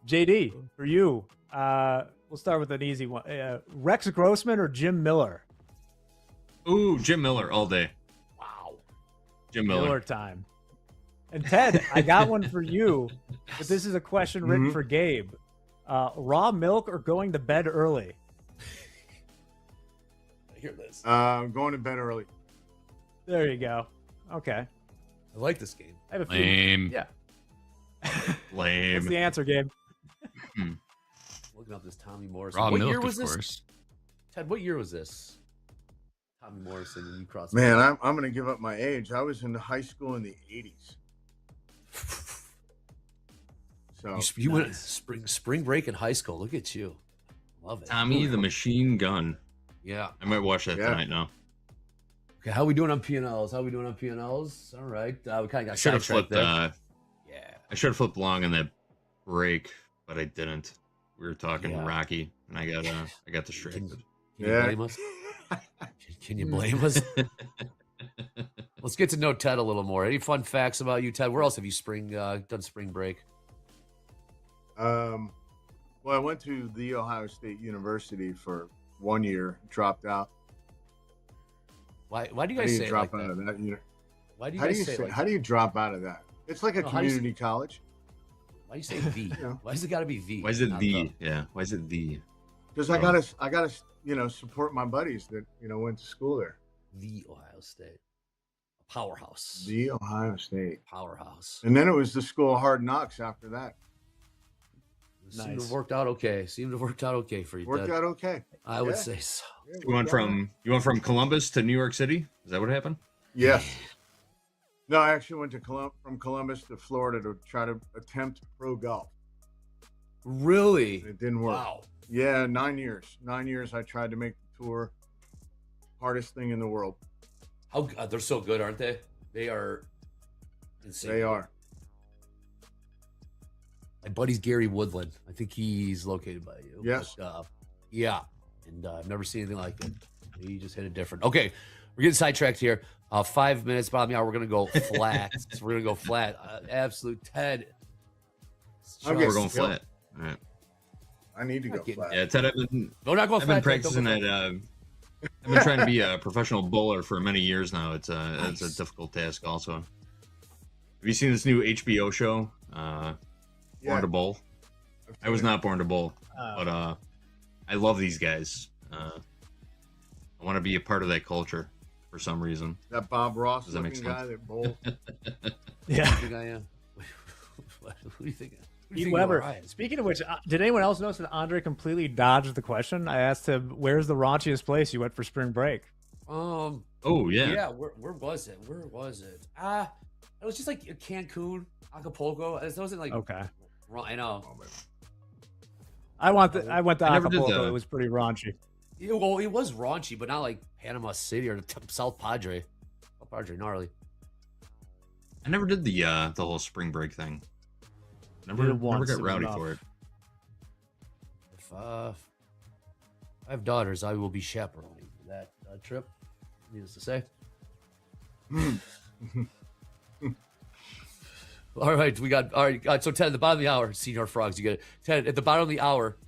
JD, for you, we'll start with an easy one. Rex Grossman or Jim Miller? Ooh, Jim Miller all day. Wow. Jim Miller. Time. And Ted, I got one for you, but this is a question written for Gabe. Raw milk or going to bed early? I hear this. Going to bed early. There you go. Okay. I like this game. I have a few. Lame. Yeah. Lame. What's the answer, Gabe? Looking up this Tommy Morrison. Raw what milk, year was of this? course. Ted, what year was this? Tommy Morrison and you crossed. Man, I'm going to give up my age. I was in high school in the 80s. So you went spring break in high school. Look at you. Love it. Tommy the Machine Gun. Yeah. I might watch that tonight now. Okay, how are we doing on P&Ls? All right. We kind of got I should have sidetracked flipped. there. I should have flipped long in that break, but I didn't. We were talking Yeah. Rocky, and I got distracted. Can you blame us? Can you blame us? Let's get to know Ted a little more. Any fun facts about you, Ted? Where else have you done spring break? Well, I went to the Ohio State University for 1 year, dropped out. Why do you guys say drop it like out that? of that? You know, Why do you guys say it like how do you drop out of that? It's like a No, how do you community college. Why do you say the? Why does it got to be the? Why is it not the? Yeah. Why is it the? Because I gotta support my buddies that went to school there. The Ohio State, a powerhouse. The Ohio State powerhouse. And then it was the school of hard knocks after that. Seemed to have worked out okay. For you. Worked Ted. out okay. I would say so. You went from Columbus to New York City. Is that what happened? Yes. No, I actually went to from Columbus to Florida to try to attempt pro golf. Really? It didn't work. Wow. Yeah, 9 years. 9 years I tried to make the tour. Hardest thing in the world. How they're so good, aren't they? They are insane. They are. My buddy's Gary Woodland. I think he's located by you. Yes. But, yeah. And I've never seen anything like it. He just hit it different. Okay. We're getting sidetracked here. 5 minutes, bottom of the hour. We're going to go flat. We're going to go flat. Absolute Ted. We're going flat. All right. I need to go flat. Yeah, Ted, I've been practicing at. I've been trying to be a professional bowler for many years now. It's a difficult task. Also, have you seen this new HBO show, Born to Bowl? I was not born to bowl, but I love these guys. I want to be a part of that culture for some reason. That Bob Ross Does that make looking guy sense? that bowled. Yeah. What do you think? Pete Weber. Speaking of which, did anyone else notice that Andre completely dodged the question? I asked him, "Where's the raunchiest place you went for spring break?" Oh yeah. Yeah. Where was it? It was just like Cancun, Acapulco. It wasn't like Okay. I know. I went to never did Acapulco. that. It was pretty raunchy. Well, it was raunchy, but not like Panama City or South Padre. South Padre, gnarly. I never did the whole spring break thing. Never got rowdy for it. If I have daughters, I will be chaperoning for that trip. Needless to say. All right, so Ted, at the bottom of the hour, Senior Frogs, you get it. Ted, at the bottom of the hour,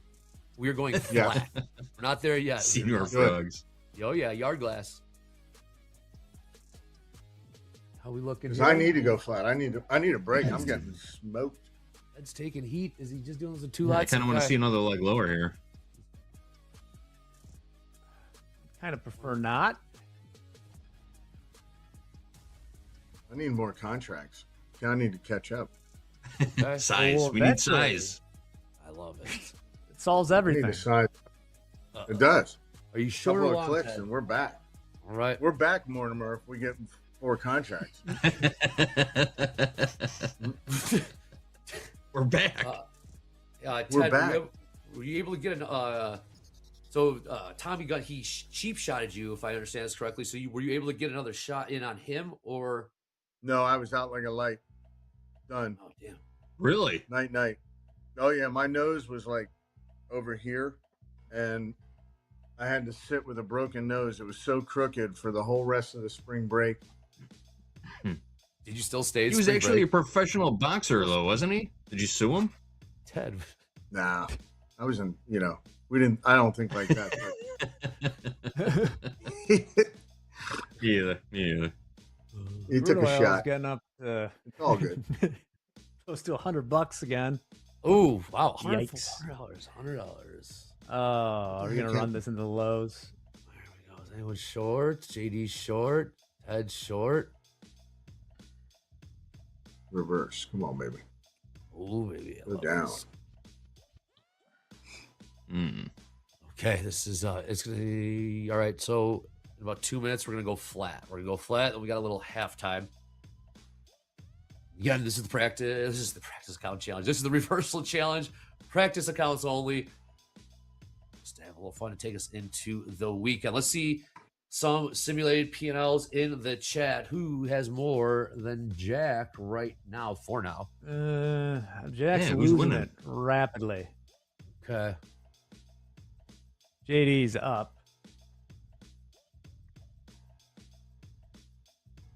we are going flat. We're not there yet. Senior Frogs. Oh yeah, yard glass. How we looking? Because I need to go flat. I need a break. I'm getting smoked. Ted's taking heat. Is he just doing some two I lots? kind of want to see another leg lower here. Kind of prefer not. I need more contracts. I need to catch up. Okay. Size. Well, We need eventually. size. I love it. It solves I need everything. a size. It does. Are you sure? Couple of long, clicks Ted? and we're back. All right. We're back, Mortimer, if we get 4 contracts. We're back. Ted, We're back. Were you able to get an? Tommy cheap shotted you, if I understand this correctly. So were you able to get another shot in on him, or? No, I was out like a light. Done. Oh damn. Really? Night. Oh yeah, my nose was like over here, and I had to sit with a broken nose. It was so crooked for the whole rest of the spring break. Did you still stay? He was actually a professional boxer, though, wasn't he? Did you sue him? Ted. Nah, I was in. We didn't. I don't think like that. Me either. He took a shot. Getting up to It's all good. close to $100 again. Oh wow! Yikes! $100. Oh, are we gonna run this into the lows? There we go. Is anyone short? JD short. Ted short. Reverse. Come on, baby. Oh baby. Go down. Okay, this is it's gonna be all right. So in about 2 minutes, we're gonna go flat. We're gonna go flat, and we got a little halftime. Again, this is the practice. This is the practice account challenge. This is the reversal challenge. Practice accounts only. Just to have a little fun and take us into the weekend. Let's see some simulated P&Ls in the chat. Who has more than Jack right now? For now, Jack's Man, who's losing winning? it rapidly. okay. JD's up.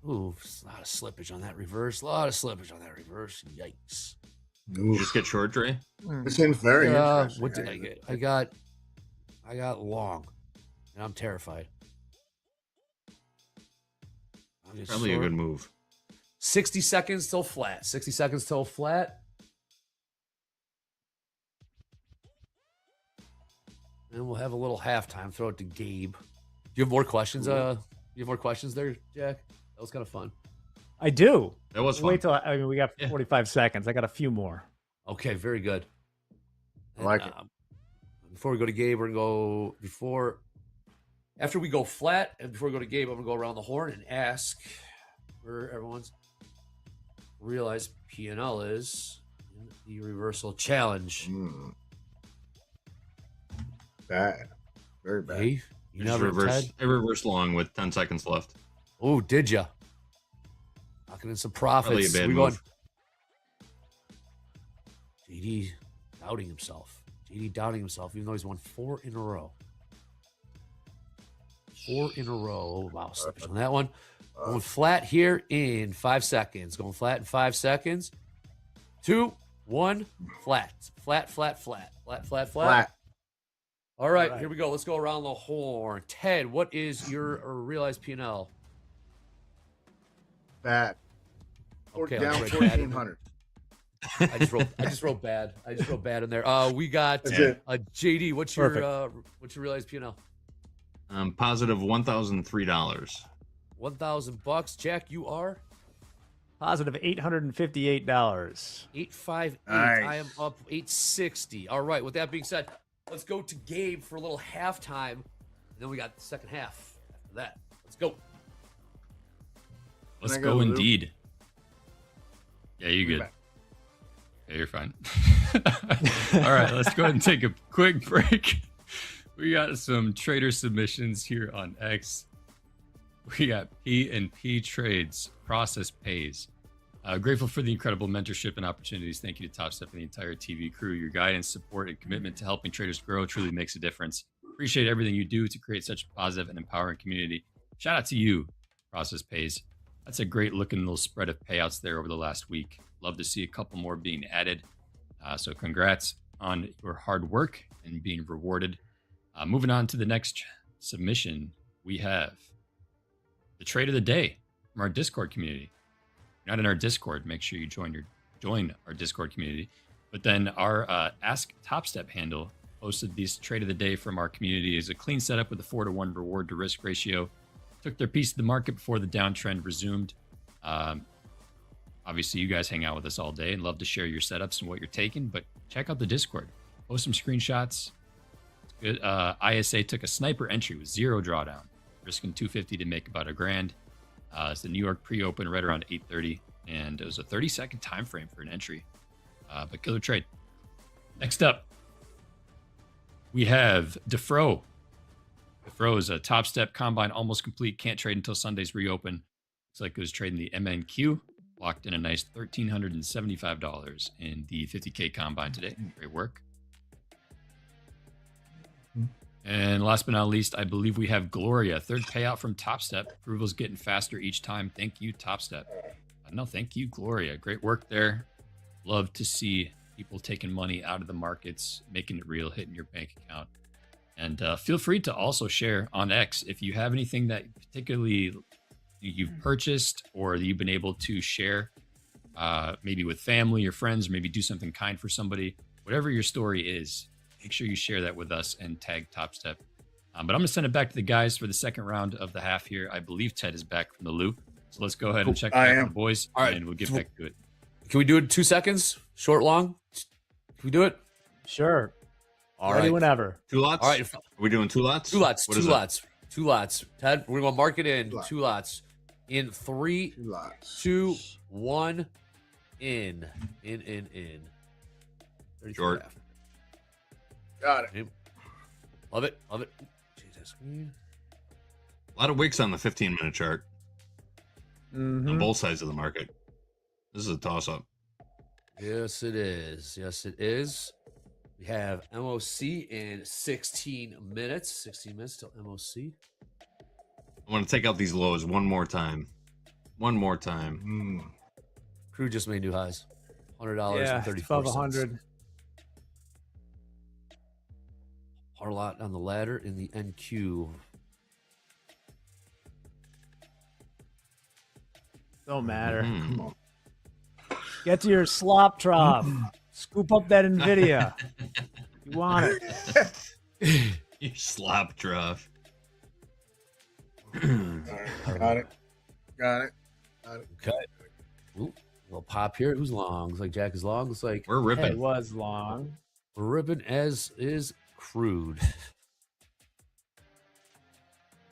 Ooh, a lot of slippage on that reverse. A lot of slippage on that reverse. Yikes. You just get short, Dre? This seems very interesting. What did I get? I got long, and I'm terrified. Probably a good move. 60 seconds till flat. 60 seconds till flat. And we'll have a little halftime. Throw it to Gabe. Do you have more questions? You have more questions there, Jack? That was kind of fun. I do. That was fun. Wait till we got 45 seconds. I got a few more. Okay, very good. I like it. Before we go to Gabe, we're gonna go after we go flat, and before we go to Gabe, I'm gonna go around the horn and ask where everyone's realized P&L is in the reversal challenge. Bad. Very bad. Hey, you never reversed. I reversed long with 10 seconds left. Oh, did ya? Knocking in some profits. Probably a bad move. JD doubting himself. JD doubting himself, even though he's won 4 in a row. 4 in a row. Oh, wow, slippage on that one. Going flat here in 5 seconds. Going flat in 5 seconds. 2, 1, flat. Flat, flat, flat. Flat, flat, flat. Flat. All right, here we go. Let's go around the horn. Ted, what is your realized P&L? Bad. Okay, Down let's write bad in 1,400. I just wrote bad. I just wrote bad in there. We got JD. What's your realized P&L? Positive $1,003. $1,000. Jack, you are positive $858. 858. Nice. I am up 860. All right. With that being said, let's go to Gabe for a little halftime, and then we got the second half after that. Let's go. Let's Can I go go, Lou? indeed. Yeah, you good. Yeah, you're fine. All right, let's go ahead and take a quick break. We got some trader submissions here on X. We got P&P Trades, Process Pays. Grateful for the incredible mentorship and opportunities. Thank you to Top Step and the entire TV crew. Your guidance, support, and commitment to helping traders grow truly makes a difference. Appreciate everything you do to create such a positive and empowering community. Shout out to you, Process Pays. That's a great looking little spread of payouts there over the last week. Love to see a couple more being added. So congrats on your hard work and being rewarded. Moving on to the next submission, we have the trade of the day from our Discord community. If you're not in our Discord, make sure you join our Discord community. But then our Ask Top Step handle posted this trade of the day from our community is a clean setup with a 4-to-1 reward to risk ratio. Took their piece of the market before the downtrend resumed. Obviously, you guys hang out with us all day and love to share your setups and what you're taking, but check out the Discord. Post some screenshots. It's good. ISA took a sniper entry with 0 drawdown, risking 250 to make about $1,000. It's the New York pre-open right around 8:30, and it was a 30-second time frame for an entry. But killer trade. Next up, we have DeFro. DeFro is a Top Step combine almost complete. Can't trade until Sunday's reopen. Looks like it was trading the MNQ. Locked in a nice $1,375 in the 50K combine today. Great work. And last but not least, I believe we have Gloria. Third payout from Top Step. Approval's getting faster each time. Thank you, Top Step. No, thank you, Gloria. Great work there. Love to see people taking money out of the markets, making it real, hitting your bank account. And feel free to also share on X if you have anything that particularly you've purchased or that you've been able to share, maybe with family or friends, or maybe do something kind for somebody. Whatever your story is, make sure you share that with us and tag Top Step. But I'm going to send it back to the guys for the second round of the half here. I believe Ted is back from the loop. So let's go ahead and check back with the boys, All right. and we'll get back to it. Can we do it in 2 seconds? Short, long? Can we do it? Sure. All Ready right. whenever. 2 lots? All right. Are we doing 2 lots? 2 lots. What 2 is it? lots. 2 lots. Ted, we're going to mark it in. 2 lots. In 3, 2, 1. In. 33 Short. after. Got it. Love it. Love it. Change that screen. A lot of wicks on the 15-minute chart Mm-hmm. on both sides of the market. This is a toss-up. Yes, it is. Yes, it is. We have MOC in 16 minutes. 16 minutes till MOC. I want to take out these lows one more time. One more time. Crew just made new highs. $100 Yeah, and 34 above 100. Hard lot on the ladder in the NQ. Don't matter. Come on. Get to your slop trough. Scoop up that NVIDIA. You want it. You slop trough. Got it. Got it. Okay. Ooh, little pop here. Who's long? Looks like Jack is long. Looks like We're ripping. It was long. we're ripping, as is crude.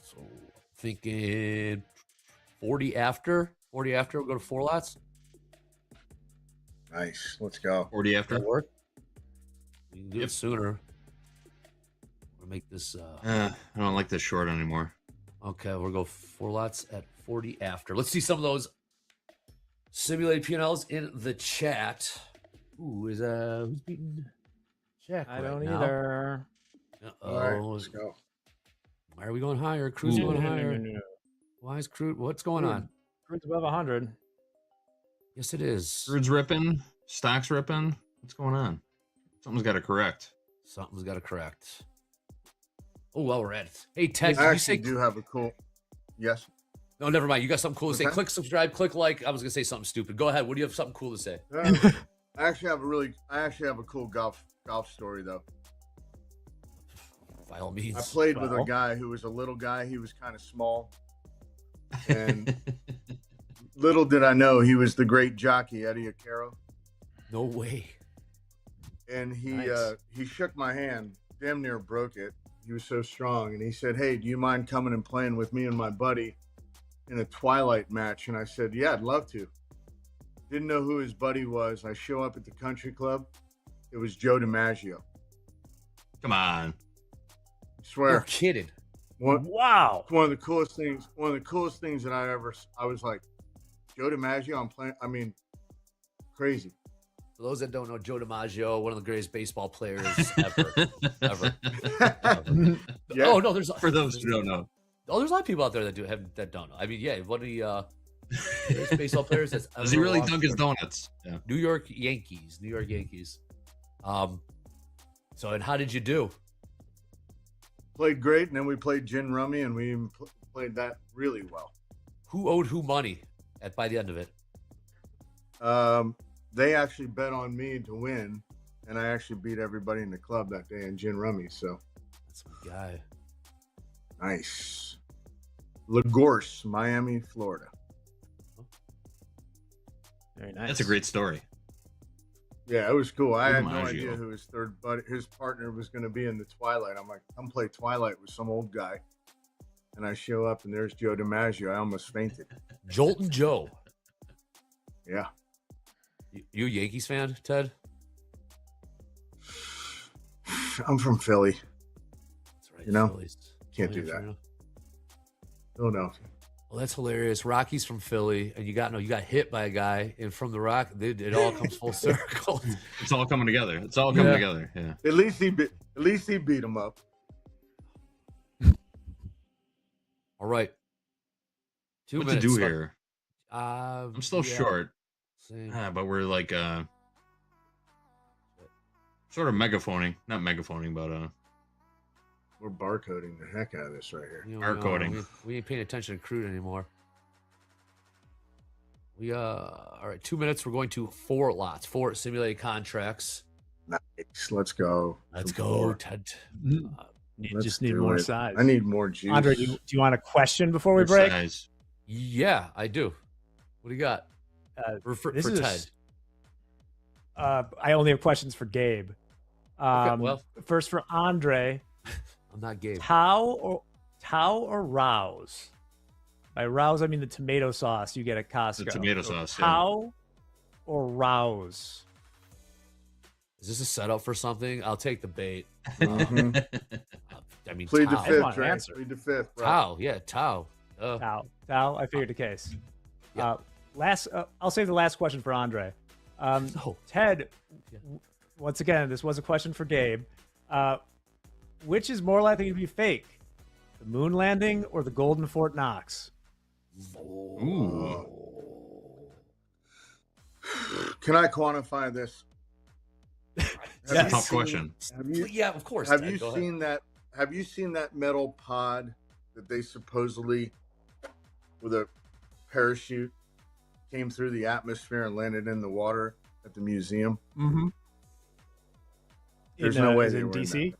So thinking 40 after. 40 after. We'll go to 4 lots. Nice. Let's go. 40 after. That work? We can do it sooner. We'll make this. I don't like this short anymore. Okay, we'll go 4 lots at 40 after. Let's see some of those simulated P&Ls in the chat. Ooh, who's beating Jack? I right don't now? either. All right, let's go. Why are we going higher? Crew's going higher. Why is Crew? What's going on? Crude's above 100. Yes, it is. Crude's ripping. Stock's ripping. What's going on? Something's got to correct. Something's got to correct. Oh, well, we're at it. Hey, Ted, I did you actually say? do have a cool. Yes. No, never mind. You got something cool to say. Okay. Click subscribe. Click like. I was gonna say something stupid. Go ahead. What do you have? Something cool to say? I actually have a cool golf story though. By all means. I played with a guy who was a little guy. He was kind of small, and little did I know he was the great jockey Eddie Acaro. No way. And Nice. he shook my hand, damn near broke it. He was so strong, and he said, "Hey, do you mind coming and playing with me and my buddy in a twilight match?" And I said, "Yeah, I'd love to." Didn't know who his buddy was. I show up at the country club. It was Joe DiMaggio. Come on. I swear. You're kidding. Wow. One of the coolest things that I was like, Joe DiMaggio, I'm playing. I mean, crazy. For those that don't know, Joe DiMaggio, one of the greatest baseball players ever. ever. Yeah. Oh no, there's For those who don't know. Oh, there's a lot of people out there that don't know. I mean, yeah, one of the greatest baseball players that's Does he ever really walked dunk his the- donuts? Yeah. New York Yankees. So, and how did you do? Played great, and then we played gin rummy, and we even played that really well. Who owed who money by the end of it? They actually bet on me to win, and I actually beat everybody in the club that day in gin rummy. So That's my guy. nice. Lagorce, Miami, Florida. Very nice. That's a great story. Yeah, it was cool. I had no DiMaggio. idea who his partner was going to be in the Twilight. I'm like, come play Twilight with some old guy. And I show up, and there's Joe DiMaggio. I almost fainted. Jolton Joe. Yeah. You a Yankees fan, Ted? I'm from Philly. That's right. You know? Phillies. Can't do Phillies, that. you know? Philadelphia. Well, that's hilarious. Rocky's from Philly, and you got hit by a guy, and from the Rock, it all comes full circle. It's all coming together. It's all coming together. Yeah. At least he beat him up. All right. 2 what minutes. to do here? I'm still short. Same. But we're like sort of megaphoning. Not megaphoning, but we're barcoding the heck out of this right here. Barcoding. We ain't paying attention to crude anymore. All right, 2 minutes. We're going to 4 lots, 4 simulated contracts. Nice. Let's go. Let's go, Ted. You just need more size. I need more juice. Andre, do you want a question before we break? Size. Yeah, I do. What do you got? For Ted. I only have questions for Gabe. Okay, well, first for Andre. I'm not Gabe. Tao or rouse? By rouse, I mean the tomato sauce you get at Costco. The tomato sauce. Tao or rouse? Is this a setup for something? I'll take the bait. I mean, plead the Tao. fifth, Trent. Plead the fifth. Bro. Tao, yeah, Tao. Tao. I figured the case. I'll save the last question for Andre. Ted, once again, this was a question for Gabe. Which is more likely to be fake, the moon landing or the golden Fort Knox? Ooh. Can I quantify this? That's a tough question. Yeah, of course. Have Ted, you seen that? Have you seen that metal pod that they supposedly, with a parachute, came through the atmosphere and landed in the water at the museum? Mm-hmm. There's no way they in were in DC. that.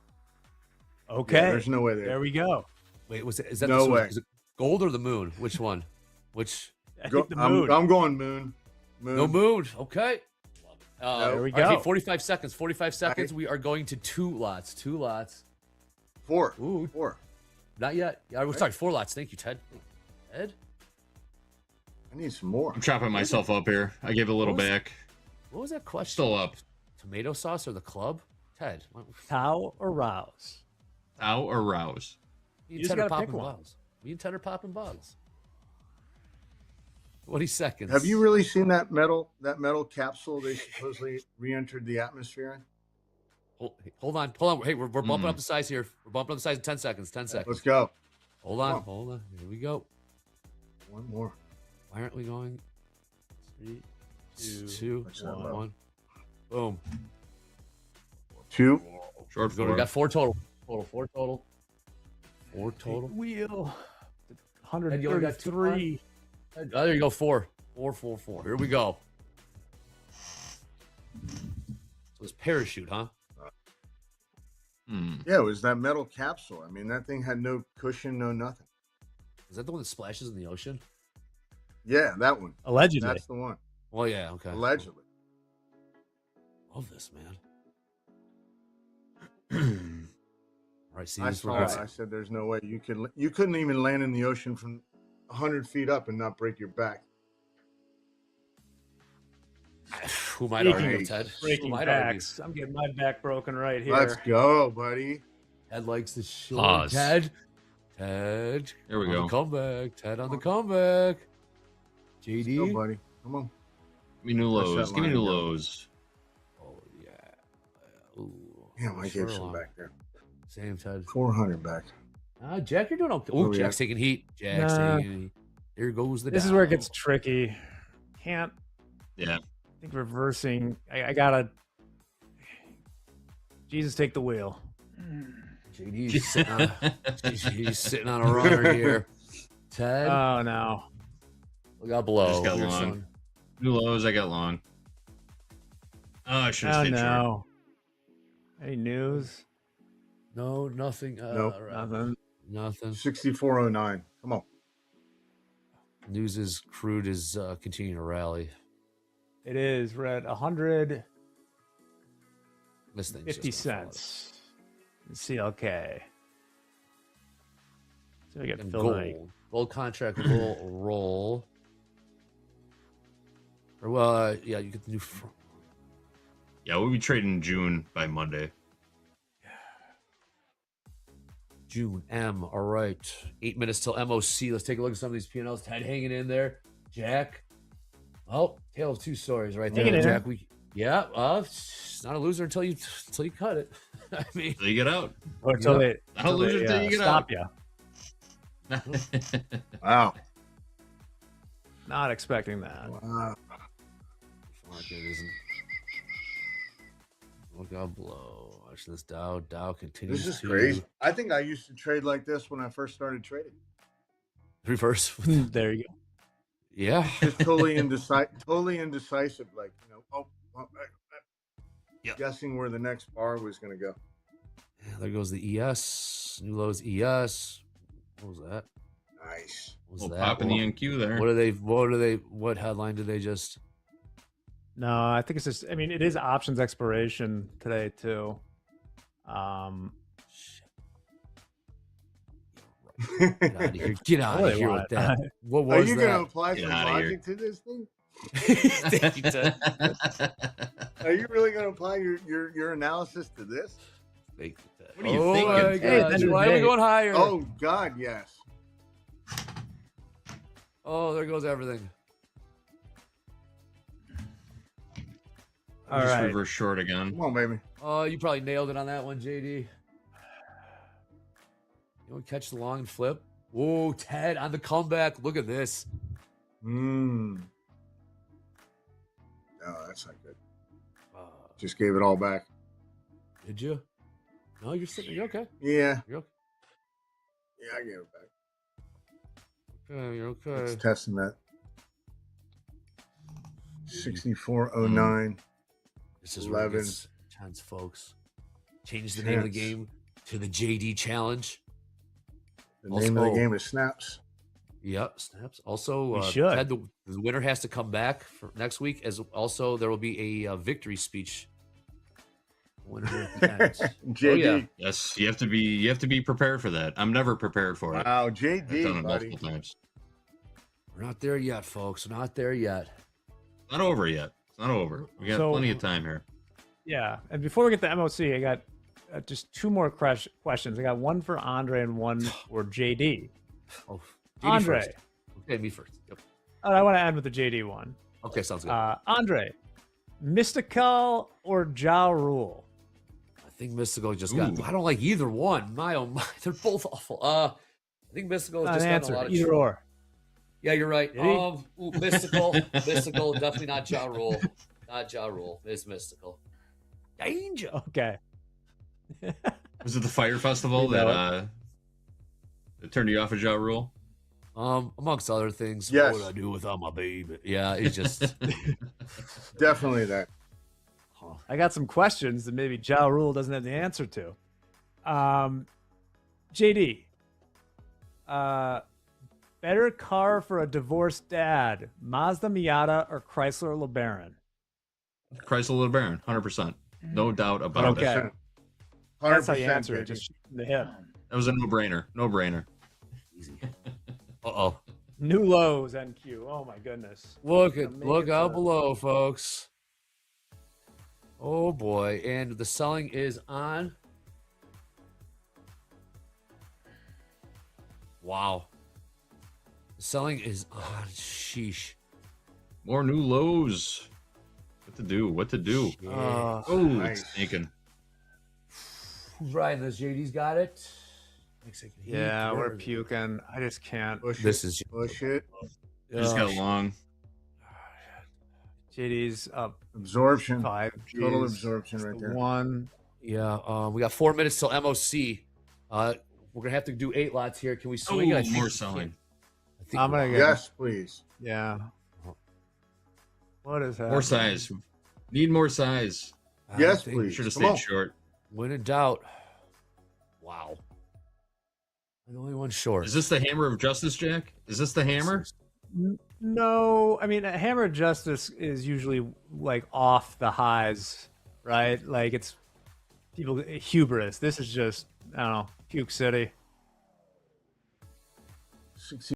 Okay. Yeah, there's no way there we go. Wait, is that no way? Is it gold or the moon? Which one? Which? I think the moon. I'm going moon. No moon. Okay. There we all right, go. hey, 45 seconds. 45 seconds. We are going to 2 lots. 2 lots. 4. Ooh. 4. Not yet. Yeah, sorry, 4 lots. Thank you, Ted. Ted? I need some more. I'm chopping myself up here. I gave a little back. What was that question? Still up. Tomato sauce or the club? Ted. Tao or rouse? Tao or rouse? Me You and just Ted are gotta pick popping one. bottles. Me and Ted are popping bottles. 20 seconds. Have you really seen that metal capsule they supposedly re-entered the atmosphere in? Hold on. Hey, we're bumping up the size here. We're bumping up the size in 10 seconds. 10 seconds. Let's go. Hold on. Here we go. One more. Why aren't we going? 3, 2, 1. Boom. 2. Short We 4. got 4 total. 4 total. 4 total. Wheel. And you only got 133. Oh, there you go. 4. 4. Here we go. So it's parachute, huh? Yeah, it was that metal capsule. I mean, that thing had no cushion, no nothing. Is that the one that splashes in the ocean? Yeah, that one. Allegedly. That's the one. Well, yeah. Okay. Allegedly. Love this, man. All right. See, I saw it. I said, "There's no way you couldn't even land in the ocean from 100 feet up and not break your back." Who might argue, Ted? Breaking backs. I'm getting my back broken right here. Let's go, buddy. Ted likes the show. Pause. Ted. There we on go. The comeback. Ted on the comeback. JD. Let's go, buddy. Come on. Give me new Push that lows. Give me line new down. lows. Oh, yeah. Ooh. Damn, I Sure gave some long. back there. Same, Ted. 400 back. Jack, you're doing okay. Where Ooh, we Jack's at? taking heat. Jack's Nah. taking heat. There goes the This is where it gets tricky. Can't. Yeah. I think reversing. I gotta. Jesus, take the wheel. JD's sitting on, he's sitting on a runner here. Ted. Oh no. Look out below. Just got Your long. son. New lows. I got long. Oh, I should have Oh stayed short. no. Any news? No, nothing. Nope. Nothing. Nothing. 6409. Come on. News is crude is continuing to rally. It is. We're at 150 This thing's just gonna fall. cents. CLK. So we get And Phil gold. Knight. Gold contract will roll. Or well, yeah, you get the new. Yeah, we'll be trading June by Monday. June M. All right, 8 minutes till MOC. Let's take a look at some of these P&Ls. Ted hanging in there. Jack. Oh, tale of 2 stories right there, Hanging in. Jack. It's not a loser until you cut it. I mean, Till you get out. Or until Yeah. they, Not a loser till you get stop out. you. Wow. Not expecting that. Wow. Market isn't. Look out below. Watch this Dow. Dow continues This is to crazy. I think I used to trade like this when I first started trading. reverse. There you go. Yeah. Just totally indecisive. Like, guessing where the next bar was going to go. Yeah, there goes the ES. New lows ES. What was that? Nice. What was Well, that? pop in the NQ there. What headline did they just? No, I think it's just. I mean, it is options expiration today too. Get out of here! Get out of here with that. What Are was you that? going to apply some logic to this thing? Are you really going to apply your analysis to this? What are you thinking? Hey, why are we going higher? Oh God, yes. Oh, there goes everything. All right. Reverse short again. Come on, baby. Oh, you probably nailed it on that one, JD. You want to catch the long flip? Whoa, Ted on the comeback. Look at this. No, that's not good. Just gave it all back. Did you? No, you're sitting. You're okay. Yeah. You're okay. Yeah, I gave it back. Okay, you're okay. It's testing that. 6409. This is 11 chance, folks. Change the name of the game to the JD Challenge. The name of the game is Snaps. Yep, Snaps. Also, should. Ted, the winner has to come back for next week. As also, there will be a victory speech. Winner at the end. JD. Oh, yeah. Yes, you have to be prepared for that. I'm never prepared for it. Wow, JD, I've done it buddy. multiple times. We're not there yet, folks. We're not there yet. Not over yet. It's not over. We got plenty of time here. Yeah, and before we get to MOC, I got just two more questions. I got one for Andre and one for JD. Oh, JD Andre. First. Okay, me first. Yep. I want to end with the JD one. Okay, sounds good. Andre, Mystical or Ja Rule? I think Mystical just got. I don't like either one. My oh my, they're both awful. I think Mystical has just gotten a lot of either or. Yeah, you're right. Did Mystical, Mystical, definitely not Ja Rule. Not Ja Rule. It's Mystical. Danger. Okay. Was it the Fire Festival that turned you off of Ja Rule? Amongst other things. Yes. What would I do without my baby? Yeah, it's just Definitely that. I got some questions that maybe Ja Rule doesn't have the answer to. JD, better car for a divorced dad, Mazda Miata or Chrysler LeBaron? Chrysler LeBaron, 100%. No doubt about it. Okay. That's how you answer it. Just the hip. That was a no-brainer. No-brainer. Easy. Uh-oh. New lows, NQ. Oh my goodness. Look out below, folks. Oh boy, and the selling is on. Wow. The selling is on. Sheesh. More new lows. What to do? Nice. It's sneaking. Who's riding this? JD's got it. Yeah, we're puking. I just can't. Push it. Just got long. JD's up. Absorption. 5 Total Gs. absorption right there. One. Yeah, we got 4 minutes till MOC. We're gonna have to do 8 lots here. Can we swing it? I think more we selling. can. I'm gonna get. Yes, please. Yeah. What is that? More size. Need more size. Yes, think please. Should have Come stayed on. short. When in doubt. Wow. I'm the only one short. Is this the hammer of justice, Jack? Is this the hammer? No, I mean, a hammer of justice is usually like off the highs, right? Like it's people hubris. This is just I don't know, puke city.